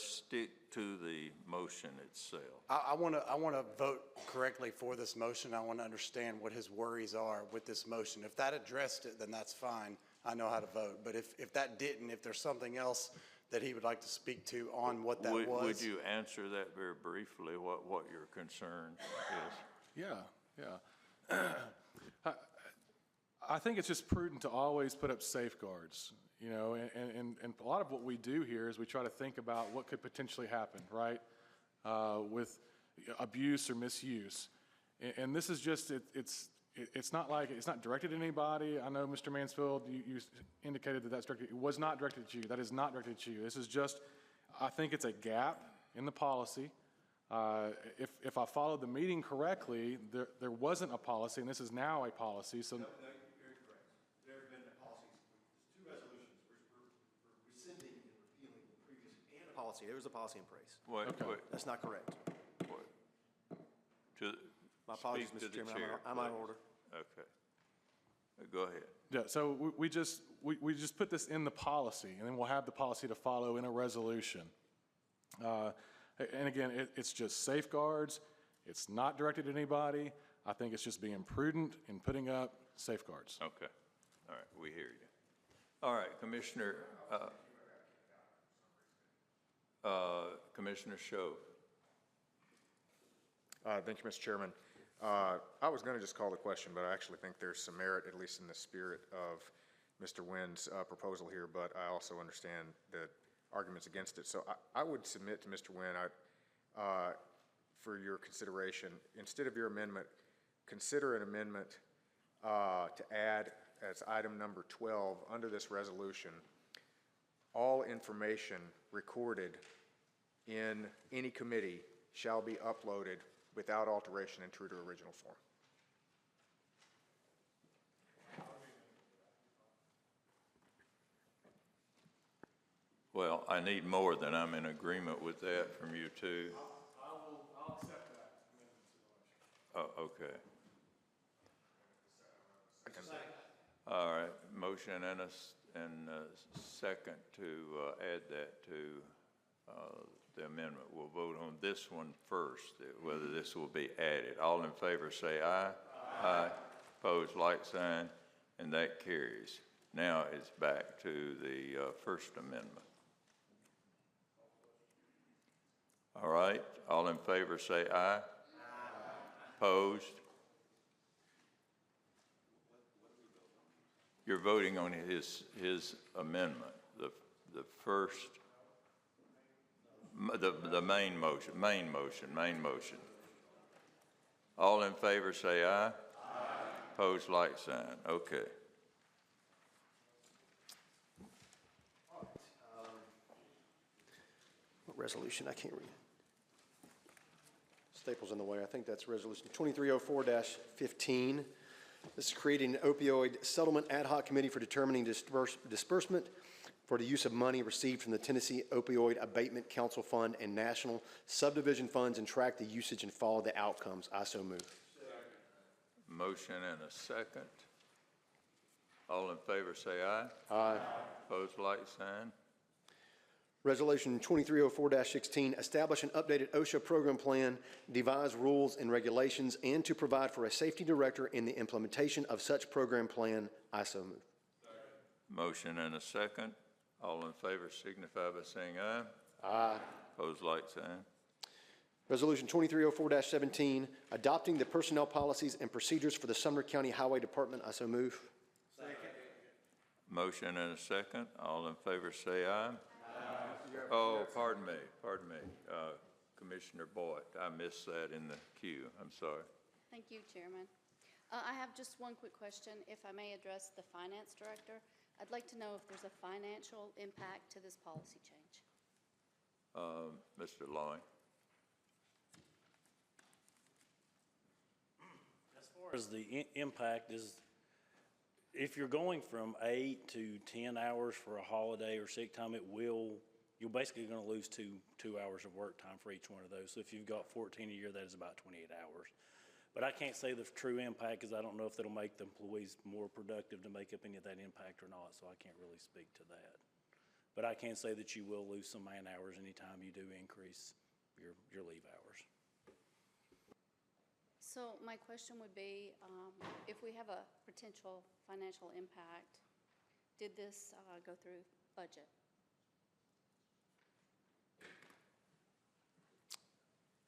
Speaker 1: stick to the motion itself.
Speaker 10: I want to vote correctly for this motion. I want to understand what his worries are with this motion. If that addressed it, then that's fine. I know how to vote. But if that didn't, if there's something else that he would like to speak to on what that was.
Speaker 1: Would you answer that very briefly, what your concern is?
Speaker 11: Yeah. I think it's just prudent to always put up safeguards, you know, and a lot of what we do here is we try to think about what could potentially happen, right, with abuse or misuse. And this is just, it's not like, it's not directed at anybody. I know, Mr. Mansfield, you indicated that that's directed, it was not directed at you. That is not directed at you. This is just, I think it's a gap in the policy. If I followed the meeting correctly, there wasn't a policy, and this is now a policy, so.
Speaker 20: No, you're correct. There have been policies, there's two resolutions. We're rescinding and repealing the previous and a policy. There was a policy in place.
Speaker 1: Wait.
Speaker 20: That's not correct.
Speaker 9: My apologies, Mr. Chairman, I'm out of order.
Speaker 1: Okay. Go ahead.
Speaker 11: Yeah, so we just put this in the policy, and then we'll have the policy to follow in a resolution. And again, it's just safeguards. It's not directed at anybody. I think it's just being prudent in putting up safeguards.
Speaker 1: Okay. All right, we hear you. All right, Commissioner Sho.
Speaker 18: Thank you, Mr. Chairman. I was going to just call the question, but I actually think there's some merit, at least in the spirit of Mr. Wynn's proposal here, but I also understand the arguments against it. So I would submit to Mr. Wynn, for your consideration, instead of your amendment, consider an amendment to add as item number 12 under this resolution, all information recorded in any committee shall be uploaded without alteration and true to original form.
Speaker 1: Well, I need more than I'm in agreement with that from you two.
Speaker 11: I'll accept that.
Speaker 1: Oh, okay. All right, motion and a second to add that to the amendment. We'll vote on this one first, whether this will be added. All in favor say aye. Aye. Opposed, like sign, and that carries. Now it's back to the First Amendment. All right, all in favor say aye. Aye. Opposed? You're voting on his amendment, the first, the main motion. All in favor say aye. Aye. Opposed, like sign. Okay.
Speaker 14: What resolution? I can't read. Staples in the way. I think that's resolution 2304-15. This is creating an opioid settlement ad hoc committee for determining disbursement for the use of money received from the Tennessee Opioid Abatement Council Fund and national subdivision funds and track the usage and follow the outcomes. I so move.
Speaker 1: Motion and a second. All in favor say aye.
Speaker 14: Aye.
Speaker 1: Opposed, like sign.
Speaker 14: Resolution 2304-16, establish an updated OSHA program plan, devise rules and regulations, and to provide for a safety director in the implementation of such program plan. I so move.
Speaker 1: Motion and a second. All in favor signify by saying aye.
Speaker 14: Aye.
Speaker 1: Opposed, like sign.
Speaker 14: Resolution 2304-17, adopting the personnel policies and procedures for the Sumner County Highway Department. I so move.
Speaker 1: Second. Motion and a second. All in favor say aye. Oh, pardon me. Commissioner Boyd, I missed that in the queue. I'm sorry.
Speaker 3: Thank you, Chairman. I have just one quick question, if I may address the finance director. I'd like to know if there's a financial impact to this policy change.
Speaker 1: Mr. Loy?
Speaker 8: As far as the impact is, if you're going from 8 to 10 hours for a holiday or sick time, you're basically going to lose two hours of work time for each one of those. So if you've got 14 a year, that is about 28 hours. But I can't say the true impact because I don't know if that'll make the employees more productive to make up any of that impact or not, so I can't really speak to that. But I can say that you will lose some man hours anytime you do increase your leave hours.
Speaker 3: So my question would be, if we have a potential financial impact, did this go through budget?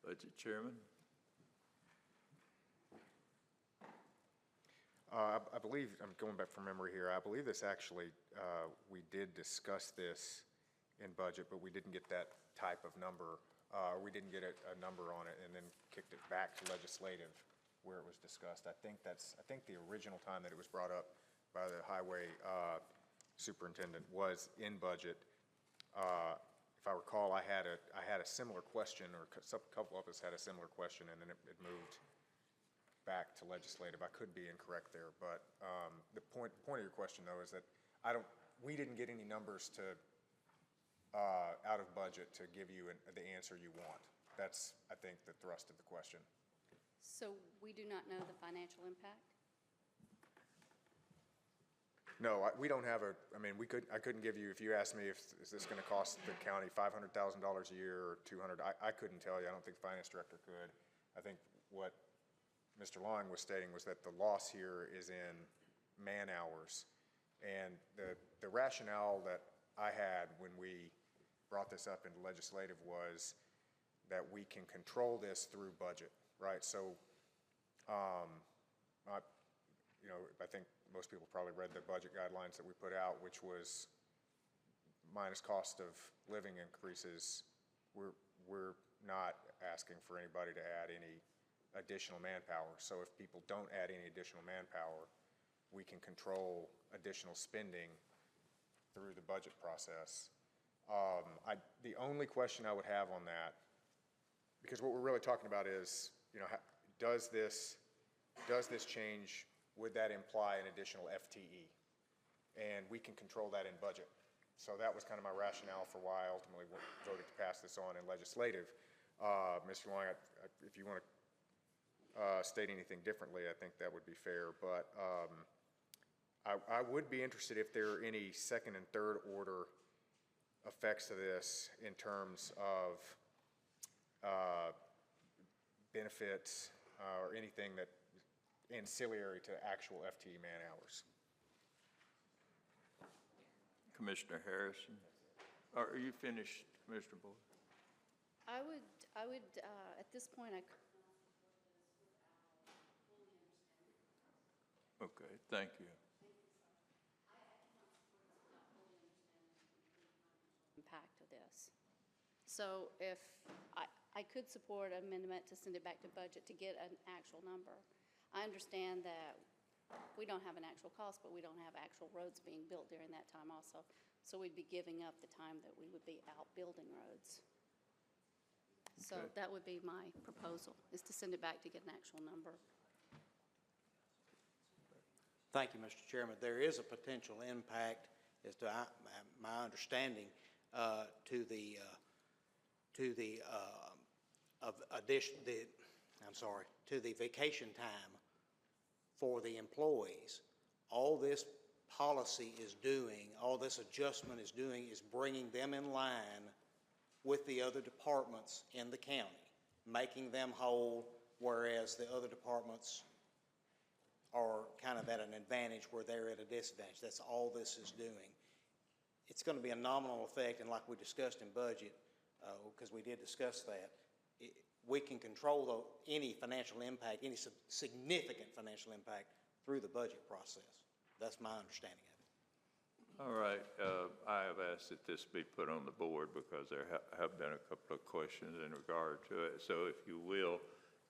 Speaker 1: Budget Chairman?
Speaker 18: I believe, I'm going back from memory here, I believe this actually, we did discuss this in budget, but we didn't get that type of number. We didn't get a number on it and then kicked it back to legislative where it was discussed. I think the original time that it was brought up by the highway superintendent was in budget. If I recall, I had a similar question, or a couple of us had a similar question, and then it moved back to legislative. I could be incorrect there, but the point of your question, though, is that we didn't get any numbers to out of budget to give you the answer you want. That's, I think, the thrust of the question.
Speaker 3: So we do not know the financial impact?
Speaker 18: No, we don't have I couldn't give you, if you asked me is this going to cost the county $500,000 a year or $200,000, I couldn't tell you. I don't think the finance director could. I think what Mr. Long was stating was that the loss here is in man hours. And the rationale that I had when we brought this up into legislative was that we can control this through budget, right? So, I think most people probably read the budget guidelines that we put out, which was minus cost of living increases. We're not asking for anybody to add any additional manpower. So if people don't add any additional manpower, we can control additional spending through the budget process. The only question I would have on that, because what we're really talking about is, does this change, would that imply an additional FTE? And we can control that in budget. So that was kind of my rationale for why I ultimately voted to pass this on in legislative. Mr. Long, if you want to state anything differently, I think that would be fair. But I would be interested if there are any second and third order effects to this in terms of benefits or anything that ancillary to actual FTE man hours.
Speaker 1: Commissioner Harrison? Are you finished, Commissioner Boyd?
Speaker 3: I would, at this point, I could not
Speaker 1: Okay, thank you.
Speaker 3: impact of this. So if I could support an amendment to send it back to budget to get an actual number. I understand that we don't have an actual cost, but we don't have actual roads being built during that time also. So we'd be giving up the time that we would be out building roads. So
Speaker 1: Okay.
Speaker 3: that would be my proposal, is to send it back to get an actual number.
Speaker 19: Thank you, Mr. Chairman. There is a potential impact, as to my understanding, to the vacation time for the employees. All this policy is doing, all this adjustment is doing, is bringing them in line with the other departments in the county, making them whole, whereas the other departments are kind of at an advantage where they're at a disadvantage. That's all this is doing. It's going to be a nominal effect, and like we discussed in budget, because we did discuss that, we can control any financial impact, any significant financial impact through the budget process. That's my understanding of it.
Speaker 1: All right, I have asked that this be put on the board because there have been a couple of questions in regard to it. So if you will,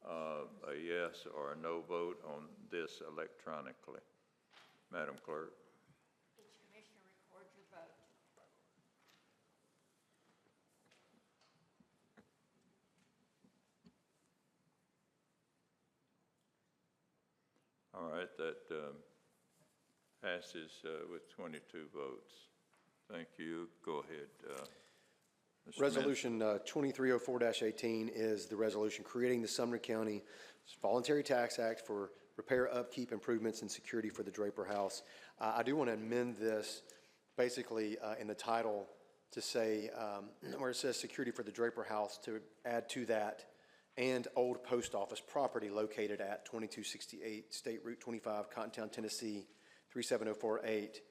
Speaker 1: a yes or a no vote on this electronically. Madam Clerk.
Speaker 2: Each commissioner record your vote.
Speaker 1: All right, that passes with 22 votes. Thank you. Go ahead, Mr. Smith.
Speaker 14: Resolution 2304-18 is the resolution creating the Sumner County Voluntary Tax Act for repair, upkeep, improvements, and security for the Draper House. I do want to amend this basically in the title to say, where it says security for the Draper House, to add to that, and old post office property located at 2268 State Route 25, Cottontown, Tennessee, 37048,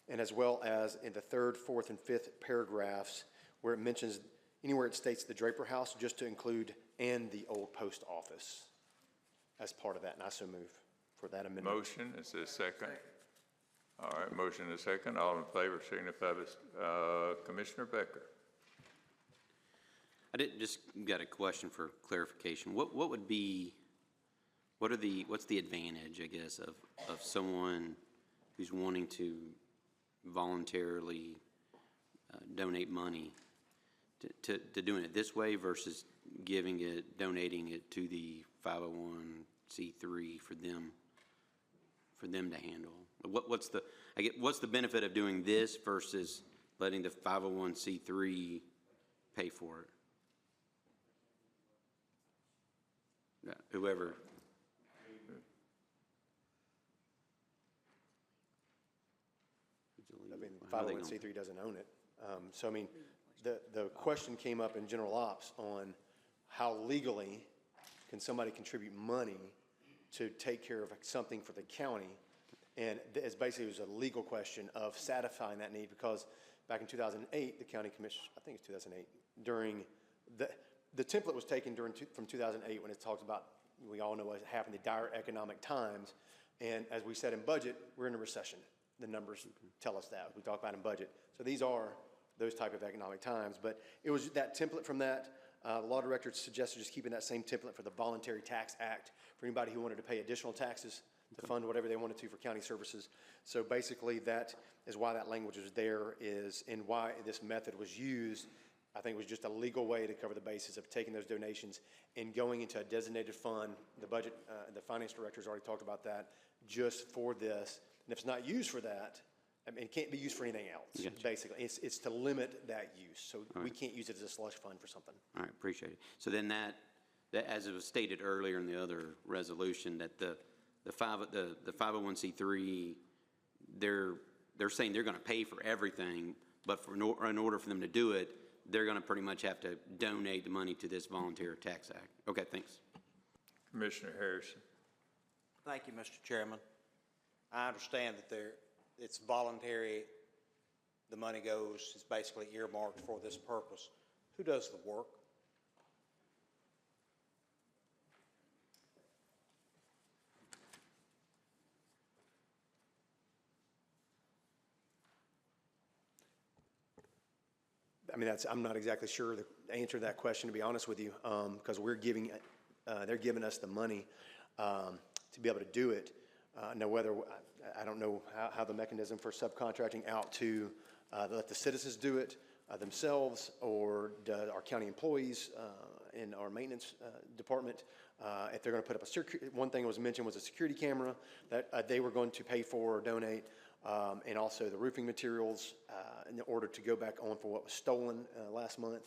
Speaker 14: and as well as in the third, fourth, and fifth paragraphs where it mentions anywhere it states the Draper House, just to include and the old post office as part of that, and I so move for that amendment.
Speaker 1: Motion, is there a second? All right, motion is second. All in favor signify by Commissioner Becker.
Speaker 16: I just got a question for clarification. What's the advantage, I guess, of someone who's wanting to voluntarily donate money to doing it this way versus donating it to the 501c3 for them to handle? What's the benefit of doing this versus letting the 501c3 pay for it? Whoever.
Speaker 14: I mean, 501c3 doesn't own it. So, I mean, the question came up in general ops on how legally can somebody contribute money to take care of something for the county? And it's basically, it was a legal question of satisfying that need, because back in 2008, the county commission, I think it's 2008, during the template was taken from 2008 when it talks about, we all know what happened, the dire economic times. And as we said in budget, we're in a recession. The numbers tell us that. We talk about in budget. So these are those type of economic times. But it was that template from that. The law director suggested just keeping that same template for the Voluntary Tax Act for anybody who wanted to pay additional taxes to fund whatever they wanted to for county services. So basically that is why that language was there, and why this method was used. I think it was just a legal way to cover the basis of taking those donations and going into a designated fund. The budget, the finance director's already talked about that, just for this. And if it's not used for that, I mean, it can't be used for anything else, basically. It's to limit that use. So we can't use it as a slush fund for something.
Speaker 16: All right, appreciate it. So then that as it was stated earlier in the other resolution, that the 501c3, they're saying they're going to pay for everything, but in order for them to do it, they're going to pretty much have to donate the money to this Voluntary Tax Act. Okay, thanks.
Speaker 1: Commissioner Harrison.
Speaker 19: Thank you, Mr. Chairman. I understand that it's voluntary. The money is basically earmarked for this purpose. Who does the work?
Speaker 14: I mean, I'm not exactly sure the answer to that question, to be honest with you, because they're giving us the money to be able to do it. Now, I don't know how the mechanism for subcontracting out to let the citizens do it themselves, or our county employees in our maintenance department, if they're going to put up one thing that was mentioned was a security camera that they were going to pay for or donate, and also the roofing materials in order to go back on for what was stolen last month.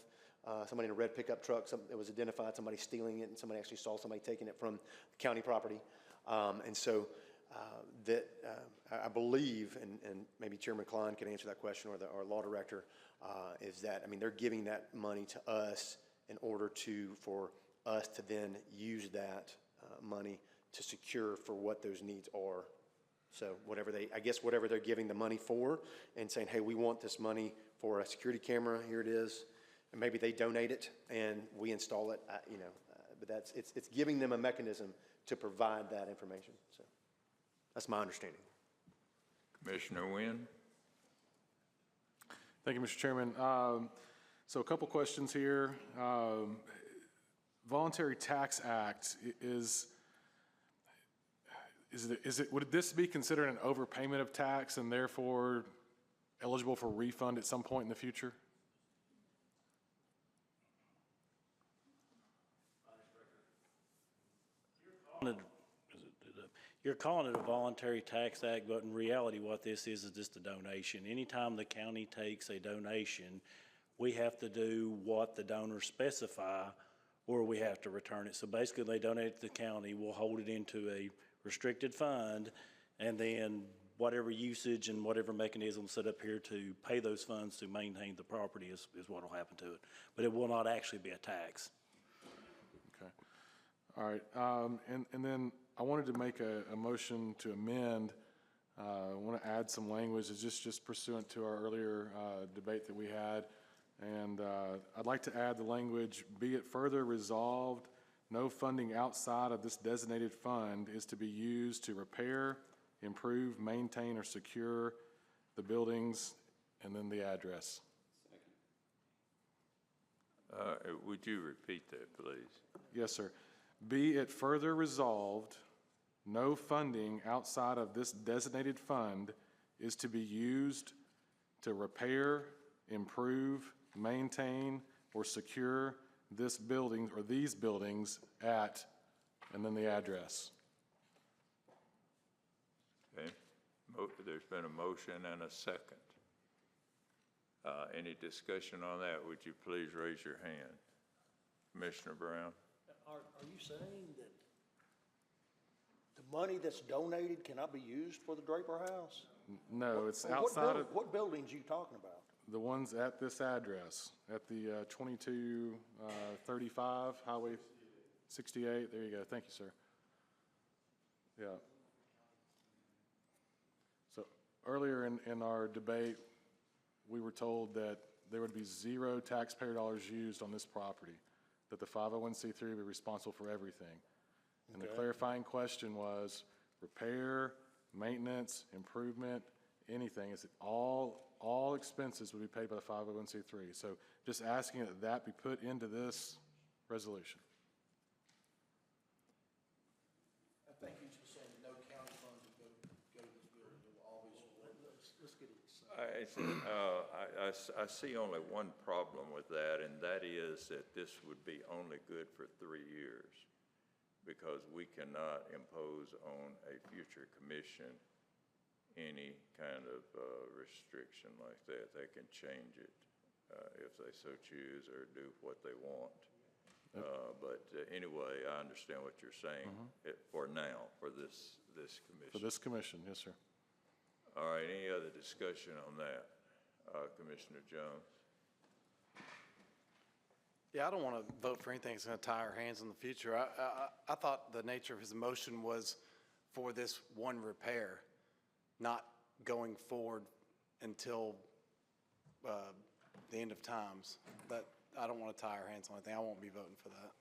Speaker 14: Somebody in a red pickup truck, it was identified, somebody stealing it, and somebody actually saw somebody taking it from county property. And so I believe, and maybe Chairman Klein can answer that question, or our law director, is that, I mean, they're giving that money to us in order for us to then use that money to secure for what those needs are. So whatever they're giving the money for, and saying, hey, we want this money for a security camera, here it is, and maybe they donate it and we install it, but it's giving them a mechanism to provide that information. So that's my understanding.
Speaker 1: Commissioner Wynn.
Speaker 11: Thank you, Mr. Chairman. So a couple questions here. Voluntary Tax Act would this be considered an overpayment of tax and therefore eligible for refund at some point in the future?
Speaker 8: You're calling it a voluntary tax act, but in reality, what this is just a donation. Anytime the county takes a donation, we have to do what the donors specify, or we have to return it. So basically, they donate it to the county, we'll hold it into a restricted fund, and then whatever usage and whatever mechanism set up here to pay those funds to maintain the property is what will happen to it. But it will not actually be a tax.
Speaker 11: Okay. All right. And then I wanted to make a motion to amend. I want to add some language. It's just pursuant to our earlier debate that we had. And I'd like to add the language, be it further resolved, no funding outside of this designated fund is to be used to repair, improve, maintain, or secure the buildings, and then the address.
Speaker 1: Would you repeat that, please?
Speaker 11: Yes, sir. Be it further resolved, no funding outside of this designated fund is to be used to repair, improve, maintain, or secure this building or these buildings at, and then the address.
Speaker 1: Okay. There's been a motion and a second. Any discussion on that? Would you please raise your hand? Commissioner Brown?
Speaker 3: Are you saying that the money that's donated cannot be used for the Draper House?
Speaker 11: No, it's outside of
Speaker 3: What buildings are you talking about?
Speaker 11: the ones at this address, at the 2235 Highway 68. There you go. Thank you, sir. Yeah. So earlier in our debate, we were told that there would be zero taxpayer dollars used on this property, that the 501c3 would be responsible for everything. And the clarifying question was repair, maintenance, improvement, anything. Is it all expenses would be paid by the 501c3. So just asking that that be put into this resolution.
Speaker 3: I think he's just saying no county funds will go to this building. It will always, let's get it.
Speaker 1: I see only one problem with that, and that is that this would be only good for 3 years, because we cannot impose on a future commission any kind of restriction like that. They can change it if they so choose or do what they want. But anyway, I understand what you're saying for now, for this commission.
Speaker 11: For this commission, yes, sir.
Speaker 1: All right, any other discussion on that? Commissioner Jones?
Speaker 10: Yeah, I don't want to vote for anything that's going to tie our hands in the future. I thought the nature of his motion was for this one repair, not going forward until the end of times. That I don't want to tie our hands on anything. I won't be voting for that.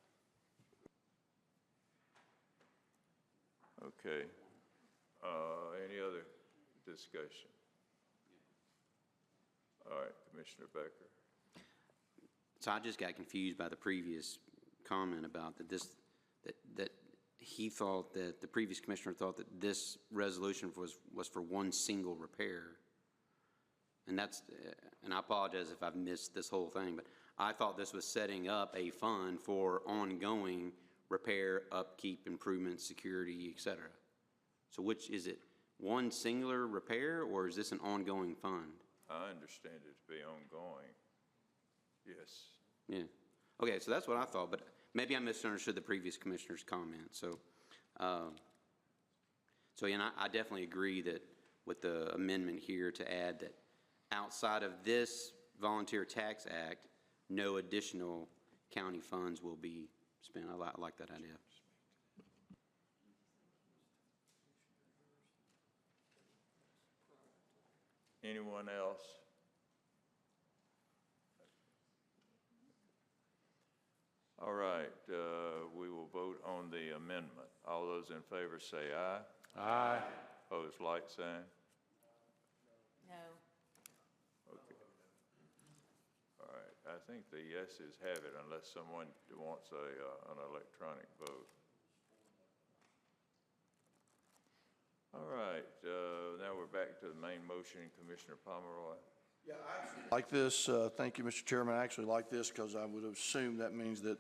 Speaker 1: Okay. Any other discussion? All right, Commissioner Becker.
Speaker 16: So I just got confused by the previous comment about that he thought that the previous commissioner thought that this resolution was for one single repair. And and I apologize if I've missed this whole thing, but I thought this was setting up a fund for ongoing repair, upkeep, improvement, security, et cetera. So which is it, one singular repair, or is this an ongoing fund?
Speaker 1: I understand it to be ongoing. Yes.
Speaker 16: Yeah. Okay, so that's what I thought, but maybe I misunderstood the previous commissioner's comment. So, and I definitely agree that with the amendment here to add that outside of this Volunteer Tax Act, no additional county funds will be spent. I like that idea.
Speaker 1: Anyone else? All right, we will vote on the amendment. All those in favor say aye.
Speaker 11: Aye.
Speaker 1: Opposed, like sign.
Speaker 2: No.
Speaker 1: Okay. All right, I think the yeses have it unless someone wants an electronic vote. All right, now we're back to the main motion. Commissioner Pomeroy.
Speaker 9: Yeah, I actually like this. Thank you, Mr. Chairman. I actually like this because I would assume that means that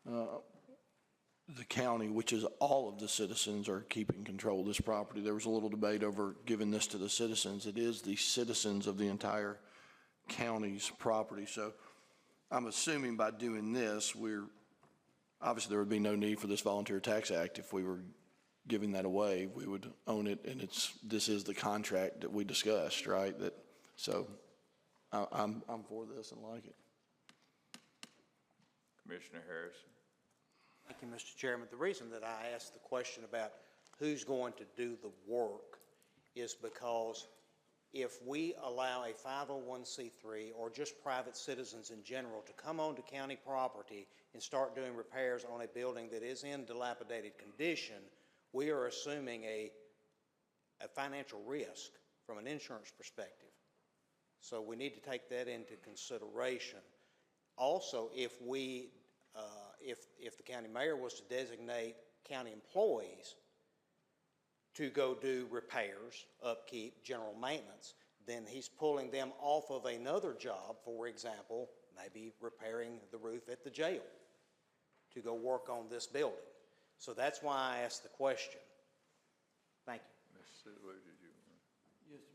Speaker 9: the county, which is all of the citizens, are keeping control of this property. There was a little debate over giving this to the citizens. It is the citizens of the entire county's property. So I'm assuming by doing this, obviously there would be no need for this Volunteer Tax Act. If we were giving that away, we would own it, and this is the contract that we discussed, right? So I'm for this and like it.
Speaker 1: Commissioner Harrison.
Speaker 19: Thank you, Mr. Chairman. The reason that I asked the question about who's going to do the work is because if we allow a 501c3 or just private citizens in general to come onto county property and start doing repairs on a building that is in dilapidated condition, we are assuming a financial risk from an insurance perspective. So we need to take that into consideration. Also, if the county mayor was to designate county employees to go do repairs, upkeep, general maintenance, then he's pulling them off of another job, for example, maybe repairing the roof at the jail to go work on this building. So that's why I asked the question. Thank you.
Speaker 1: Mr. Sidley, did you?
Speaker 12: Yes, sir.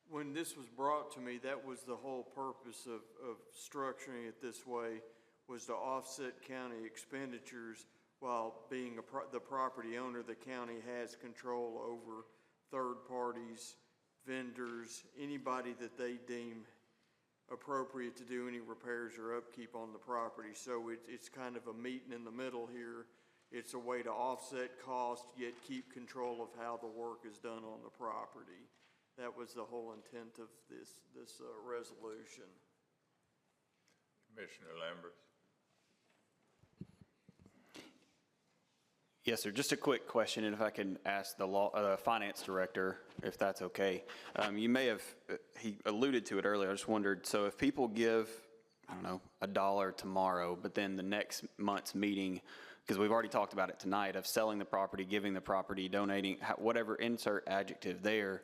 Speaker 12: When this was brought to me, that was the whole purpose of structuring it this way, was to offset county expenditures while being the property owner. The county has control over third parties, vendors, anybody that they deem appropriate to do any repairs or upkeep on the property. So it's kind of a meeting in the middle here. It's a way to offset cost, yet keep control of how the work is done on the property. That was the whole intent of this resolution.
Speaker 1: Commissioner Lambert.
Speaker 4: Yes, sir. Just a quick question, and if I can ask the finance director, if that's okay. You may have, he alluded to it earlier. I just wondered, so if people give, I don't know, $1 tomorrow, but then the next month's meeting, because we've already talked about it tonight, of selling the property, giving the property, donating, whatever, insert adjective there,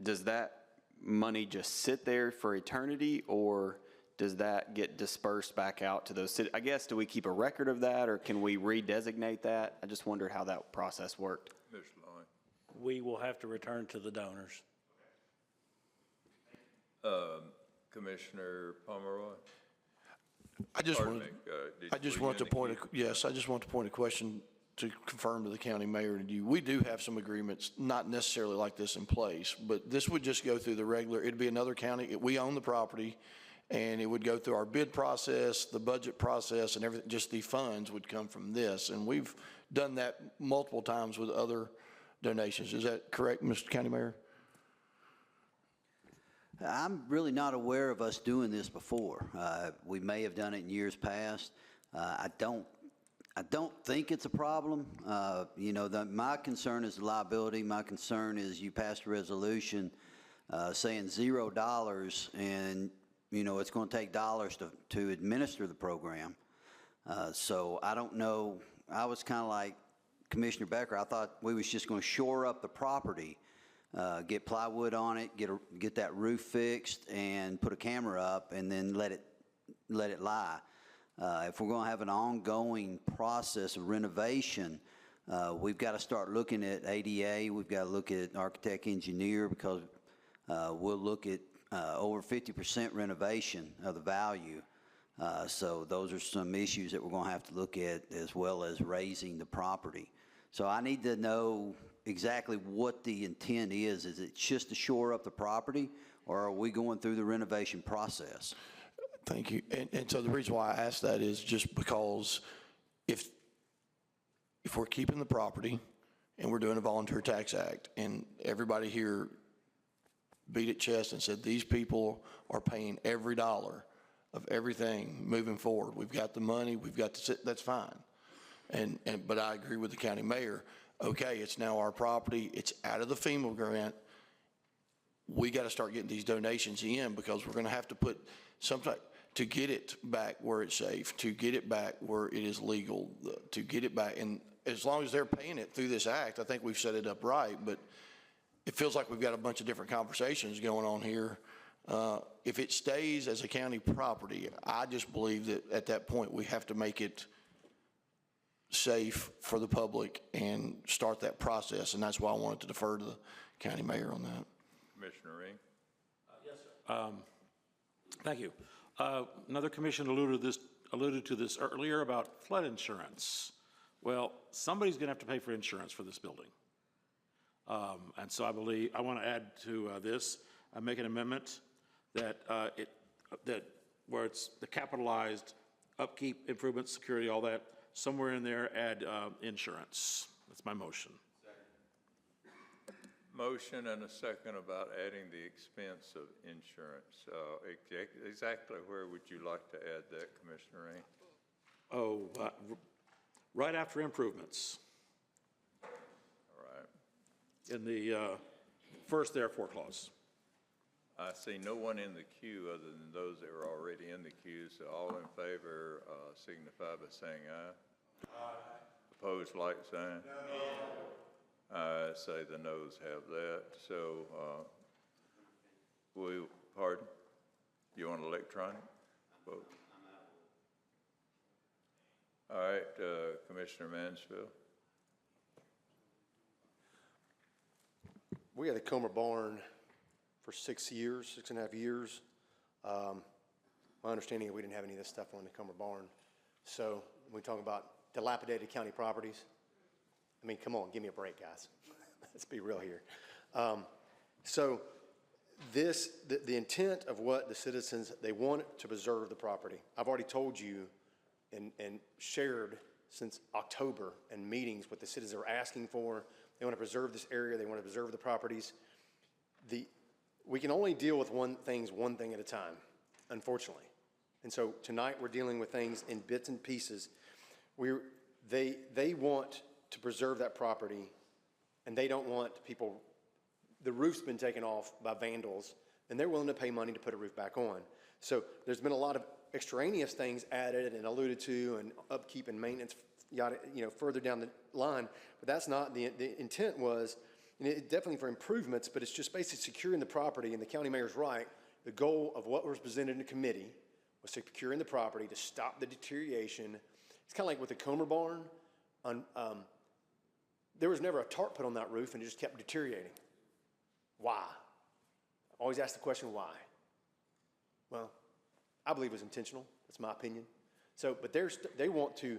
Speaker 4: does that money just sit there for eternity, or does that get dispersed back out to those cities? I guess, do we keep a record of that, or can we redesignate that? I just wondered how that process worked.
Speaker 1: Mr. Lloyd.
Speaker 8: We will have to return to the donors.
Speaker 1: Commissioner Pomeroy.
Speaker 9: I just want to point a question to confirm to the county mayor and you. We do have some agreements, not necessarily like this in place, but this would just go through the regular, it'd be another county, we own the property, and it would go through our bid process, the budget process, and everything, just the funds would come from this. And we've done that multiple times with other donations. Is that correct, Mr. County Mayor?
Speaker 15: I'm really not aware of us doing this before. We may have done it in years past. I don't think it's a problem. You know, my concern is the liability. My concern is you passed a resolution saying $0, and you know, it's going to take dollars to administer the program. So I don't know. I was kind of like Commissioner Becker. I thought we was just going to shore up the property, get plywood on it, get that roof fixed, and put a camera up, and then let it lie. If we're going to have an ongoing process of renovation, we've got to start looking at ADA. We've got to look at architect engineer, because we'll look at over 50% renovation of the value. So those are some issues that we're going to have to look at, as well as raising the property. So I need to know exactly what the intent is. Is it just to shore up the property, or are we going through the renovation process?
Speaker 9: Thank you. And so the reason why I asked that is just because if we're keeping the property and we're doing a Volunteer Tax Act, and everybody here beat at chest and said these people are paying every dollar of everything moving forward. We've got the money, we've got the, that's fine. But I agree with the county mayor. Okay, it's now our property, it's out of the FEMA grant. we got to start getting these donations in, because we're going to have to put some type, to get it back where it's safe, to get it back where it is legal, to get it back. And as long as they're paying it through this act, I think we've set it up right. But it feels like we've got a bunch of different conversations going on here. If it stays as a county property, I just believe that at that point we have to make it safe for the public and start that process. And that's why I wanted to defer to the county mayor on that.
Speaker 1: Commissioner Ring?
Speaker 17: Yes, sir. Thank you. Another commission alluded to this earlier about flood insurance. Well, somebody's going to have to pay for insurance for this building. And so I want to add to this, make an amendment that where it's the capitalized upkeep, improvement, security, all that, somewhere in there add insurance. That's my motion.
Speaker 1: Motion and a second about adding the expense of insurance. Exactly where would you like to add that, Commissioner Ring?
Speaker 17: Oh, right after improvements.
Speaker 1: All right.
Speaker 17: In the first therefore clause.
Speaker 1: I see no one in the queue other than those that are already in the queue, so all in favor signify by saying aye. Aye. Opposed, like sign? No. I say the noes have that. So, pardon? You want electronic vote? All right, Commissioner Mansfield.
Speaker 14: We had the Comer Barn for 6.5 years. My understanding is we didn't have any of this stuff on the Comer Barn. So when we talk about dilapidated county properties, I mean, come on, give me a break, guys. Let's be real here. So the intent of what the citizens, they want to preserve the property. I've already told you and shared since October in meetings what the citizens are asking for. They want to preserve this area. They want to preserve the properties. We can only deal with one thing at a time, unfortunately. And so tonight we're dealing with things in bits and pieces. They want to preserve that property, and they don't want people, the roof's been taken off by vandals, and they're willing to pay money to put a roof back on. So there's been a lot of extraneous things added and alluded to, and upkeep and maintenance, further down the line. But that's not the intent. Was definitely for improvements, but it's just basically securing the property. And the county mayor's right. The goal of what was presented in the committee was securing the property to stop the deterioration. It's kind of like with the Comer Barn. There was never a tarp put on that roof, and it just kept deteriorating. Why? I always ask the question, why? Well, I believe it was intentional. That's my opinion. So, but they want to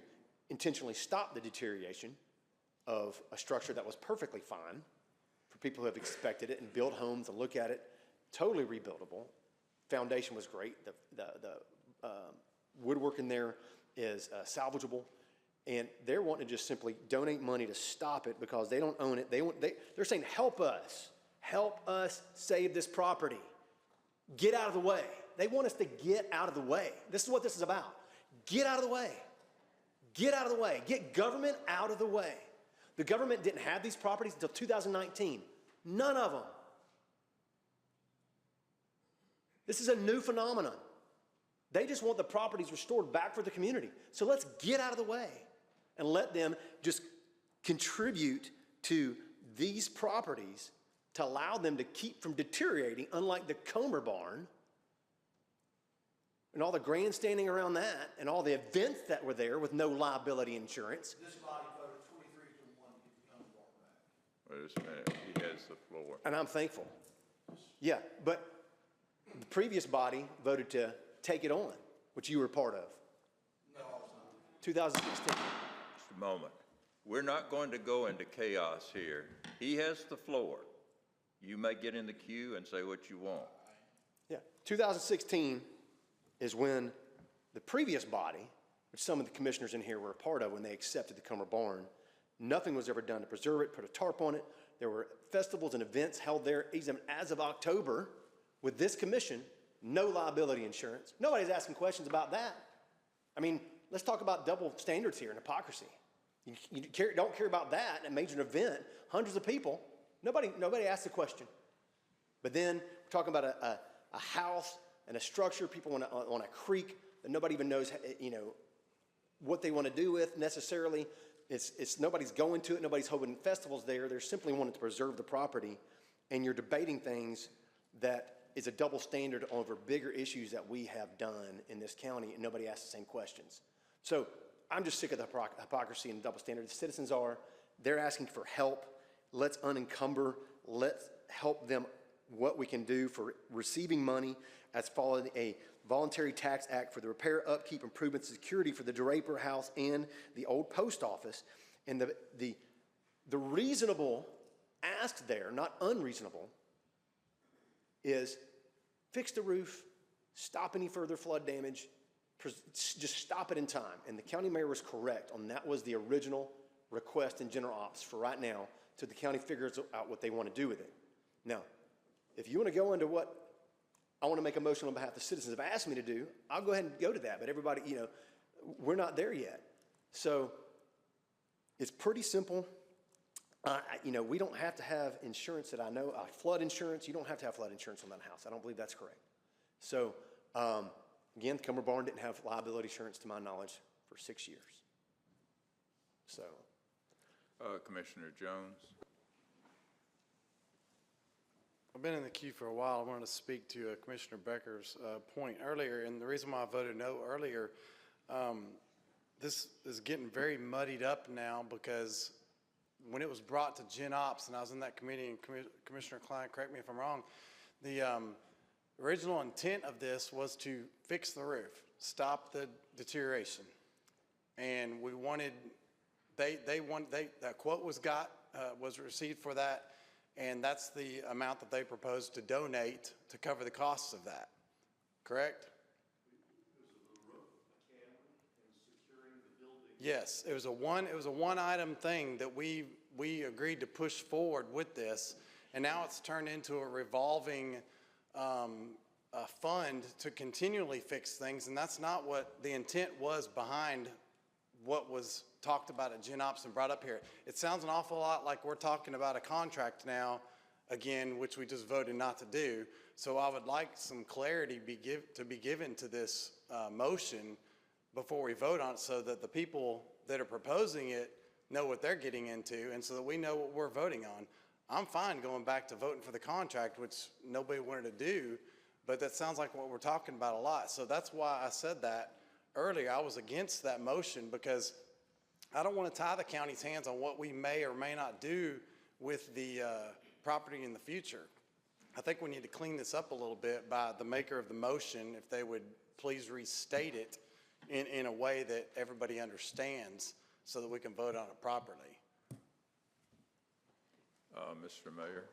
Speaker 14: intentionally stop the deterioration of a structure that was perfectly fine for people who have expected it and built homes and look at it, totally rebuildable. Foundation was great. The woodwork in there is salvageable. And they're wanting to just simply donate money to stop it because they don't own it. They're saying, help us save this property. Get out of the way. They want us to get out of the way. This is what this is about. Get out of the way. Get out of the way. Get government out of the way. The government didn't have these properties until 2019. None of them. This is a new phenomenon. They just want the properties restored back for the community. So let's get out of the way and let them just contribute to these properties to allow them to keep from deteriorating, unlike the Comer Barn and all the grandstanding around that and all the events that were there with no liability insurance.
Speaker 3: This body voted 23-1 to get the Comer Barn back.
Speaker 1: Wait just a minute, he has the floor.
Speaker 14: And I'm thankful. Yeah, but the previous body voted to take it on, which you were part of.
Speaker 3: No, I was not.
Speaker 14: 2016.
Speaker 1: Just a moment. We're not going to go into chaos here. He has the floor. You may get in the queue and say what you want.
Speaker 14: Yeah, 2016 is when the previous body, which some of the commissioners in here were a part of when they accepted the Comer Barn, nothing was ever done to preserve it, put a tarp on it. There were festivals and events held there even as of October with this commission, no liability insurance. Nobody's asking questions about that. I mean, let's talk about double standards here and hypocrisy. You don't care about that, a major event, hundreds of people. Nobody asked the question. But then we're talking about a house and a structure, people on a creek that nobody even knows, what they want to do with necessarily. It's nobody's going to it, nobody's holding festivals there. They're simply wanting to preserve the property, and you're debating things that is a double standard over bigger issues that we have done in this county, and nobody asks the same questions. So I'm just sick of the hypocrisy and double standard. The citizens are. They're asking for help. Let's unencumber. Let's help them what we can do for receiving money as following a voluntary tax act for the repair, upkeep, improvement, security for the Draper House and the old post office. And the reasonable ask there, not unreasonable, is fix the roof, stop any further flood damage, just stop it in time. And the county mayor was correct on that. Was the original request in general ops for right now, till the county figures out what they want to do with it. Now, if you want to go into what I want to make a motion on behalf of the citizens have asked me to do, I'll go ahead and go to that. But everybody, we're not there yet. So it's pretty simple. We don't have to have insurance that I know, flood insurance. You don't have to have flood insurance on that house. I don't believe that's correct. So, again, Cumber Barn didn't have liability insurance to my knowledge for 6 years. So.
Speaker 1: Commissioner Jones.
Speaker 10: I've been in the queue for a while. I wanted to speak to Commissioner Becker's point earlier, and the reason why I voted no earlier, this is getting very muddied up now, because when it was brought to Gen Ops, and I was in that committee, and Commissioner Klein, correct me if I'm wrong, the original intent of this was to fix the roof, stop the deterioration, and we wanted, that quote was received for that. And that's the amount that they proposed to donate to cover the costs of that, correct? Yes, it was a one item thing that we agreed to push forward with this, and now it's turned into a revolving fund to continually fix things, and that's not what the intent was behind what was talked about at Gen Ops and brought up here. It sounds an awful lot like we're talking about a contract now, again, which we just voted not to do. So I would like some clarity to be given to this motion before we vote on it, so that the people that are proposing it know what they're getting into, and so that we know what we're voting on. I'm fine going back to voting for the contract, which nobody wanted to do, but that sounds like what we're talking about a lot. So that's why I said that earlier. I was against that motion, because I don't want to tie the county's hands on what we may or may not do with the property in the future. I think we need to clean this up a little bit by the maker of the motion, if they would please restate it in a way that everybody understands, so that we can vote on it properly.
Speaker 1: Mr. Mayor.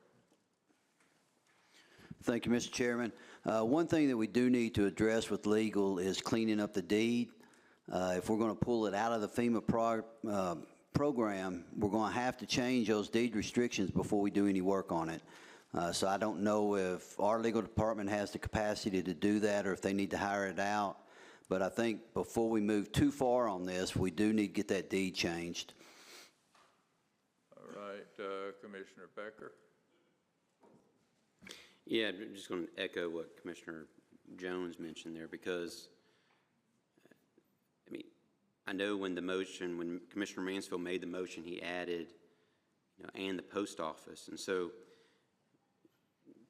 Speaker 15: Thank you, Mr. Chairman. One thing that we do need to address with legal is cleaning up the deed. If we're going to pull it out of the FEMA program, we're going to have to change those deed restrictions before we do any work on it. So I don't know if our legal department has the capacity to do that, or if they need to hire it out. But I think before we move too far on this, we do need to get that deed changed.
Speaker 1: All right, Commissioner Becker.
Speaker 16: Yeah, I'm just going to echo what Commissioner Jones mentioned there, because I know when Commissioner Mansfield made the motion, he added, and the post office. And so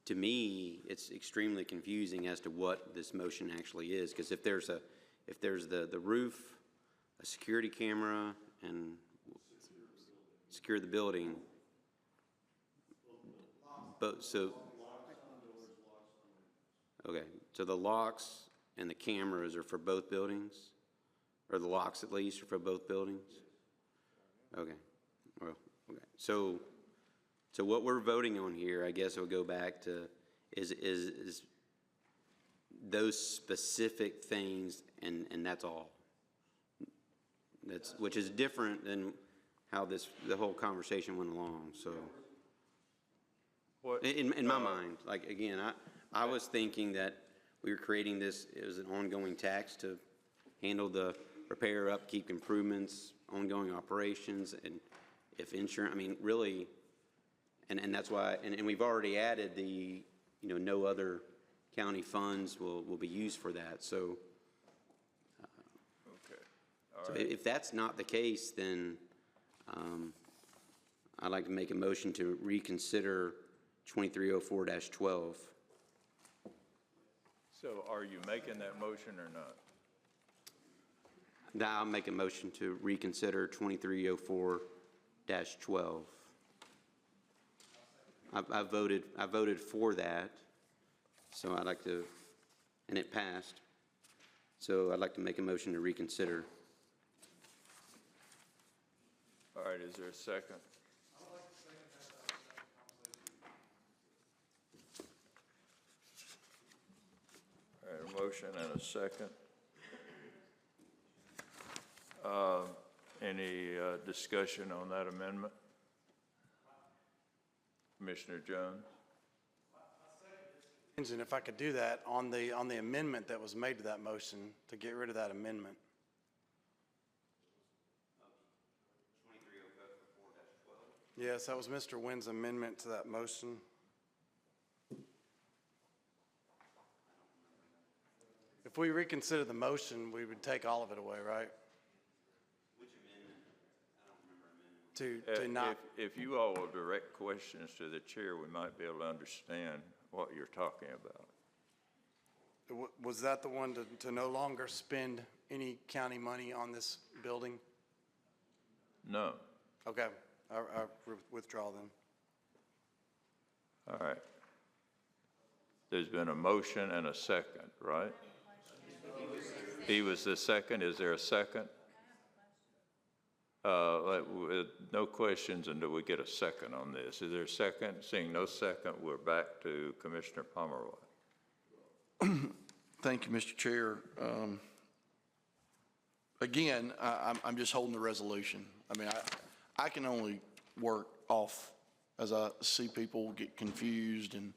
Speaker 16: to me, it's extremely confusing as to what this motion actually is, because if there's the roof, a security camera, and secure the building, but okay, so the locks and the cameras are for both buildings? Or the locks, at least, are for both buildings? Okay. Well, okay. So what we're voting on here, I guess it would go back to, is those specific things, and that's all. Which is different than how the whole conversation went along. So, in my mind, like, again, I was thinking that we were creating this as an ongoing tax to handle the repair, upkeep, improvements, ongoing operations, and if insurance, really, and that's why, and we've already added the no other county funds will be used for that. So, so if that's not the case, then I'd like to make a motion to reconsider 2304-12.
Speaker 1: So are you making that motion or not?
Speaker 16: Now I'll make a motion to reconsider 2304-12. I voted for that, so I'd like to, and it passed. So I'd like to make a motion to reconsider.
Speaker 1: All right, is there a second? All right, a motion and a second. Any discussion on that amendment? Commissioner Jones?
Speaker 10: And if I could do that on the amendment that was made to that motion, to get rid of that amendment. Yes, that was Mr. Wynn's amendment to that motion. If we reconsider the motion, we would take all of it away, right?
Speaker 16: Which amendment? I don't remember amendment.
Speaker 10: To not.
Speaker 1: If you all will direct questions to the chair, we might be able to understand what you're talking about.
Speaker 10: Was that the one to no longer spend any county money on this building?
Speaker 1: No.
Speaker 10: Okay, I withdraw then.
Speaker 1: All right. There's been a motion and a second, right? He was the second. Is there a second? No questions until we get a second on this. Is there a second? Seeing no second, we're back to Commissioner Pomeroy.
Speaker 9: Thank you, Mr. Chair. Again, I'm just holding the resolution. I mean, I can only work off as I see people get confused and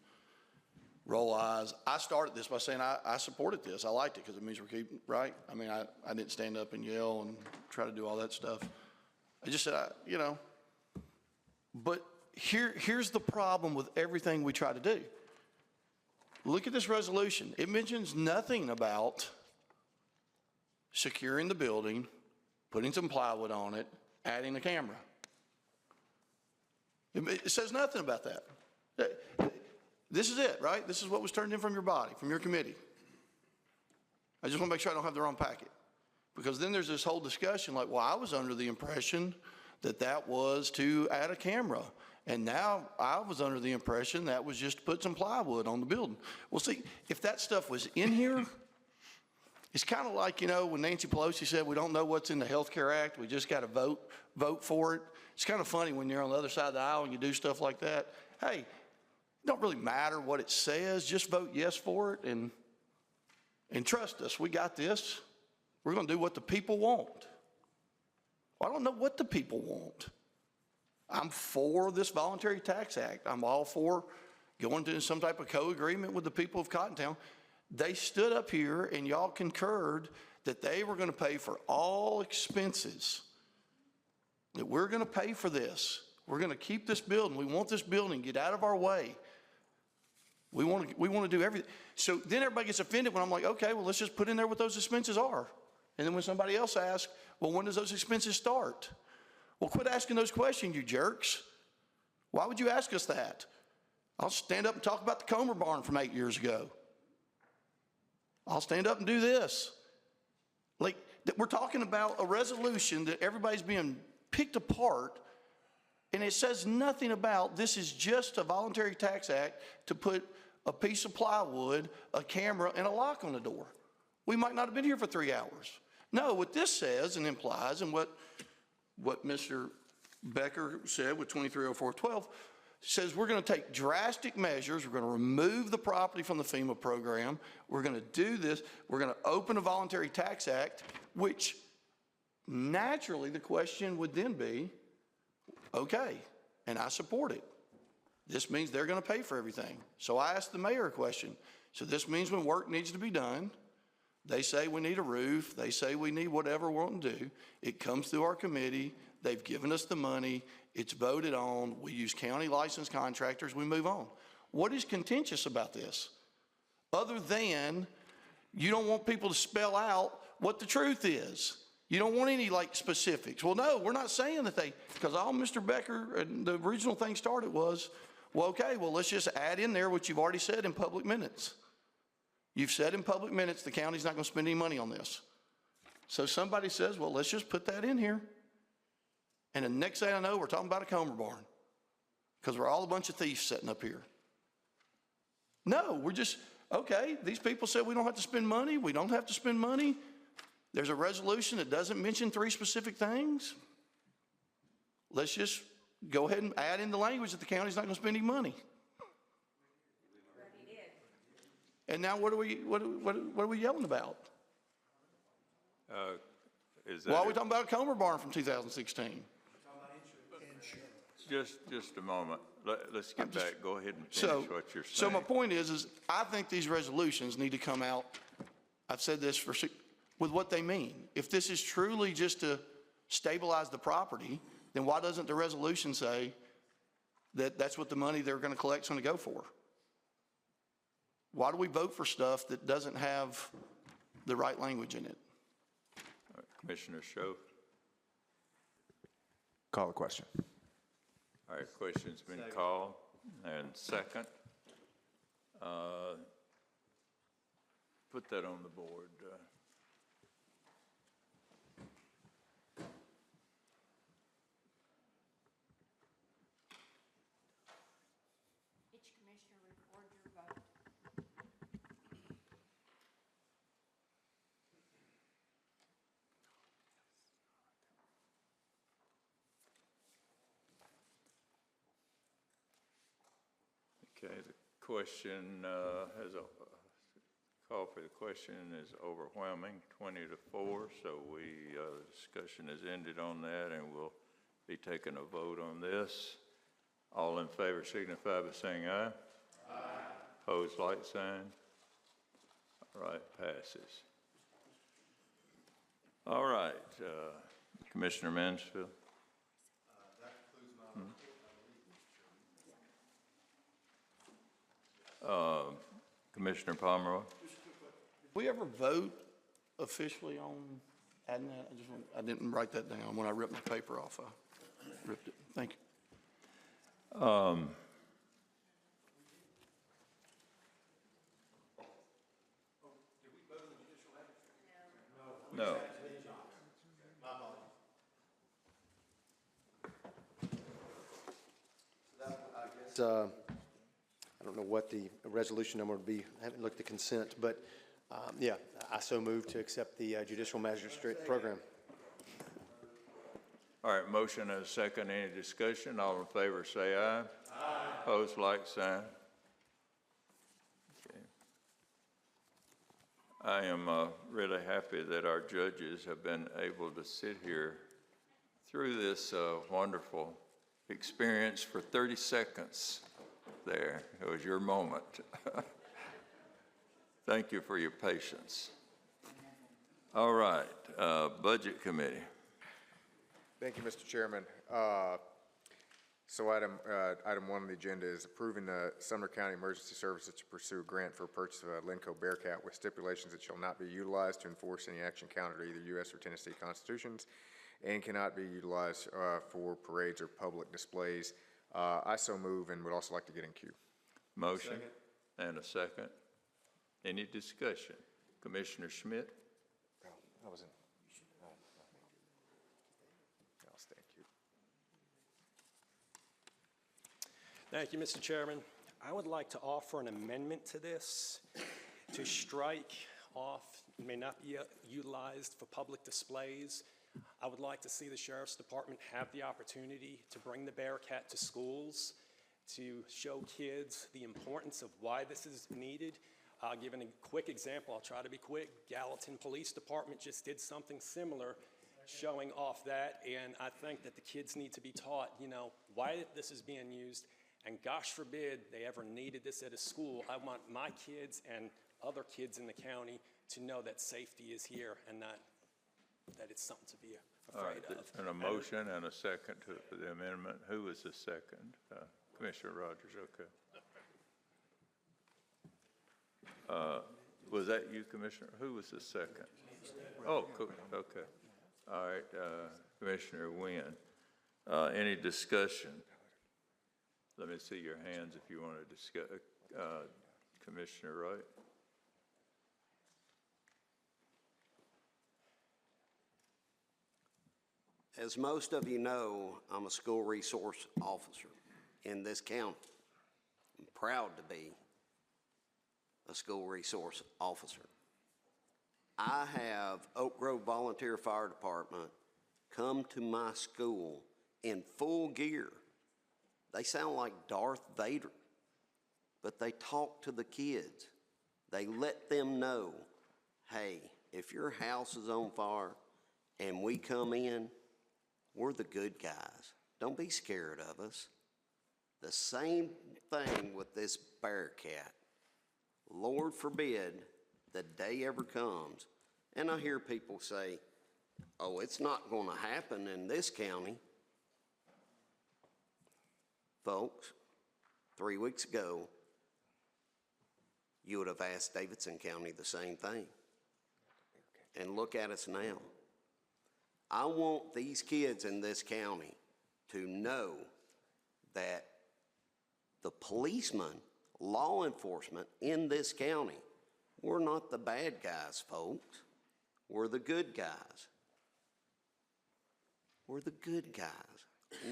Speaker 9: roll eyes. I started this by saying I supported this. I liked it because it means we're keeping, right? I mean, I didn't stand up and yell and try to do all that stuff. I just said, but here's the problem with everything we try to do. Look at this resolution. It mentions nothing about securing the building, putting some plywood on it, adding a camera. It says nothing about that. This is it, right? This is what was turned in from your body, from your committee. I just want to make sure I don't have the wrong packet. Because then there's this whole discussion like, well, I was under the impression that that was to add a camera. And now I was under the impression that was just to put some plywood on the building. Well, see, if that stuff was in here, it's kind of like, when Nancy Pelosi said, we don't know what's in the Health Care Act, we just got to vote for it. It's kind of funny when you're on the other side of the aisle and you do stuff like that. Hey, it don't really matter what it says, just vote yes for it and trust us, we got this. We're going to do what the people want. Well, I don't know what the people want. I'm for this Voluntary Tax Act. I'm all for going to some type of co-agreement with the people of Cottontown. They stood up here and y'all concurred that they were going to pay for all expenses, that we're going to pay for this. We're going to keep this building. We want this building. Get out of our way. We want to do everything. So then everybody gets offended when I'm like, okay, well, let's just put in there what those expenses are. And then when somebody else asks, well, when does those expenses start? Well, quit asking those questions, you jerks. Why would you ask us that? I'll stand up and talk about the Comer barn from 8 years ago. I'll stand up and do this. Like, we're talking about a resolution that everybody's being picked apart, and it says nothing about this is just a voluntary tax act to put a piece of plywood, a camera, and a lock on the door. We might not have been here for 3 hours. No, what this says and implies, and what Mr. Becker said with 230412, says we're going to take drastic measures. We're going to remove the property from the FEMA program. We're going to do this. We're going to open a voluntary tax act, which naturally the question would then be, okay, and I support it. This means they're going to pay for everything. So I asked the mayor a question. So this means when work needs to be done, they say we need a roof. They say we need whatever we're going to do. It comes through our committee. They've given us the money. It's voted on. We use county licensed contractors. We move on. What is contentious about this? Other than you don't want people to spell out what the truth is. You don't want any like specifics. Well, no, we're not saying that because all Mr. Becker and the original thing started was, well, okay, well, let's just add in there what you've already said in public minutes. You've said in public minutes the county's not going to spend any money on this. So somebody says, well, let's just put that in here. And the next thing I know, we're talking about a Comer barn because we're all a bunch of thieves sitting up here. No, we're just, okay, these people said we don't have to spend money. We don't have to spend money. There's a resolution that doesn't mention 3 specific things. Let's just go ahead and add in the language that the county's not going to spend any money. And now what are we yelling about? Why are we talking about a Comer barn from 2016?
Speaker 1: Just a moment. Let's get back. Go ahead and finish what you're saying.
Speaker 9: So my point is I think these resolutions need to come out, I've said this with what they mean. If this is truly just to stabilize the property, then why doesn't the resolution say that that's what the money they're going to collect is going to go for? Why do we vote for stuff that doesn't have the right language in it?
Speaker 1: Commissioner Schoaf.
Speaker 18: Call the question.
Speaker 1: All right, question's been called. And second, put that on the board.
Speaker 2: Each commissioner record your vote.
Speaker 1: Okay, the question call for the question is overwhelming, 20-4. So discussion has ended on that, and we'll be taking a vote on this. All in favor signify by saying aye. Aye. Opposed, like sign. All right, passes. All right, Commissioner Mansfield.
Speaker 20: That concludes my report.
Speaker 1: Commissioner Pomeroy.
Speaker 9: Did we ever vote officially on adding that? I didn't write that down when I ripped my paper off. I ripped it. Thank you.
Speaker 1: No.
Speaker 14: I don't know what the resolution number would be. I haven't looked at consent, but yeah, I so move to accept the judicial magistrate program.
Speaker 1: All right, motion and a second. Any discussion? All in favor say aye. Aye. Opposed, like sign. Okay. I am really happy that our judges have been able to sit here through this wonderful experience for 30 seconds there. It was your moment. Thank you for your patience. All right, Budget Committee.
Speaker 18: Thank you, Mr. Chairman. So item 1 on the agenda is approving the Sumner County Emergency Services to pursue a grant for purchase of a Lenco Bearcat with stipulations that shall not be utilized to enforce any action counter to either U.S. or Tennessee constitutions and cannot be utilized for parades or public displays. I so move and would also like to get in queue.
Speaker 1: Motion and a second. Any discussion? Commissioner Schmidt?
Speaker 18: I was in. I'll stay in queue.
Speaker 7: Thank you, Mr. Chairman. I would like to offer an amendment to this to strike off may not be utilized for public displays. I would like to see the Sheriff's Department have the opportunity to bring the Bearcat to schools to show kids the importance of why this is needed. I'll give a quick example. I'll try to be quick. Gallatin Police Department just did something similar showing off that, and I think that the kids need to be taught, you know, why this is being used, and gosh forbid they ever needed this at a school. I want my kids and other kids in the county to know that safety is here and not that it's something to be afraid of.
Speaker 1: And a motion and a second to the amendment. Who was the second? Commissioner Rogers, okay. Was that you, Commissioner? Who was the second? Oh, cool. Okay. All right, Commissioner Wynn. Any discussion? Let me see your hands if you want to discuss. Commissioner Wright?
Speaker 5: As most of you know, I'm a school resource officer in this county. I'm proud to be a school resource officer. I have Oak Grove Volunteer Fire Department come to my school in full gear. They sound like Darth Vader, but they talk to the kids. They let them know, hey, if your house is on fire and we come in, we're the good guys. Don't be scared of us. The same thing with this Bearcat. Lord forbid the day ever comes. And I hear people say, oh, it's not going to happen in this county. Folks, 3 weeks ago, you would have asked Davidson County the same thing. And look at us now. I want these kids in this county to know that the policemen, law enforcement in this county, we're not the bad guys, folks. We're the good guys. We're the good guys.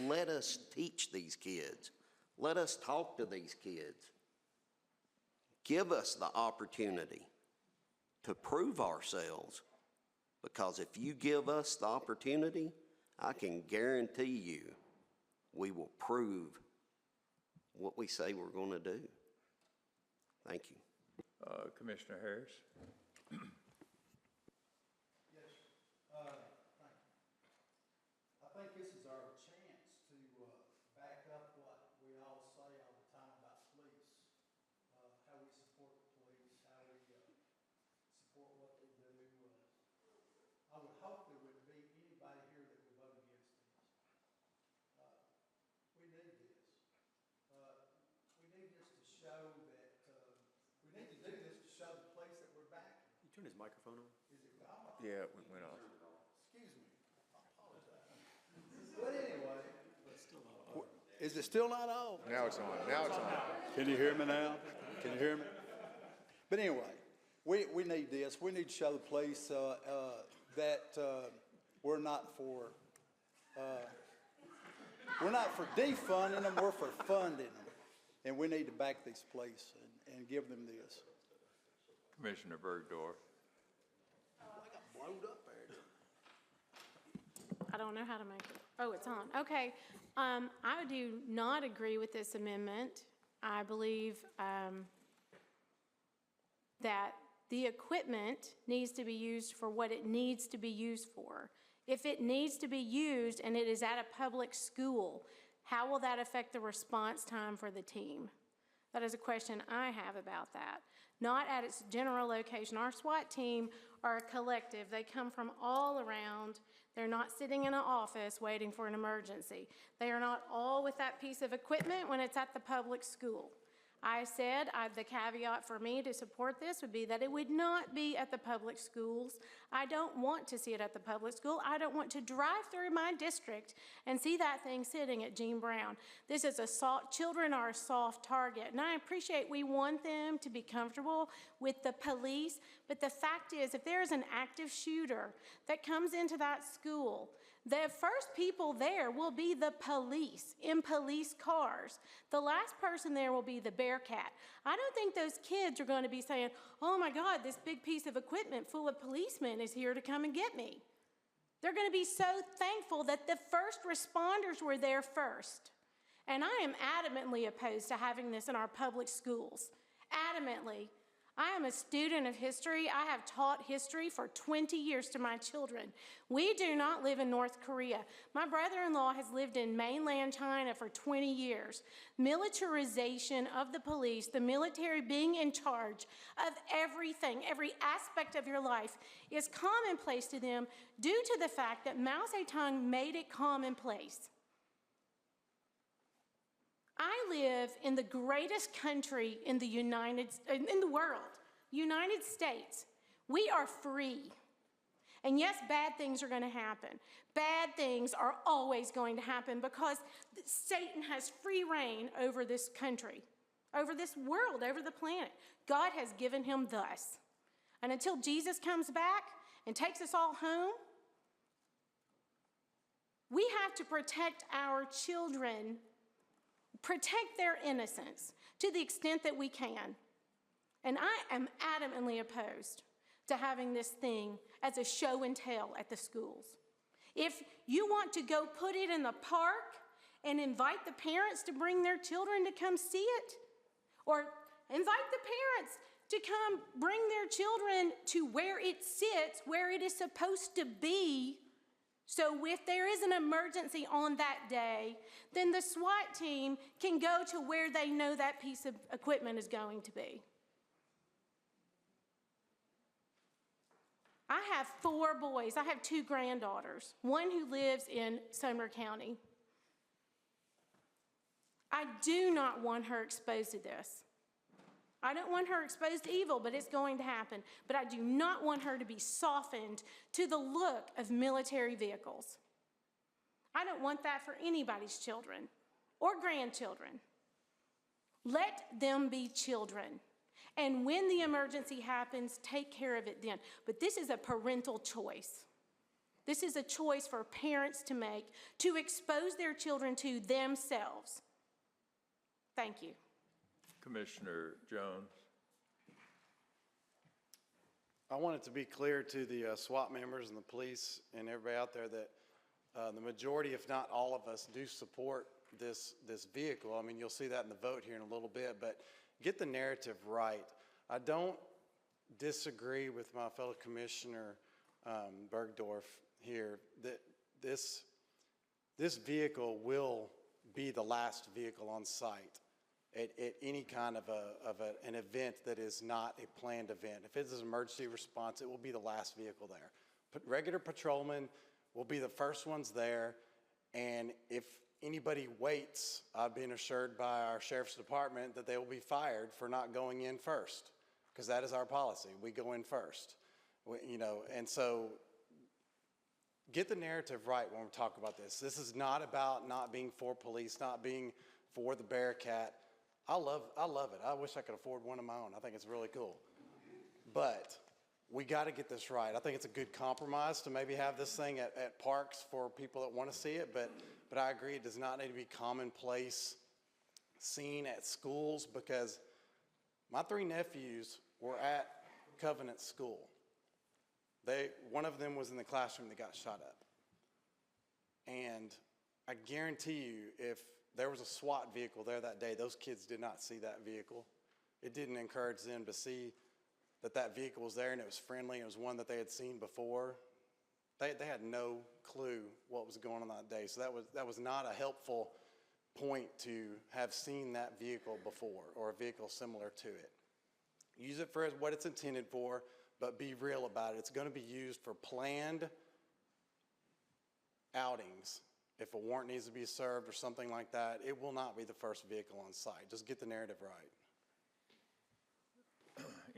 Speaker 5: Let us teach these kids. Let us talk to these kids. Give us the opportunity to prove ourselves, because if you give us the opportunity, I can guarantee you we will prove what we say we're going to do. Thank you.
Speaker 1: Commissioner Harris?
Speaker 3: Yes, thank you. I think this is our chance to back up what we all say all the time about police, how we support the police, how we support what they do. I would hope there wouldn't be anybody here that would vote against this. We need this. We need this to show that, we need to do this to show the police that we're back.
Speaker 20: You turn his microphone on?
Speaker 3: Is it gone?
Speaker 18: Yeah, it went off.
Speaker 3: Excuse me. I apologize. But anyway. Is it still not on?
Speaker 18: Now it's on. Now it's on.
Speaker 3: Can you hear me now? Can you hear me? But anyway, we need this. We need to show the police that we're not for defunding them. We're for funding them, and we need to back these police and give them this.
Speaker 1: Commissioner Bergdorf?
Speaker 3: I got blowed up there.
Speaker 21: I don't know how to make it. Oh, it's on. Okay. I do not agree with this amendment. I believe that the equipment needs to be used for what it needs to be used for. If it needs to be used and it is at a public school, how will that affect the response time for the team? That is a question I have about that. Not at its general location. Our SWAT team are a collective. They come from all around. They're not sitting in an office waiting for an emergency. They are not all with that piece of equipment when it's at the public school. I said the caveat for me to support this would be that it would not be at the public schools. I don't want to see it at the public school. I don't want to drive through my district and see that thing sitting at Gene Brown. This is children are a soft target, and I appreciate we want them to be comfortable with the police, but the fact is, if there is an active shooter that comes into that school, the first people there will be the police in police cars. The last person there will be the Bearcat. I don't think those kids are going to be saying, oh my God, this big piece of equipment full of policemen is here to come and get me. They're going to be so thankful that the first responders were there first. And I am adamantly opposed to having this in our public schools. Adamantly. I am a student of history. I have taught history for 20 years to my children. We do not live in North Korea. My brother-in-law has lived in mainland China for 20 years. Militarization of the police, the military being in charge of everything, every aspect of your life is commonplace to them due to the fact that Mao Zedong made it commonplace. I live in the greatest country in the world. United States, we are free. And yes, bad things are going to happen. Bad things are always going to happen because Satan has free reign over this country, over this world, over the planet. God has given him thus. And until Jesus comes back and takes us all home, we have to protect our children, protect their innocence to the extent that we can. And I am adamantly opposed to having this thing as a show and tell at the schools. If you want to go put it in the park and invite the parents to bring their children to come see it, or invite the parents to come bring their children to where it sits, where it is supposed to be, so if there is an emergency on that day, then the SWAT team can go to where they know that piece of equipment is going to be. I have 4 boys. I have 2 granddaughters, one who lives in Sumner County. I do not want her exposed to this. I don't want her exposed to evil, but it's going to happen. But I do not want her to be softened to the look of military vehicles. I don't want that for anybody's children or grandchildren. Let them be children. And when the emergency happens, take care of it then. But this is a parental choice. This is a choice for parents to make to expose their children to themselves. Thank you.
Speaker 1: Commissioner Jones.
Speaker 10: I want it to be clear to the SWAT members and the police and everybody out there that the majority, if not all of us, do support this vehicle. I mean, you'll see that in the vote here in a little bit, but get the narrative right. I don't disagree with my fellow Commissioner Bergdorf here that this vehicle will be the last vehicle on site at any kind of an event that is not a planned event. If it's an emergency response, it will be the last vehicle there. Regular patrolmen will be the first ones there, and if anybody waits, I've been assured by our Sheriff's Department that they will be fired for not going in first, because that is our policy. We go in first. And so get the narrative right when we talk about this. This is not about not being for police, not being for the Bearcat. I love it. I wish I could afford one of my own. I think it's really cool. But we got to get this right. I think it's a good compromise to maybe have this thing at parks for people that want to see it, but I agree it does not need to be commonplace seen at schools, because my 3 nephews were at Covenant School. One of them was in the classroom that got shot up. And I guarantee you, if there was a SWAT vehicle there that day, those kids did not see that vehicle. It didn't encourage them to see that vehicle was there and it was friendly. It was one that they had seen before. They had no clue what was going on that day. So that was not a helpful point to have seen that vehicle before, or a vehicle similar to it. Use it for what it's intended for, but be real about it. It's going to be used for planned outings. If a warrant needs to be served or something like that, it will not be the first vehicle on site. Just get the narrative right.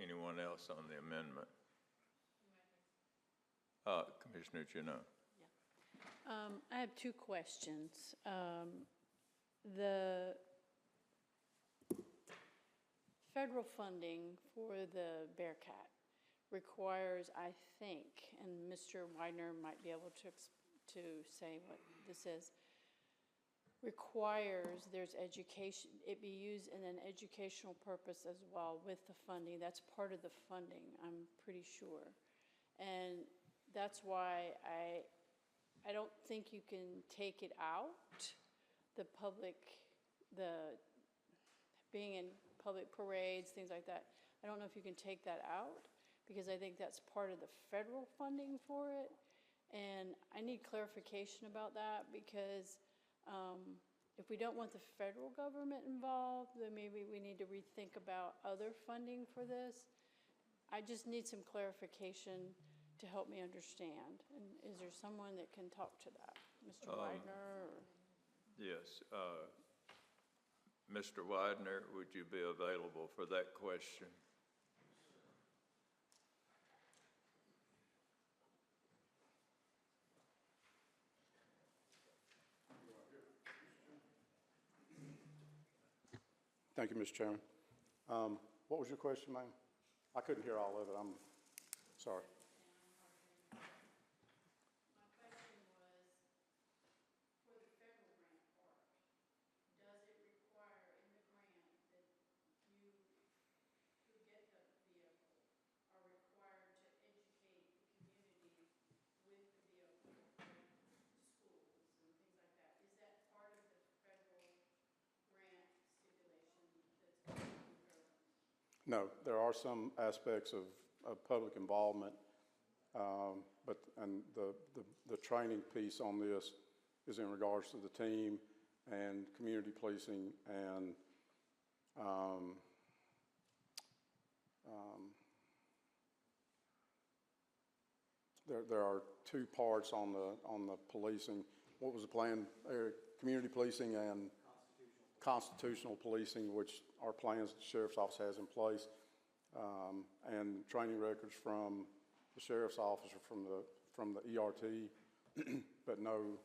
Speaker 1: Anyone else on the amendment? Commissioner Juneau.
Speaker 6: I have 2 questions. The federal funding for the Bearcat requires, I think, and Mr. Widener might be able to say what this is, requires there's education, it be used in an educational purpose as well with the funding. That's part of the funding, I'm pretty sure. And that's why I don't think you can take it out, being in public parades, things like that. I don't know if you can take that out, because I think that's part of the federal funding for it. And I need clarification about that, because if we don't want the federal government involved, then maybe we need to rethink about other funding for this. I just need some clarification to help me understand. And is there someone that can talk to that? Mr. Widener?
Speaker 1: Yes. Mr. Widener, would you be available for that question?
Speaker 13: Thank you, Mr. Chairman. What was your question, ma'am? I couldn't hear all of it. I'm sorry. No, there are some aspects of public involvement, and the training piece on this is in regards to the team and community policing and there are two parts on the policing. What was the plan, Eric? Community policing and constitutional policing, which our plans the Sheriff's Office has in place, and training records from the Sheriff's Office or from the ERT, but no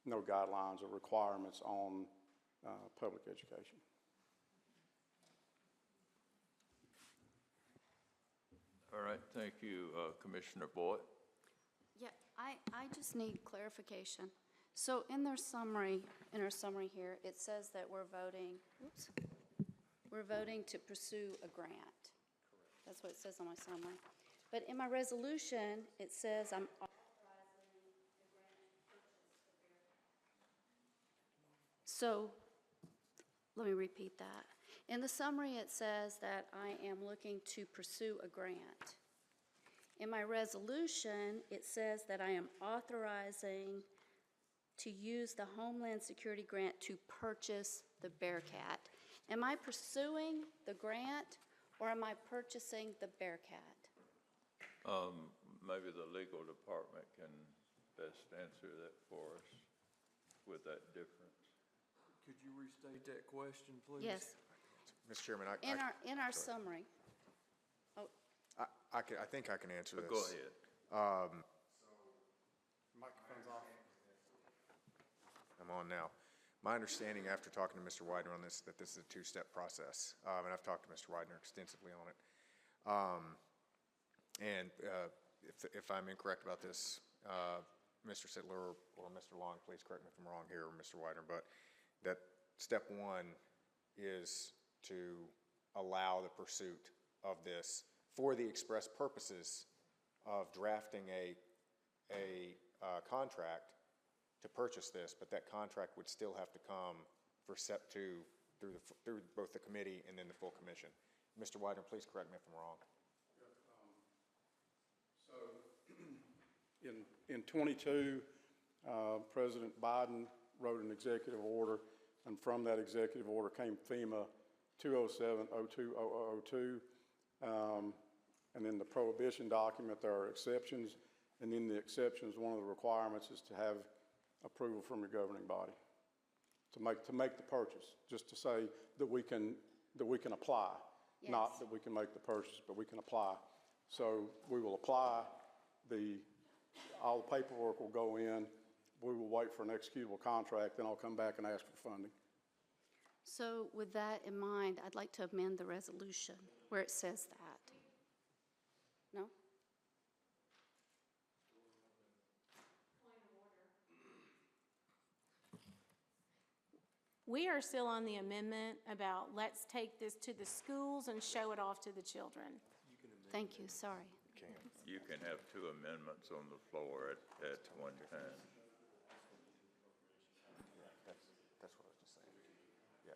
Speaker 13: guidelines or requirements on public education.
Speaker 1: All right, thank you, Commissioner Boyd.
Speaker 3: Yeah, I just need clarification. So in our summary here, it says that we're voting to pursue a grant. That's what it says on my summary. But in my resolution, it says I'm authorizing the grant to purchase the Bearcat. So let me repeat that. In the summary, it says that I am looking to pursue a grant. In my resolution, it says that I am authorizing to use the Homeland Security grant to purchase the Bearcat. Am I pursuing the grant or am I purchasing the Bearcat?
Speaker 1: Maybe the legal department can best answer that for us with that difference.
Speaker 12: Could you restate that question, please?
Speaker 3: Yes.
Speaker 18: Mr. Chairman,
Speaker 3: In our summary.
Speaker 18: I think I can answer this.
Speaker 1: Go ahead.
Speaker 13: Microphone's off.
Speaker 18: I'm on now. My understanding after talking to Mr. Widener on this, that this is a two-step process, and I've talked to Mr. Widener extensively on it. If I'm incorrect about this, Mr. Sittler or Mr. Long, please correct me if I'm wrong here, or Mr. Widener, but that step one is to allow the pursuit of this for the express purposes of drafting a contract to purchase this, but that contract would still have to come for step two through both the committee and then the full commission. Mr. Widener, please correct me if I'm wrong.
Speaker 13: So in 22, President Biden wrote an executive order, and from that executive order came FEMA 207-02-0002. And in the prohibition document, there are exceptions, and in the exceptions, one of the requirements is to have approval from your governing body to make the purchase, just to say that we can apply,
Speaker 3: Yes.
Speaker 13: Not that we can make the purchase, but we can apply. So we will apply, all the paperwork will go in, we will wait for an executable contract, then I'll come back and ask for funding.
Speaker 3: So with that in mind, I'd like to amend the resolution where it says that. No?
Speaker 21: We are still on the amendment about let's take this to the schools and show it off to the children.
Speaker 3: Thank you, sorry.
Speaker 1: You can have two amendments on the floor at one time.
Speaker 18: That's what I was just saying. Yeah.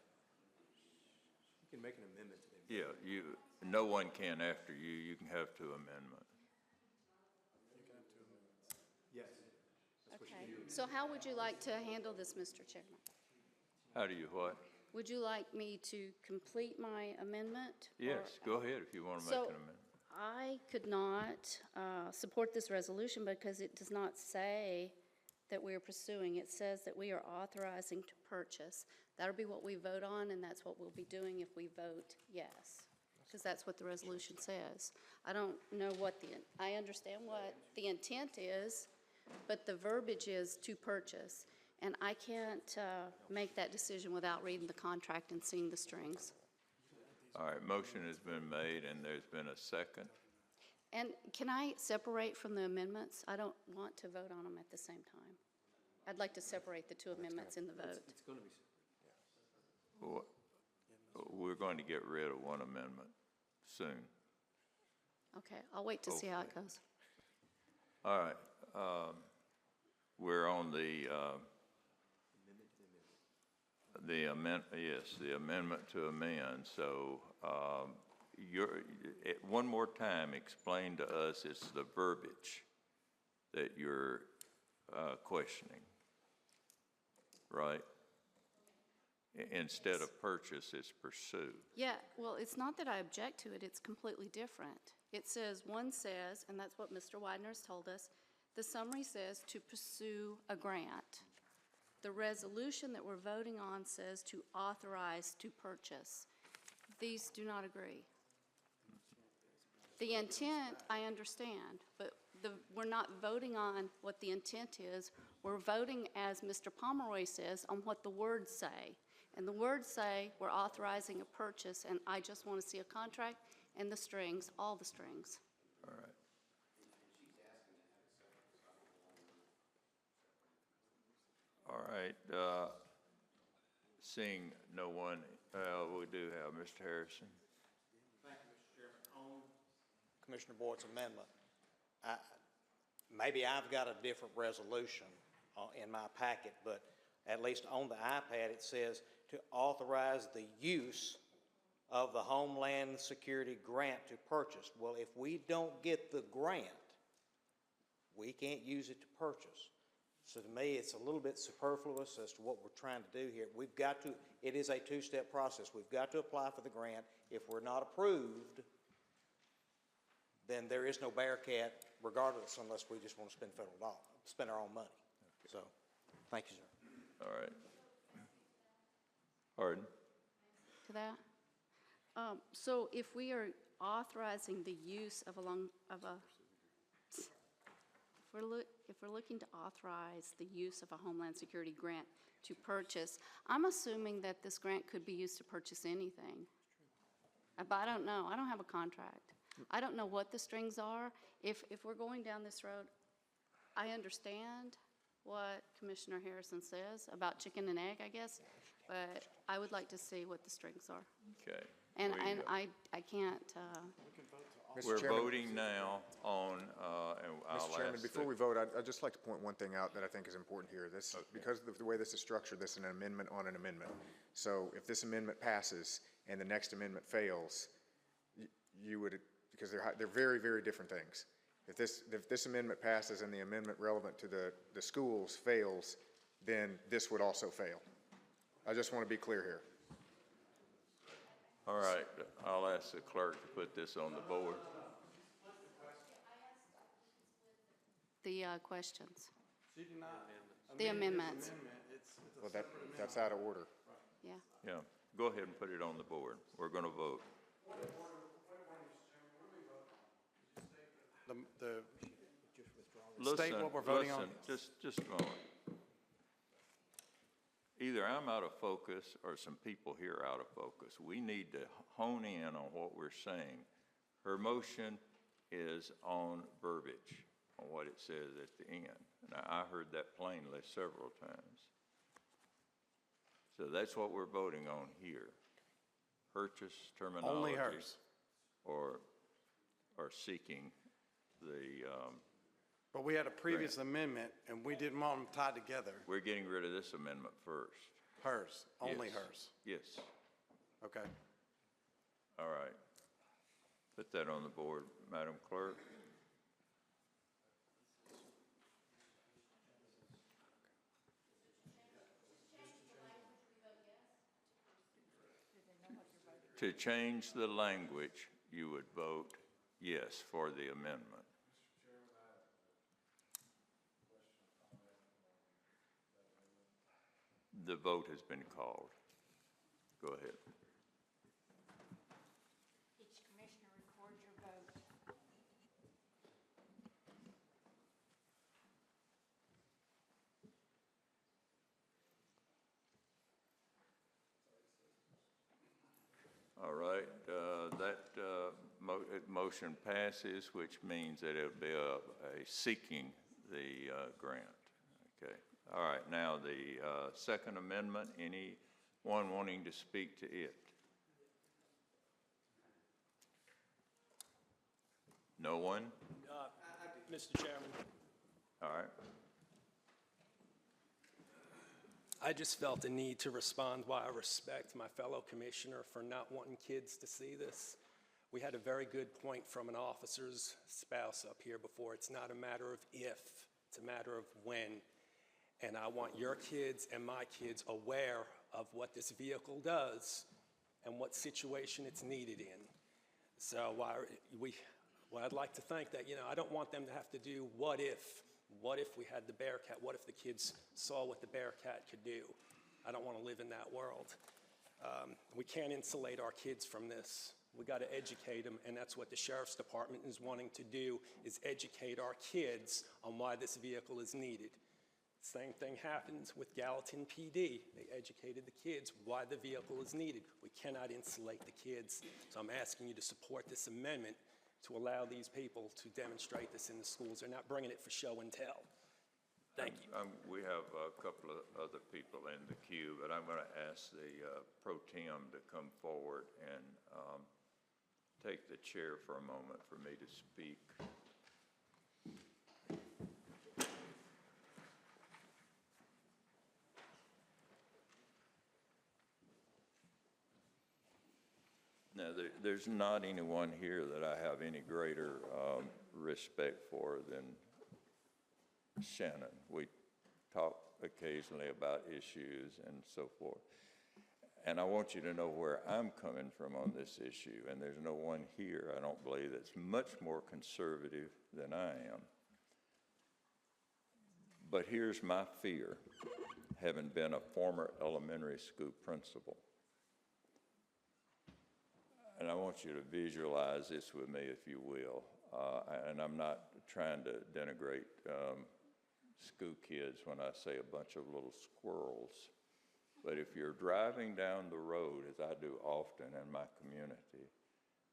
Speaker 20: You can make an amendment to the.
Speaker 1: Yeah, no one can after you. You can have two amendments.
Speaker 20: Yes.
Speaker 3: Okay, so how would you like to handle this, Mr. Chairman?
Speaker 1: How do you what?
Speaker 3: Would you like me to complete my amendment?
Speaker 1: Yes, go ahead if you want to make an amendment.
Speaker 3: I could not support this resolution because it does not say that we are pursuing. It says that we are authorizing to purchase. That'll be what we vote on, and that's what we'll be doing if we vote yes, because that's what the resolution says. I don't know I understand what the intent is, but the verbiage is to purchase. And I can't make that decision without reading the contract and seeing the strings.
Speaker 1: All right, motion has been made, and there's been a second.
Speaker 3: And can I separate from the amendments? I don't want to vote on them at the same time. I'd like to separate the two amendments in the vote.
Speaker 1: Well, we're going to get rid of one amendment soon.
Speaker 3: Okay, I'll wait to see how it goes.
Speaker 1: All right, we're on the amendment to amend. So one more time, explain to us, it's the verbiage that you're questioning, right? Instead of purchase, it's pursue.
Speaker 3: Yeah, well, it's not that I object to it, it's completely different. It says, one says, and that's what Mr. Widener's told us, the summary says to pursue a grant. The resolution that we're voting on says to authorize to purchase. These do not agree. The intent, I understand, but we're not voting on what the intent is. We're voting, as Mr. Pomeroy says, on what the words say. And the words say we're authorizing a purchase, and I just want to see a contract and the strings, all the strings.
Speaker 1: All right. All right, seeing no one, we do have Mr. Harrison.
Speaker 19: Thank you, Mr. Chairman. On Commissioner Boyd's amendment, maybe I've got a different resolution in my packet, but at least on the iPad, it says to authorize the use of the Homeland Security grant to purchase. Well, if we don't get the grant, we can't use it to purchase. So to me, it's a little bit superfluous as to what we're trying to do here. We've got to, it is a two-step process. We've got to apply for the grant. If we're not approved, then there is no Bearcat regardless, unless we just want to spend federal dollars, spend our own money. So, thank you, sir.
Speaker 1: All right. Pardon?
Speaker 3: To that? So if we are authorizing the use of if we're looking to authorize the use of a Homeland Security grant to purchase, I'm assuming that this grant could be used to purchase anything. But I don't know. I don't have a contract. I don't know what the strings are. If we're going down this road, I understand what Commissioner Harrison says about chicken and egg, I guess, but I would like to see what the strings are.
Speaker 1: Okay.
Speaker 3: And I can't.
Speaker 1: We're voting now on, and I'll
Speaker 18: Mr. Chairman,
Speaker 1: ask
Speaker 18: before we vote, I'd just like to point one thing out that I think is important here. This, because of the way this is structured, this is an amendment on an amendment. So if this amendment passes and the next amendment fails, you would, because they're very, very different things. If this amendment passes and the amendment relevant to the schools fails, then this would also fail. I just want to be clear here.
Speaker 1: All right, I'll ask the clerk to put this on the board.
Speaker 3: The questions.
Speaker 12: She did not.
Speaker 3: The amendments.
Speaker 18: Well, that's out of order.
Speaker 3: Yeah.
Speaker 1: Yeah, go ahead and put it on the board. We're going to vote.
Speaker 10: State what we're voting on.
Speaker 1: Just a moment. Either I'm out of focus or some people here are out of focus. We need to hone in on what we're saying. Her motion is on verbiage, on what it says at the end. And I heard that plainly several times. So that's what we're voting on here. Purchase terminology.
Speaker 10: Only hers.
Speaker 1: Or seeking the,
Speaker 10: But we had a previous amendment, and we didn't want them tied together.
Speaker 1: we're getting rid of this amendment first.
Speaker 10: Hers, only
Speaker 1: Yes.
Speaker 10: hers.
Speaker 1: Yes.
Speaker 10: Okay.
Speaker 1: All right. Put that on the board, Madam Clerk. To change the language, you would vote yes for the amendment. The vote has been called. Go ahead.
Speaker 2: Each commissioner record your vote.
Speaker 1: All right, motion passes, which means that it'll be a seeking the grant. Okay. All right. Now, the Second Amendment, anyone wanting to speak to it? No one?
Speaker 7: Mr. Chairman.
Speaker 1: All right.
Speaker 7: I just felt the need to respond while I respect my fellow commissioner for not wanting kids to see this. We had a very good point from an officer's spouse up here before. It's not a matter of if, it's a matter of when. And I want your kids and my kids aware of what this vehicle does and what situation it's needed in. So I'd like to think that, I don't want them to have to do what if we had the Bearcat, what if the kids saw what the Bearcat could do? I don't want to live in that world. We can't insulate our kids from this. We got to educate them, and that's what the Sheriff's Department is wanting to do, is educate our kids on why this vehicle is needed. Same thing happens with Gallatin PD. They educated the kids why the vehicle is needed. We cannot insulate the kids. So I'm asking you to support this amendment to allow these people to demonstrate this in the schools. They're not bringing it for show and tell. Thank you.
Speaker 1: We have a couple of other people in the queue, but I'm going to ask the pro tem to come forward and take the chair for a moment for me to speak. Now, there's not anyone here that I have any greater respect for than Shannon. We talk occasionally about issues and so forth. And I want you to know where I'm coming from on this issue. And there's no one here, I don't believe, that's much more conservative than I am. But here's my fear, having been a former elementary school principal. And I want you to visualize this with me, if you will. And I'm not trying to denigrate school kids when I say a bunch of little squirrels. But if you're driving down the road, as I do often in my community,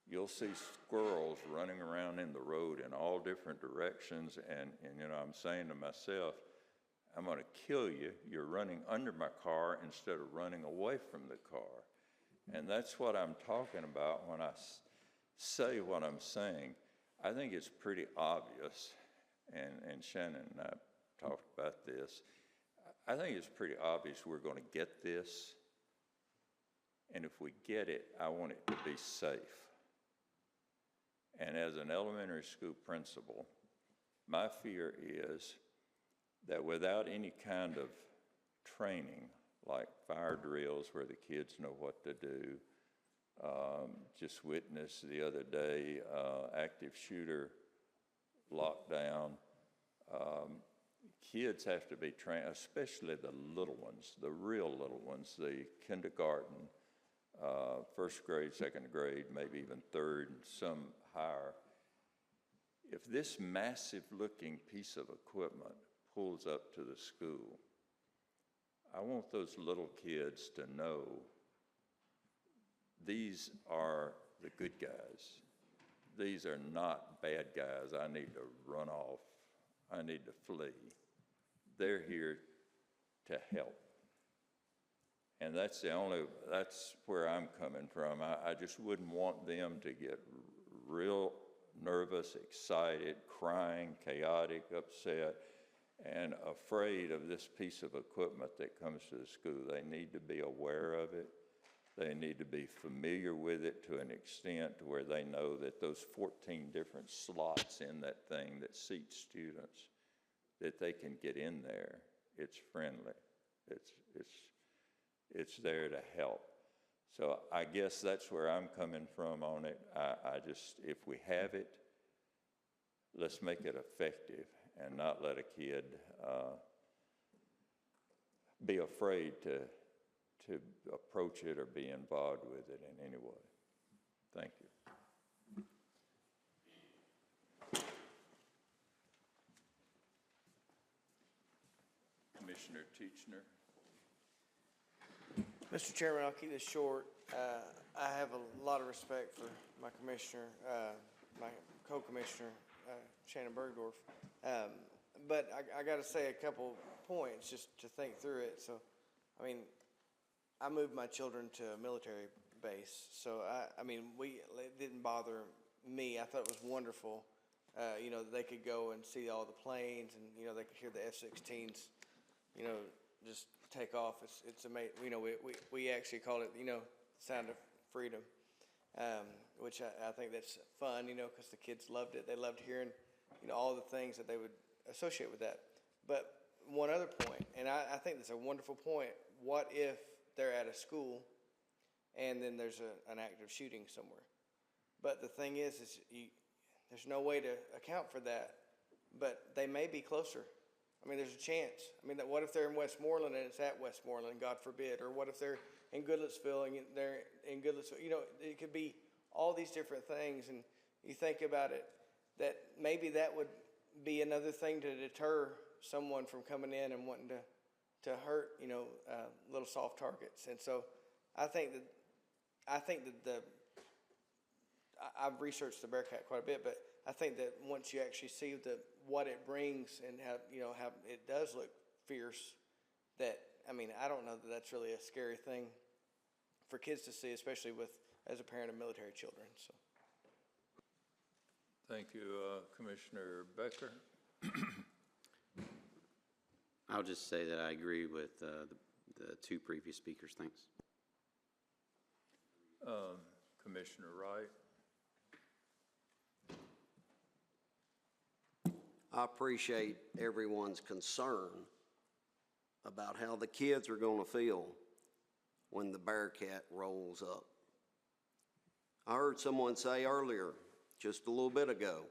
Speaker 1: you'll see squirrels running around in the road in all different directions. And I'm saying to myself, I'm going to kill you. You're running under my car instead of running away from the car. And that's what I'm talking about when I say what I'm saying. I think it's pretty obvious, and Shannon and I talked about this. I think it's pretty obvious we're going to get this, and if we get it, I want it to be safe. And as an elementary school principal, my fear is that without any kind of training, like fire drills where the kids know what to do, just witnessed the other day, active shooter lockdown. Kids have to be trained, especially the little ones, the real little ones, the kindergarten, first grade, second grade, maybe even third, and some higher. If this massive-looking piece of equipment pulls up to the school, I want those little kids to know these are the good guys. These are not bad guys. I need to run off. I need to flee. They're here to help. And that's where I'm coming from. I just wouldn't want them to get real nervous, excited, crying, chaotic, upset, and afraid of this piece of equipment that comes to the school. They need to be aware of it. They need to be familiar with it to an extent to where they know that those 14 different slots in that thing that seat students, that they can get in there. It's friendly. It's there to help. So I guess that's where I'm coming from on it. I just, if we have it, let's make it effective and not let a kid be afraid to approach it or be involved with it in any way. Thank you. Commissioner Teachner.
Speaker 11: Mr. Chairman, I'll keep this short. I have a lot of respect for my commissioner. my co-commissioner, Shannon Bergdorf. But I got to say a couple points just to think through it. So, I mean, I moved my children to a military base, so I mean, it didn't bother me. I thought it was wonderful, you know, that they could go and see all the planes, and you know, they could hear the F-16s, you know, just take off. It's amazing. You know, we actually call it, you know, Sound of Freedom, which I think that's fun, you know, because the kids loved it. They loved hearing, you know, all the things that they would associate with that. But one other point, and I think that's a wonderful point. What if they're at a school and then there's an active shooting somewhere? But the thing is there's no way to account for that, but they may be closer. I mean, there's a chance. I mean, what if they're in Westmoreland and it's at Westmoreland, God forbid? Or what if they're in Goodlettsville and they're in Goodlettsville? You know, it could be all these different things, and you think about it, that maybe that would be another thing to deter someone from coming in and wanting to hurt, you know, little soft targets. And so I think that I've researched the Bearcat quite a bit, but I think that once you actually see what it brings and how it does look fierce, that, I mean, I don't know that that's really a scary thing for kids to see, especially as a parent of military children. So.
Speaker 1: Thank you, Commissioner Becker.
Speaker 16: I'll just say that I agree with the two previous speakers. Thanks.
Speaker 1: Commissioner Wright.
Speaker 5: I appreciate everyone's concern about how the kids are going to feel when the Bearcat rolls up. I heard someone say earlier, just a little bit ago,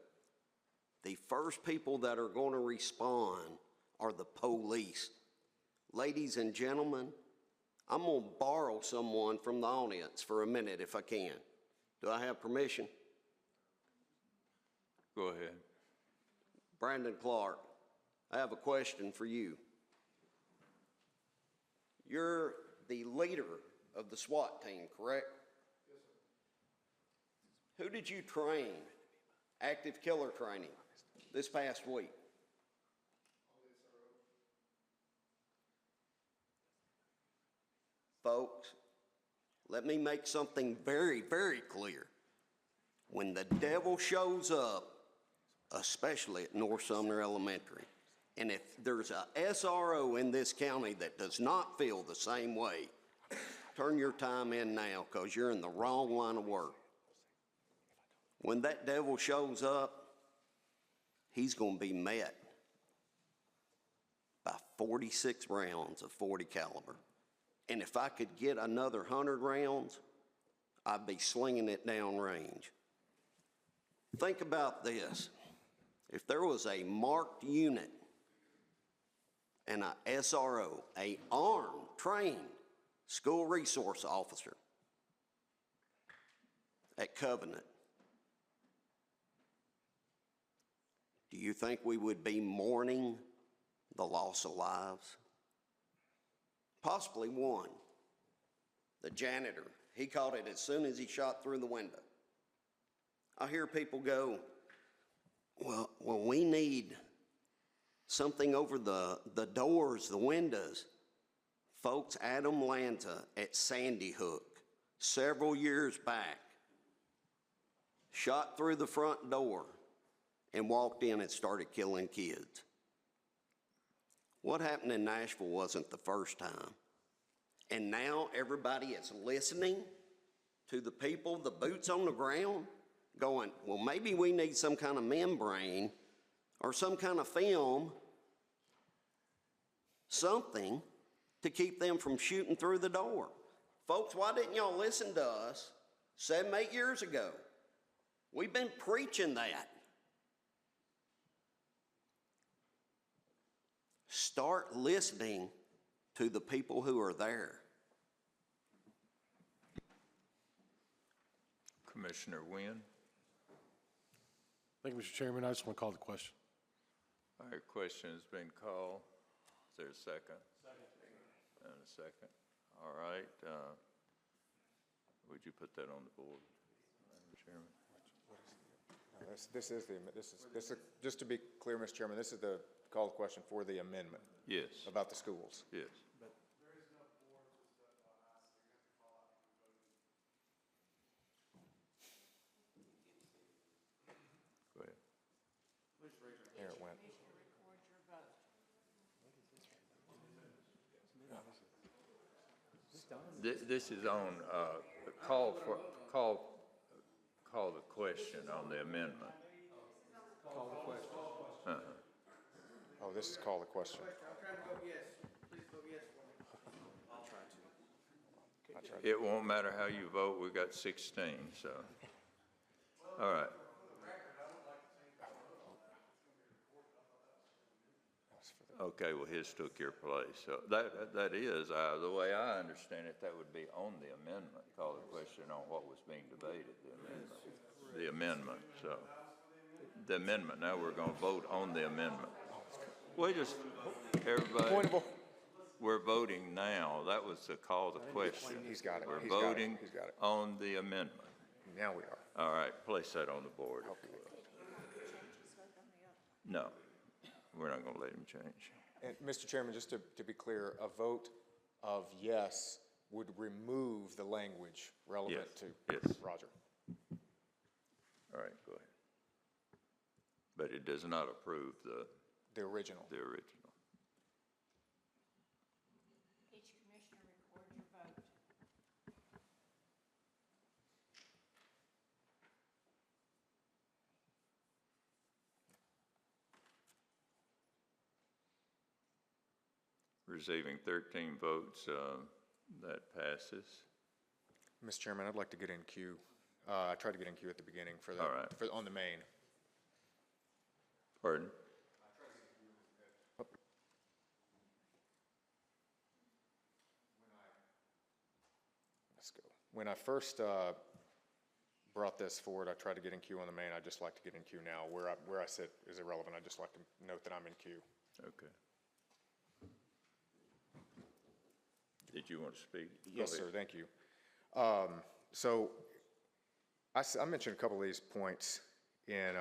Speaker 5: the first people that are going to respond are the police. Ladies and gentlemen, I'm going to borrow someone from the audience for a minute if I can. Do I have permission?
Speaker 1: Go ahead.
Speaker 5: Brandon Clark, I have a question for you. You're the leader of the SWAT team, correct? Yes, sir. Who did you train, active killer training, this past week? Folks, let me make something very, very clear. When the devil shows up, especially at North Sumner Elementary, and if there's a SRO in this county that does not feel the same way, turn your time in now, because you're in the wrong line of work. When that devil shows up, he's going to be met by 46 rounds of .40 caliber. And if I could get another 100 rounds, I'd be slinging it down range. Think about this. If there was a marked unit and a SRO, a armed, trained school resource officer at Covenant, do you think we would be mourning the loss of lives? Possibly one. The janitor, he caught it as soon as he shot through the window. I hear people go, well, we need something over the doors, the windows. Folks, Adam Lanza at Sandy Hook, several years back, shot through the front door and walked in and started killing kids. What happened in Nashville wasn't the first time. And now everybody is listening to the people, the boots on the ground, going, well, maybe we need some kind of membrane or some kind of film, something to keep them from shooting through the door. Folks, why didn't y'all listen to us 7, 8 years ago? We've been preaching that. Start listening to the people who are there.
Speaker 1: Commissioner Wynn.
Speaker 22: Thank you, Mr. Chairman. I just want to call the question.
Speaker 1: All right, question has been called. Is there a second? Second. And a second. All right. Would you put that on the board, Madam Chairman?
Speaker 18: Just to be clear, Mr. Chairman, this is the call to question for the amendment
Speaker 1: Yes,
Speaker 18: about the schools.
Speaker 1: yes. Go ahead.
Speaker 18: There it went.
Speaker 1: This is on, call the question on the amendment.
Speaker 7: Call the question.
Speaker 1: Uh-uh.
Speaker 18: Oh, this is call the question.
Speaker 11: I'm trying to vote yes. Please vote yes for me.
Speaker 18: I'll try to.
Speaker 1: It won't matter how you vote, we've got 16, so. All right. Okay, well, his took your place. So that is, the way I understand it, that would be on the amendment. Call the question on what was being debated, the amendment, so. The amendment, now we're gonna vote on the amendment. We just, everybody, we're voting now. That was the call to question.
Speaker 18: He's got it.
Speaker 1: We're
Speaker 18: He's got it.
Speaker 1: voting
Speaker 18: He's got it.
Speaker 1: on the amendment.
Speaker 18: Now we are.
Speaker 1: All right, place that on the board, if you will. No, we're not gonna let him change.
Speaker 18: And Mr. Chairman, just to be clear, a vote of yes would remove the language relevant
Speaker 1: Yes,
Speaker 18: to
Speaker 1: yes.
Speaker 18: Roger.
Speaker 1: All right, go ahead. But it does not approve
Speaker 18: The original.
Speaker 1: the original.
Speaker 2: Each commissioner record your vote.
Speaker 1: Receiving 13 votes, that passes.
Speaker 18: Mr. Chairman, I'd like to get in queue. I tried to get in queue at the beginning for the,
Speaker 1: All right.
Speaker 18: on the main.
Speaker 1: Pardon?
Speaker 18: Let's go. When I first brought this forward, I tried to get in queue on the main. I'd just like to get in queue now. Where I sit is irrelevant. I'd just like to note that I'm in queue.
Speaker 1: Okay. Did you want to speak?
Speaker 18: Yes,
Speaker 1: Go
Speaker 18: sir,
Speaker 1: ahead.
Speaker 18: thank you. So I mentioned a couple of these points in,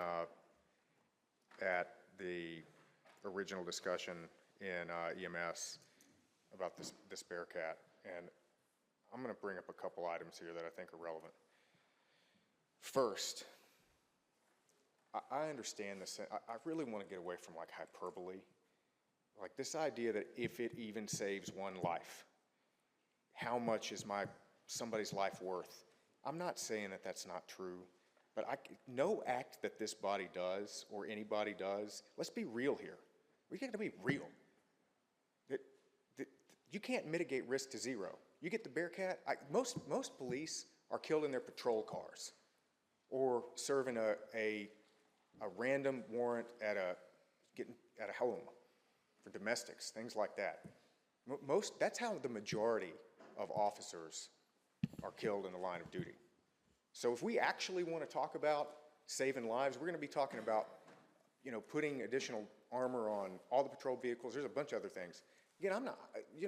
Speaker 18: at the original discussion in EMS about this Bearcat, and I'm going to bring up a couple items here that I think are relevant. First, I understand this. I really want to get away from like hyperbole, like this idea that if it even saves one life, how much is somebody's life worth? I'm not saying that that's not true, but no act that this body does or anybody does, let's be real here. We got to be real. You can't mitigate risk to zero. You get the Bearcat, most police are killed in their patrol cars or serving a random warrant at a home for domestics, things like that. That's how the majority of officers are killed in the line of duty. So if we actually want to talk about saving lives, we're going to be talking about, putting additional armor on all the patrol vehicles. There's a bunch of other things. Again, I'm not,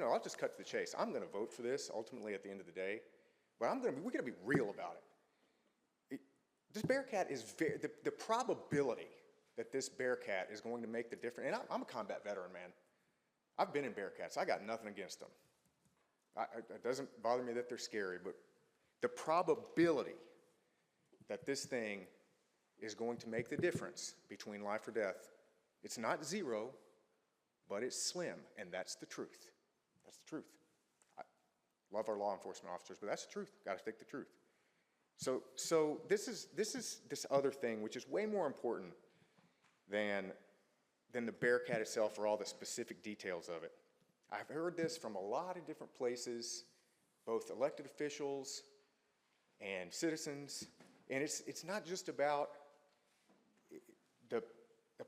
Speaker 18: I'll just cut to the chase. I'm going to vote for this ultimately at the end of the day, but we're going to be real about it. This Bearcat is the probability that this Bearcat is going to make the difference, and I'm a combat veteran, man. I've been in Bearcats. I got nothing against them. It doesn't bother me that they're scary, but the probability that this thing is going to make the difference between life or death, it's not zero, but it's slim, and that's the truth. That's the truth. I love our law enforcement officers, but that's the truth. Got to stick the truth. So this is this other thing, which is way more important than the Bearcat itself or all the specific details of it. I've heard this from a lot of different places, both elected officials and citizens, and it's not just about the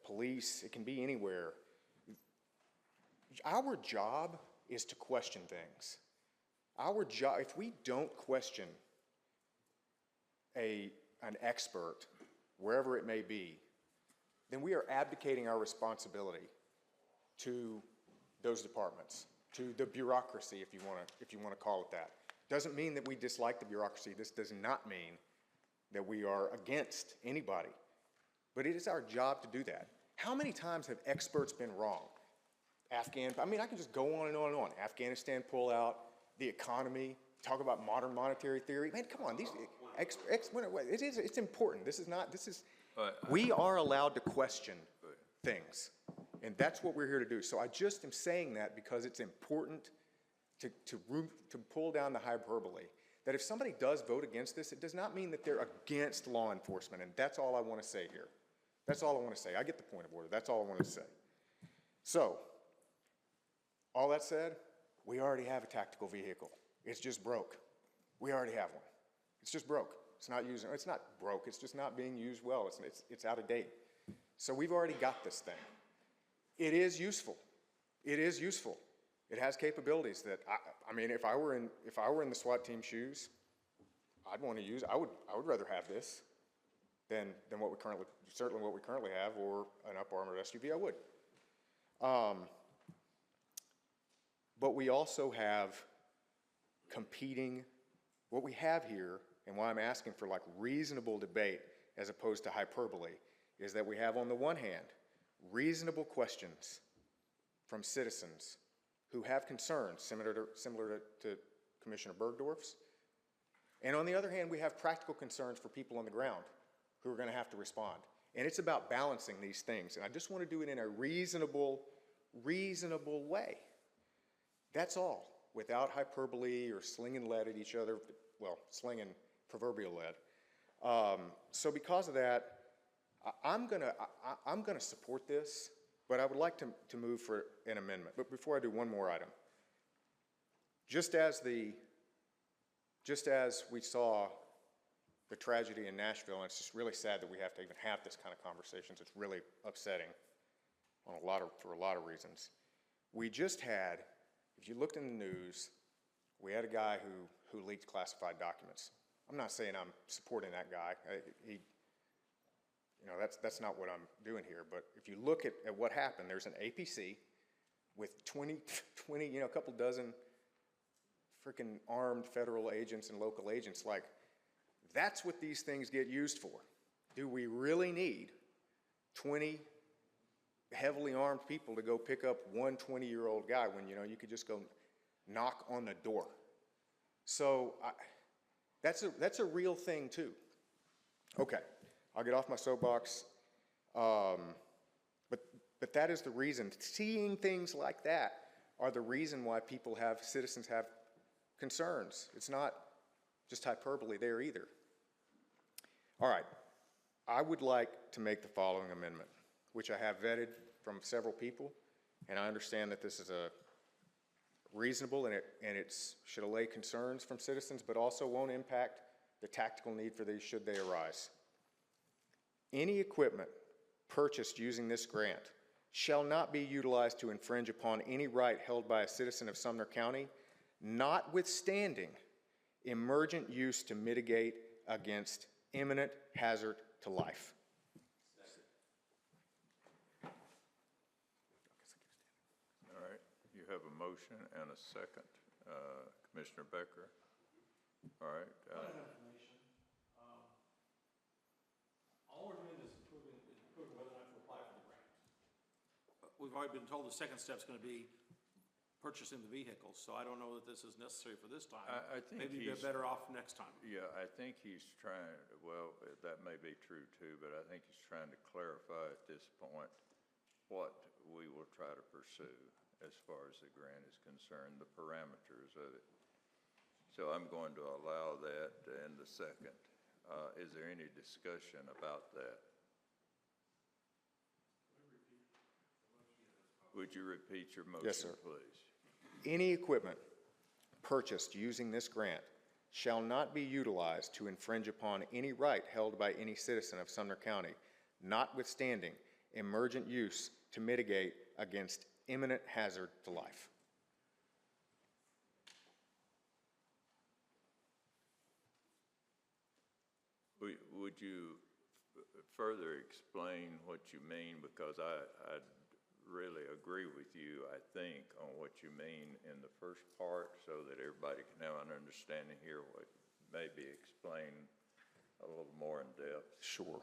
Speaker 18: police. It can be anywhere. Our job is to question things. Our job, if we don't question an expert, wherever it may be, then we are abdicating our responsibility to those departments, to the bureaucracy, if you want to call it that. Doesn't mean that we dislike the bureaucracy. This does not mean that we are against anybody. but it is our job to do that. How many times have experts been wrong? I mean, I can just go on and on and on. Afghanistan pullout, the economy, talk about modern monetary theory. Man, come on, it's important. We are allowed to question things, and that's what we're here to do. So I just am saying that because it's important to pull down the hyperbole, that if somebody does vote against this, it does not mean that they're against law enforcement, and that's all I want to say here. That's all I want to say. I get the point of order. That's all I wanted to say. So, all that said, we already have a tactical vehicle. It's just broke. We already have one. It's just broke. It's not broke. It's just not being used well. It's out of date. So we've already got this thing. It is useful. It is useful. It has capabilities that I mean, if I were in the SWAT team shoes, I'd want to use. I would rather have this than what we currently have, or an up-armored SUV. I would. But we also have competing, what we have here, and why I'm asking for like reasonable debate as opposed to hyperbole, is that we have on the one hand reasonable questions from citizens who have concerns similar to Commissioner Bergdorf's, and on the other hand we have practical concerns for people on the ground who are going to have to respond. And it's about balancing these things, and I just want to do it in a reasonable way. That's all, without hyperbole or slinging lead at each other, well, slinging proverbial lead. So because of that, I'm gonna support this, but I would like to move for an amendment. But before I do, one more item. Just as we saw the tragedy in Nashville, and it's just really sad that we have to even have this kind of conversations. It's really upsetting for a lot of reasons. We just had, if you looked in the news, we had a guy who leaked classified documents. I'm not saying I'm supporting that guy. That's not what I'm doing here. But if you look at what happened, there's an APC with 20, a couple dozen freaking armed federal agents and local agents. Like, that's what these things get used for. Do we really need 20 heavily armed people to go pick up one 20-year-old guy when you could just go knock on the door? So that's a real thing too. Okay, I'll get off my soapbox. But that is the reason. Seeing things like that are the reason why citizens have concerns. It's not just hyperbole there either. All right, I would like to make the following amendment, which I have vetted from several people, and I understand that this is a reasonable and it should allay concerns from citizens, but also won't impact the tactical need for these should they arise. Any equipment purchased using this grant shall not be utilized to infringe upon any right held by a citizen of Sumner County, notwithstanding emergent use to mitigate against imminent hazard to life.
Speaker 1: All right, you have a motion and a second. Commissioner Becker. All right.
Speaker 17: All we're doing is proving whether or not to apply for the grant. We've already been told the second step's going to be purchasing the vehicles, so I don't know that this is necessary for this time.
Speaker 1: I think
Speaker 17: maybe you're better off next time.
Speaker 1: Yeah, I think he's trying, well, that may be true too, but I think he's trying to clarify at this point what we will try to pursue as far as the grant is concerned, the parameters of it. So I'm going to allow that in the second. Is there any discussion about that? Would you repeat your motion,
Speaker 18: Yes, sir.
Speaker 1: please?
Speaker 18: Any equipment purchased using this grant shall not be utilized to infringe upon any right held by any citizen of Sumner County, notwithstanding emergent use to mitigate against imminent hazard to life.
Speaker 1: Would you further explain what you mean? Because I really agree with you, I think, on what you mean in the first part, so that everybody can have an understanding here what may be explained a little more in depth.
Speaker 18: Sure.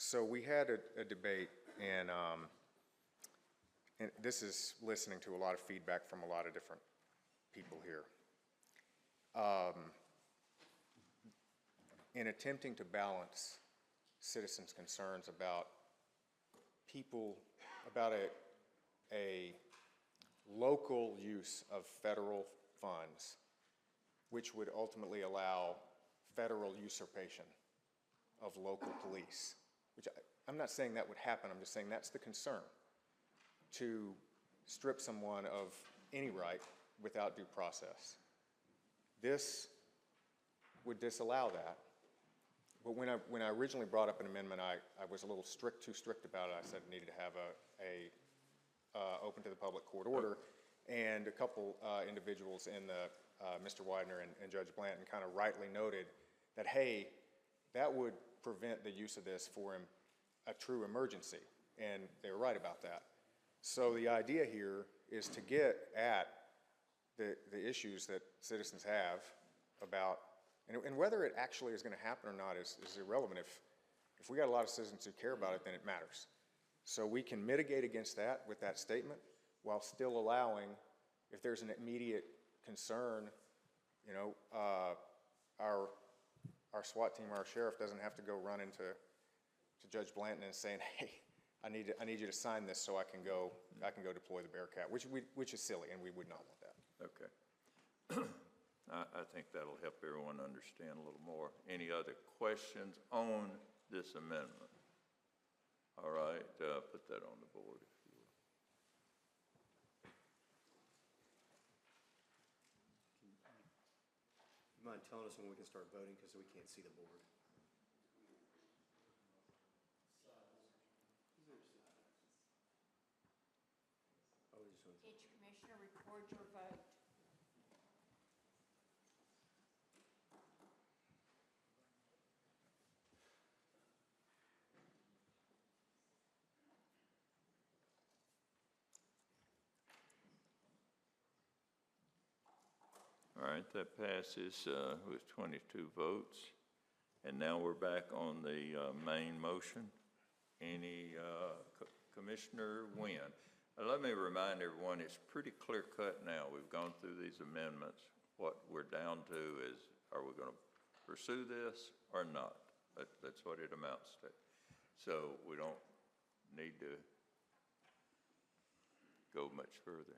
Speaker 18: So we had a debate, and this is listening to a lot of feedback from a lot of different people here. In attempting to balance citizens' concerns about a local use of federal funds, which would ultimately allow federal usurpation of local police, which I'm not saying that would happen, I'm just saying that's the concern, to strip someone of any right without due process. This would disallow that. But when I originally brought up an amendment, I was a little too strict about it. I said it needed to have a open to the public court order, and a couple individuals in the, Mr. Widener and Judge Blanton kind of rightly noted that, hey, that would prevent the use of this for a true emergency, and they were right about that. So the idea here is to get at the issues that citizens have about, and whether it actually is going to happen or not is irrelevant. If we got a lot of citizens who care about it, then it matters. So we can mitigate against that with that statement while still allowing, if there's an immediate concern, you know, our SWAT team, our sheriff doesn't have to go run into Judge Blanton and saying, hey, I need you to sign this so I can go deploy the Bearcat, which is silly, and we would not want that.
Speaker 1: Okay. I think that'll help everyone understand a little more. Any other questions on this amendment? All right, put that on the board, if you will.
Speaker 20: You mind telling us when we can start voting, because we can't see the board?
Speaker 2: Each commissioner record your vote.
Speaker 1: All right, that passes with 22 votes. And now we're back on the main motion. Any Commissioner Wynn? Let me remind everyone, it's pretty clear cut now. We've gone through these amendments. What we're down to is, are we going to pursue this or not? That's what it amounts to. So we don't need to go much further.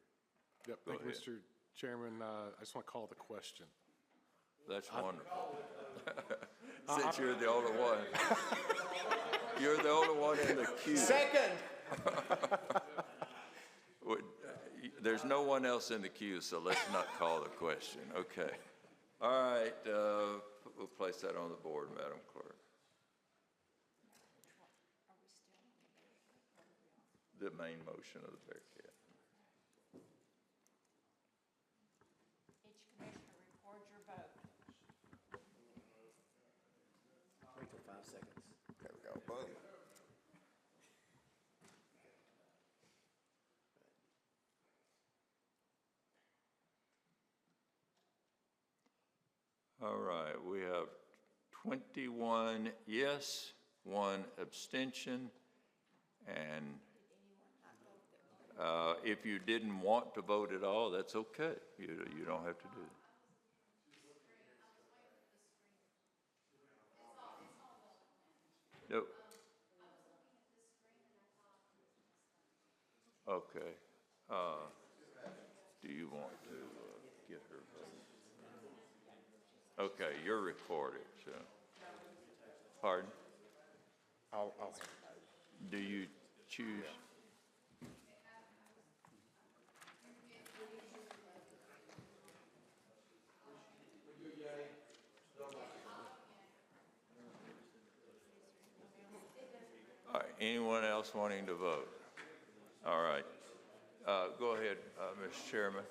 Speaker 22: Yep, thank you, Mr. Chairman. I just want to call the question.
Speaker 1: That's wonderful. Since you're the only one. You're the only one in the queue.
Speaker 11: Second.
Speaker 1: There's no one else in the queue, so let's not call the question. Okay. All right, we'll place that on the board, Madam Clerk. The main motion of the Bearcat.
Speaker 2: Each commissioner record your vote.
Speaker 20: Wait till 5 seconds.
Speaker 18: There we go, boom.
Speaker 1: All right, we have 21 yes, 1 abstention, and if you didn't want to vote at all, that's okay. You don't have to do it. Nope. Okay. Do you want to get her vote? Okay, you're recorded, so. Pardon?
Speaker 18: I'll
Speaker 1: Do you choose? All right, anyone else wanting to vote? All right. Go ahead, Mr. Chairman.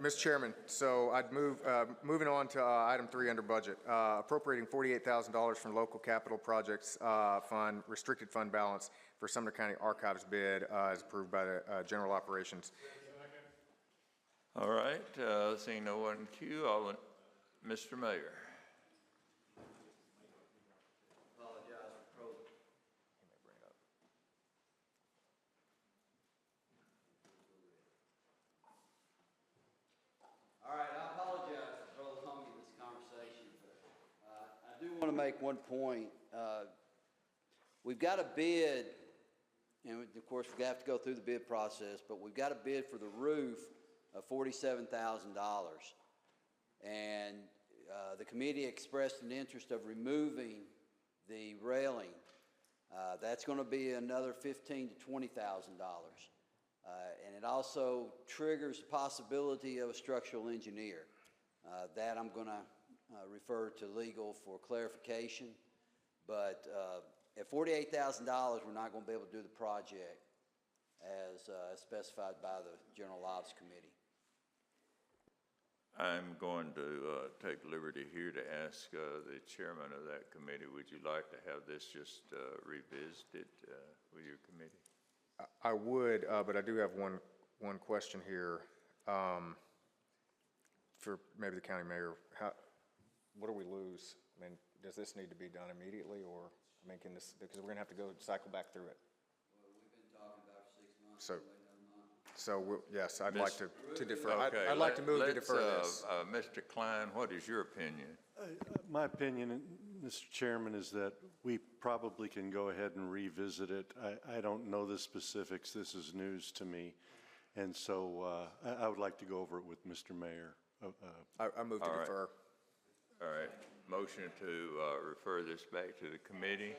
Speaker 18: Mr. Chairman, so I'd move, moving on to item 3 under budget, appropriating $48,000 from local capital projects fund, restricted fund balance for Sumner County Archives bid as approved by the General Operations.
Speaker 1: All right, seeing no one in queue, Mr. Mayor.
Speaker 15: All right, I apologize for prolonging this conversation, but I do want to make one point. We've got a bid, and of course, we have to go through the bid process, but we've got a bid for the roof of $47,000. And the committee expressed an interest of removing the railing. That's going to be another $15,000 to $20,000. And it also triggers the possibility of a structural engineer. That I'm going to refer to legal for clarification. But at $48,000, we're not going to be able to do the project as specified by the General Ops Committee.
Speaker 1: I'm going to take liberty here to ask the chairman of that committee, would you like to have this just revisited with your committee?
Speaker 18: I would, but I do have one question here for maybe the county mayor. What do we lose? I mean, does this need to be done immediately, or I mean, can this, because we're going to have to go cycle back through it.
Speaker 15: Well, we've been talking about it for 6 months.
Speaker 18: Yes, I'd like to defer.
Speaker 1: Okay,
Speaker 18: I'd like to move to defer this.
Speaker 1: Mr. Klein, what is your opinion?
Speaker 4: My opinion, Mr. Chairman, is that we probably can go ahead and revisit it. I don't know the specifics. This is news to me. And so I would like to go over it with Mr. Mayor.
Speaker 18: I move to defer.
Speaker 1: All right. Motion to refer this back to the committee.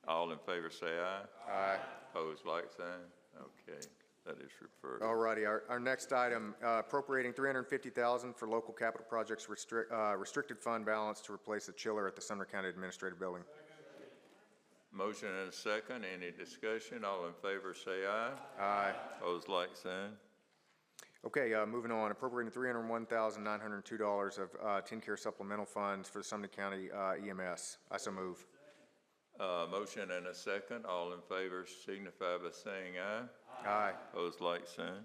Speaker 1: All in favor say aye.
Speaker 18: Aye.
Speaker 1: Opposed, like sign. Okay, that is referred.
Speaker 18: All righty. Our next item, appropriating $350,000 for local capital projects restricted fund balance to replace the chiller at the Sumner County Administrative Building.
Speaker 1: Motion and a second. Any discussion? All in favor say aye.
Speaker 18: Aye.
Speaker 1: Opposed, like sign.
Speaker 18: Okay, moving on, appropriating $301,902 of TennCare supplemental funds for the Sumner County EMS. I so move.
Speaker 1: Motion and a second. All in favor signify by saying aye.
Speaker 18: Aye.
Speaker 1: Opposed, like sign.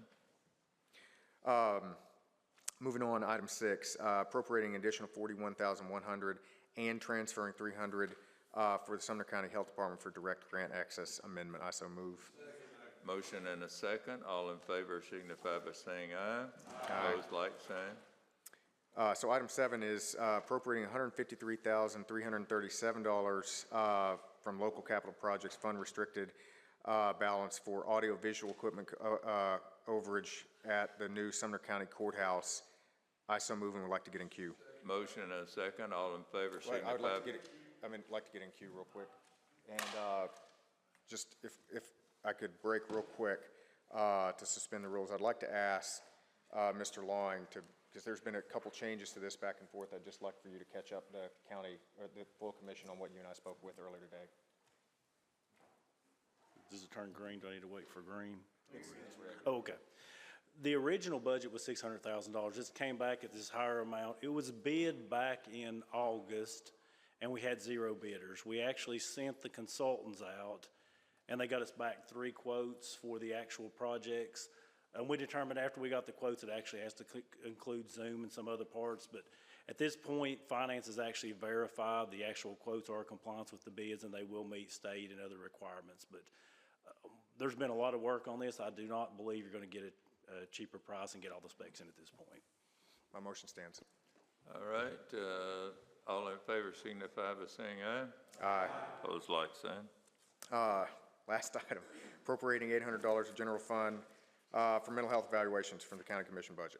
Speaker 18: Moving on, item 6, appropriating additional $41,100 and transferring $300 for the Sumner County Health Department for direct grant access amendment. I so move.
Speaker 1: Motion and a second. All in favor signify by saying aye.
Speaker 18: Aye.
Speaker 1: Opposed, like sign.
Speaker 18: So item 7 is appropriating $153,337 from local capital projects fund restricted balance for audio-visual equipment overage at the new Sumner County Courthouse. I so move and would like to get in queue.
Speaker 1: Motion and a second. All in favor signify.
Speaker 18: I would like to get like to get in queue real quick. And just if I could break real quick to suspend the rules, I'd like to ask Mr. Lawing to, because there's been a couple changes to this back and forth. I'd just like for you to catch up the county or the full commission on what you and I spoke with earlier today.
Speaker 17: Does it turn green? Do I need to wait for green? Oh, okay. The original budget was $600,000. This came back at this higher amount. It was bid back in August, and we had 0 bidders. We actually sent the consultants out, and they got us back 3 quotes for the actual projects. And we determined after we got the quotes, it actually has to include Zoom and some other parts. But at this point, finance has actually verified the actual quotes are in compliance with the bids, and they will meet state and other requirements. But there's been a lot of work on this. I do not believe you're going to get a cheaper price and get all the specs in at this point.
Speaker 18: My motion stands.
Speaker 1: All right. All in favor signify by saying aye.
Speaker 18: Aye.
Speaker 1: Opposed, like sign.
Speaker 18: Last item, appropriating $800 of general fund for mental health evaluations from the county commission budget.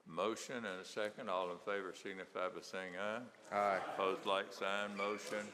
Speaker 1: Motion and a second. All in favor signify by saying aye.
Speaker 18: Aye.
Speaker 1: Opposed, like sign. Motion